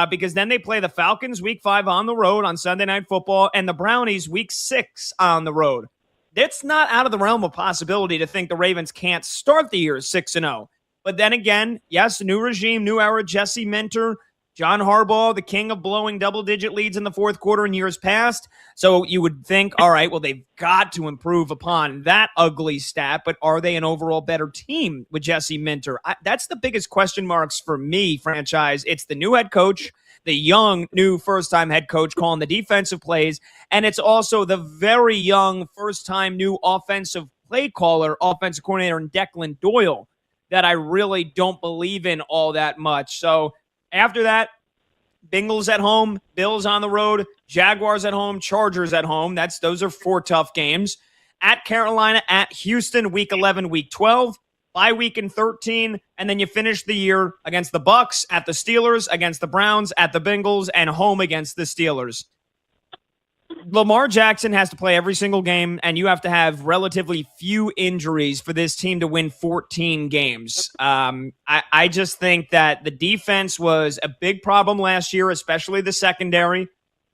because then they play the Falcons Week 5 on the road on Sunday Night Football and the Brownies Week 6 on the road. It's not out of the realm of possibility to think the Ravens can't start the year 6-0. But then again, yes, new regime, new era, Jesse Minter, John Harbaugh, the king of blowing double-digit leads in the fourth quarter in years past. So you would think, all right, well, they've got to improve upon that ugly stat, but are they an overall better team with Jesse Minter? That's the biggest question marks for me, Franchise. It's the new head coach, the young, new first-time head coach calling the defensive plays, and it's also the very young, first-time new offensive play caller, offensive coordinator in Declan Doyle that I really don't believe in all that much. So after that, Bengals at home, Bills on the road, Jaguars at home, Chargers at home. Those are 4 tough games. At Carolina, at Houston, Week 11, Week 12, bye week in 13, and then you finish the year against the Bucs, at the Steelers, against the Browns, at the Bengals, and home against the Steelers. Lamar Jackson has to play every single game, and you have to have relatively few injuries for this team to win 14 games. I just think that the defense was a big problem last year, especially the secondary.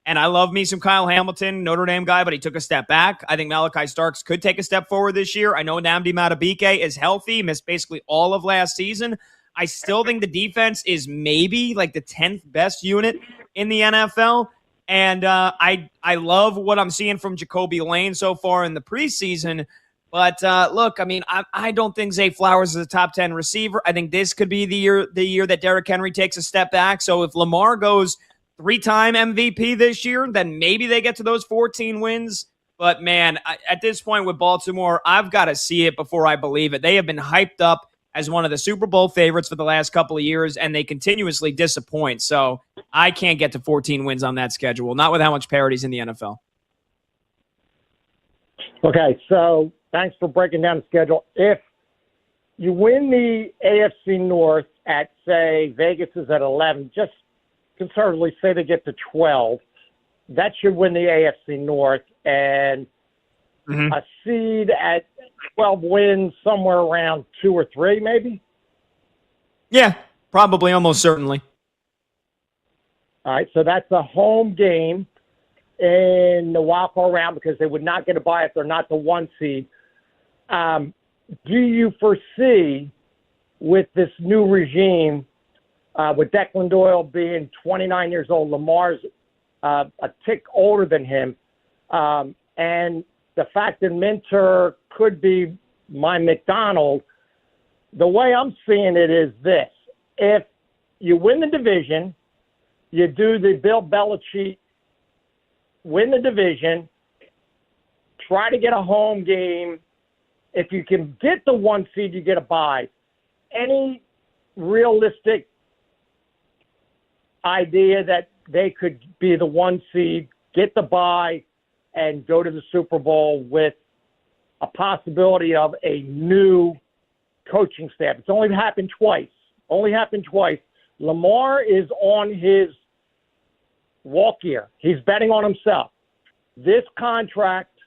And I love me some Kyle Hamilton, Notre Dame guy, but he took a step back. I think Malachi Starks could take a step forward this year. I know Nnamdi Madubuike is healthy, missed basically all of last season. I still think the defense is maybe like the 10th best unit in the NFL. And I love what I'm seeing from Jacoby Lane so far in the preseason. But look, I mean, I don't think Zay Flowers is a top 10 receiver. I think this could be the year that Derrick Henry takes a step back. So if Lamar goes 3-time MVP this year, then maybe they get to those 14 wins. But, man, at this point with Baltimore, I've got to see it before I believe it. They have been hyped up as one of the Super Bowl favorites for the last couple of years, and they continuously disappoint. So I can't get to 14 wins on that schedule, not with how much parity's in the NFL. Okay, so thanks for breaking down the schedule. If you win the AFC North at, say, Vegas is at 11, just conservatively say they get to 12, that should win the AFC North, and a seed at 12 wins somewhere around 2 or 3, maybe? Yeah, probably, almost certainly. All right, so that's a home game in the wild card round because they would not get a bye if they're not the 1 seed. Do you foresee with this new regime, with Declan Doyle being 29 years old, Lamar's a tick older than him, and the fact that Minter could be my McDonald, the way I'm seeing it is this. If you win the division, you do the Bill Belichick, win the division, try to get a home game. If you can get the 1 seed, you get a bye. Any realistic idea that they could be the 1 seed, get the bye, and go to the Super Bowl with a possibility of a new coaching staff? It's only happened twice. Lamar is on his walk year. He's betting on himself. This contract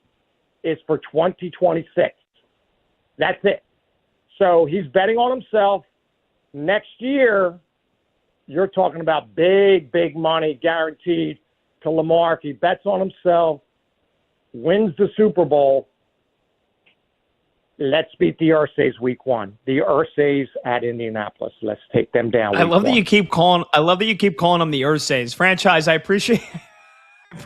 is for 2026. That's it. So he's betting on himself. Next year, you're talking about big, big money guaranteed to Lamar if he bets on himself, wins the Super Bowl. Let's beat the Ursays week 1. The Ursays at Indianapolis. Let's take them down. I love that you keep calling them the Ursays. Franchise, I appreciate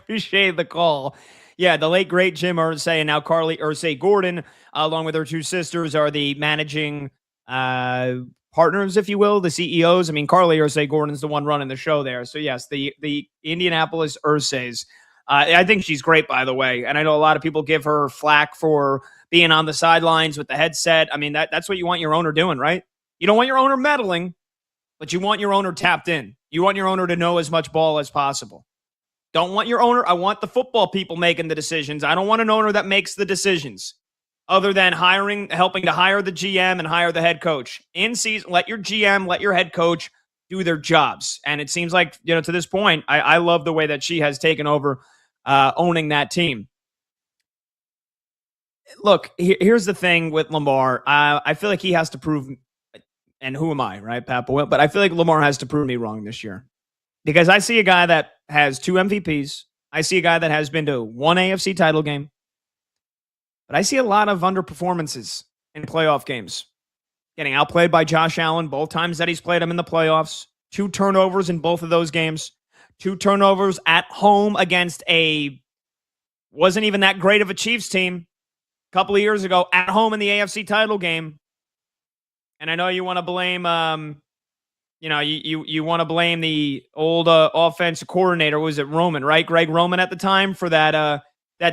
the call. Yeah, the late great Jim Irsay and now Carly Irsay Gordon, along with her 2 sisters, are the managing partners, if you will, the CEOs. I mean, Carly Irsay Gordon's the one running the show there. So yes, the Indianapolis Ursays. I think she's great, by the way. And I know a lot of people give her flack for being on the sidelines with the headset. I mean, that's what you want your owner doing, right? You don't want your owner meddling, but you want your owner tapped in. You want your owner to know as much ball as possible. Don't want your owner. I want the football people making the decisions. I don't want an owner that makes the decisions other than helping to hire the GM and hire the head coach. In season, let your GM, let your head coach do their jobs. And it seems like, to this point, I love the way that she has taken over owning that team. Look, here's the thing with Lamar. I feel like he has to prove, and who am I, right, Pat Boyle? But I feel like Lamar has to prove me wrong this year. Because I see a guy that has 2 MVPs. I see a guy that has been to 1 AFC title game. But I see a lot of underperformances in playoff games. Getting outplayed by Josh Allen both times that he's played him in the playoffs. 2 turnovers in both of those games. 2 turnovers at home against wasn't even that great of a Chiefs team a couple of years ago at home in the AFC title game. And I know you want to blame, you want to blame the old offensive coordinator. Was it Roman, right? Greg Roman at the time for that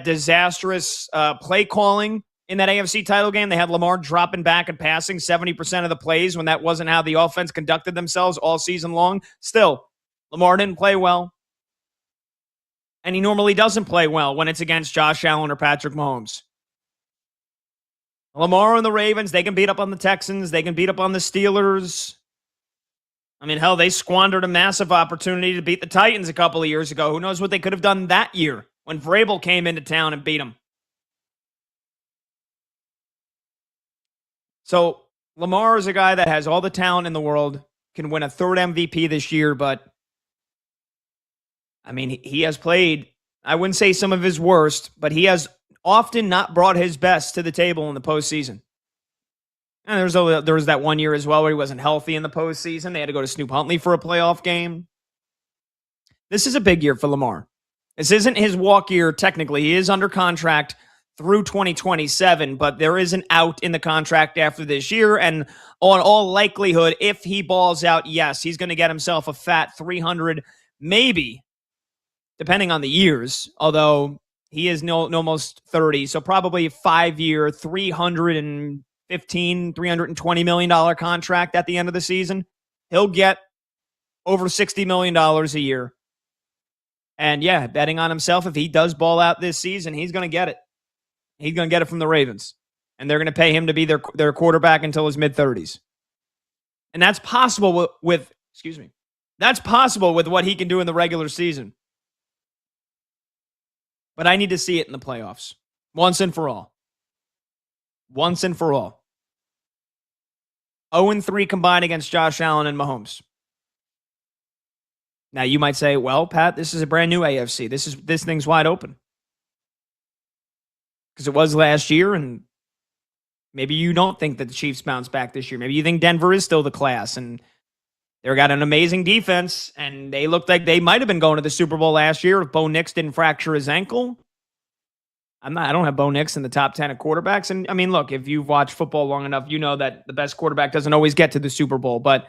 disastrous play calling in that AFC title game. They had Lamar dropping back and passing 70% of the plays when that wasn't how the offense conducted themselves all season long. Still, Lamar didn't play well. And he normally doesn't play well when it's against Josh Allen or Patrick Mahomes. Lamar and the Ravens, they can beat up on the Texans. They can beat up on the Steelers. I mean, hell, they squandered a massive opportunity to beat the Titans a couple of years ago. Who knows what they could have done that year when Vrabel came into town and beat them. So Lamar is a guy that has all the talent in the world, can win a 3rd MVP this year, but I mean, he has played, I wouldn't say some of his worst, but he has often not brought his best to the table in the postseason. And there was that one year as well where he wasn't healthy in the postseason. They had to go to Snoop Huntley for a playoff game. This is a big year for Lamar. This isn't his walk year technically. He is under contract through 2027, but there is an out in the contract after this year. And on all likelihood, if he balls out, yes, he's going to get himself a fat $300 maybe, depending on the years, although he is almost 30, so probably a 5-year, $320 million contract at the end of the season. He'll get over $60 million a year. And yeah, betting on himself, if he does ball out this season, he's going to get it. He's going to get it from the Ravens. And they're going to pay him to be their quarterback until his mid-30s. And that's possible that's possible with what he can do in the regular season. But I need to see it in the playoffs. Once and for all. Once and for all. 0-3 combined against Josh Allen and Mahomes. Now you might say, well, Pat, this is a brand new AFC. This thing's wide open. Because it was last year, and maybe you don't think that the Chiefs bounce back this year. Maybe you think Denver is still the class, and they've got an amazing defense, and they looked like they might have been going to the Super Bowl last year if Bo Nix didn't fracture his ankle. I don't have Bo Nix in the top 10 of quarterbacks. And I mean, look, if you've watched football long enough, you know that the best quarterback doesn't always get to the Super Bowl. But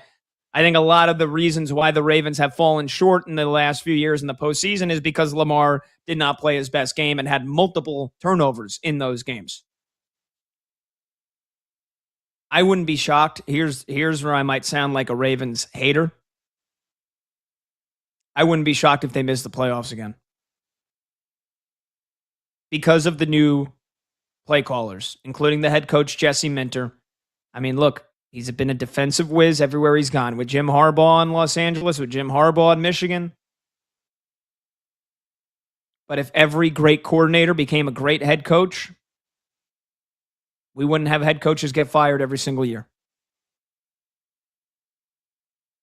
I think a lot of the reasons why the Ravens have fallen short in the last few years in the postseason is because Lamar did not play his best game and had multiple turnovers in those games. I wouldn't be shocked. Here's where I might sound like a Ravens hater. I wouldn't be shocked if they missed the playoffs again. Because of the new play callers, including the head coach, Jesse Minter. I mean, look, he's been a defensive whiz everywhere he's gone. With Jim Harbaugh in Los Angeles, with Jim Harbaugh in Michigan. But if every great coordinator became a great head coach, we wouldn't have head coaches get fired every single year.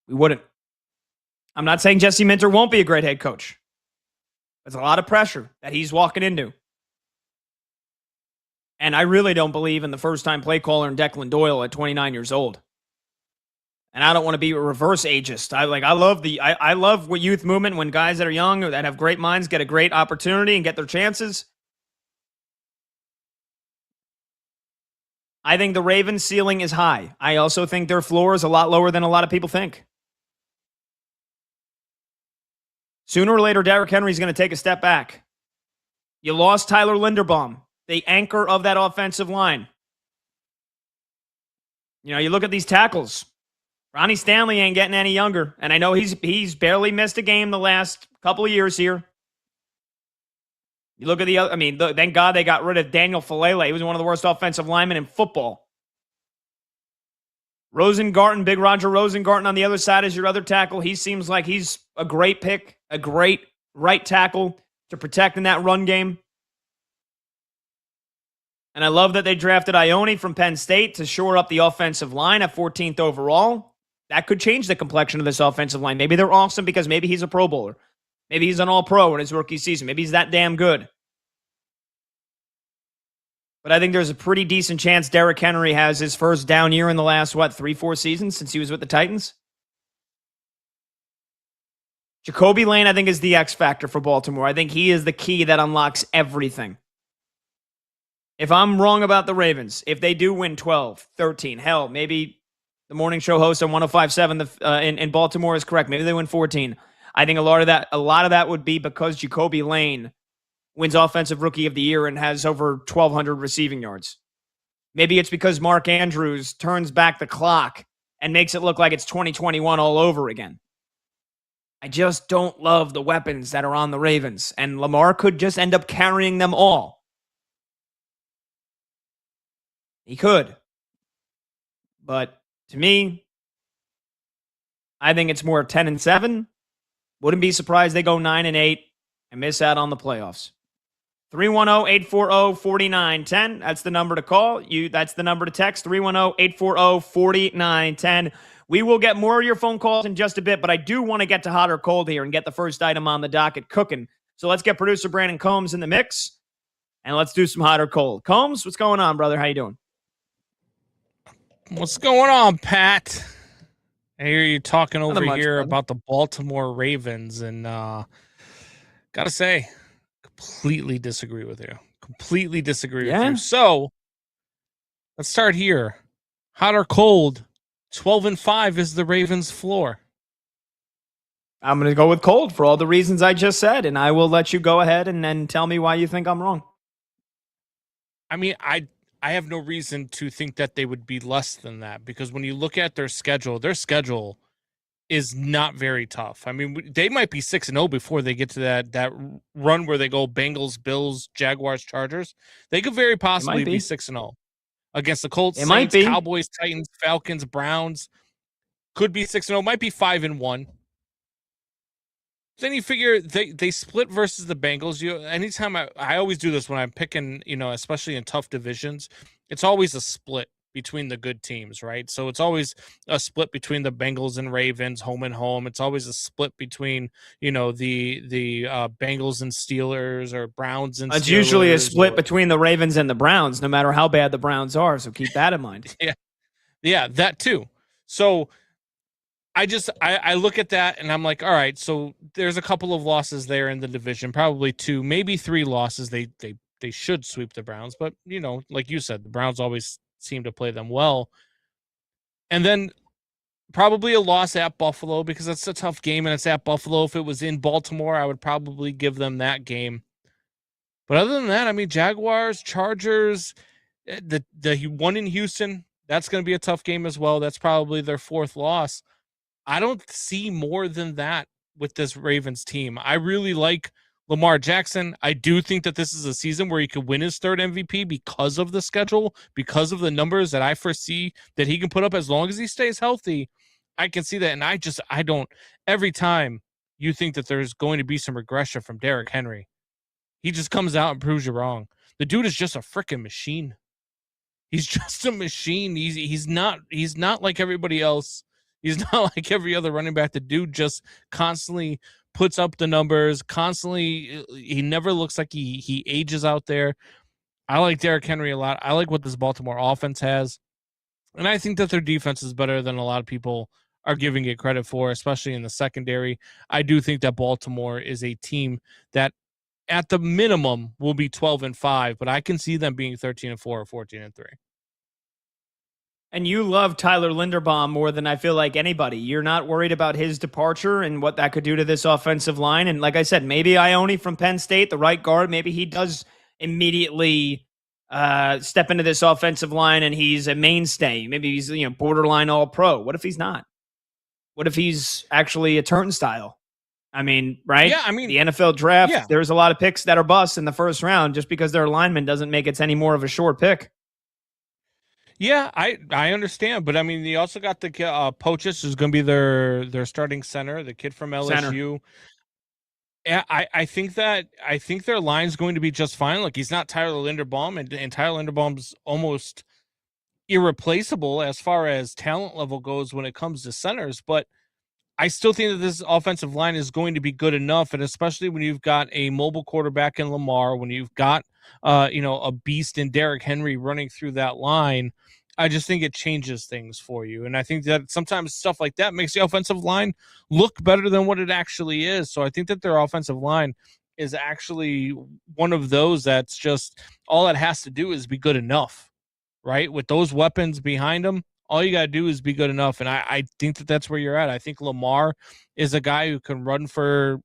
We wouldn't. I'm not saying Jesse Minter won't be a great head coach. There's a lot of pressure that he's walking into. And I really don't believe in the first-time play caller in Declan Doyle at 29 years old. And I don't want to be a reverse ageist. I love what youth movement when guys that are young or that have great minds get a great opportunity and get their chances. I think the Ravens' ceiling is high. I also think their floor is a lot lower than a lot of people think. Sooner or later, Derrick Henry's going to take a step back. You lost Tyler Linderbaum, the anchor of that offensive line. You know, you look at these tackles. Ronnie Stanley ain't getting any younger. And I know he's barely missed a game the last couple of years here. You look at the other, thank God they got rid of Daniel Falele. He was one of the worst offensive linemen in football. Rosengarten, Big Roger Rosengarten on the other side is your other tackle. He seems like he's a great pick, a great right tackle to protect in that run game. And I love that they drafted Ione from Penn State to shore up the offensive line at 14th overall. That could change the complexion of this offensive line. Maybe they're awesome because maybe he's a Pro Bowler. Maybe he's an All-Pro in his rookie season. Maybe he's that damn good. But I think there's a pretty decent chance Derrick Henry has his first down year in the last, 3-4 seasons since he was with the Titans. Jacoby Lane, I think, is the X factor for Baltimore. I think he is the key that unlocks everything. If I'm wrong about the Ravens, if they do win 12, 13, hell, maybe the morning show host on 105.7 in Baltimore is correct. Maybe they win 14. I think a lot of that would be because Jacoby Lane wins Offensive Rookie of the Year and has over 1,200 receiving yards. Maybe it's because Mark Andrews turns back the clock and makes it look like it's 2021 all over again. I just don't love the weapons that are on the Ravens, and Lamar could just end up carrying them all. He could. But to me, I think it's more 10-7. Wouldn't be surprised they go 9-8 and miss out on the playoffs. 310-840-4910. That's the number to call. That's the number to text. 310-840-4910. We will get more of your phone calls in just a bit, but I do want to get to hot or cold here and get the first item on the docket cooking. So let's get producer Brandon Combs in the mix, and let's do some hot or cold. Combs, what's going on, brother? How you doing? What's going on, Pat? I hear you talking over here about the Baltimore Ravens, and gotta say, completely disagree with you. Completely disagree with you. So let's start here. Hot or cold? 12-5 is the Ravens' floor. I'm going to go with cold for all the reasons I just said, and I will let you go ahead and then tell me why you think I'm wrong. I mean, I have no reason to think that they would be less than that, because when you look at their schedule is not very tough. I mean, they might be 6-0 before they get to that run where they go Bengals, Bills, Jaguars, Chargers. They could very possibly be 6-0 against the Colts, Saints, Cowboys, Titans, Falcons, Browns. Could be 6-0, might be 5-1. Then you figure they split versus the Bengals. Anytime I always do this when I'm picking, especially in tough divisions, it's always a split between the good teams, right? So it's always a split between the Bengals and Ravens, home and home. It's always a split between, the Bengals and Steelers, or Browns and Steelers. It's usually a split between the Ravens and the Browns, no matter how bad the Browns are. So keep that in mind. Yeah, that too. So I look at that and I'm like, all right, so there's a couple of losses there in the division, probably 2, maybe 3 losses. They should sweep the Browns, but like you said, the Browns always seem to play them well. And then probably a loss at Buffalo, because that's a tough game and it's at Buffalo. If it was in Baltimore, I would probably give them that game. But other than that, I mean, Jaguars, Chargers, the one in Houston, that's going to be a tough game as well. That's probably their 4th loss. I don't see more than that with this Ravens team. I really like Lamar Jackson. I do think that this is a season where he could win his 3rd MVP because of the schedule, because of the numbers that I foresee that he can put up as long as he stays healthy. I can see that. And I don't, every time you think that there's going to be some regression from Derrick Henry, he just comes out and proves you wrong. The dude is just a freaking machine. He's just a machine. He's not like everybody else. He's not like every other running back. The dude just constantly puts up the numbers, constantly. He never looks like he ages out there. I like Derrick Henry a lot. I like what this Baltimore offense has. And I think that their defense is better than a lot of people are giving it credit for, especially in the secondary. I do think that Baltimore is a team that at the minimum will be 12-5, but I can see them being 13-4 or 14-3. And you love Tyler Linderbaum more than I feel like anybody. You're not worried about his departure and what that could do to this offensive line. And like I said, maybe Ione from Penn State, the right guard, maybe he does immediately step into this offensive line and he's a mainstay. Maybe he's borderline all-pro. What if he's not? What if he's actually a turnstile? I mean, right? Yeah, I mean, the NFL draft, there's a lot of picks that are busts in the first round. Just because they're linemen doesn't make it any more of a short pick. Yeah, I understand, but I mean, they also got the Pochis, who's going to be their starting center, the kid from LSU. Yeah, I think their line's going to be just fine. Like, he's not Tyler Linderbaum, and Tyler Linderbaum's almost irreplaceable as far as talent level goes when it comes to centers, but I still think that this offensive line is going to be good enough, and especially when you've got a mobile quarterback in Lamar, when you've got a beast in Derrick Henry running through that line, I just think it changes things for you. And I think that sometimes stuff like that makes the offensive line look better than what it actually is. So I think that their offensive line is actually one of those that's just all it has to do is be good enough, right? With those weapons behind them, all you got to do is be good enough. And I think that that's where you're at. I think Lamar is a guy who can run for,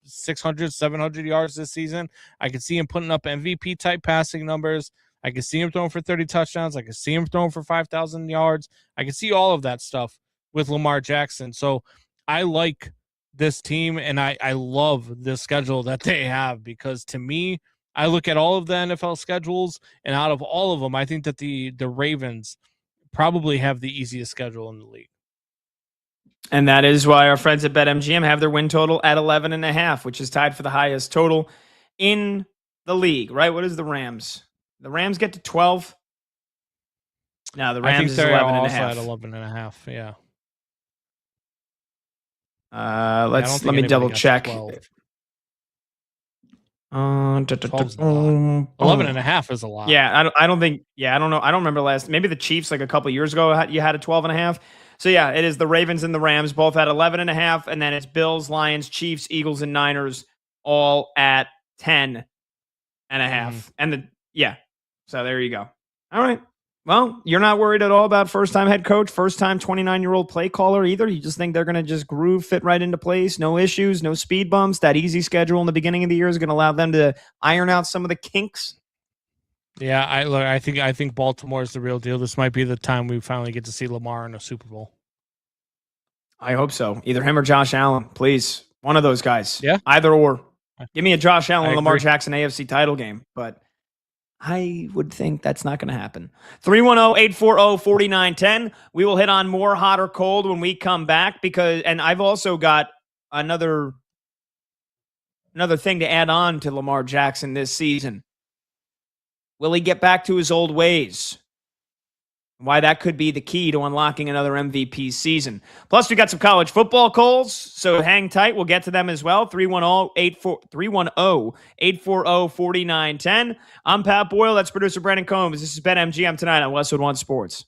600, 700 yards this season. I can see him putting up MVP type passing numbers. I can see him throwing for 30 touchdowns. I can see him throwing for 5,000 yards. I can see all of that stuff with Lamar Jackson. So I like this team, and I love the schedule that they have, because to me, I look at all of the NFL schedules, and out of all of them, I think that the Ravens probably have the easiest schedule in the league. And that is why our friends at BetMGM have their win total at 11.5, which is tied for the highest total in the league, right? What is the Rams? The Rams get to 12. No, the Rams is 11.5. At 11.5, yeah. Let me double check. 11.5 is a lot. Yeah, I don't think. Yeah, I don't know. I don't remember last. Maybe the Chiefs like a couple years ago you had a 12.5. So yeah, it is the Ravens and the Rams both at 11.5, and then it's Bills, Lions, Chiefs, Eagles, and Niners all at 10.5. And so there you go. All right. Well, you're not worried at all about first-time head coach, first-time 29-year-old play caller either? You just think they're going to just groove, fit right into place, no issues, no speed bumps? That easy schedule in the beginning of the year is going to allow them to iron out some of the kinks? Yeah, I think Baltimore is the real deal. This might be the time we finally get to see Lamar in a Super Bowl. I hope so. Either him or Josh Allen, please. One of those guys. Yeah. Either or. Give me a Josh Allen, I Lamar agree. Jackson AFC title game, but I would think that's not going to happen. 310-840-4910. We will hit on more hot or cold when we come back and I've also got another thing to add on to Lamar Jackson this season. Will he get back to his old ways? Why that could be the key to unlocking another MVP season. Plus, we got some college football calls, so hang tight. We'll get to them as well. 310-840-4910. I'm Pat Boyle. That's producer Brandon Combs. This is BetMGM tonight on Westwood One Sports.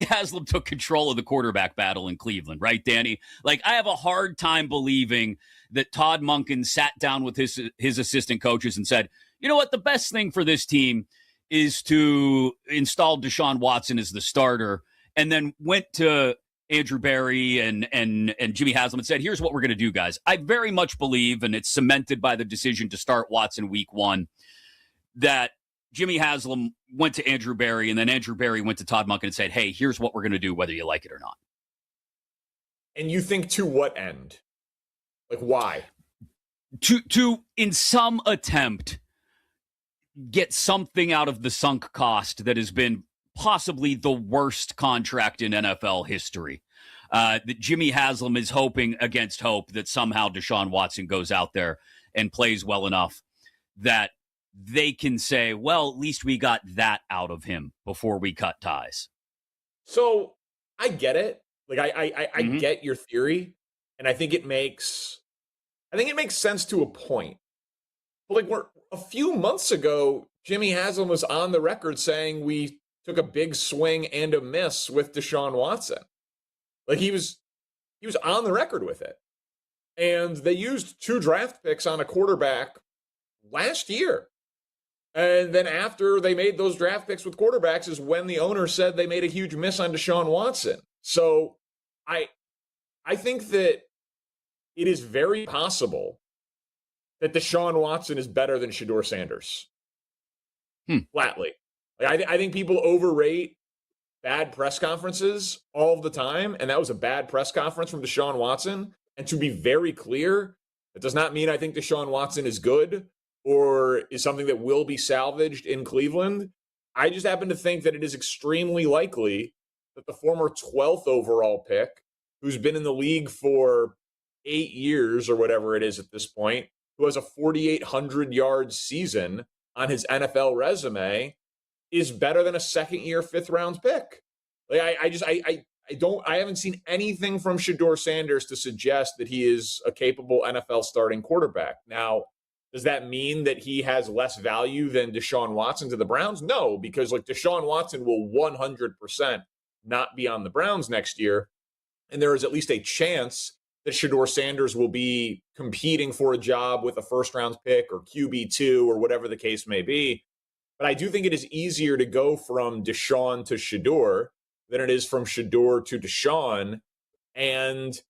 Haslam took control of the quarterback battle in Cleveland, right, Danny? Like, I have a hard time believing that Todd Monken sat down with his assistant coaches and said, you know what, the best thing for this team is to install Deshaun Watson as the starter, and then went to Andrew Berry and Jimmy Haslam and said, here's what we're going to do, guys. I very much believe, and it's cemented by the decision to start Watson week 1, that Jimmy Haslam went to Andrew Berry, and then Andrew Berry went to Todd Monken and said, hey, here's what we're going to do, whether you like it or not. And you think to what end? Like, why? To in some attempt, get something out of the sunk cost that has been possibly the worst contract in NFL history. That Jimmy Haslam is hoping against hope that somehow Deshaun Watson goes out there and plays well enough that they can say, well, at least we got that out of him before we cut ties. So I get it. Like I get your theory, and I think it makes sense to a point. But like a few months ago, Jimmy Haslam was on the record saying we took a big swing and a miss with Deshaun Watson. Like he was on the record with it. And they used 2 draft picks on a quarterback last year. And then after they made those draft picks with quarterbacks is when the owner said they made a huge miss on Deshaun Watson. So I think that it is very possible that Deshaun Watson is better than Shedeur Sanders. Flatly. Like, I think people overrate bad press conferences all the time, and that was a bad press conference from Deshaun Watson. And to be very clear, it does not mean I think Deshaun Watson is good or is something that will be salvaged in Cleveland. I just happen to think that it is extremely likely that the former 12th overall pick, who's been in the league for 8 years or whatever it is at this point, who has a 4,800-yard season on his NFL resume, is better than a second-year, 5th-round pick. Like I haven't seen anything from Shedeur Sanders to suggest that he is a capable NFL starting quarterback. Now, does that mean that he has less value than Deshaun Watson to the Browns? No, because like Deshaun Watson will 100% not be on the Browns next year. And there is at least a chance that Shedeur Sanders will be competing for a job with a first-round pick or QB2 or whatever the case may be. But I do think it is easier to go from Deshaun to Shedeur than it is from Shedeur to Deshaun. And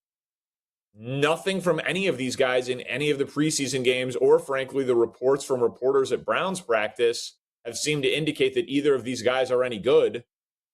nothing from any of these guys in any of the preseason games, or frankly, the reports from reporters at Browns practice have seemed to indicate that either of these guys are any good.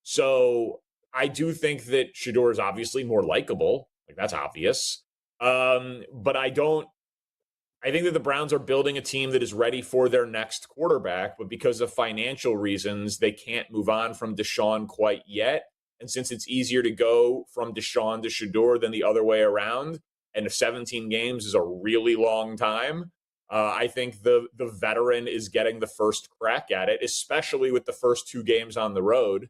So I do think that Shedeur is obviously more likable. Like, that's obvious. But I think that the Browns are building a team that is ready for their next quarterback, but because of financial reasons, they can't move on from Deshaun quite yet. And since it's easier to go from Deshaun to Shedeur than the other way around, and 17 games is a really long time, I think the veteran is getting the first crack at it, especially with the first 2 games on the road,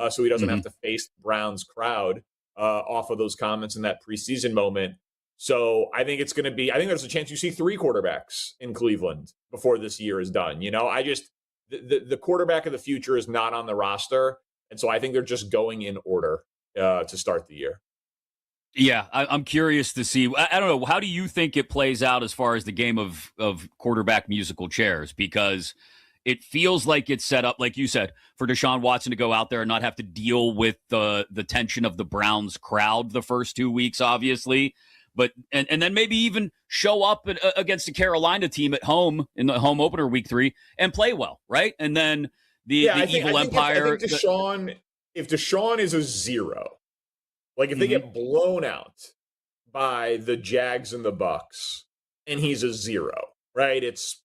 so he doesn't have to face the Browns crowd off of those comments in that preseason moment. So I think it's going to be. I think there's a chance you see 3 quarterbacks in Cleveland before this year is done. I just the quarterback of the future is not on the roster, and so I think they're just going in order to start the year. Yeah, I'm curious to see. I don't know. How do you think it plays out as far as the game of quarterback musical chairs? Because it feels like it's set up, like you said, for Deshaun Watson to go out there and not have to deal with the tension of the Browns crowd the first 2 weeks, obviously. But and then maybe even show up against the Carolina team at home in the home opener week 3 and play well, right? And then the Evil Empire. I think if Deshaun is a 0. Like if they get blown out by the Jags and the Bucks and he's a 0, right? It's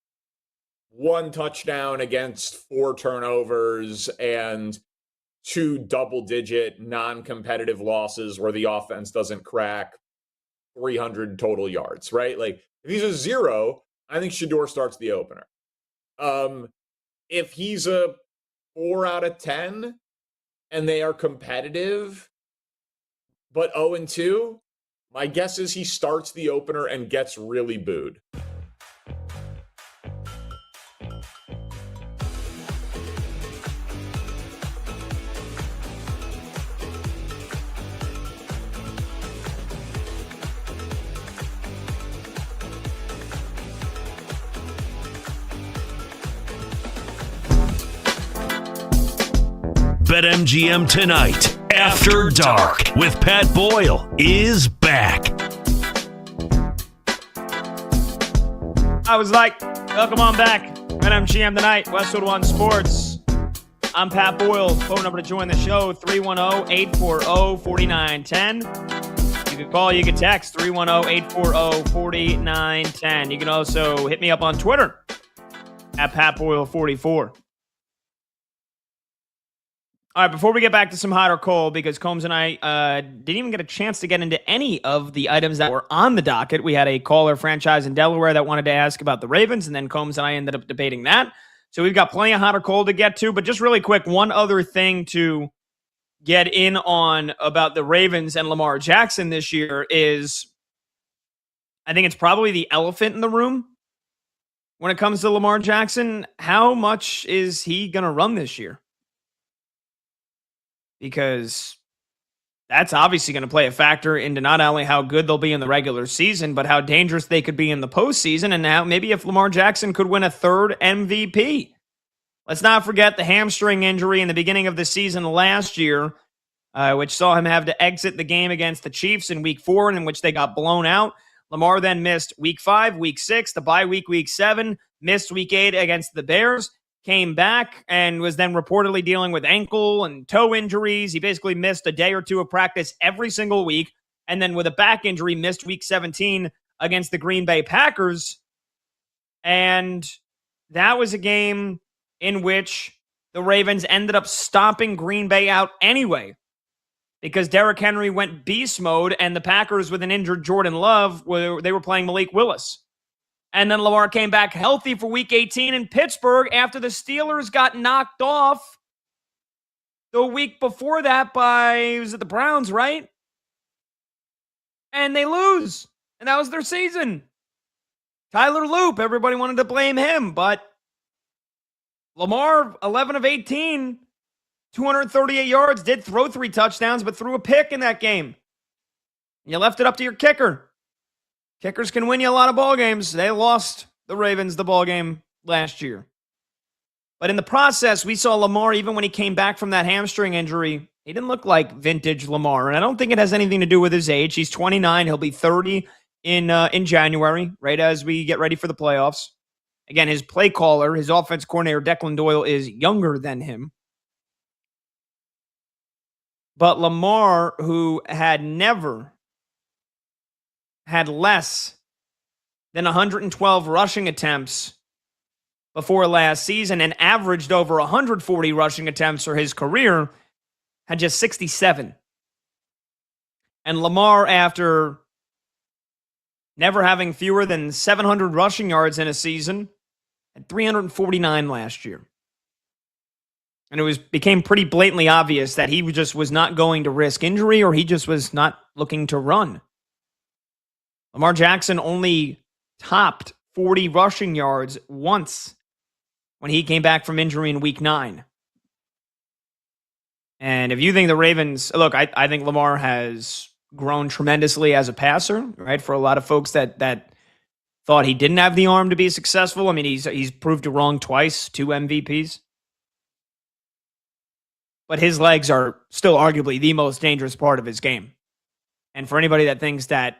1 touchdown against 4 turnovers and 2 double-digit non-competitive losses where the offense doesn't crack 300 total yards, right? Like if he's a 0, I think Shedeur starts the opener. If he's a 4 out of 10 and they are competitive but 0-2, my guess is he starts the opener and gets really booed. BetMGM tonight, After Dark, with Pat Boyle, is back. I was like, welcome on back. BetMGM tonight, Westwood One Sports. I'm Pat Boyle. Phone number to join the show, 310-840-4910. You can call, you can text, 310-840-4910. You can also hit me up on Twitter, at PatBoyle44. All right, before we get back to some hot or cold, because Combs and I didn't even get a chance to get into any of the items that were on the docket. We had a caller franchise in Delaware that wanted to ask about the Ravens, and then Combs and I ended up debating that. So we've got plenty of hot or cold to get to, but just really quick, one other thing to get in on about the Ravens and Lamar Jackson this year is, I think it's probably the elephant in the room when it comes to Lamar Jackson. How much is he going to run this year? Because that's obviously going to play a factor into not only how good they'll be in the regular season, but how dangerous they could be in the postseason. And now maybe if Lamar Jackson could win a 3rd MVP. Let's not forget the hamstring injury in the beginning of the season last year, which saw him have to exit the game against the Chiefs in week 4, and in which they got blown out. Lamar then missed week 5, week 6, the bye week 7, missed week 8 against the Bears. Came back and was then reportedly dealing with ankle and toe injuries. He basically missed a day or 2 of practice every single week. And then with a back injury, missed week 17 against the Green Bay Packers. And that was a game in which the Ravens ended up stomping Green Bay out anyway, because Derrick Henry went beast mode and the Packers, with an injured Jordan Love, they were playing Malik Willis. And then Lamar came back healthy for week 18 in Pittsburgh after the Steelers got knocked off the week before that by, was it the Browns, right? And they lose. And that was their season. Tyler Loop, everybody wanted to blame him, but Lamar, 11 of 18, 238 yards, did throw 3 touchdowns, but threw a pick in that game. You left it up to your kicker. Kickers can win you a lot of ball games. They lost the Ravens the ball game last year. But in the process, we saw Lamar, even when he came back from that hamstring injury, he didn't look like vintage Lamar. And I don't think it has anything to do with his age. He's 29. He'll be 30 in January, right as we get ready for the playoffs. Again, his play caller, his offense coordinator, Declan Doyle, is younger than him. But Lamar, who had never had less than 112 rushing attempts before last season and averaged over 140 rushing attempts for his career, had just 67. And Lamar, after never having fewer than 700 rushing yards in a season, and 349 last year. And it became pretty blatantly obvious that he just was not going to risk injury, or he just was not looking to run. Lamar Jackson only topped 40 rushing yards once when he came back from injury in week 9. And if you think the Ravens, look, I think Lamar has grown tremendously as a passer, right? For a lot of folks that thought he didn't have the arm to be successful. I mean, he's proved it wrong twice, 2 MVPs. But his legs are still arguably the most dangerous part of his game. And for anybody that thinks that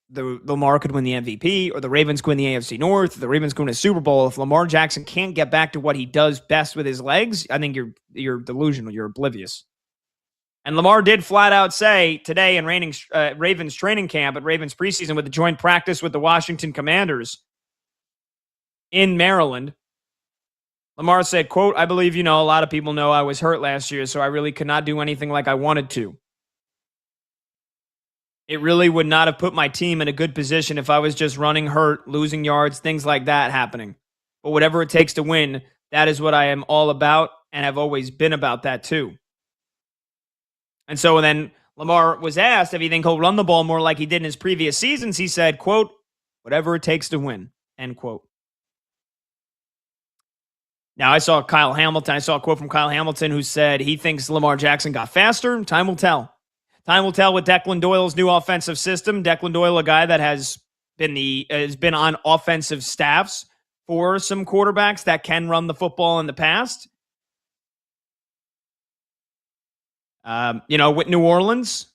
the Lamar could win the MVP, or the Ravens could win the AFC North, or the Ravens could win a Super Bowl, if Lamar Jackson can't get back to what he does best with his legs, I think you're delusional, you're oblivious. And Lamar did flat out say today in Ravens training camp at Ravens preseason with the joint practice with the Washington Commanders in Maryland, Lamar said, quote, "I believe, a lot of people know I was hurt last year, so I really could not do anything like I wanted to. It really would not have put my team in a good position if I was just running hurt, losing yards, things like that happening. But whatever it takes to win, that is what I am all about, and have always been about that too." And so then Lamar was asked if he think he'll run the ball more like he did in his previous seasons. He said, quote, "Whatever it takes to win," end quote. Now, I saw a quote from Kyle Hamilton who said he thinks Lamar Jackson got faster. Time will tell. Time will tell with Declan Doyle's new offensive system. Declan Doyle, a guy that has been on offensive staffs for some quarterbacks that can run the football in the past. With New Orleans,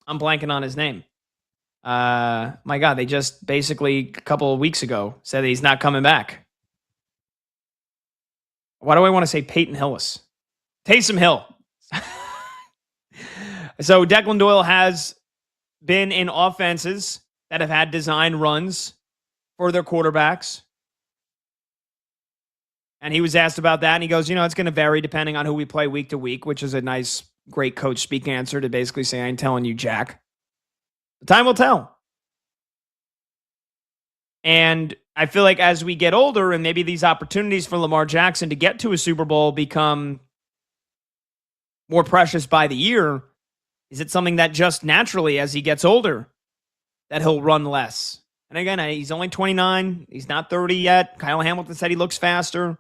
I'm blanking on his name. My God, they just basically a couple of weeks ago said that he's not coming back. Why do I want to say Peyton Hillis? Taysom Hill. So Declan Doyle has been in offenses that have had design runs for their quarterbacks. And he was asked about that, and he goes, it's going to vary depending on who we play week to week, which is a nice, great coach speak answer to basically say, I ain't telling you jack. The time will tell. And I feel like as we get older, and maybe these opportunities for Lamar Jackson to get to a Super Bowl become more precious by the year, is it something that just naturally, as he gets older, that he'll run less? And again, he's only 29. He's not 30 yet. Kyle Hamilton said he looks faster.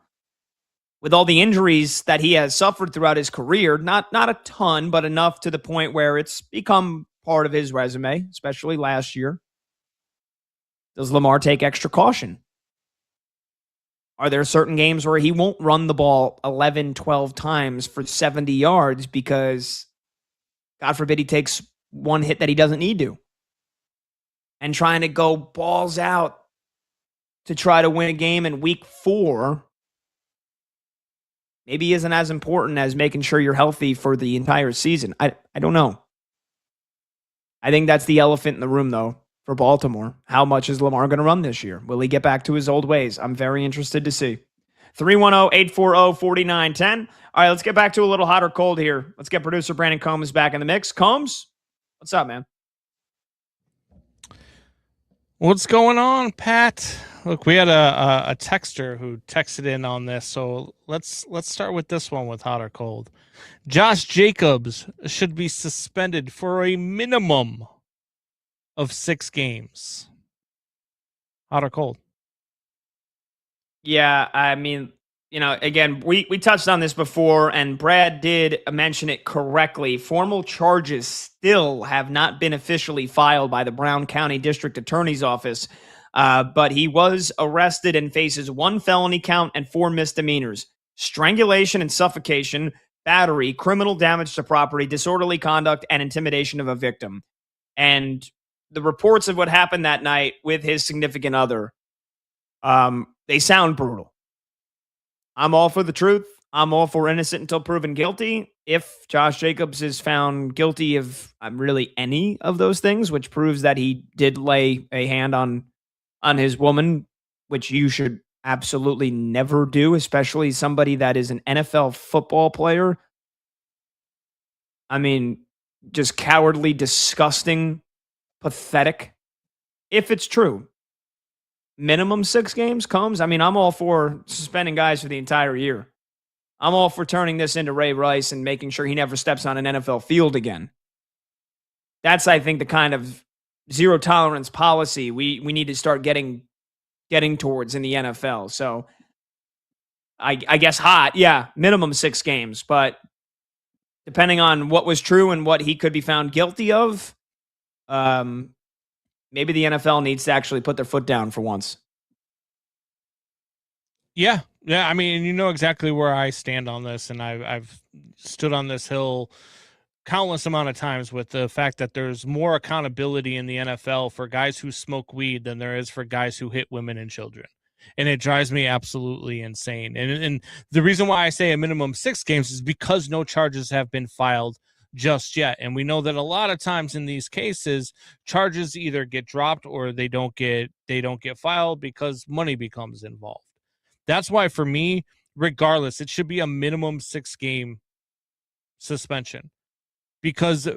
With all the injuries that he has suffered throughout his career, not a ton, but enough to the point where it's become part of his resume, especially last year. Does Lamar take extra caution? Are there certain games where he won't run the ball 11, 12 times for 70 yards because, God forbid, he takes one hit that he doesn't need to? And trying to go balls out to try to win a game in week 4 maybe isn't as important as making sure you're healthy for the entire season. I don't know. I think that's the elephant in the room, though, for Baltimore. How much is Lamar going to run this year? Will he get back to his old ways? I'm very interested to see. 310-840-4910. All right, let's get back to a little hot or cold here. Let's get producer Brandon Combs back in the mix. Combs, what's up, man? What's going on, Pat? Look, we had a texter who texted in on this, so let's start with this one with hot or cold. Josh Jacobs should be suspended for a minimum of 6 games. Hot or cold? Yeah, I mean, again, we touched on this before, and Brad did mention it correctly. Formal charges still have not been officially filed by the Brown County District Attorney's Office, but he was arrested and faces 1 felony count and 4 misdemeanors: strangulation and suffocation, battery, criminal damage to property, disorderly conduct, and intimidation of a victim. And the reports of what happened that night with his significant other, they sound brutal. I'm all for the truth. I'm all for innocent until proven guilty. If Josh Jacobs is found guilty of really any of those things, which proves that he did lay a hand on his woman, which you should absolutely never do, especially somebody that is an NFL football player. I mean, just cowardly, disgusting pathetic. If it's true, minimum 6 games comes. I mean, I'm all for suspending guys for the entire year. I'm all for turning this into Ray Rice and making sure he never steps on an NFL field again. That's, I think, the kind of zero tolerance policy we need to start getting towards in the NFL. So I guess minimum 6 games, but depending on what was true and what he could be found guilty of, maybe the NFL needs to actually put their foot down for once. Yeah. I mean, you know exactly where I stand on this, and I've stood on this hill countless amount of times with the fact that there's more accountability in the NFL for guys who smoke weed than there is for guys who hit women and children. And it drives me absolutely insane. And the reason why I say a minimum 6 games is because no charges have been filed just yet. And we know that a lot of times in these cases, charges either get dropped or they don't get filed because money becomes involved. That's why for me, regardless, it should be a minimum 6-game suspension. Because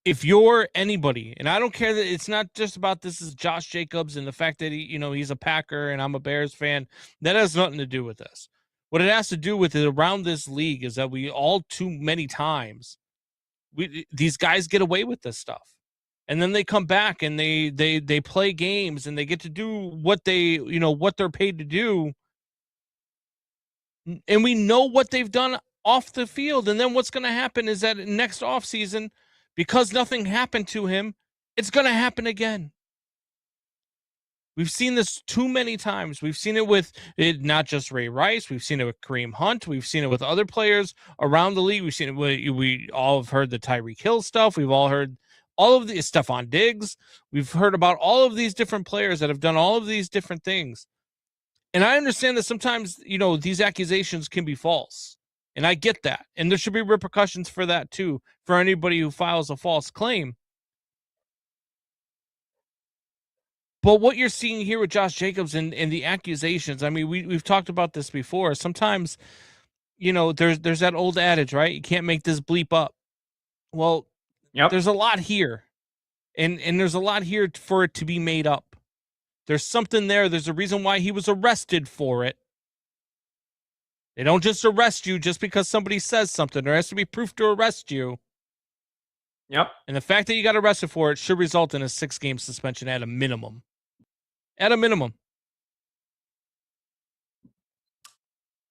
if you're anybody, and I don't care that it's not just about this is Josh Jacobs and the fact that he's a Packer and I'm a Bears fan, that has nothing to do with this. What it has to do with it around this league is that we all too many times these guys get away with this stuff, and then they come back and they play games and they get to do what they're paid to do, and we know what they've done off the field. And then what's going to happen is that next offseason, because nothing happened to him, it's going to happen again. We've seen this too many times. We've seen it with not just Ray Rice. We've seen it with Kareem Hunt. We've seen it with other players around the league. We've seen it. We all have heard the Tyreek Hill stuff. We've all heard all of the Stephon Diggs. We've heard about all of these different players that have done all of these different things. And I understand that sometimes, these accusations can be false. And I get that. And there should be repercussions for that too, for anybody who files a false claim. But what you're seeing here with Josh Jacobs and the accusations, I mean, we've talked about this before. Sometimes, there's that old adage, right? You can't make this bleep up. Well, There's a lot here. And there's a lot here for it to be made up. There's something there. There's a reason why he was arrested for it. They don't just arrest you just because somebody says something. There has to be proof to arrest you. Yep. And the fact that you got arrested for it should result in a 6-game suspension at a minimum. At a minimum.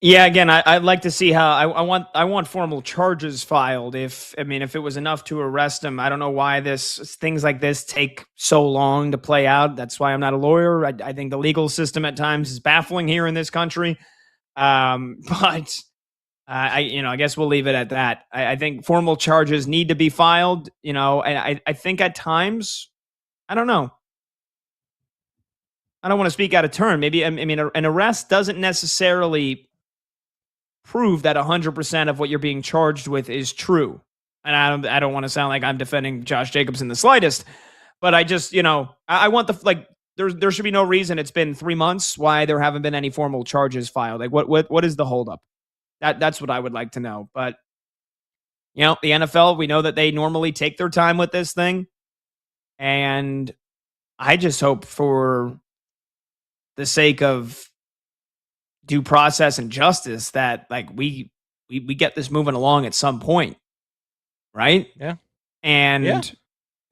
Yeah, again, I'd like to see how I want formal charges filed. If it was enough to arrest him, I don't know why things like this take so long to play out. That's why I'm not a lawyer. I think the legal system at times is baffling here in this country. But I guess we'll leave it at that. I think formal charges need to be filed. And I think at times, I don't know. I don't want to speak out of turn. Maybe an arrest doesn't necessarily prove that 100% of what you're being charged with is true. And I don't want to sound like I'm defending Josh Jacobs in the slightest, but I just, I want there should be no reason it's been 3 months why there haven't been any formal charges filed. Like what is the holdup? That's what I would like to know. But the NFL, we know that they normally take their time with this thing. And I just hope for the sake of due process and justice that we get this moving along at some point, right? Yeah. And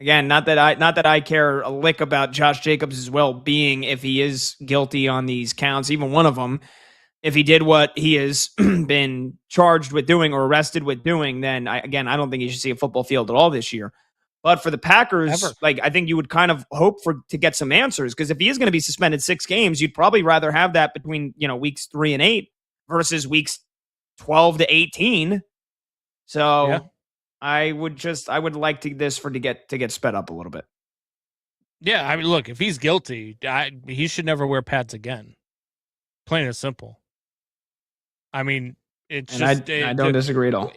again, not that I care a lick about Josh Jacobs' well-being if he is guilty on these counts, even one of them. If he did what he has been charged with doing or arrested with doing, then I don't think he should see a football field at all this year. But for the Packers, I think you would kind of hope to get some answers, because if he is going to be suspended 6 games, you'd probably rather have that between weeks 3 and 8 versus weeks 12 to 18. So I would like to get sped up a little bit. Yeah, I mean, look, if he's guilty, he should never wear pads again. Plain and simple. I mean, it's just I don't disagree at all.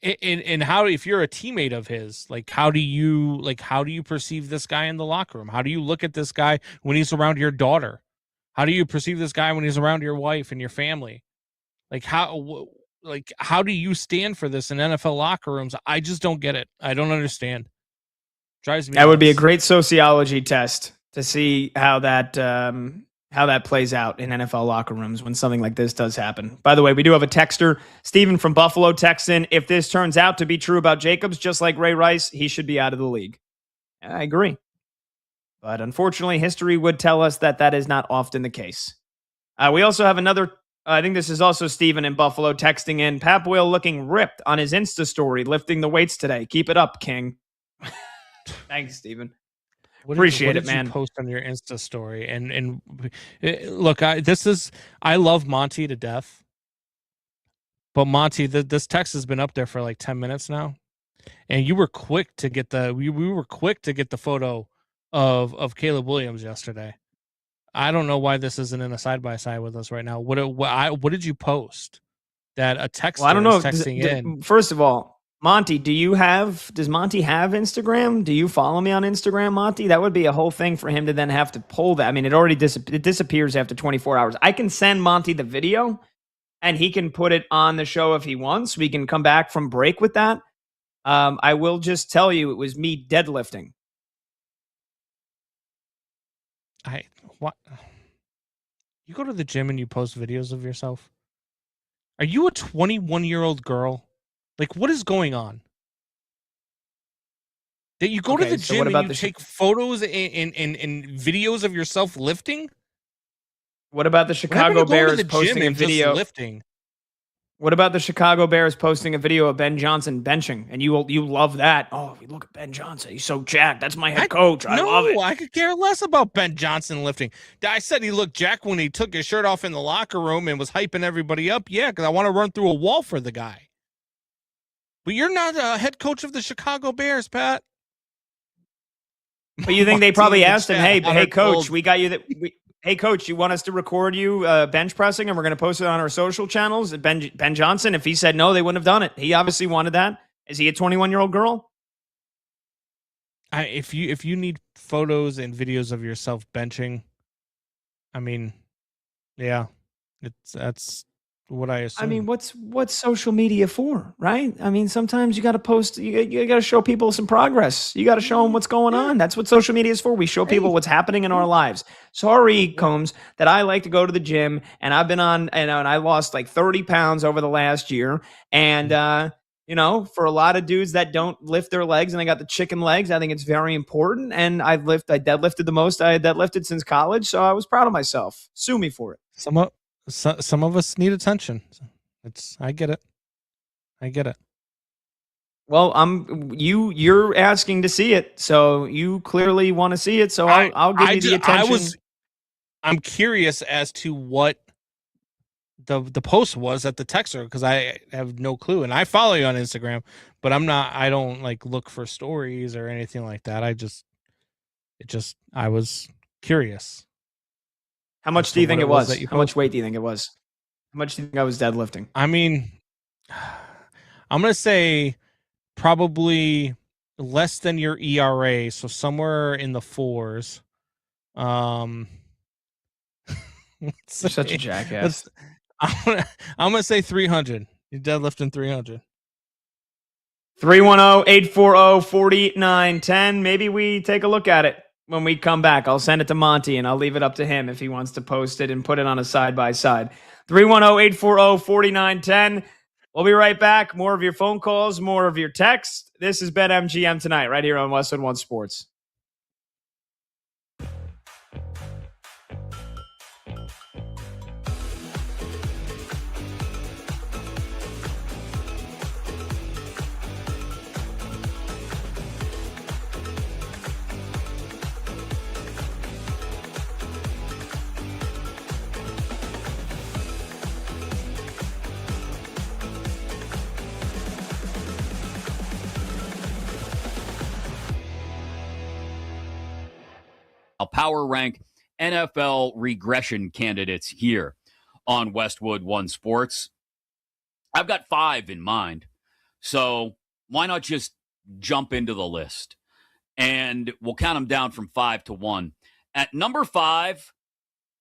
And how, if you're a teammate of his, how do you perceive this guy in the locker room? How do you look at this guy when he's around your daughter? How do you perceive this guy when he's around your wife and your family? How do you stand for this in NFL locker rooms? I just don't get it. I don't understand. Drives me That would be a nuts. great sociology test to see how that plays out in NFL locker rooms when something like this does happen. By the way, we do have a texter. Steven from Buffalo texts in, if this turns out to be true about Jacobs, just like Ray Rice, he should be out of the league. I agree. But unfortunately, history would tell us that that is not often the case. We also have another, I think this is also Steven in Buffalo texting in, Pat Boyle looking ripped on his Insta story, lifting the weights today. Keep it up, King. Thanks, Steven. Appreciate it, man. You post on your Insta story and look, I love Monty to death, but Monty, this text has been up there for like 10 minutes now, and you were quick to get we were quick to get the photo of Caleb Williams yesterday. I don't know why this isn't in a side by side with us right now. What did you post that a texter Well, I don't know. is texting in? First of all, Monty, does Monty have Instagram? Do you follow me on Instagram, Monty? That would be a whole thing for him to then have to pull that. I mean, it disappears after 24 hours. I can send Monty the video and he can put it on the show if he wants. We can come back from break with that. I will just tell you, it was me deadlifting. What? You go to the gym and you post videos of yourself? Are you a 21-year-old girl? Like, what is going on? That you go to the gym and you take photos and videos of yourself lifting? What about the Chicago Bears posting a video? Lifting? What about the Chicago Bears posting a video of Ben Johnson benching? And you love that. Oh, look at Ben Johnson. He's so jacked. That's my head coach. I love it. I could care less about Ben Johnson lifting. I said he looked jacked when he took his shirt off in the locker room and was hyping everybody up. Yeah, because I want to run through a wall for the guy. But you're not a head coach of the Chicago Bears, Pat. But you think they probably asked him, hey, coach, we got you that. Hey, coach, you want us to record you bench pressing and we're going to post it on our social channels? Ben Johnson, if he said no, they wouldn't have done it. He obviously wanted that. Is he a 21-year-old girl? If you need photos and videos of yourself benching, I mean, yeah, that's what I assume. I mean, what's social media for, right? I mean, sometimes you got to post, you got to show people some progress. You got to show them what's going on. That's what social media is for. We show people what's happening in our lives. Sorry, Combs, that I like to go to the gym and I've been on, and I lost like 30 pounds over the last year. And, for a lot of dudes that don't lift their legs and they got the chicken legs, I think it's very important. And I deadlifted the most I had deadlifted since college. So I was proud of myself. Sue me for it. Some of us need attention. I get it. Well, you're asking to see it, so you clearly want to see it. So I'll give you the attention. I'm curious as to what the post was at the texter, because I have no clue, and I follow you on Instagram, but I don't like look for stories or anything like that. I was curious. How much do you think it was? How much weight do you think it was? How much do you think I was deadlifting? I mean, I'm going to say probably less than your ERA, so somewhere in the 4s. You're such a jackass. I'm going to say 300. You're deadlifting 300. 310-840-4910. Maybe we take a look at it. When we come back, I'll send it to Monty and I'll leave it up to him if he wants to post it and put it on a side-by-side. 310-840-4910. We'll be right back. More of your phone calls, more of your texts. This is BetMGM tonight, right here on Westwood One Sports. I'll power rank NFL regression candidates here on Westwood One Sports. I've got 5 in mind, so why not just jump into the list? And we'll count them down from 5 to 1. At number 5,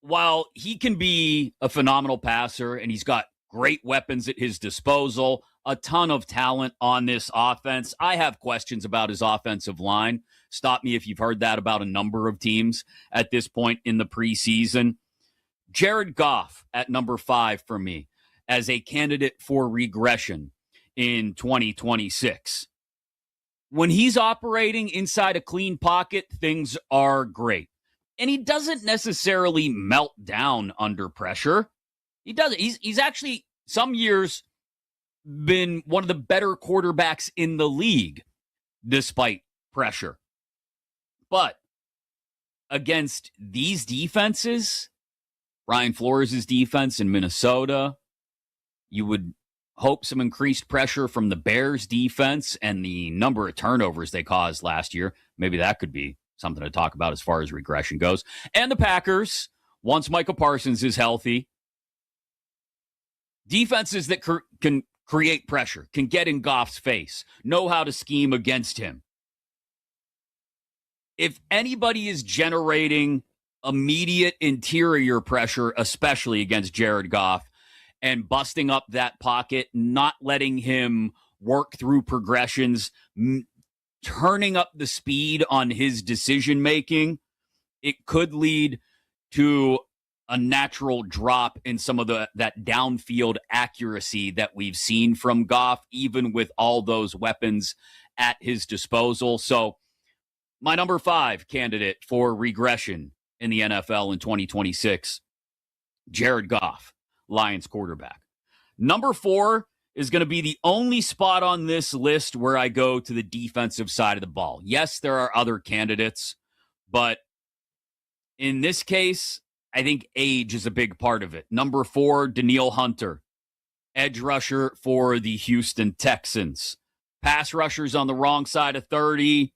while he can be a phenomenal passer and he's got great weapons at his disposal, a ton of talent on this offense, I have questions about his offensive line, Stop me if you've heard that about a number of teams at this point in the preseason. Jared Goff at number 5 for me as a candidate for regression in 2026. When he's operating inside a clean pocket, things are great. And he doesn't necessarily melt down under pressure. He doesn't. He's actually, some years, been one of the better quarterbacks in the league despite pressure. But against these defenses, Brian Flores' defense in Minnesota, you would hope some increased pressure from the Bears' defense and the number of turnovers they caused last year. Maybe that could be something to talk about as far as regression goes. And the Packers, once Micah Parsons is healthy, defenses that can create pressure, can get in Goff's face, know how to scheme against him. If anybody is generating immediate interior pressure, especially against Jared Goff, and busting up that pocket, not letting him work through progressions, turning up the speed on his decision-making, it could lead to a natural drop in some of that downfield accuracy that we've seen from Goff, even with all those weapons at his disposal. So my number 5 candidate for regression in the NFL in 2026, Jared Goff, Lions quarterback. Number 4 is going to be the only spot on this list where I go to the defensive side of the ball. Yes, there are other candidates, but in this case, I think age is a big part of it. Number 4, Danielle Hunter, edge rusher for the Houston Texans. Pass rushers on the wrong side of 30.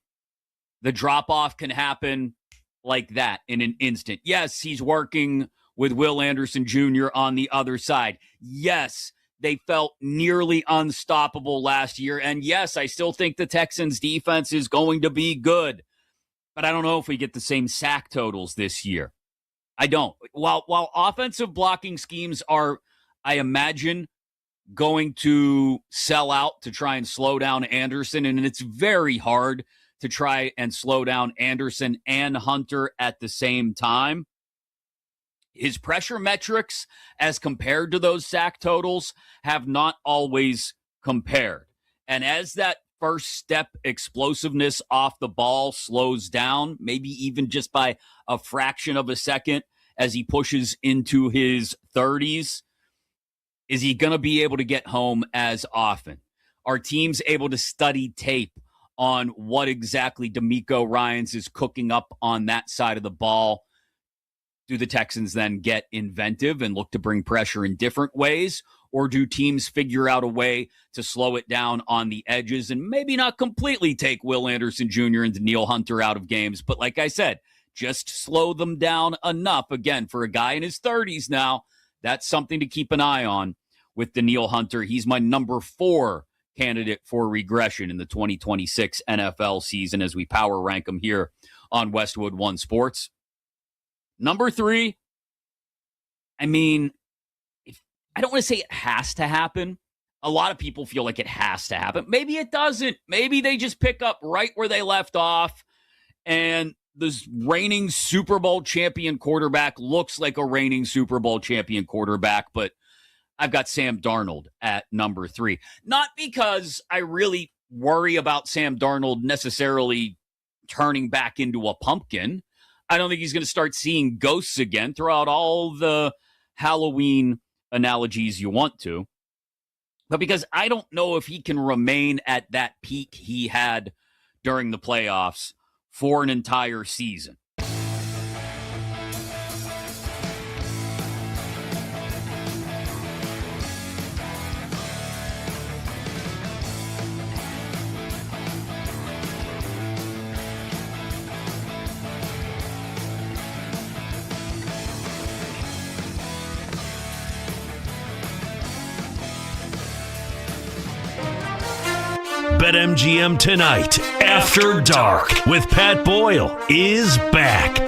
The drop-off can happen like that in an instant. Yes, he's working with Will Anderson Jr. on the other side. Yes, they felt nearly unstoppable last year. And yes, I still think the Texans defense is going to be good. But I don't know if we get the same sack totals this year. I don't. While offensive blocking schemes are, I imagine, going to sell out to try and slow down Anderson, and it's very hard to try and slow down Anderson and Hunter at the same time, his pressure metrics as compared to those sack totals have not always compared. And as that first step explosiveness off the ball slows down, maybe even just by a fraction of a second as he pushes into his 30s, is he going to be able to get home as often? Are teams able to study tape on what exactly DeMeco Ryans is cooking up on that side of the ball? Do the Texans then get inventive and look to bring pressure in different ways? Or do teams figure out a way to slow it down on the edges and maybe not completely take Will Anderson Jr. and Danielle Hunter out of games, but like I said, just slow them down enough? Again, for a guy in his 30s now, that's something to keep an eye on with Danielle Hunter. He's my number 4 candidate for regression in the 2026 NFL season as we power rank him here on Westwood One Sports. Number 3, I mean, I don't want to say it has to happen. A lot of people feel like it has to happen. Maybe it doesn't. Maybe they just pick up right where they left off, and this reigning Super Bowl champion quarterback looks like a reigning Super Bowl champion quarterback, but I've got Sam Darnold at number 3. Not because I really worry about Sam Darnold necessarily turning back into a pumpkin. I don't think he's going to start seeing ghosts again throughout all the Halloween analogies you want to, but because I don't know if he can remain at that peak he had during the playoffs for an entire season. BetMGM Tonight After Dark with Pat Boyle is back.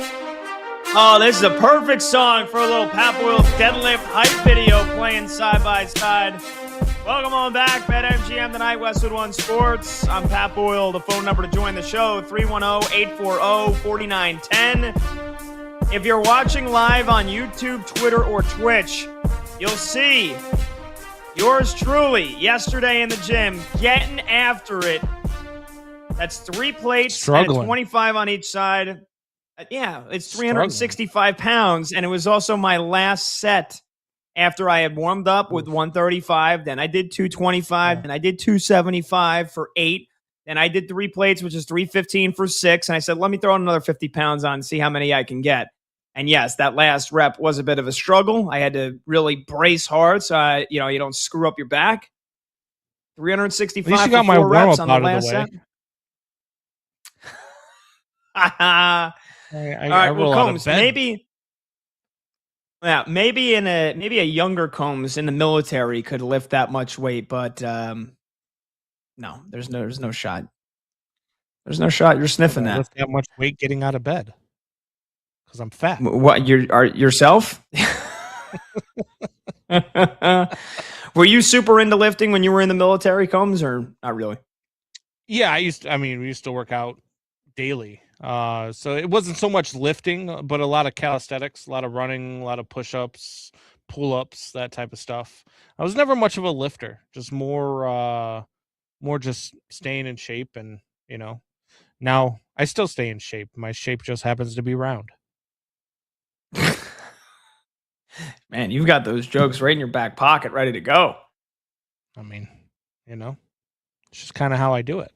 Oh, this is a perfect song for a little Pat Boyle deadlift hype video playing side by side. Welcome on back. BetMGM tonight, Westwood One Sports. I'm Pat Boyle. The phone number to join the show, 310-840-4910. If you're watching live on YouTube, Twitter, or Twitch, you'll see yours truly yesterday in the gym getting after it. That's 3 plates and 25 on each side. Yeah, it's 365 pounds, and it was also my last set. After I had warmed up with 135, then I did 225, and I did 275 for 8. Then I did 3 plates, which is 315 for 6. And I said, let me throw another 50 pounds on and see how many I can get. And yes, that last rep was a bit of a struggle. I had to really brace hard so you don't screw up your back. 365 At least you for got my 4 reps warm-up on the out last of the way. set. All right, well, Combs, maybe a younger Combs in the military could lift that much weight, but no, there's no shot. There's no shot. You're sniffing that. Lift that much weight getting out of bed because I'm fat. What yourself? Were you super into lifting when you were in the military, Combs, or not really? Yeah, we used to work out daily. So it wasn't so much lifting, but a lot of calisthenics, a lot of running, a lot of push-ups, pull-ups, that type of stuff. I was never much of a lifter, just more just staying in shape. And, now I still stay in shape. My shape just happens to be round. Man, you've got those jokes right in your back pocket, ready to go. It's just kind of how I do it.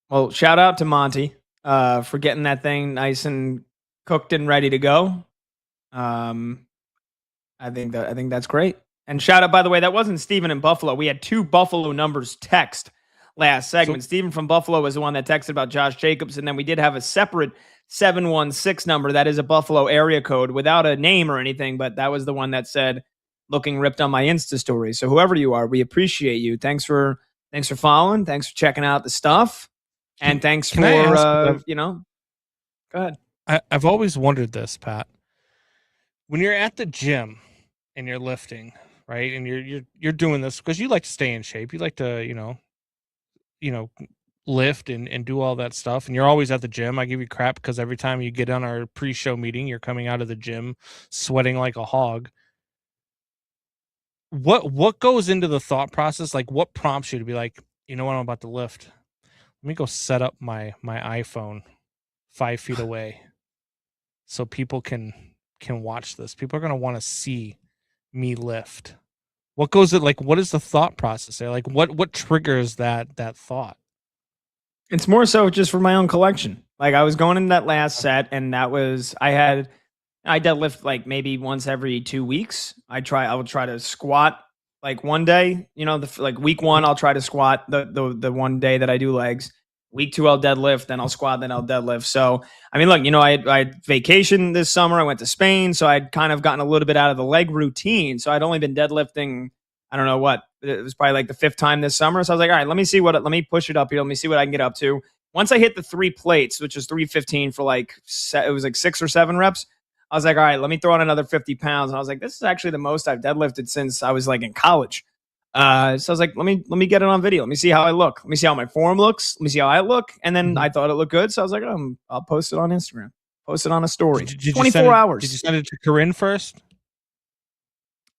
Well, shout out to Monty for getting that thing nice and cooked and ready to go. I think that's great. And shout out, by the way, that wasn't Steven in Buffalo. We had 2 Buffalo numbers text last segment. Steven from Buffalo was the one that texted about Josh Jacobs, and then we did have a separate 716 number that is a Buffalo area code without a name or anything, but that was the one that said looking ripped on my Insta story. So whoever you are, we appreciate you. Thanks for following. Thanks for checking out the stuff. And thanks for, go ahead. I've always wondered this, Pat. When you're at the gym and you're lifting, right? And you're doing this because you like to stay in shape. You like to, lift and do all that stuff. And you're always at the gym. I give you crap because every time you get on our pre-show meeting, you're coming out of the gym sweating like a hog. What goes into the thought process? Like, what prompts you to be like, you know what, I'm about to lift? Let me go set up my iPhone 5 feet away so people can watch this. People are going to want to see me lift. What goes it like? What is the thought process there? Like, what triggers that thought? It's more so just for my own collection. Like, I was going in that last set, and that was I deadlift like maybe once every 2 weeks. I would try to squat like one day. Like week 1, I'll try to squat the one day that I do legs. Week 2, I'll deadlift, then I'll squat, then I'll deadlift. So, look, I had vacation this summer. I went to Spain, so I'd kind of gotten a little bit out of the leg routine. So I'd only been deadlifting, I don't know what, it was probably like the 5th time this summer. So I was like, all right, let me push it up here. Let me see what I can get up to. Once I hit the 3 plates, which is 315 for it was like 6 or 7 reps. I was like, all right, let me throw on another 50 pounds. And I was like, this is actually the most I've deadlifted since I was like in college. So I was like, let me get it on video. Let me see how I look. Let me see how my form looks. Let me see how I look. And then I thought it looked good. So I was like, I'll post it on Instagram. Post it on a story. Did 24 hours. Did you send it to Corinne first?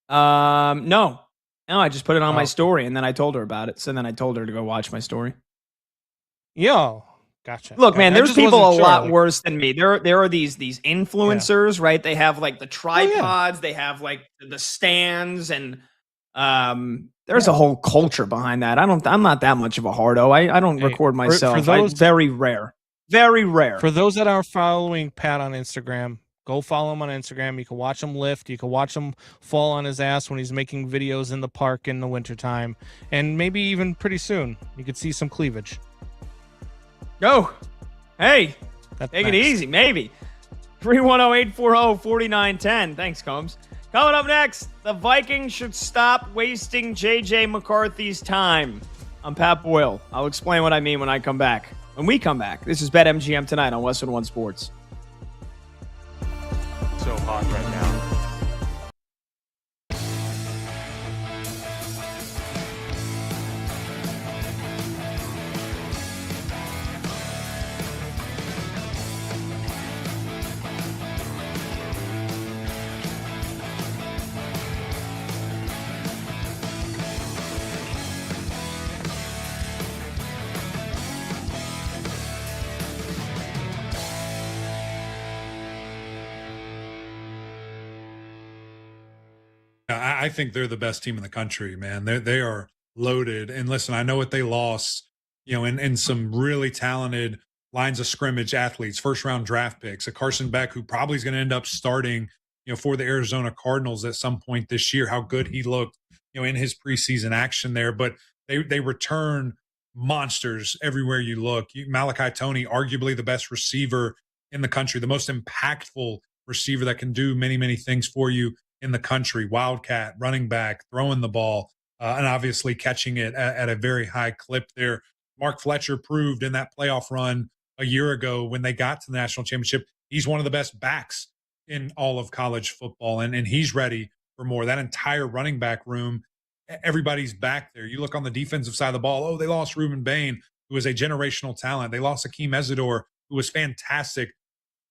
No, I just put it on my story, and then I told her about it. So then I told her to go watch my story. Yo, gotcha. Look, man, there's people a lot worse than me. There are these influencers, right? They have like the tripods, they have like the stands, and there's a whole culture behind that. I'm not that much of a hardo. I don't record myself. For those, very rare. Very rare. For those that are following Pat on Instagram, go follow him on Instagram. You can watch him lift. You can watch him fall on his ass when he's making videos in the park in the wintertime. And maybe even pretty soon, you could see some cleavage. Go. Hey, take it easy, maybe. 310-840-4910. Thanks, Combs. Coming up next, the Vikings should stop wasting J.J. McCarthy's time. I'm Pat Boyle. I'll explain what I mean when I come back. When we come back, this is BetMGM tonight on Westwood One Sports. So hot right now. I think they're the best team in the country, man. They are loaded. And listen, I know what they lost, in some really talented lines of scrimmage athletes, first round draft picks, a Carson Beck who probably is going to end up starting, for the Arizona Cardinals at some point this year, how good he looked, in his preseason action there. But they return monsters everywhere you look. Malachi Toney, arguably the best receiver in the country, the most impactful receiver that can do many, many things for you in the country. Wildcat, running back, throwing the ball, and obviously catching it at a very high clip there. Mark Fletcher proved in that playoff run a year ago when they got to the national championship, he's one of the best backs in all of college football, and he's ready for more. That entire running back room, everybody's back there. You look on the defensive side of the ball, oh, they lost Reuben Bain, who is a generational talent. They lost Akeem Ezador, who was fantastic.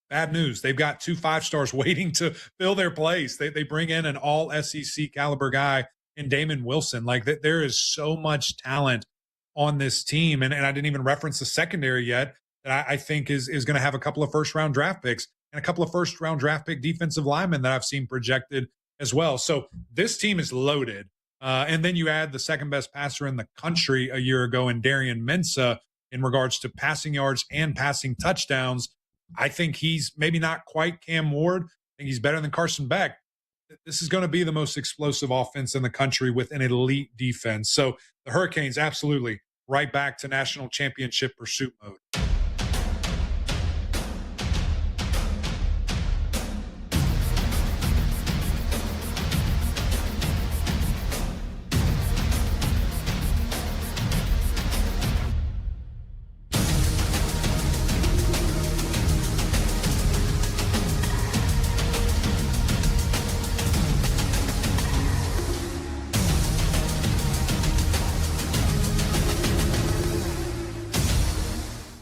Bad news. They've got 2 5-stars waiting to fill their place. They bring in an all SEC caliber guy in Damon Wilson. Like there is so much talent on this team. And I didn't even reference the secondary yet that I think is going to have a couple of first round draft picks and a couple of first round draft pick defensive linemen that I've seen projected as well. So this team is loaded. And then you add the second best passer in the country a year ago in Darian Mensah in regards to passing yards and passing touchdowns. I think he's maybe not quite Cam Ward. I think he's better than Carson Beck. This is going to be the most explosive offense in the country with an elite defense. So the Hurricanes, absolutely right back to national championship pursuit mode.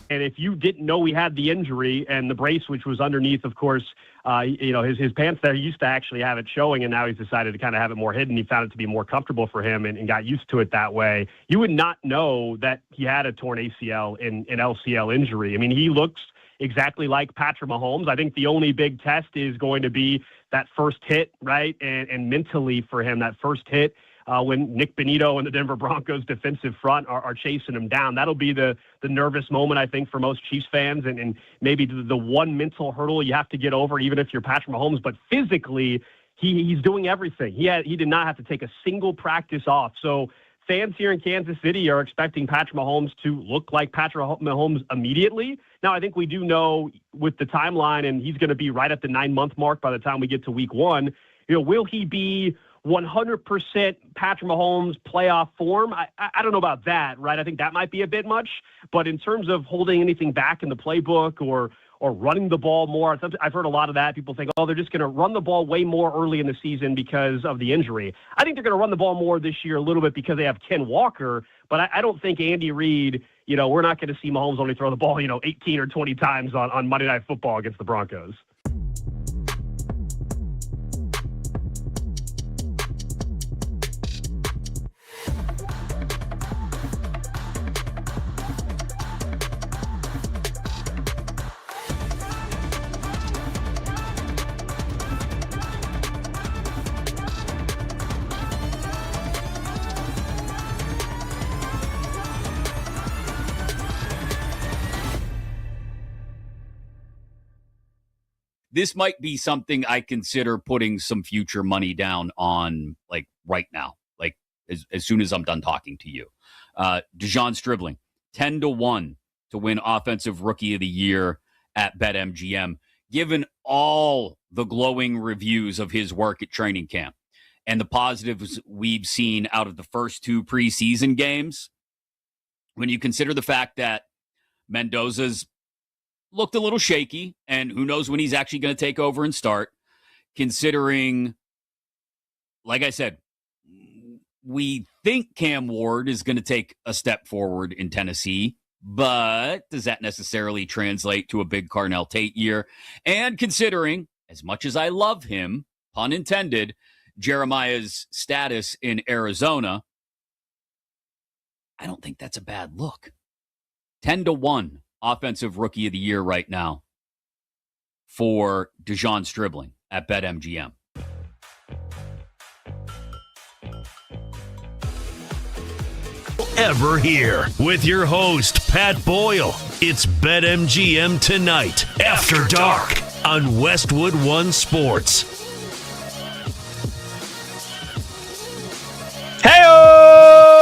And if you didn't know he had the injury and the brace, which was underneath, of course, his pants there, he used to actually have it showing, and now he's decided to kind of have it more hidden. He found it to be more comfortable for him and got used to it that way. You would not know that he had a torn ACL in an LCL injury. I mean, he looks exactly like Patrick Mahomes. I think the only big test is going to be that first hit, right? And mentally for him, that first hit, when Nick Bonito and the Denver Broncos defensive front are chasing him down. That'll be the nervous moment, I think, for most Chiefs fans, and maybe the one mental hurdle you have to get over, even if you're Patrick Mahomes. But physically, he's doing everything. He did not have to take a single practice off. So fans here in Kansas City are expecting Patrick Mahomes to look like Patrick Mahomes immediately. Now, I think we do know with the timeline, and he's going to be right at the 9-month mark by the time we get to week 1, will he be 100% Patrick Mahomes playoff form? I don't know about that, right? I think that might be a bit much. But in terms of holding anything back in the playbook or running the ball more, I've heard a lot of that. People think, they're just going to run the ball way more early in the season because of the injury. I think they're going to run the ball more this year a little bit because they have Ken Walker. But I don't think Andy Reid, we're not going to see Mahomes only throw the ball, 18 or 20 times on Monday Night Football against the Broncos. This might be something I consider putting some future money down on, like right now, like as soon as I'm done talking to you. Dejon Stribling, 10-1 to win Offensive Rookie of the Year at BetMGM, given all the glowing reviews of his work at training camp and the positives we've seen out of the first 2 preseason games. When you consider the fact that Mendoza's looked a little shaky, and who knows when he's actually going to take over and start, considering, like I said, we think Cam Ward is going to take a step forward in Tennessee, but does that necessarily translate to a big Carnell Tate year? And considering, as much as I love him, pun intended, Jeremiah's status in Arizona, I don't think that's a bad look. 10-1. Offensive Rookie of the Year right now for Dejon Stribling at BetMGM. ever hear. With your host, Pat Boyle. It's BetMGM Tonight, After Dark, on Westwood One Sports. Hey-o!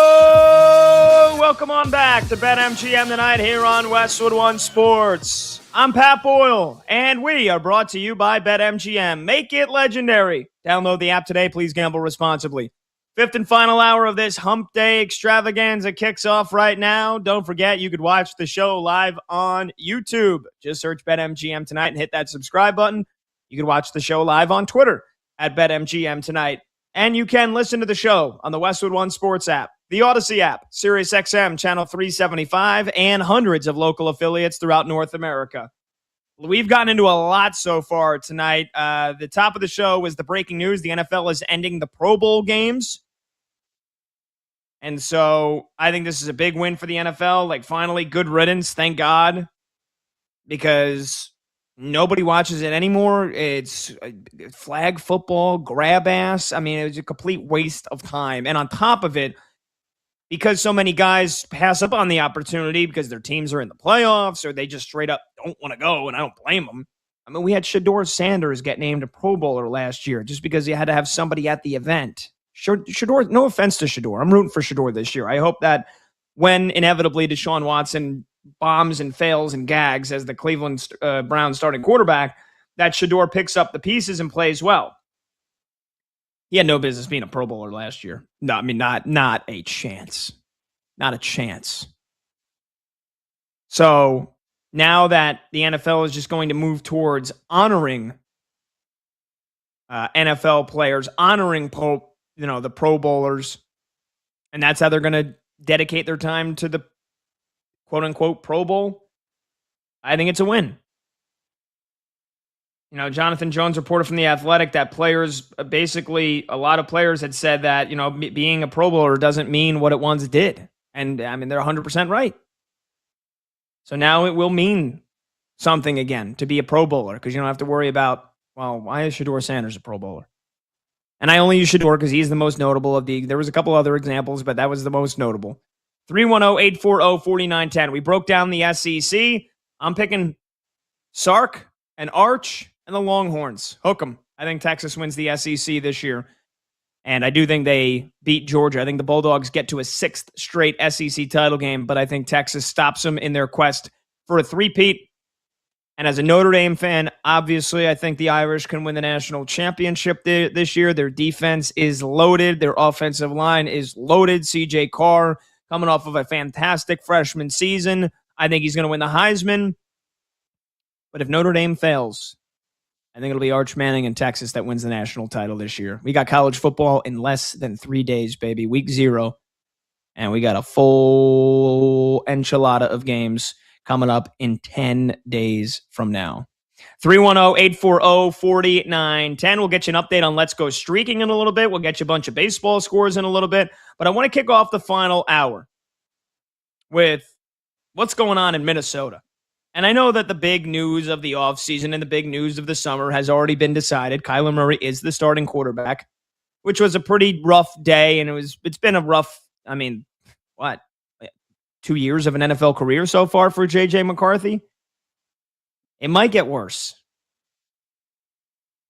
Welcome on back to BetMGM Tonight here on Westwood One Sports. I'm Pat Boyle, and we are brought to you by BetMGM. Make it legendary. Download the app today. Please gamble responsibly. Fifth and final hour of this Hump Day extravaganza kicks off right now. Don't forget, you could watch the show live on YouTube. Just search BetMGM Tonight and hit that subscribe button. You can watch the show live on Twitter at BetMGM Tonight. And you can listen to the show on the Westwood One Sports app, the Odyssey app, SiriusXM Channel 375, and hundreds of local affiliates throughout North America. We've gotten into a lot so far tonight. The top of the show was the breaking news. The NFL is ending the Pro Bowl games. And so I think this is a big win for the NFL. Like, finally, good riddance, thank God, because nobody watches it anymore. It's flag football, grab ass. I mean, it was a complete waste of time. And on top of it, because so many guys pass up on the opportunity because their teams are in the playoffs or they just straight up don't want to go, and I don't blame them. I mean, we had Shedeur Sanders get named a Pro Bowler last year just because he had to have somebody at the event. Shedeur, no offense to Shedeur. I'm rooting for Shedeur this year. I hope that when inevitably Deshaun Watson bombs and fails and gags as the Cleveland Browns starting quarterback, that Shedeur picks up the pieces and plays well. He had no business being a Pro Bowler last year. No, I mean, not a chance. Not a chance. So now that the NFL is just going to move towards honoring NFL players, honoring the Pro Bowlers, and that's how they're going to dedicate their time to the quote-unquote Pro Bowl, I think it's a win. You know, Jonathan Jones reported from The Athletic that players, basically a lot of players had said that, you know, being a Pro Bowler doesn't mean what it once did. And, I mean, they're 100% right. So now it will mean something again to be a Pro Bowler because you don't have to worry about, well, why is Shedeur Sanders a Pro Bowler? And I only use Shedeur because he's the most notable of the – there was a couple other examples, but that was the most notable. 310-840-4910. We broke down the SEC. I'm picking Sark and Arch and the Longhorns. Hook 'em. I think Texas wins the SEC this year. And I do think they beat Georgia. I think the Bulldogs get to a sixth straight SEC title game, but I think Texas stops them in their quest for a three-peat. And as a Notre Dame fan, obviously, I think the Irish can win the national championship this year. Their defense is loaded. Their offensive line is loaded. C.J. Carr coming off of a fantastic freshman season. I think he's going to win the Heisman. But if Notre Dame fails, I think it'll be Arch Manning in Texas that wins the national title this year. We got college football in less than 3 days, baby. Week 0. And we got a full enchilada of games coming up in 10 days from now. 310-840-4910. We'll get you an update on Let's Go Streaking in a little bit. We'll get you a bunch of baseball scores in a little bit. But I want to kick off the final hour with what's going on in Minnesota. And I know that the big news of the offseason and the big news of the summer has already been decided. Kyler Murray is the starting quarterback, which was a pretty rough day. And it's been a rough, 2 years of an NFL career so far for J.J. McCarthy? It might get worse.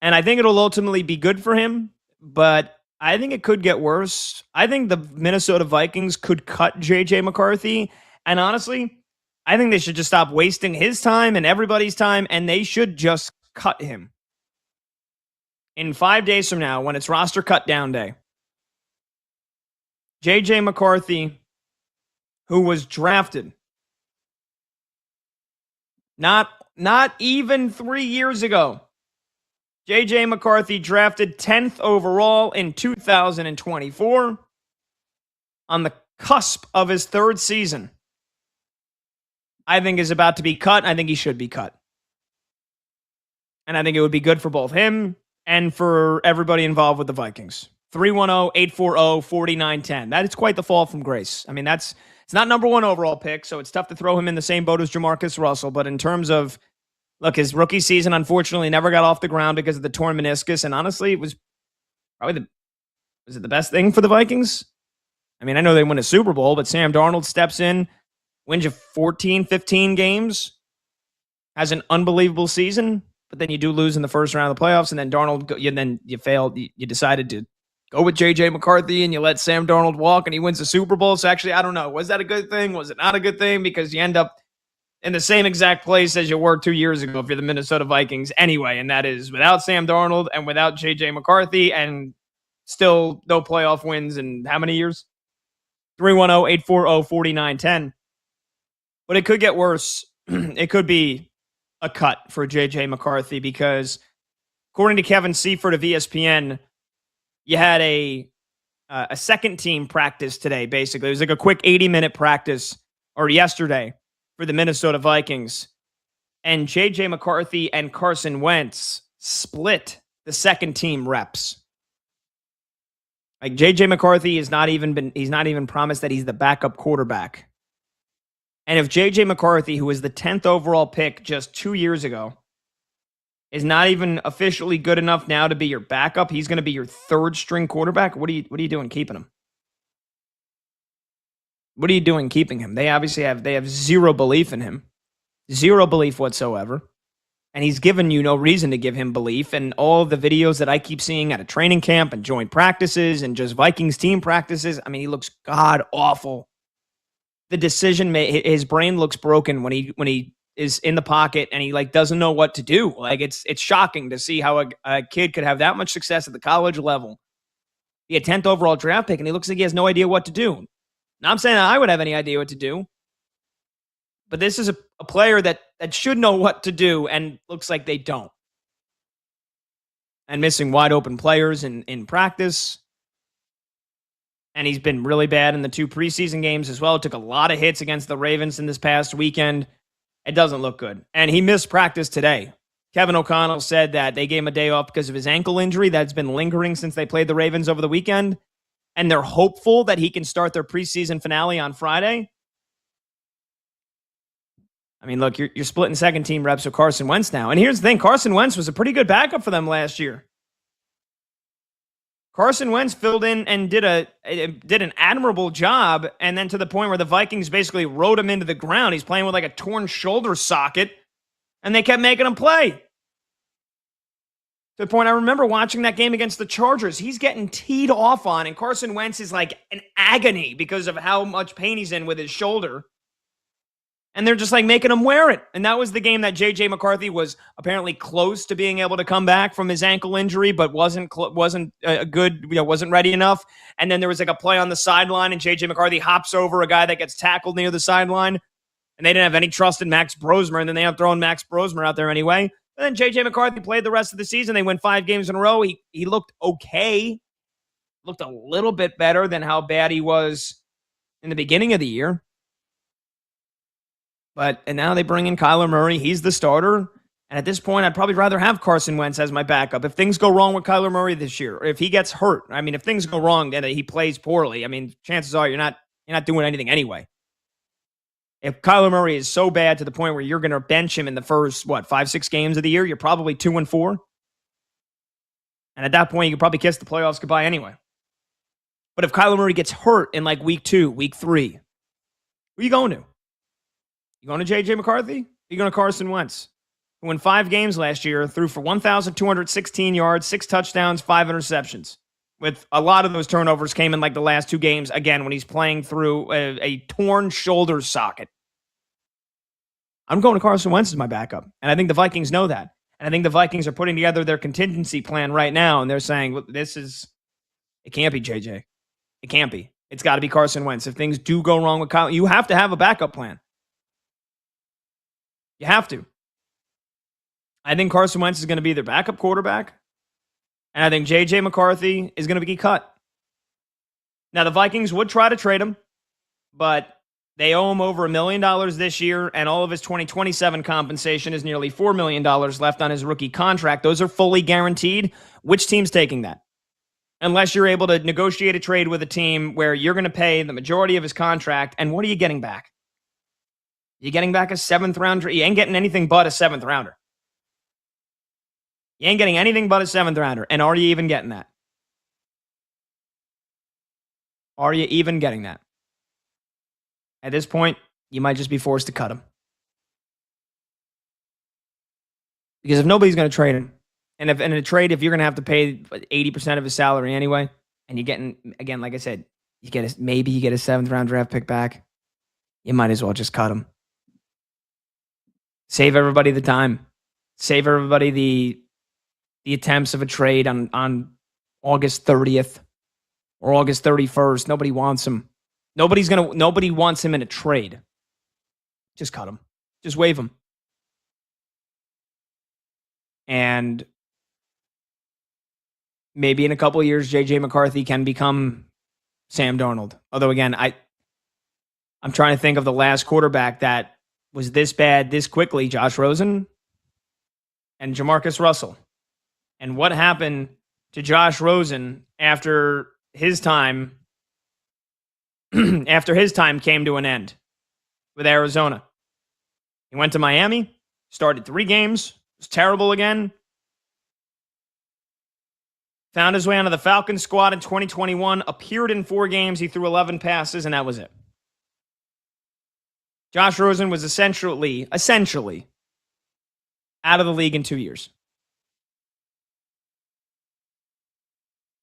And I think it'll ultimately be good for him, but I think it could get worse. I think the Minnesota Vikings could cut J.J. McCarthy. And honestly, I think they should just stop wasting his time and everybody's time, and they should just cut him. In 5 days from now, when it's roster cut down day, J.J. McCarthy, who was drafted not even 3 years ago, J.J. McCarthy drafted 10th overall in 2024 on the cusp of his third season, I think is about to be cut. I think he should be cut. And I think it would be good for both him and for everybody involved with the Vikings. 310-840-4910. That is quite the fall from grace. I mean, it's not number 1 overall pick, so it's tough to throw him in the same boat as Jamarcus Russell. But in terms of, look, his rookie season, unfortunately, never got off the ground because of the torn meniscus. And honestly, it was probably was it the best thing for the Vikings? I mean, I know they win a Super Bowl, but Sam Darnold steps in, wins you 14, 15 games, has an unbelievable season, but then you do lose in the first round of the playoffs, and then you failed. You decided to go with J.J. McCarthy, and you let Sam Darnold walk, and he wins the Super Bowl. So actually, I don't know. Was that a good thing? Was it not a good thing? Because you end up in the same exact place as you were 2 years ago if you're the Minnesota Vikings anyway, and that is without Sam Darnold and without J.J. McCarthy, and still no playoff wins in how many years? 310-840-4910. But it could get worse. It could be a cut for J.J. McCarthy because according to Kevin Seifert of ESPN, you had a second team practice today, basically. It was like a quick 80-minute practice, or yesterday, for the Minnesota Vikings. And J.J. McCarthy and Carson Wentz split the second team reps. Like J.J. McCarthy he's not even promised that he's the backup quarterback. And if J.J. McCarthy, who was the 10th overall pick just 2 years ago, is not even officially good enough now to be your backup, he's going to be your third string quarterback. What are you doing keeping him? What are you doing keeping him? They obviously have zero belief in him. Zero belief whatsoever. And he's given you no reason to give him belief. And all the videos that I keep seeing at a training camp and joint practices and just Vikings team practices, I mean, he looks god awful. The decision, his brain looks broken when he is in the pocket and he doesn't know what to do. Like it's shocking to see how a kid could have that much success at the college level. He had 10th overall draft pick and he looks like he has no idea what to do. Now I'm saying that I would have any idea what to do. But this is a player that should know what to do and looks like they don't. And missing wide open players in practice. And he's been really bad in the 2 preseason games as well. Took a lot of hits against the Ravens in this past weekend. It doesn't look good. And he missed practice today. Kevin O'Connell said that they gave him a day off because of his ankle injury that's been lingering since they played the Ravens over the weekend. And they're hopeful that he can start their preseason finale on Friday. I mean, look, you're splitting second team reps with Carson Wentz now. And here's the thing. Carson Wentz was a pretty good backup for them last year. Carson Wentz filled in and did an admirable job, and then to the point where the Vikings basically rode him into the ground. He's playing with like a torn shoulder socket, and they kept making him play. To the point I remember watching that game against the Chargers. He's getting teed off on, and Carson Wentz is like in agony because of how much pain he's in with his shoulder. And they're just making him wear it. And that was the game that J.J. McCarthy was apparently close to being able to come back from his ankle injury, but wasn't good, wasn't ready enough. And then there was a play on the sideline, and J.J. McCarthy hops over a guy that gets tackled near the sideline. And they didn't have any trust in Max Brosmer, and then they end up throwing Max Brosmer out there anyway. And then J.J. McCarthy played the rest of the season. They win 5 games in a row. He looked okay. Looked a little bit better than how bad he was in the beginning of the year. And now they bring in Kyler Murray. He's the starter. And at this point, I'd probably rather have Carson Wentz as my backup. If things go wrong with Kyler Murray this year, or if he gets hurt, I mean, if things go wrong and he plays poorly, I mean, chances are you're not doing anything anyway. If Kyler Murray is so bad to the point where you're going to bench him in the first, 5-6 games of the year, you're probably 2-4. And at that point, you could probably kiss the playoffs goodbye anyway. But if Kyler Murray gets hurt in week 2, week 3, who are you going to? You going to J.J. McCarthy? You going to Carson Wentz, who in 5 games last year threw for 1,216 yards, 6 touchdowns, 5 interceptions. With a lot of those turnovers came in the last 2 games, again, when he's playing through a torn shoulder socket. I'm going to Carson Wentz as my backup. And I think the Vikings know that. And I think the Vikings are putting together their contingency plan right now. And they're saying, well, it can't be JJ. It can't be. It's got to be Carson Wentz. If things do go wrong with Kyle, you have to have a backup plan. You have to. I think Carson Wentz is going to be their backup quarterback. And I think J.J. McCarthy is going to be cut. Now, the Vikings would try to trade him, but they owe him over $1 million this year, and all of his 2027 compensation is nearly $4 million left on his rookie contract. Those are fully guaranteed. Which team's taking that? Unless you're able to negotiate a trade with a team where you're going to pay the majority of his contract, and what are you getting back? You're getting back a 7th rounder. You ain't getting anything but a 7th rounder. You ain't getting anything but a 7th rounder. And are you even getting that? Are you even getting that? At this point, you might just be forced to cut him. Because if nobody's going to trade him, and if in a trade, if you're going to have to pay 80% of his salary anyway, and you're getting, again, like I said, maybe you get a 7th round draft pick back, you might as well just cut him. Save everybody the time. Save everybody the attempts of a trade on August 30th or August 31st. Nobody wants him. Nobody wants him in a trade. Just cut him. Just waive him. And maybe in a couple of years, J.J. McCarthy can become Sam Darnold. Although, again, I'm trying to think of the last quarterback that was this bad this quickly. Josh Rosen and Jamarcus Russell. And what happened to Josh Rosen after his time came to an end with Arizona? He went to Miami, started 3 games, was terrible again. Found his way onto the Falcons squad in 2021, appeared in 4 games, he threw 11 passes, and that was it. Josh Rosen was essentially out of the league in 2 years.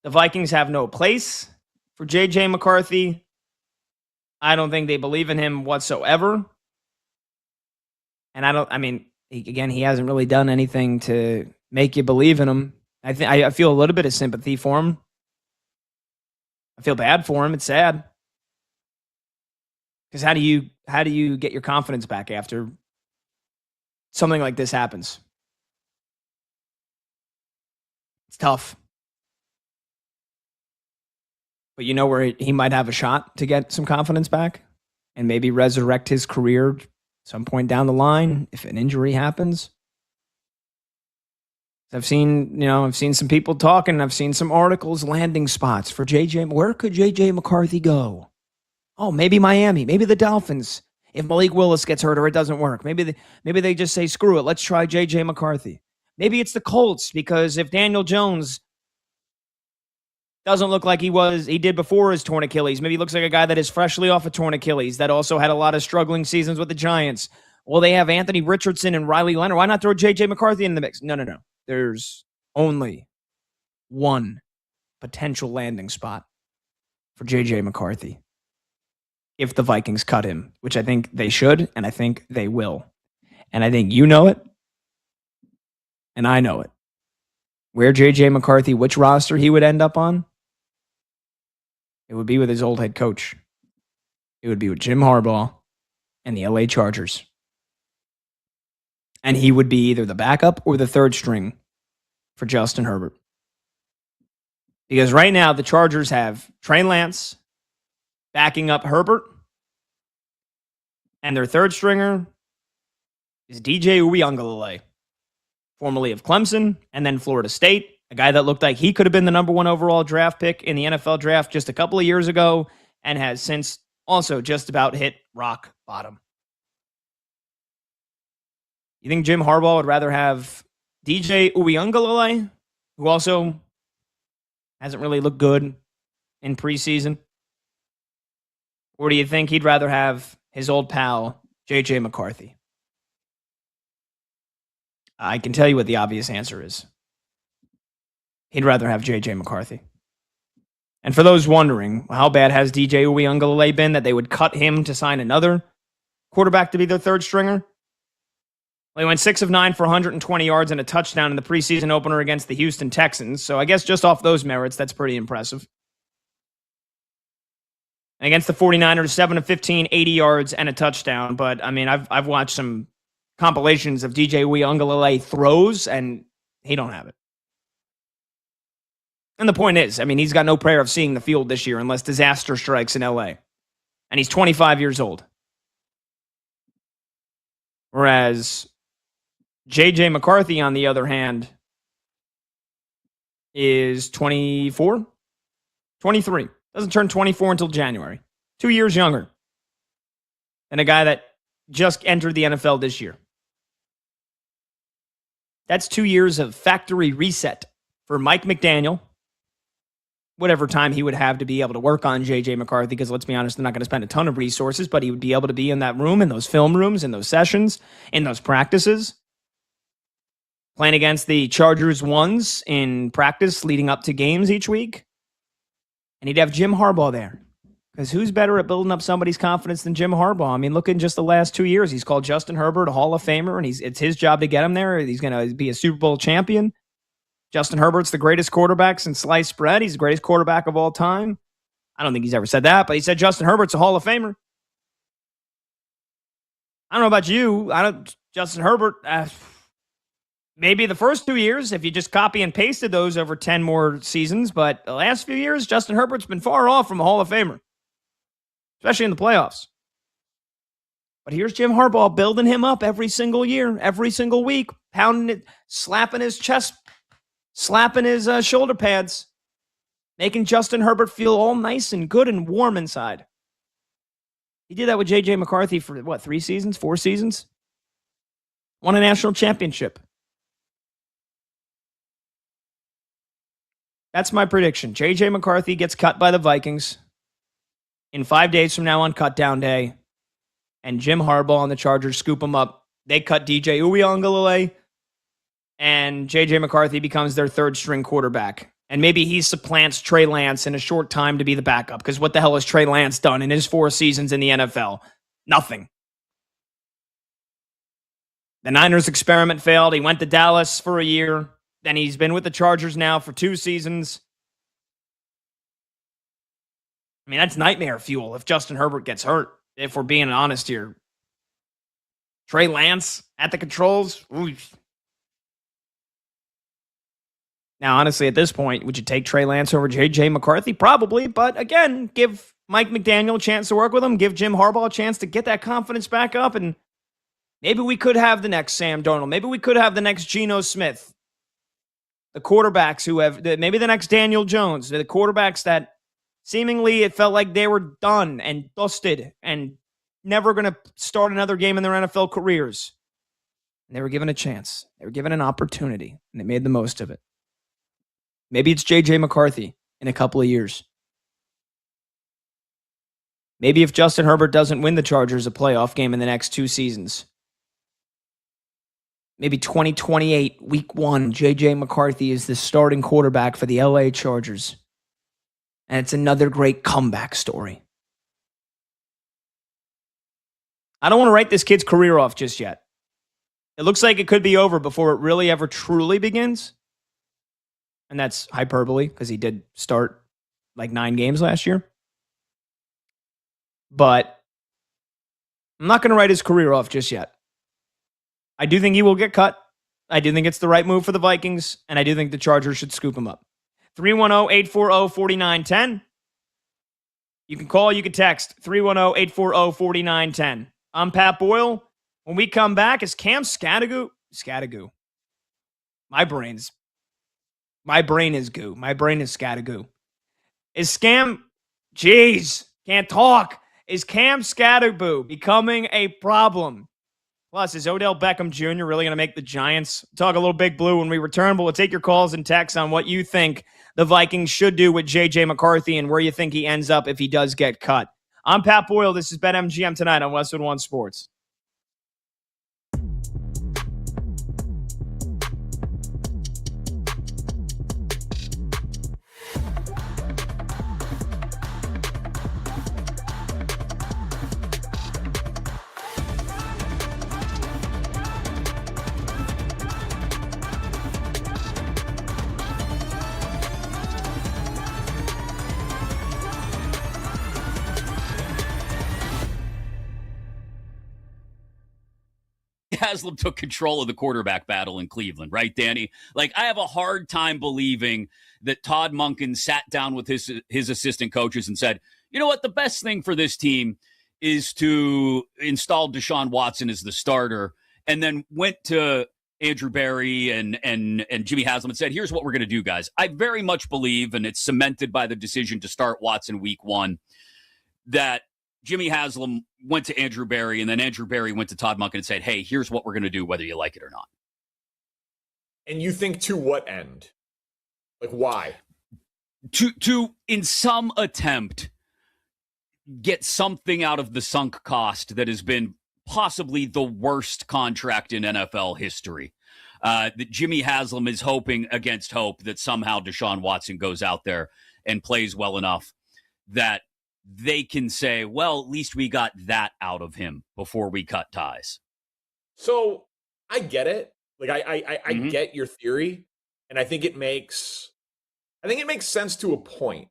The Vikings have no place for J.J. McCarthy. I don't think they believe in him whatsoever. And he hasn't really done anything to make you believe in him. I feel a little bit of sympathy for him. I feel bad for him. It's sad. Because how do you get your confidence back after something like this happens? It's tough. But you know where he might have a shot to get some confidence back and maybe resurrect his career some point down the line if an injury happens. I've seen some people talking. I've seen some articles, landing spots for JJ. Where could JJ McCarthy go? Oh, maybe Miami, maybe the Dolphins. If Malik Willis gets hurt or it doesn't work, maybe they just say, screw it, let's try JJ McCarthy. Maybe it's the Colts, because if Daniel Jones doesn't look like he did before his torn Achilles, maybe he looks like a guy that is freshly off a torn Achilles that also had a lot of struggling seasons with the Giants. Well, they have Anthony Richardson and Riley Leonard. Why not throw JJ McCarthy in the mix? No. There's only one potential landing spot for JJ McCarthy if the Vikings cut him, which I think they should, and I think they will. And I think you know it, and I know it. Where JJ McCarthy, which roster he would end up on? It would be with his old head coach. It would be with Jim Harbaugh and the LA Chargers. And he would be either the backup or the 3rd string for Justin Herbert. Because right now, the Chargers have Trey Lance backing up Herbert, and their 3rd stringer is DJ Uiagalelei, formerly of Clemson and then Florida State, a guy that looked like he could have been the number 1 overall draft pick in the NFL draft just a couple of years ago and has since also just about hit rock bottom. You think Jim Harbaugh would rather have DJ Uiagalelei, who also hasn't really looked good in preseason? Or do you think he'd rather have his old pal, JJ McCarthy? I can tell you what the obvious answer is. He'd rather have JJ McCarthy. And for those wondering, how bad has DJ Uiagalelei been that they would cut him to sign another quarterback to be their 3rd stringer? Well, he went 6 of 9 for 120 yards and a touchdown in the preseason opener against the Houston Texans. So I guess just off those merits, that's pretty impressive. And against the 49ers, 7 of 15, 80 yards and a touchdown. But, I mean, I've watched some compilations of DJ Uiagalelei throws, and he don't have it. And the point is, I mean, he's got no prayer of seeing the field this year unless disaster strikes in LA. And he's 25 years old. Whereas JJ McCarthy, on the other hand, is 24? 23. Doesn't turn 24 until January. 2 years younger than a guy that just entered the NFL this year. That's 2 years of factory reset for Mike McDaniel, whatever time he would have to be able to work on J.J. McCarthy, because let's be honest, they're not going to spend a ton of resources, but he would be able to be in that room, in those film rooms, in those sessions, in those practices, playing against the Chargers ones in practice leading up to games each week. And he'd have Jim Harbaugh there. Because who's better at building up somebody's confidence than Jim Harbaugh? I mean, look in just the last 2 years. He's called Justin Herbert a Hall of Famer, and it's his job to get him there. He's going to be a Super Bowl champion. Justin Herbert's the greatest quarterback since sliced bread. He's the greatest quarterback of all time. I don't think he's ever said that, but he said Justin Herbert's a Hall of Famer. I don't know about you. Justin Herbert, maybe the first 2 years, if you just copy and pasted those over 10 more seasons, but the last few years, Justin Herbert's been far off from a Hall of Famer, especially in the playoffs. But here's Jim Harbaugh building him up every single year, every single week, pounding it, slapping his chest, slapping his shoulder pads, making Justin Herbert feel all nice and good and warm inside. He did that with J.J. McCarthy for, 3 seasons, 4 seasons? Won a national championship. That's my prediction. J.J. McCarthy gets cut by the Vikings in 5 days from now on cut down day, and Jim Harbaugh and the Chargers scoop him up. They cut DJ Uiagalelei, and J.J. McCarthy becomes their third string quarterback. And maybe he supplants Trey Lance in a short time to be the backup, because what the hell has Trey Lance done in his 4 seasons in the NFL? Nothing. The Niners experiment failed. He went to Dallas for a year. Then he's been with the Chargers now for 2 seasons. I mean, that's nightmare fuel if Justin Herbert gets hurt, if we're being honest here. Trey Lance at the controls. Ooh. Now, honestly, at this point, would you take Trey Lance over J.J. McCarthy? Probably, but again, give Mike McDaniel a chance to work with him, give Jim Harbaugh a chance to get that confidence back up, and maybe we could have the next Sam Darnold. Maybe we could have the next Geno Smith. The quarterbacks who have, maybe the next Daniel Jones, the quarterbacks that seemingly it felt like they were done and dusted and never going to start another game in their NFL careers. And they were given a chance. They were given an opportunity, and they made the most of it. Maybe it's J.J. McCarthy in a couple of years. Maybe if Justin Herbert doesn't win the Chargers a playoff game in the next 2 seasons. Maybe 2028, week 1, J.J. McCarthy is the starting quarterback for the L.A. Chargers. And it's another great comeback story. I don't want to write this kid's career off just yet. It looks like it could be over before it really ever truly begins. And that's hyperbole, because he did start like 9 games last year. But I'm not going to write his career off just yet. I do think he will get cut. I do think it's the right move for the Vikings, and I do think the Chargers should scoop him up. 310-840-4910. You can call, you can text. 310-840-4910. I'm Pat Boyle. When we come back, is Cam Scattergoo? My brain is goo. My brain is Scattergoo. Is Cam Scatterboo becoming a problem? Plus, is Odell Beckham Jr. really going to make the Giants? Talk a little Big Blue when we return, but we'll take your calls and texts on what you think the Vikings should do with J.J. McCarthy and where you think he ends up if he does get cut. I'm Pat Boyle. This is BetMGM tonight on Westwood One Sports. Haslam took control of the quarterback battle in Cleveland, right, Danny? Like, I have a hard time believing that Todd Monken sat down with his assistant coaches and said, you know what, the best thing for this team is to install Deshaun Watson as the starter, and then went to Andrew Berry and Jimmy Haslam and said, here's what we're going to do, guys. I very much believe, and it's cemented by the decision to start Watson week 1, that Jimmy Haslam went to Andrew Berry, and then Andrew Berry went to Todd Monken and said, hey, here's what we're going to do, whether you like it or not. And you think to what end? Like, why? to in some attempt get something out of the sunk cost that has been possibly the worst contract in NFL history. That Jimmy Haslam is hoping against hope that somehow Deshaun Watson goes out there and plays well enough that they can say, well, at least we got that out of him before we cut ties. So I get it. Like I get your theory, and I think it makes sense to a point.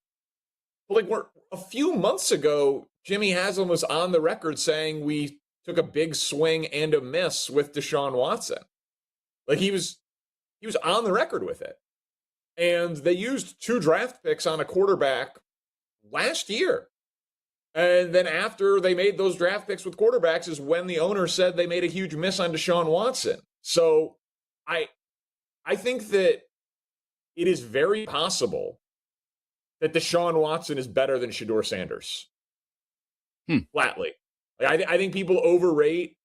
But like a few months ago, Jimmy Haslam was on the record saying we took a big swing and a miss with Deshaun Watson. Like he was on the record with it. And they used 2 draft picks on a quarterback last year. And then after they made those draft picks with quarterbacks is when the owner said they made a huge miss on Deshaun Watson. So I think that it is very possible that Deshaun Watson is better than Shedeur Sanders. Flatly. Like I think people overrate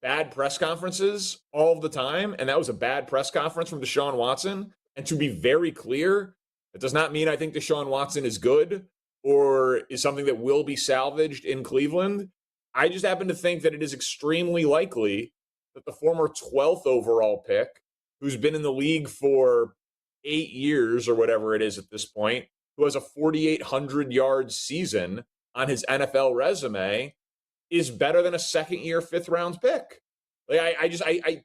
bad press conferences all the time, and that was a bad press conference from Deshaun Watson. And to be very clear, it does not mean I think Deshaun Watson is good or is something that will be salvaged in Cleveland. I just happen to think that it is extremely likely that the former 12th overall pick, who's been in the league for 8 years or whatever it is at this point, who has a 4,800-yard season on his NFL resume, is better than a second-year, fifth-round pick. Like I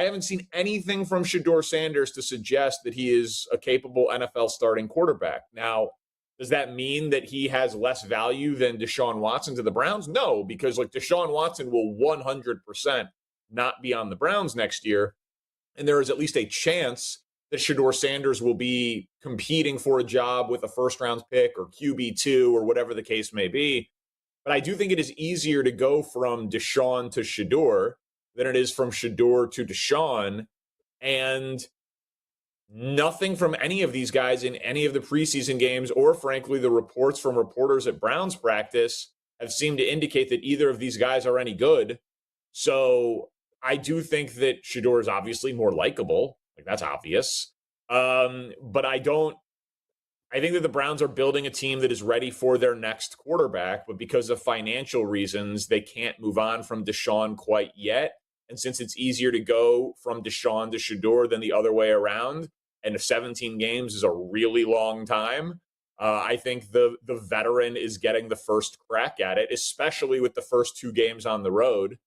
haven't seen anything from Shedeur Sanders to suggest that he is a capable NFL starting quarterback. Now, does that mean that he has less value than Deshaun Watson to the Browns? No, because like Deshaun Watson will 100% not be on the Browns next year. And there is at least a chance that Shedeur Sanders will be competing for a job with a first-round pick or QB2 or whatever the case may be. But I do think it is easier to go from Deshaun to Shedeur than it is from Shedeur to Deshaun. And nothing from any of these guys in any of the preseason games, or frankly, the reports from reporters at Browns practice have seemed to indicate that either of these guys are any good. So I do think that Shedeur is obviously more likable. Like that's obvious. But I think that the Browns are building a team that is ready for their next quarterback, but because of financial reasons, they can't move on from Deshaun quite yet. And since it's easier to go from Deshaun to Shedeur than the other way around, and 17 games is a really long time, I think the veteran is getting the first crack at it, especially with the first 2 games on the road,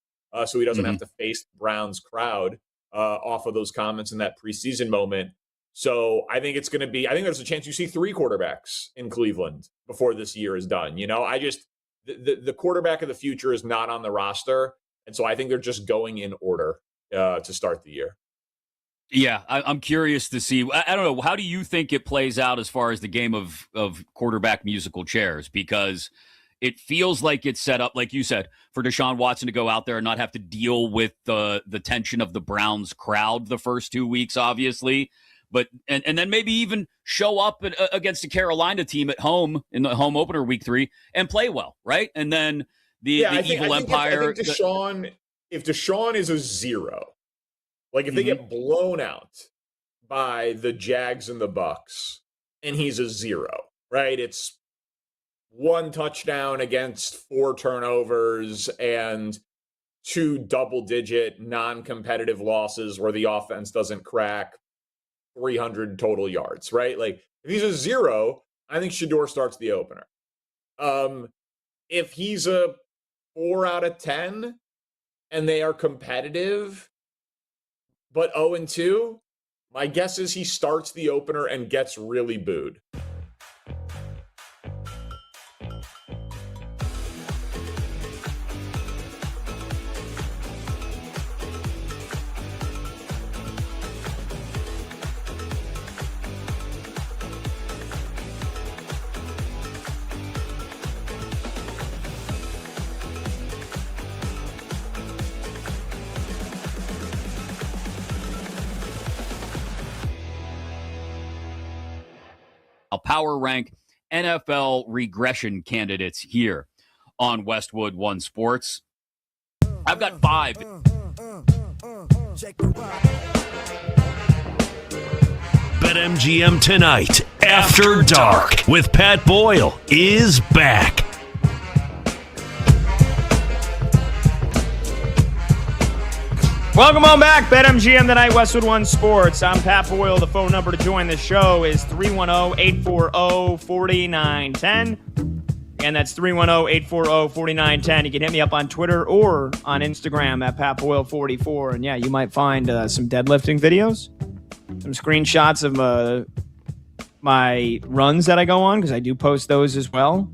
so he doesn't have to face the Browns crowd off of those comments in that preseason moment. So I think it's going to be, I think there's a chance you see 3 quarterbacks in Cleveland before this year is done. You know, the quarterback of the future is not on the roster. And so I think they're just going in order to start the year. Yeah, I'm curious to see. I don't know. How do you think it plays out as far as the game of quarterback musical chairs? Because it feels like it's set up, like you said, for Deshaun Watson to go out there and not have to deal with the tension of the Browns crowd the first 2 weeks, obviously. But and then maybe even show up against a Carolina team at home in the home opener week 3 and play well, right? And then the evil empire. If Deshaun is a 0, like if they get blown out by the Jags and the Bucks, and he's a 0, right? It's 1 touchdown against 4 turnovers and 2 double-digit non-competitive losses where the offense doesn't crack 300 total yards, right? Like if he's a 0, I think Shedeur starts the opener. If he's a 4 out of 10 and they are competitive but 0-2, my guess is he starts the opener and gets really booed. I'll power rank NFL regression candidates here on Westwood One Sports. I've got 5. BetMGM Tonight After Dark with Pat Boyle is back. Welcome on back. BetMGM Tonight, Westwood One Sports. I'm Pat Boyle. The phone number to join the show is 310-840-4910. And that's 310-840-4910. You can hit me up on Twitter or on Instagram at PatBoyle44. And yeah, you might find some deadlifting videos, some screenshots of my runs that I go on, because I do post those as well.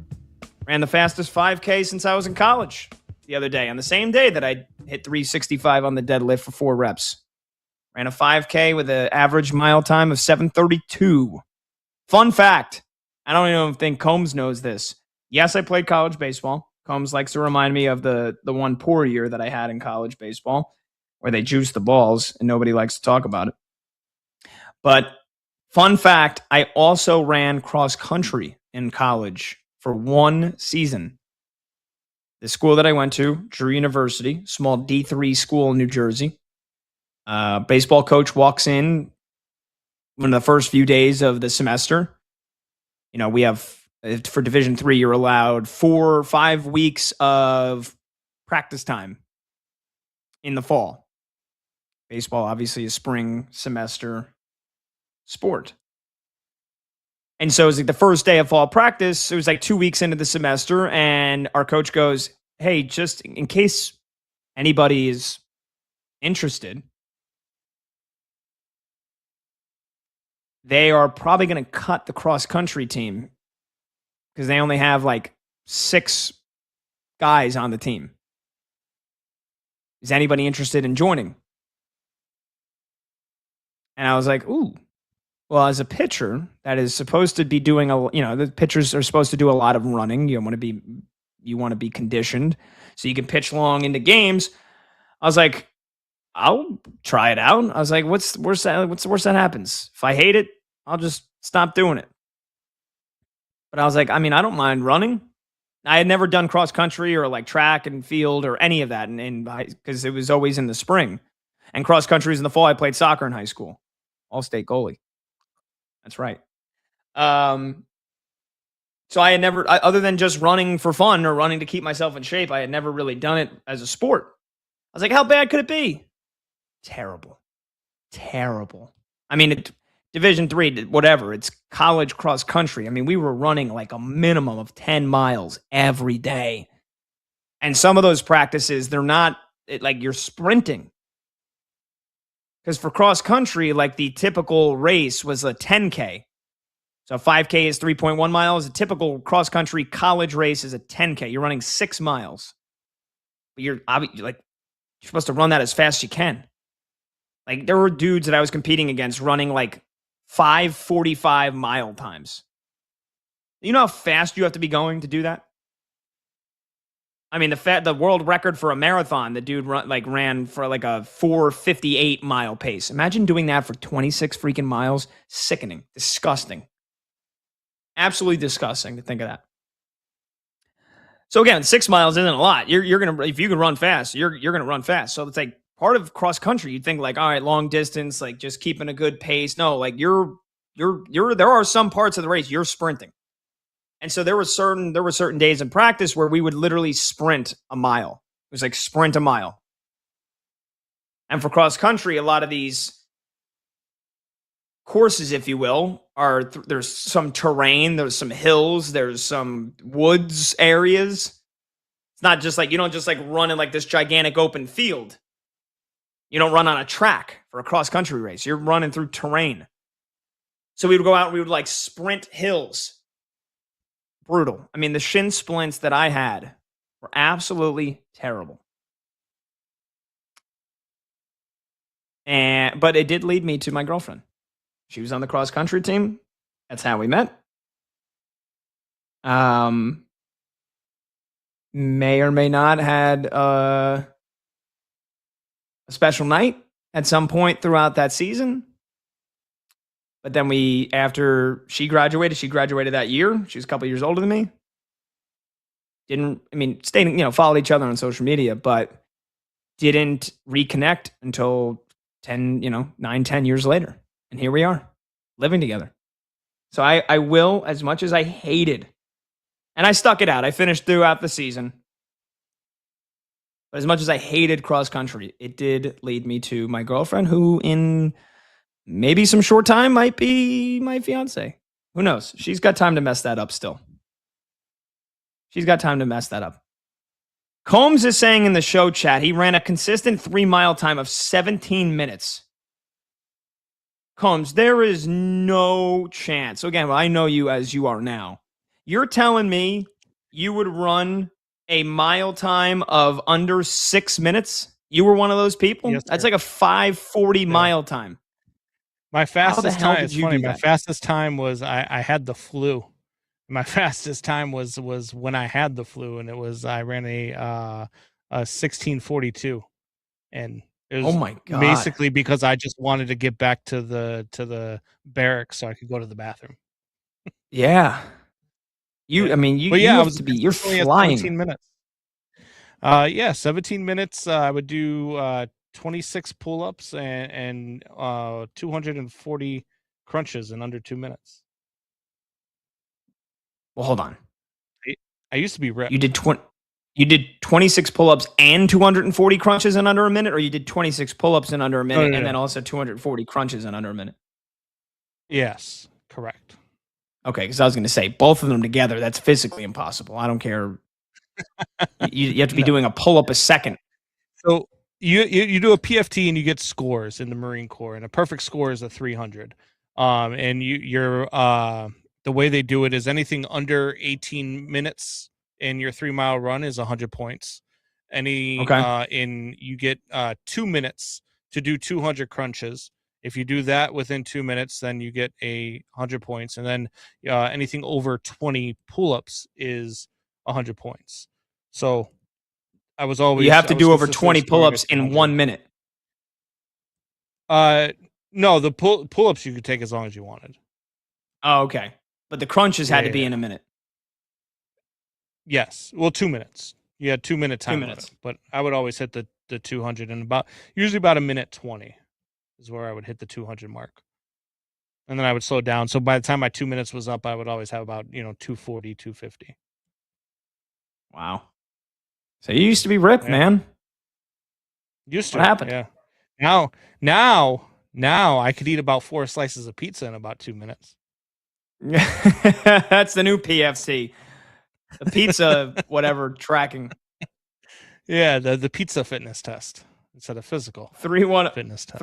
Ran the fastest 5K since I was in college the other day, on the same day that I hit 365 on the deadlift for 4 reps. Ran a 5K with an average mile time of 7:32. Fun fact, I don't even think Combs knows this. Yes, I played college baseball. Combs likes to remind me of the one poor year that I had in college baseball, where they juiced the balls and nobody likes to talk about it. But fun fact, I also ran cross country in college for 1 season. The school that I went to, Drew University, small D3 school in New Jersey. Baseball coach walks in one of the first few days of the semester. You know, we have, for Division III, you're allowed 4 or 5 weeks of practice time in the fall. Baseball, obviously, a spring semester sport. And so it was like the first day of fall practice. It was like 2 weeks into the semester, and our coach goes, "Hey, just in case anybody is interested, they are probably going to cut the cross country team because they only have like 6 guys on the team. Is anybody interested in joining?" And I was like, ooh. Well, as a pitcher that is supposed to be doing the pitchers are supposed to do a lot of running. You want to be conditioned so you can pitch long into games. I was like, I'll try it out. I was like, what's the worst that happens? If I hate it, I'll just stop doing it. But I was like, I mean, I don't mind running. I had never done cross country or like track and field or any of that, and because it was always in the spring, and cross country was in the fall. I played soccer in high school, all-state goalie. That's right. So I had never, other than just running for fun or running to keep myself in shape, I had never really done it as a sport. I was like, how bad could it be? Terrible. I mean, Division III, whatever. It's college cross country. I mean, we were running like a minimum of 10 miles every day. And some of those practices, they're not like you're sprinting. Because for cross country, like the typical race was a 10K. So 5K is 3.1 miles. A typical cross country college race is a 10K. You're running 6 miles. But you're supposed to run that as fast as you can. Like there were dudes that I was competing against running like 5:45 mile times. You know how fast you have to be going to do that? I mean, the world record for a marathon, the dude ran for like a 4:58 mile pace. Imagine doing that for 26 freaking miles. Sickening. Disgusting. Absolutely disgusting to think of that. So again, 6 miles isn't a lot. You're gonna, if you can run fast, you're gonna run fast. So it's like part of cross country. You'd think like, all right, long distance, like just keeping a good pace. No, like there are some parts of the race you're sprinting. And so there were certain days in practice where we would literally sprint a mile. It was like sprint a mile. And for cross country, a lot of these courses, if you will, there's some terrain, there's some hills, there's some woods areas. It's not just like, you don't just like run in like this gigantic open field. You don't run on a track for a cross country race. You're running through terrain. So we would go out and we would like sprint hills. Brutal. I mean, the shin splints that I had were absolutely terrible. But it did lead me to my girlfriend. She was on the cross country team. That's how we met. May or may not had a special night at some point throughout that season. But then after she graduated that year. She was a couple years older than me. Followed each other on social media, but didn't reconnect until 10 years later. And here we are. living together. So I will, as much as I hated, and I stuck it out. I finished throughout the season. But as much as I hated cross country, it did lead me to my girlfriend, who in maybe some short time might be my fiance. Who knows? She's got time to mess that up still. She's got time to mess that up. Combs is saying in the show chat, he ran a consistent 3-mile time of 17 minutes. Combs, there is no chance. So again, I know you as you are now. You're telling me you would run a mile time of under 6 minutes? You were one of those people? Yes, That's sir. like a 5:40 mile time. My How the fastest hell time, did it's you funny, do my that? fastest time was I had the flu. My fastest time was when I had the flu, and I ran a 16:42, and it Oh was my God. basically because I just wanted to get back to the barracks so I could go to the bathroom. Yeah. Yeah. I mean, But yeah, you I have was to be, you're consistently at flying. 17 minutes. 17 minutes. I would do 26 pull-ups and 240 crunches in under 2 minutes. Well, hold on. I used to be ripped. You did 26 pull-ups and 240 crunches in under a minute, or you did 26 pull-ups in under a minute no, and no. then also 240 crunches in under a minute? Yes, correct. Okay, because I was going to say both of them together, that's physically impossible. I don't care. You have to be No. doing a pull-up a second. So you do a PFT and you get scores in the Marine Corps, and a perfect score is a 300. And you're the way they do it is anything under 18 minutes in your 3-mile run is 100 points. Okay. You get 2 minutes to do 200 crunches. If you do that within 2 minutes, then you get 100 points, and then anything over 20 pull-ups is 100 points. So I was always You have to I was do over consistently 20 scoring pull-ups at in 200. 1 minute. No, the pull-ups you could take as long as you wanted. Oh, okay. But the crunches had to be Yeah. in a minute. Yes. Well, 2 minutes. You had 2-minute time 2 minutes. limit, but I would always hit the 200 in usually about a minute 20 is where I would hit the 200 mark. And then I would slow down. So by the time my 2 minutes was up, I would always have about, 240, 250. Wow. So you used to be ripped, Yeah. man. Used to. What happened? Yeah. Now I could eat about 4 slices of pizza in about 2 minutes. That's the new PFC. The pizza, whatever, tracking. Yeah, the pizza fitness test instead of physical 310 fitness test.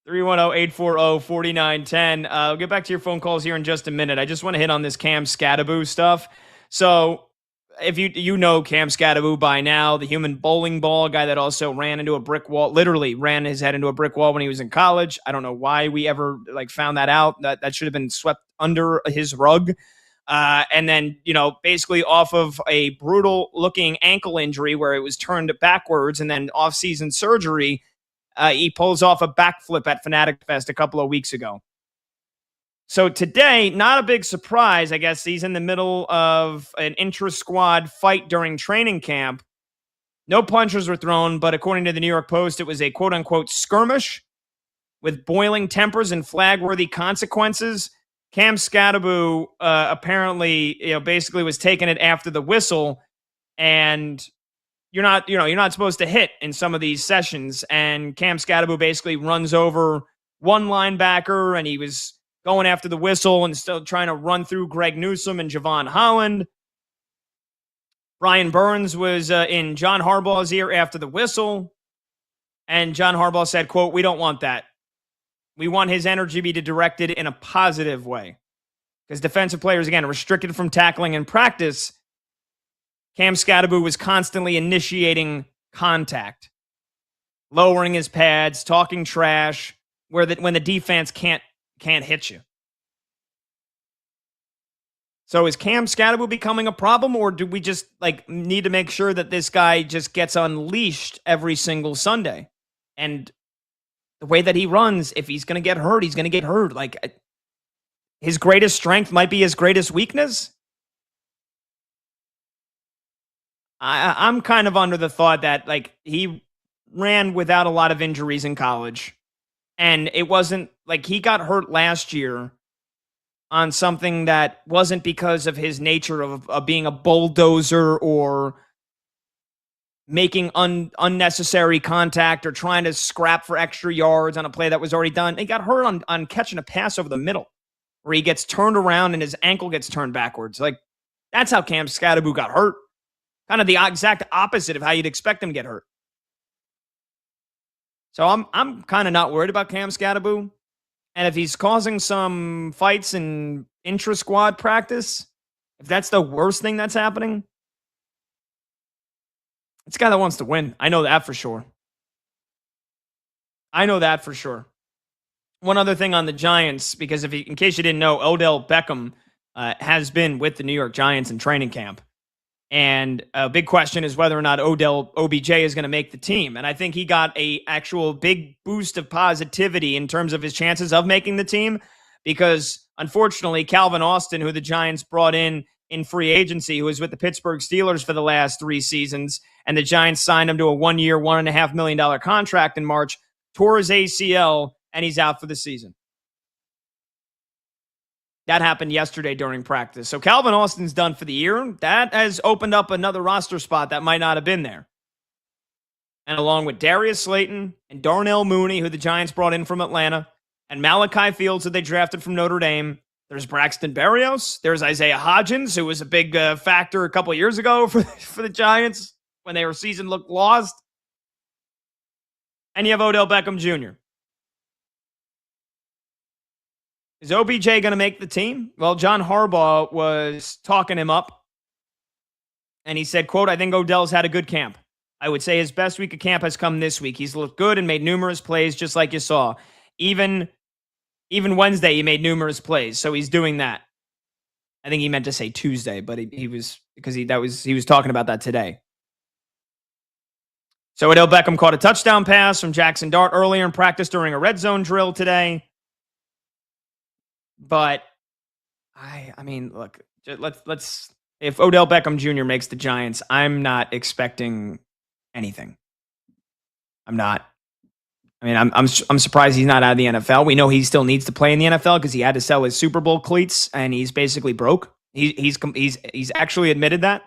310-840-4910. I'll get back to your phone calls here in just a minute. I just want to hit on this Cam Scattaboo stuff. So if you know Cam Scattaboo by now, the human bowling ball guy that also ran into a brick wall, literally ran his head into a brick wall when he was in college. I don't know why we ever found that out. That should have been swept under his rug. And then, basically off of a brutal looking ankle injury where it was turned backwards and then off-season surgery, he pulls off a backflip at Fanatic Fest a couple of weeks ago. So today, not a big surprise. I guess he's in the middle of an intra-squad fight during training camp. No punches were thrown, but according to the New York Post, it was a quote-unquote skirmish with boiling tempers and flag-worthy consequences. Cam Scattaboo apparently, basically was taking it after the whistle, and you're not supposed to hit in some of these sessions. And Cam Scattaboo basically runs over one linebacker, and he was going after the whistle and still trying to run through Greg Newsome and Javon Holland. Brian Burns was in John Harbaugh's ear after the whistle, and John Harbaugh said, quote, "We don't want that. We want his energy to be directed in a positive way." Because defensive players, again, are restricted from tackling in practice. Cam Scattaboo was constantly initiating contact, lowering his pads, talking trash, when the defense can't hit you. So is Cam Scattaboo becoming a problem, or do we just need to make sure that this guy just gets unleashed every single Sunday? And the way that he runs, if he's going to get hurt, he's going to get hurt. His greatest strength might be his greatest weakness. I'm kind of under the thought that he ran without a lot of injuries in college. And it wasn't like he got hurt last year on something that wasn't because of his nature of being a bulldozer or making unnecessary contact or trying to scrap for extra yards on a play that was already done. He got hurt on catching a pass over the middle where he gets turned around and his ankle gets turned backwards. Like, that's how Cam Scatterbo got hurt. Kind of the exact opposite of how you'd expect him to get hurt. So I'm kind of not worried about Cam Scatterbo. And if he's causing some fights in intra-squad practice, if that's the worst thing that's happening, it's a guy that wants to win. I know that for sure. One other thing on the Giants, because in case you didn't know, Odell Beckham has been with the New York Giants in training camp. And a big question is whether or not OBJ is going to make the team. And I think he got a actual big boost of positivity in terms of his chances of making the team, because unfortunately, Calvin Austin, who the Giants brought in free agency, who was with the Pittsburgh Steelers for the last 3 seasons, and the Giants signed him to a 1-year, $1.5 million contract in March, tore his ACL, and he's out for the season. That happened yesterday during practice. So Calvin Austin's done for the year. That has opened up another roster spot that might not have been there. And along with Darius Slayton and Darnell Mooney, who the Giants brought in from Atlanta, and Malachi Fields, who they drafted from Notre Dame, there's Braxton Berrios. There's Isaiah Hodgins, who was a big factor a couple of years ago for the Giants when their season looked lost. And you have Odell Beckham Jr. Is OBJ going to make the team? Well, John Harbaugh was talking him up. And he said, quote, "I think Odell's had a good camp. I would say his best week of camp has come this week. He's looked good and made numerous plays, just like you saw. Even Wednesday, he made numerous plays. So he's doing that." I think he meant to say Tuesday, but he was talking about that today. So Odell Beckham caught a touchdown pass from Jackson Dart earlier in practice during a red zone drill today. But I mean, look, let's if Odell Beckham Jr. makes the Giants, I'm not expecting anything. I'm not. I mean, I'm surprised he's not out of the NFL. We know he still needs to play in the NFL because he had to sell his Super Bowl cleats and he's basically broke. He's actually admitted that.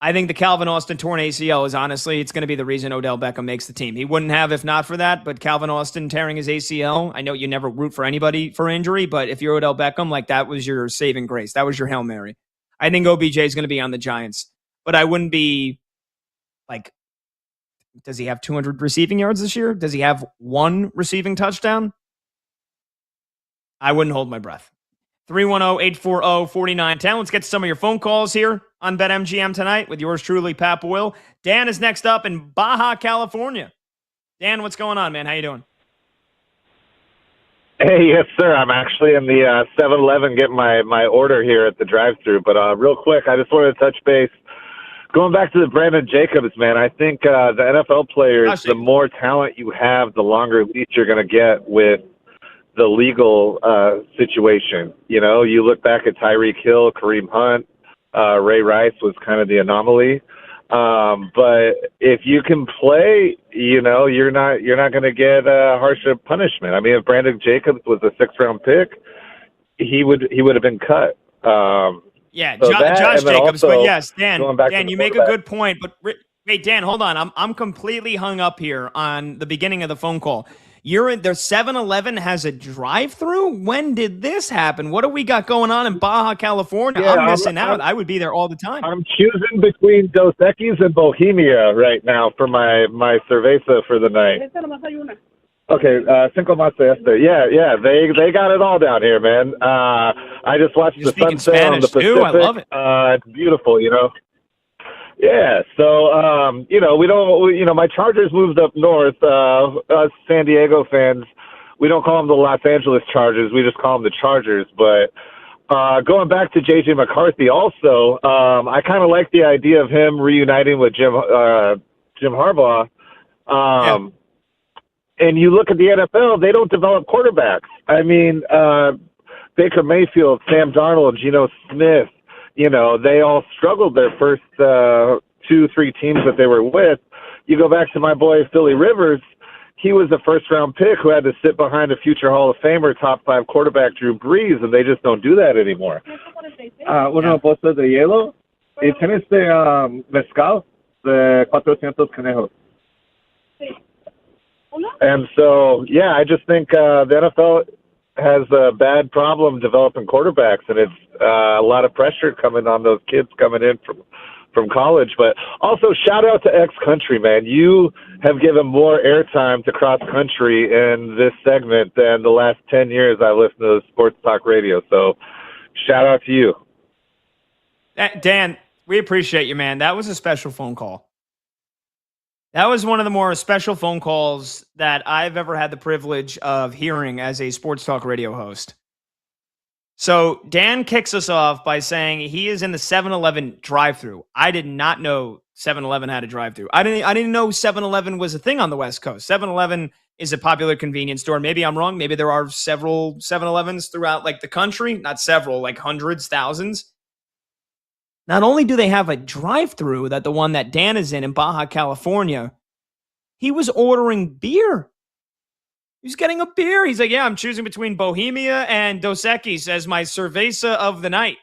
I think the Calvin Austin torn ACL is honestly, it's going to be the reason Odell Beckham makes the team. He wouldn't have if not for that, but Calvin Austin tearing his ACL, I know you never root for anybody for injury, but if you're Odell Beckham, like that was your saving grace. That was your Hail Mary. I think OBJ is going to be on the Giants, but I wouldn't be like, does he have 200 receiving yards this year? Does he have 1 receiving touchdown? I wouldn't hold my breath. 310-840-4910. Let's get to some of your phone calls here on BetMGM tonight with yours truly, Pat Boyle. Dan is next up in Baja, California. Dan, what's going on, man? How you doing? Hey, yes, sir. I'm actually in the 7-Eleven getting my order here at the drive-thru. But real quick, I just wanted to touch base. Going back to the Brandon Jacobs, man, I think the NFL players, the more talent you have, the longer leash you're going to get with the legal situation. You know, you look back at Tyreek Hill, Kareem Hunt, Ray Rice was kind of the anomaly. But if you can play, you know, you're not going to get a harsher punishment. I mean, if Brandon Jacobs was a 6th-round pick, he would have been cut. Yeah, so Josh Jacobs, but yes, Dan, you make a good point. But wait, Dan, hold on. I'm completely hung up here on the beginning of the phone call. Their 7-Eleven has a drive-through? When did this happen? What do we got going on in Baja, California? Yeah, I'm missing out. I would be there all the time. I'm choosing between Dos Equis and Bohemia right now for my cerveza for the night. Okay, Cinco Mas Este. Yeah, they got it all down here, man. I just watched the sunset on the Pacific. Too? I love it. It's beautiful, you know. Yeah, so, you know, my Chargers moved up north. Us San Diego fans, we don't call them the Los Angeles Chargers. We just call them the Chargers. But going back to J.J. McCarthy also, I kind of like the idea of him reuniting with Jim Harbaugh. And you look at the NFL, they don't develop quarterbacks. I mean, Baker Mayfield, Sam Darnold, Geno Smith, you know, they all struggled their first 2-3 teams that they were with. You go back to my boy Philly Rivers, he was a first-round pick who had to sit behind a future Hall of Famer, top 5 quarterback Drew Brees, and they just don't do that anymore. Una bolsa de hielo y tienes mezcal de 400 conejos. And so, yeah, I just think the NFL has a bad problem developing quarterbacks, and it's a lot of pressure coming on those kids coming in from college. But also, shout out to X Country, man. You have given more airtime to cross country in this segment than the last 10 years I've listened to sports talk radio. So shout out to you. Dan, we appreciate you, man. That was a special phone call. That was one of the more special phone calls that I've ever had the privilege of hearing as a sports talk radio host. So Dan kicks us off by saying he is in the 7-Eleven drive-thru. I did not know 7-Eleven had a drive-thru. I didn't know 7-Eleven was a thing on the West Coast. 7-Eleven is a popular convenience store. Maybe I'm wrong. Maybe there are several 7-Elevens throughout like the country. Not several, like hundreds, thousands. Not only do they have a drive-thru, that the one that Dan is in Baja California, he was ordering beer. He was getting a beer. He's like, yeah, I'm choosing between Bohemia and Dos Equis as my cerveza of the night.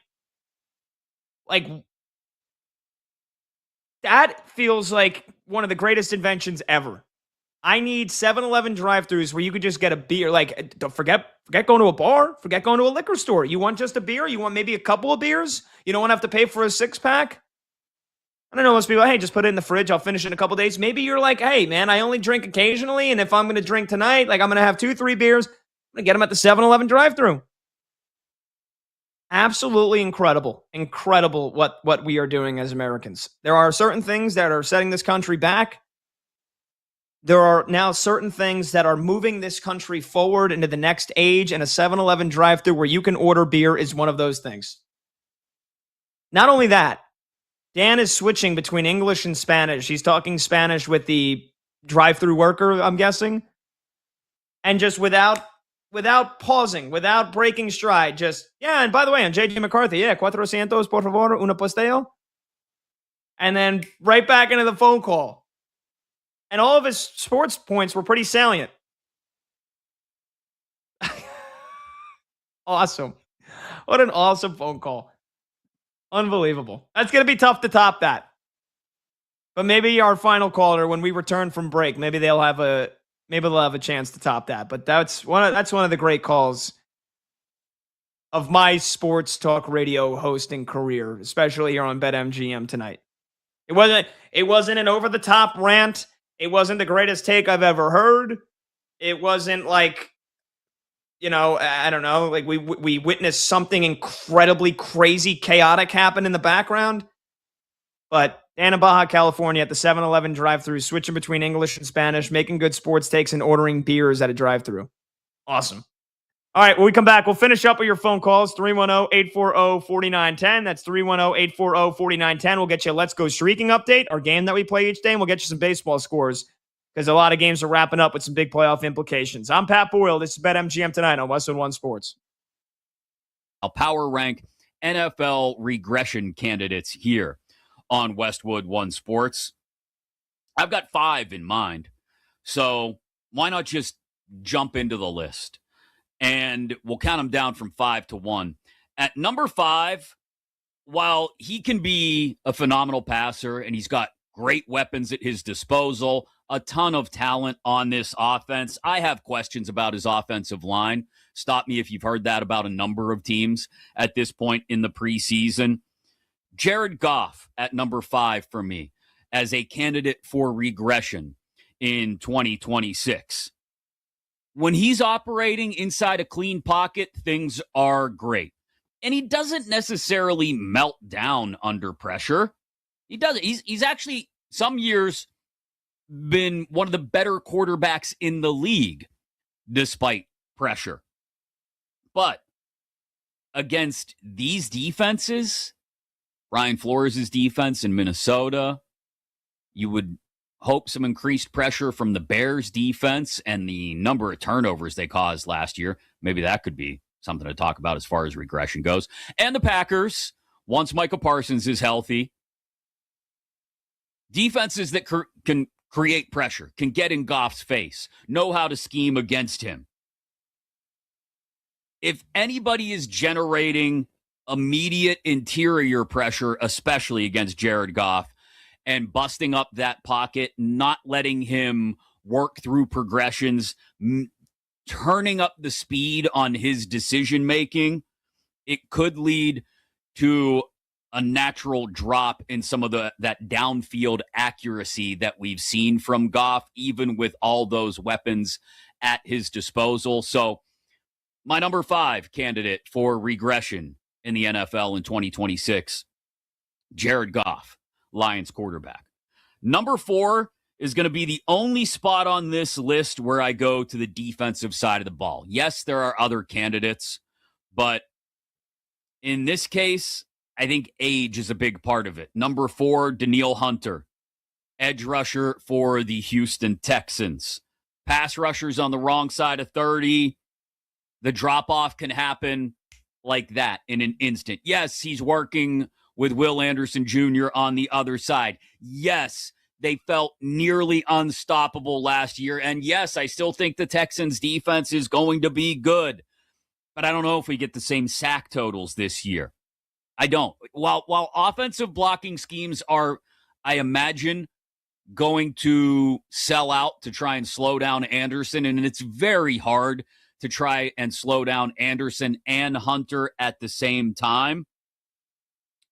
Like, that feels like one of the greatest inventions ever. I need 7-Eleven drive-thrus where you could just get a beer. Like, don't forget going to a bar. Forget going to a liquor store. You want just a beer? You want maybe a couple of beers? You don't want to have to pay for a 6-pack? I don't know, most people, hey, just put it in the fridge. I'll finish it in a couple of days. Maybe you're like, hey, man, I only drink occasionally, and if I'm going to drink tonight, like I'm going to have 2-3 beers, I'm going to get them at the 7-Eleven drive-thru. Absolutely incredible. Incredible what we are doing as Americans. There are certain things that are setting this country back. There are now certain things that are moving this country forward into the next age, and a 7-Eleven drive-thru where you can order beer is one of those things. Not only that, Dan is switching between English and Spanish. He's talking Spanish with the drive-thru worker, I'm guessing. And just without pausing, without breaking stride, just, yeah, and by the way, I'm J.J. McCarthy. Yeah, 400, por favor, una posteo. And then right back into the phone call. And all of his sports points were pretty salient. Awesome. What an awesome phone call. Unbelievable. That's going to be tough to top that. But maybe our final caller, when we return from break, maybe they'll have a chance to top that. But that's one of the great calls of my sports talk radio hosting career, especially here on BetMGM tonight. It wasn't an over-the-top rant. It wasn't the greatest take I've ever heard. It wasn't like, I don't know, like we witnessed something incredibly crazy, chaotic happen in the background. But Dan in Baja California at the 7-Eleven drive-thru, switching between English and Spanish, making good sports takes, and ordering beers at a drive-thru. Awesome. All right, when we come back, we'll finish up with your phone calls, 310-840-4910. That's 310-840-4910. We'll get you a Let's Go Streaking update, our game that we play each day, and we'll get you some baseball scores because a lot of games are wrapping up with some big playoff implications. I'm Pat Boyle. This is BetMGM tonight on Westwood One Sports. I'll power rank NFL regression candidates here on Westwood One Sports. I've got 5 in mind, so why not just jump into the list? And we'll count them down from 5 to 1. At number 5, while he can be a phenomenal passer and he's got great weapons at his disposal, a ton of talent on this offense, I have questions about his offensive line. Stop me if you've heard that about a number of teams at this point in the preseason. Jared Goff at number 5 for me as a candidate for regression in 2026. When he's operating inside a clean pocket, things are great. And he doesn't necessarily melt down under pressure. He doesn't. He's actually, some years, been one of the better quarterbacks in the league, despite pressure. But against these defenses, Brian Flores' defense in Minnesota, you would hope some increased pressure from the Bears defense and the number of turnovers they caused last year. Maybe that could be something to talk about as far as regression goes. And the Packers, once Michael Parsons is healthy. Defenses that can create pressure, can get in Goff's face, know how to scheme against him. If anybody is generating immediate interior pressure, especially against Jared Goff, and busting up that pocket, not letting him work through progressions, turning up the speed on his decision-making, it could lead to a natural drop in some of that downfield accuracy that we've seen from Goff, even with all those weapons at his disposal. So my number 5 candidate for regression in the NFL in 2026, Jared Goff, Lions quarterback. Number 4 is going to be the only spot on this list where I go to the defensive side of the ball. Yes, there are other candidates, but in this case, I think age is a big part of it. Number 4, Danielle Hunter, edge rusher for the Houston Texans. Pass rushers on the wrong side of 30. The drop-off can happen like that in an instant. Yes, he's working with Will Anderson Jr. on the other side. Yes, they felt nearly unstoppable last year. And yes, I still think the Texans defense is going to be good. But I don't know if we get the same sack totals this year. I don't. While offensive blocking schemes are, I imagine, going to sell out to try and slow down Anderson, and it's very hard to try and slow down Anderson and Hunter at the same time,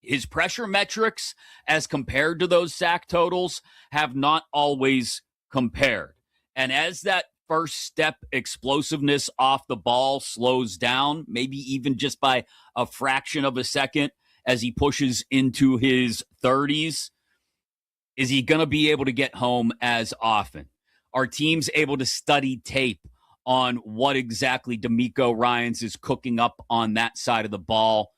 his pressure metrics as compared to those sack totals have not always compared. And as that first step explosiveness off the ball slows down, maybe even just by a fraction of a second as he pushes into his 30s, is he going to be able to get home as often? Are teams able to study tape on what exactly DeMeco Ryans is cooking up on that side of the ball?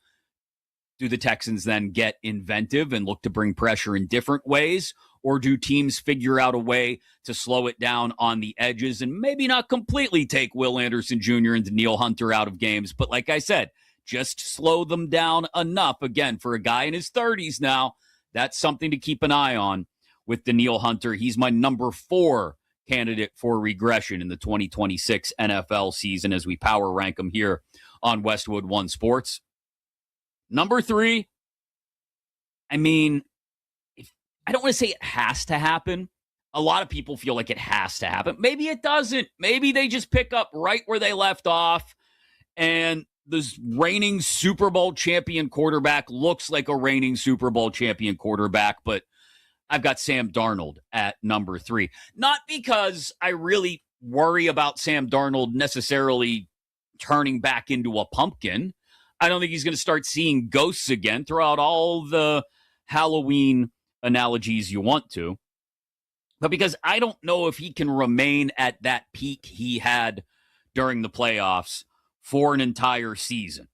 Do the Texans then get inventive and look to bring pressure in different ways? Or do teams figure out a way to slow it down on the edges and maybe not completely take Will Anderson Jr. and Danielle Hunter out of games, but like I said, just slow them down enough? Again, for a guy in his 30s now, that's something to keep an eye on with Danielle Hunter. He's my number 4 candidate for regression in the 2026 NFL season as we power rank him here on Westwood One Sports. Number 3, I mean, I don't want to say it has to happen. A lot of people feel like it has to happen. Maybe it doesn't. Maybe they just pick up right where they left off, and this reigning Super Bowl champion quarterback looks like a reigning Super Bowl champion quarterback, but I've got Sam Darnold at number 3. Not because I really worry about Sam Darnold necessarily turning back into a pumpkin. I don't think he's going to start seeing ghosts again throughout all the Halloween analogies you want to, but because I don't know if he can remain at that peak he had during the playoffs for an entire season.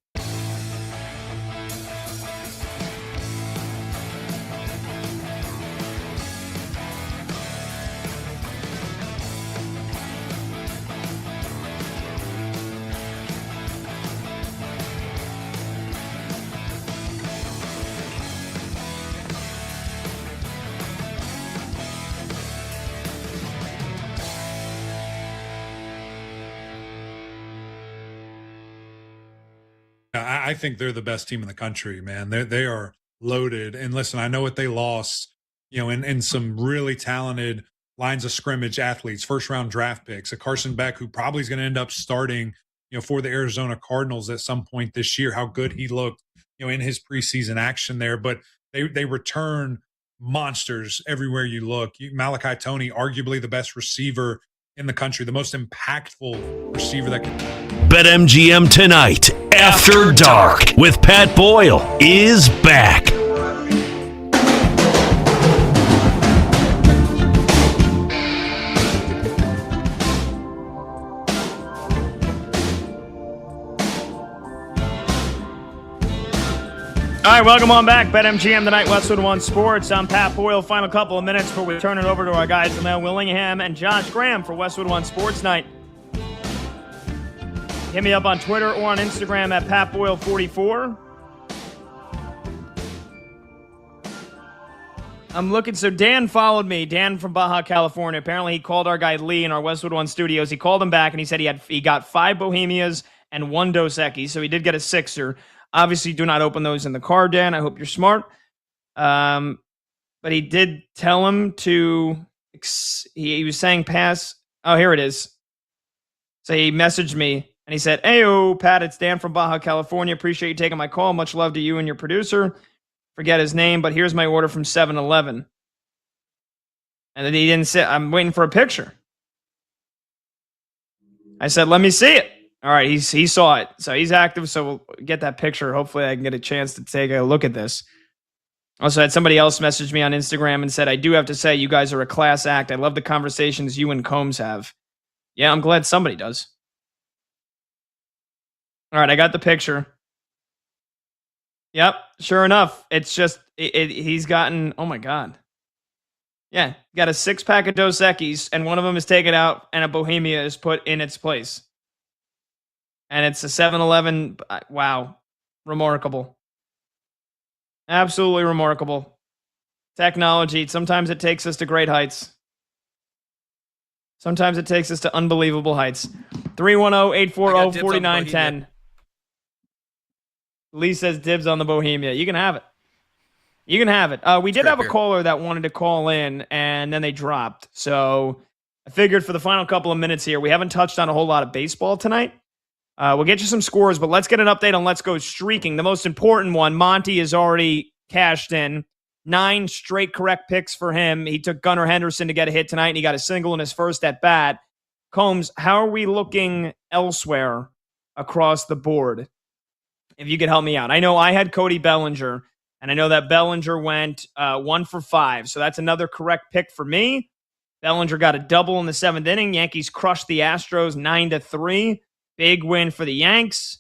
I think they're the best team in the country, man. They are loaded. And listen, I know what they lost, in some really talented lines of scrimmage athletes, first round draft picks, a Carson Beck who probably is going to end up starting, for the Arizona Cardinals at some point this year, how good he looked, in his preseason action there. But they return monsters everywhere you look. Malachi Toney, arguably the best receiver in the country, the most impactful receiver that can. BetMGM tonight, After Dark, with Pat Boyle, is back. All right, welcome on back. BetMGM tonight, Westwood One Sports. I'm Pat Boyle. Final couple of minutes before we turn it over to our guys, Lamel Willingham and Josh Graham for Westwood One Sports Night. Hit me up on Twitter or on Instagram at PatBoyle44. I'm looking. So Dan followed me. Dan from Baja California. Apparently, he called our guy Lee in our Westwood One studios. He called him back and he said he got 5 Bohemias and 1 Dos Equis. So he did get a 6er. Obviously, do not open those in the car, Dan. I hope you're smart. But he did tell him to. He was saying pass. Oh, here it is. So he messaged me and he said, "Heyo, Pat, it's Dan from Baja California. Appreciate you taking my call. Much love to you and your producer." Forget his name, but here's my order from 7-Eleven. And then he didn't say, I'm waiting for a picture. I said, let me see it. All right, he saw it. So he's active, so we'll get that picture. Hopefully I can get a chance to take a look at this. Also had somebody else message me on Instagram and said, I do have to say, you guys are a class act. I love the conversations you and Combs have. Yeah, I'm glad somebody does. All right, I got the picture. Yep, sure enough. It's just, he's gotten, oh my God. Yeah, got a 6-pack of Dos Equis, and one of them is taken out, and a Bohemia is put in its place. And it's a 7-Eleven. Wow. Remarkable. Absolutely remarkable. Technology, sometimes it takes us to great heights. Sometimes it takes us to unbelievable heights. 310-840-4910. Lee says dibs on the Bohemia. You can have it. You can have it. We did have a caller that wanted to call in, and then they dropped. So I figured for the final couple of minutes here, we haven't touched on a whole lot of baseball tonight. We'll get you some scores, but let's get an update on Let's Go Streaking. The most important one, Monty has already cashed in. 9 straight correct picks for him. He took Gunnar Henderson to get a hit tonight, and he got a single in his first at-bat. Combs, how are we looking elsewhere across the board? If you could help me out. I know I had Cody Bellinger, and I know that Bellinger went 1 for 5. So that's another correct pick for me. Bellinger got a double in the 7th inning. Yankees crushed the Astros 9-3. Big win for the Yanks.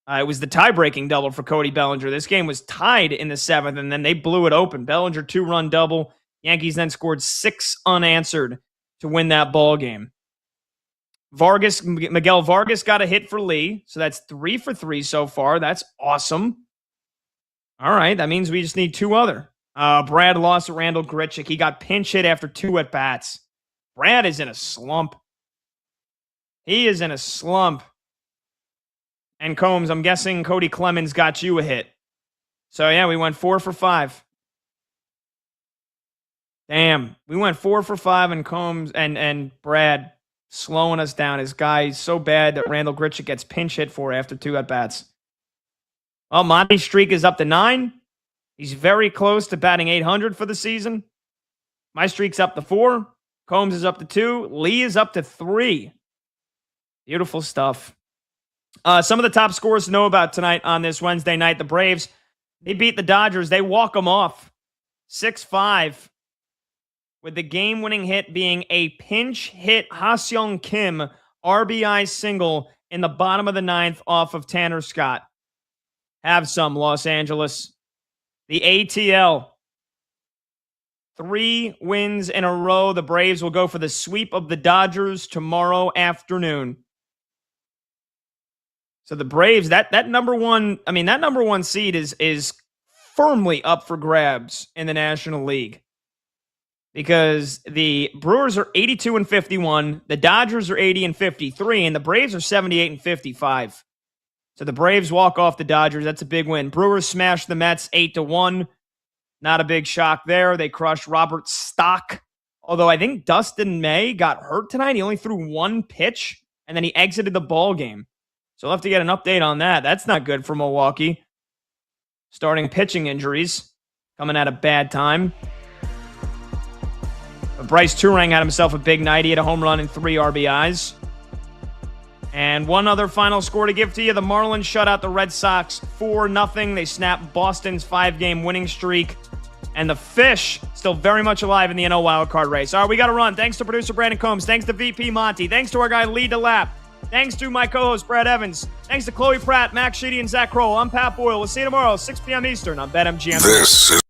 It was the tie-breaking double for Cody Bellinger. This game was tied in the 7th, and then they blew it open. Bellinger 2-run double. Yankees then scored 6 unanswered to win that ball game. Miguel Vargas got a hit for Lee, so that's 3 for 3 so far. That's awesome. All right, that means we just need 2 other. Brad lost to Randall Grichuk. He got pinch hit after 2 at-bats. Brad is in a slump. He is in a slump. And Combs, I'm guessing Cody Clemens got you a hit. So, yeah, we went 4 for 5. Damn, we went 4 for 5, and Combs and Brad slowing us down. His guy's so bad that Randall Grichuk gets pinch hit for after 2 at-bats. Well, Monty's streak is up to 9. He's very close to batting 800 for the season. My streak's up to 4. Combs is up to 2. Lee is up to 3. Beautiful stuff. Some of the top scores to know about tonight on this Wednesday night. The Braves, they beat the Dodgers. They walk them off 6-5. With the game-winning hit being a pinch hit Ha-Seong Kim RBI single in the bottom of the 9th off of Tanner Scott. Have some, Los Angeles. The ATL. 3 wins in a row. The Braves will go for the sweep of the Dodgers tomorrow afternoon. So the Braves, that number one seed is firmly up for grabs in the National League. Because the Brewers are 82-51, the Dodgers are 80-53, and the Braves are 78-55. So the Braves walk off the Dodgers. That's a big win. Brewers smashed the Mets 8-1. Not a big shock there. They crushed Robert Stock. Although I think Dustin May got hurt tonight. He only threw 1 pitch, and then he exited the ball game. So we'll have to get an update on that. That's not good for Milwaukee. Starting pitching injuries. Coming at a bad time. Bryce Turang had himself a big night. He had a home run and 3 RBIs. And one other final score to give to you. The Marlins shut out the Red Sox 4-0. They snapped Boston's 5-game winning streak. And the Fish still very much alive in the NL wildcard race. All right, we got to run. Thanks to producer Brandon Combs. Thanks to VP Monty. Thanks to our guy Lee DeLapp. Thanks to my co-host Brad Evans. Thanks to Chloe Pratt, Max Sheedy, and Zach Kroll. I'm Pat Boyle. We'll see you tomorrow, 6 p.m. Eastern on BetMGM. This is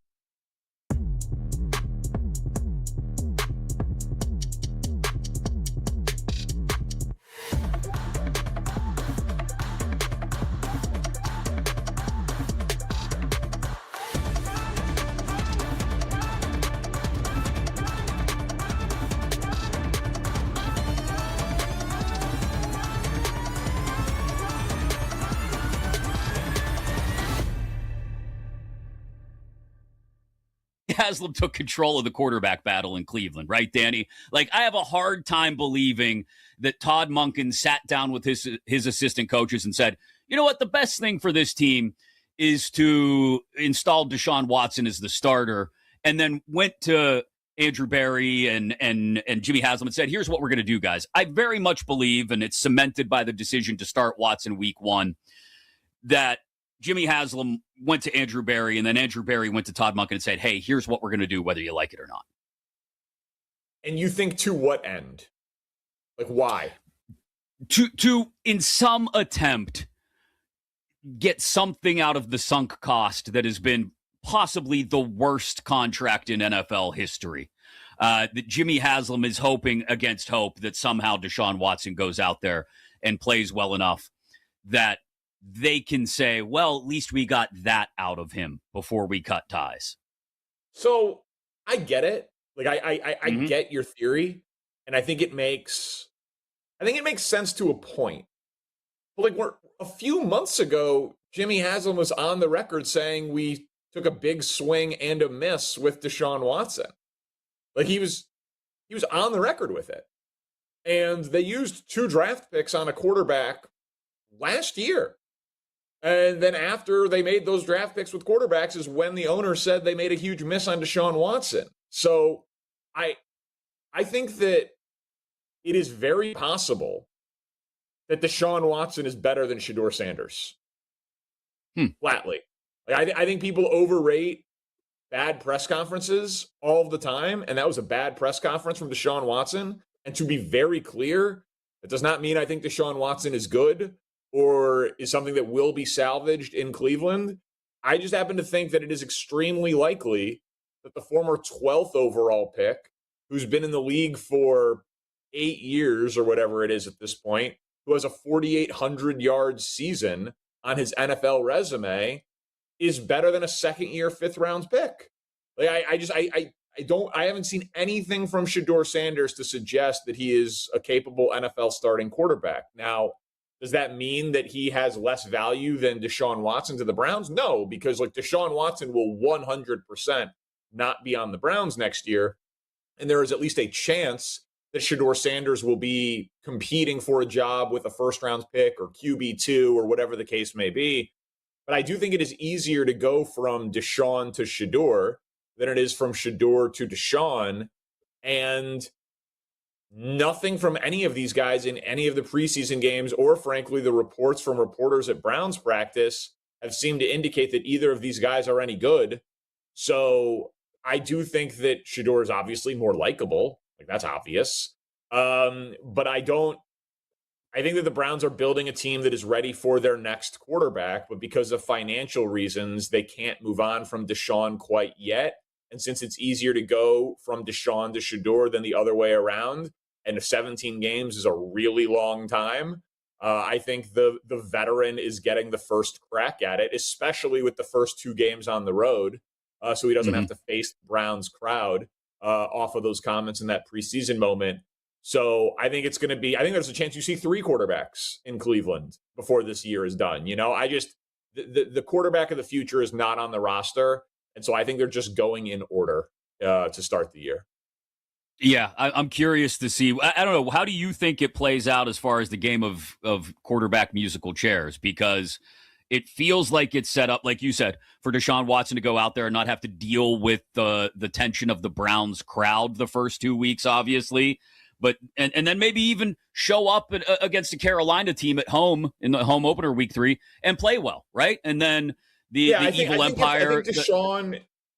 Haslam took control of the quarterback battle in Cleveland, right, Danny? Like, I have a hard time believing that Todd Monken sat down with his assistant coaches and said, you know what, the best thing for this team is to install Deshaun Watson as the starter, and then went to Andrew Berry and Jimmy Haslam and said, here's what we're going to do, guys. I very much believe, and it's cemented by the decision to start Watson week 1, that Jimmy Haslam went to Andrew Berry, and then Andrew Berry went to Todd Monken and said, hey, here's what we're going to do, whether you like it or not. And you think to what end? Like, why? To in some attempt, get something out of the sunk cost that has been possibly the worst contract in NFL history. That Jimmy Haslam is hoping against hope that somehow Deshaun Watson goes out there and plays well enough that they can say, well, at least we got that out of him before we cut ties. So I get it. Like, I get your theory, and I think it makes sense to a point. But like, a few months ago, Jimmy Haslam was on the record saying we took a big swing and a miss with Deshaun Watson. Like, he was on the record with it. And they used 2 draft picks on a quarterback last year. And then after they made those draft picks with quarterbacks is when the owner said they made a huge miss on Deshaun Watson. So I think that it is very possible that Deshaun Watson is better than Shedeur Sanders. Flatly. Like, I think people overrate bad press conferences all the time, and that was a bad press conference from Deshaun Watson. And to be very clear, it does not mean I think Deshaun Watson is good or is something that will be salvaged in Cleveland. I just happen to think that it is extremely likely that the former 12th overall pick, who's been in the league for 8 years or whatever it is at this point, who has a 4,800-yard season on his NFL resume, is better than a second-year, 5th-round pick. Like, I haven't seen anything from Shedeur Sanders to suggest that he is a capable NFL starting quarterback. Now, does that mean that he has less value than Deshaun Watson to the Browns? No, because like Deshaun Watson will 100% not be on the Browns next year. And there is at least a chance that Shedeur Sanders will be competing for a job with a first-round pick or QB2 or whatever the case may be. But I do think it is easier to go from Deshaun to Shedeur than it is from Shedeur to Deshaun. And nothing from any of these guys in any of the preseason games, or frankly, the reports from reporters at Browns practice, have seemed to indicate that either of these guys are any good. So I do think that Shedeur is obviously more likable. Like, that's obvious. But I think that the Browns are building a team that is ready for their next quarterback, but because of financial reasons, they can't move on from Deshaun quite yet. And since it's easier to go from Deshaun to Shedeur than the other way around, and 17 games is a really long time, I think the veteran is getting the first crack at it, especially with the first 2 games on the road, so he doesn't have to face the Browns crowd off of those comments in that preseason moment. So I think it's going to be, I think there's a chance you see 3 quarterbacks in Cleveland before this year is done. You know, the quarterback of the future is not on the roster. And so I think they're just going in order to start the year. Yeah, I'm curious to see. I don't know. How do you think it plays out as far as the game of quarterback musical chairs? Because it feels like it's set up, like you said, for Deshaun Watson to go out there and not have to deal with the tension of the Browns crowd the first 2 weeks, obviously. But and then maybe even show up against the Carolina team at home in the home opener week 3 and play well, right? And then the evil empire.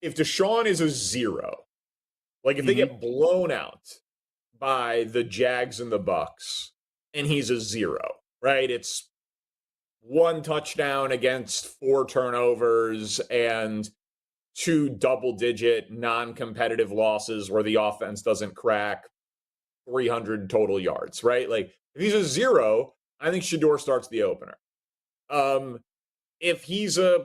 If Deshaun is a 0, like if they get blown out by the Jags and the Bucks, and he's a 0, right? It's 1 touchdown against 4 turnovers and 2 double-digit non-competitive losses where the offense doesn't crack 300 total yards, right? Like, if he's a 0, I think Shedeur starts the opener. If he's a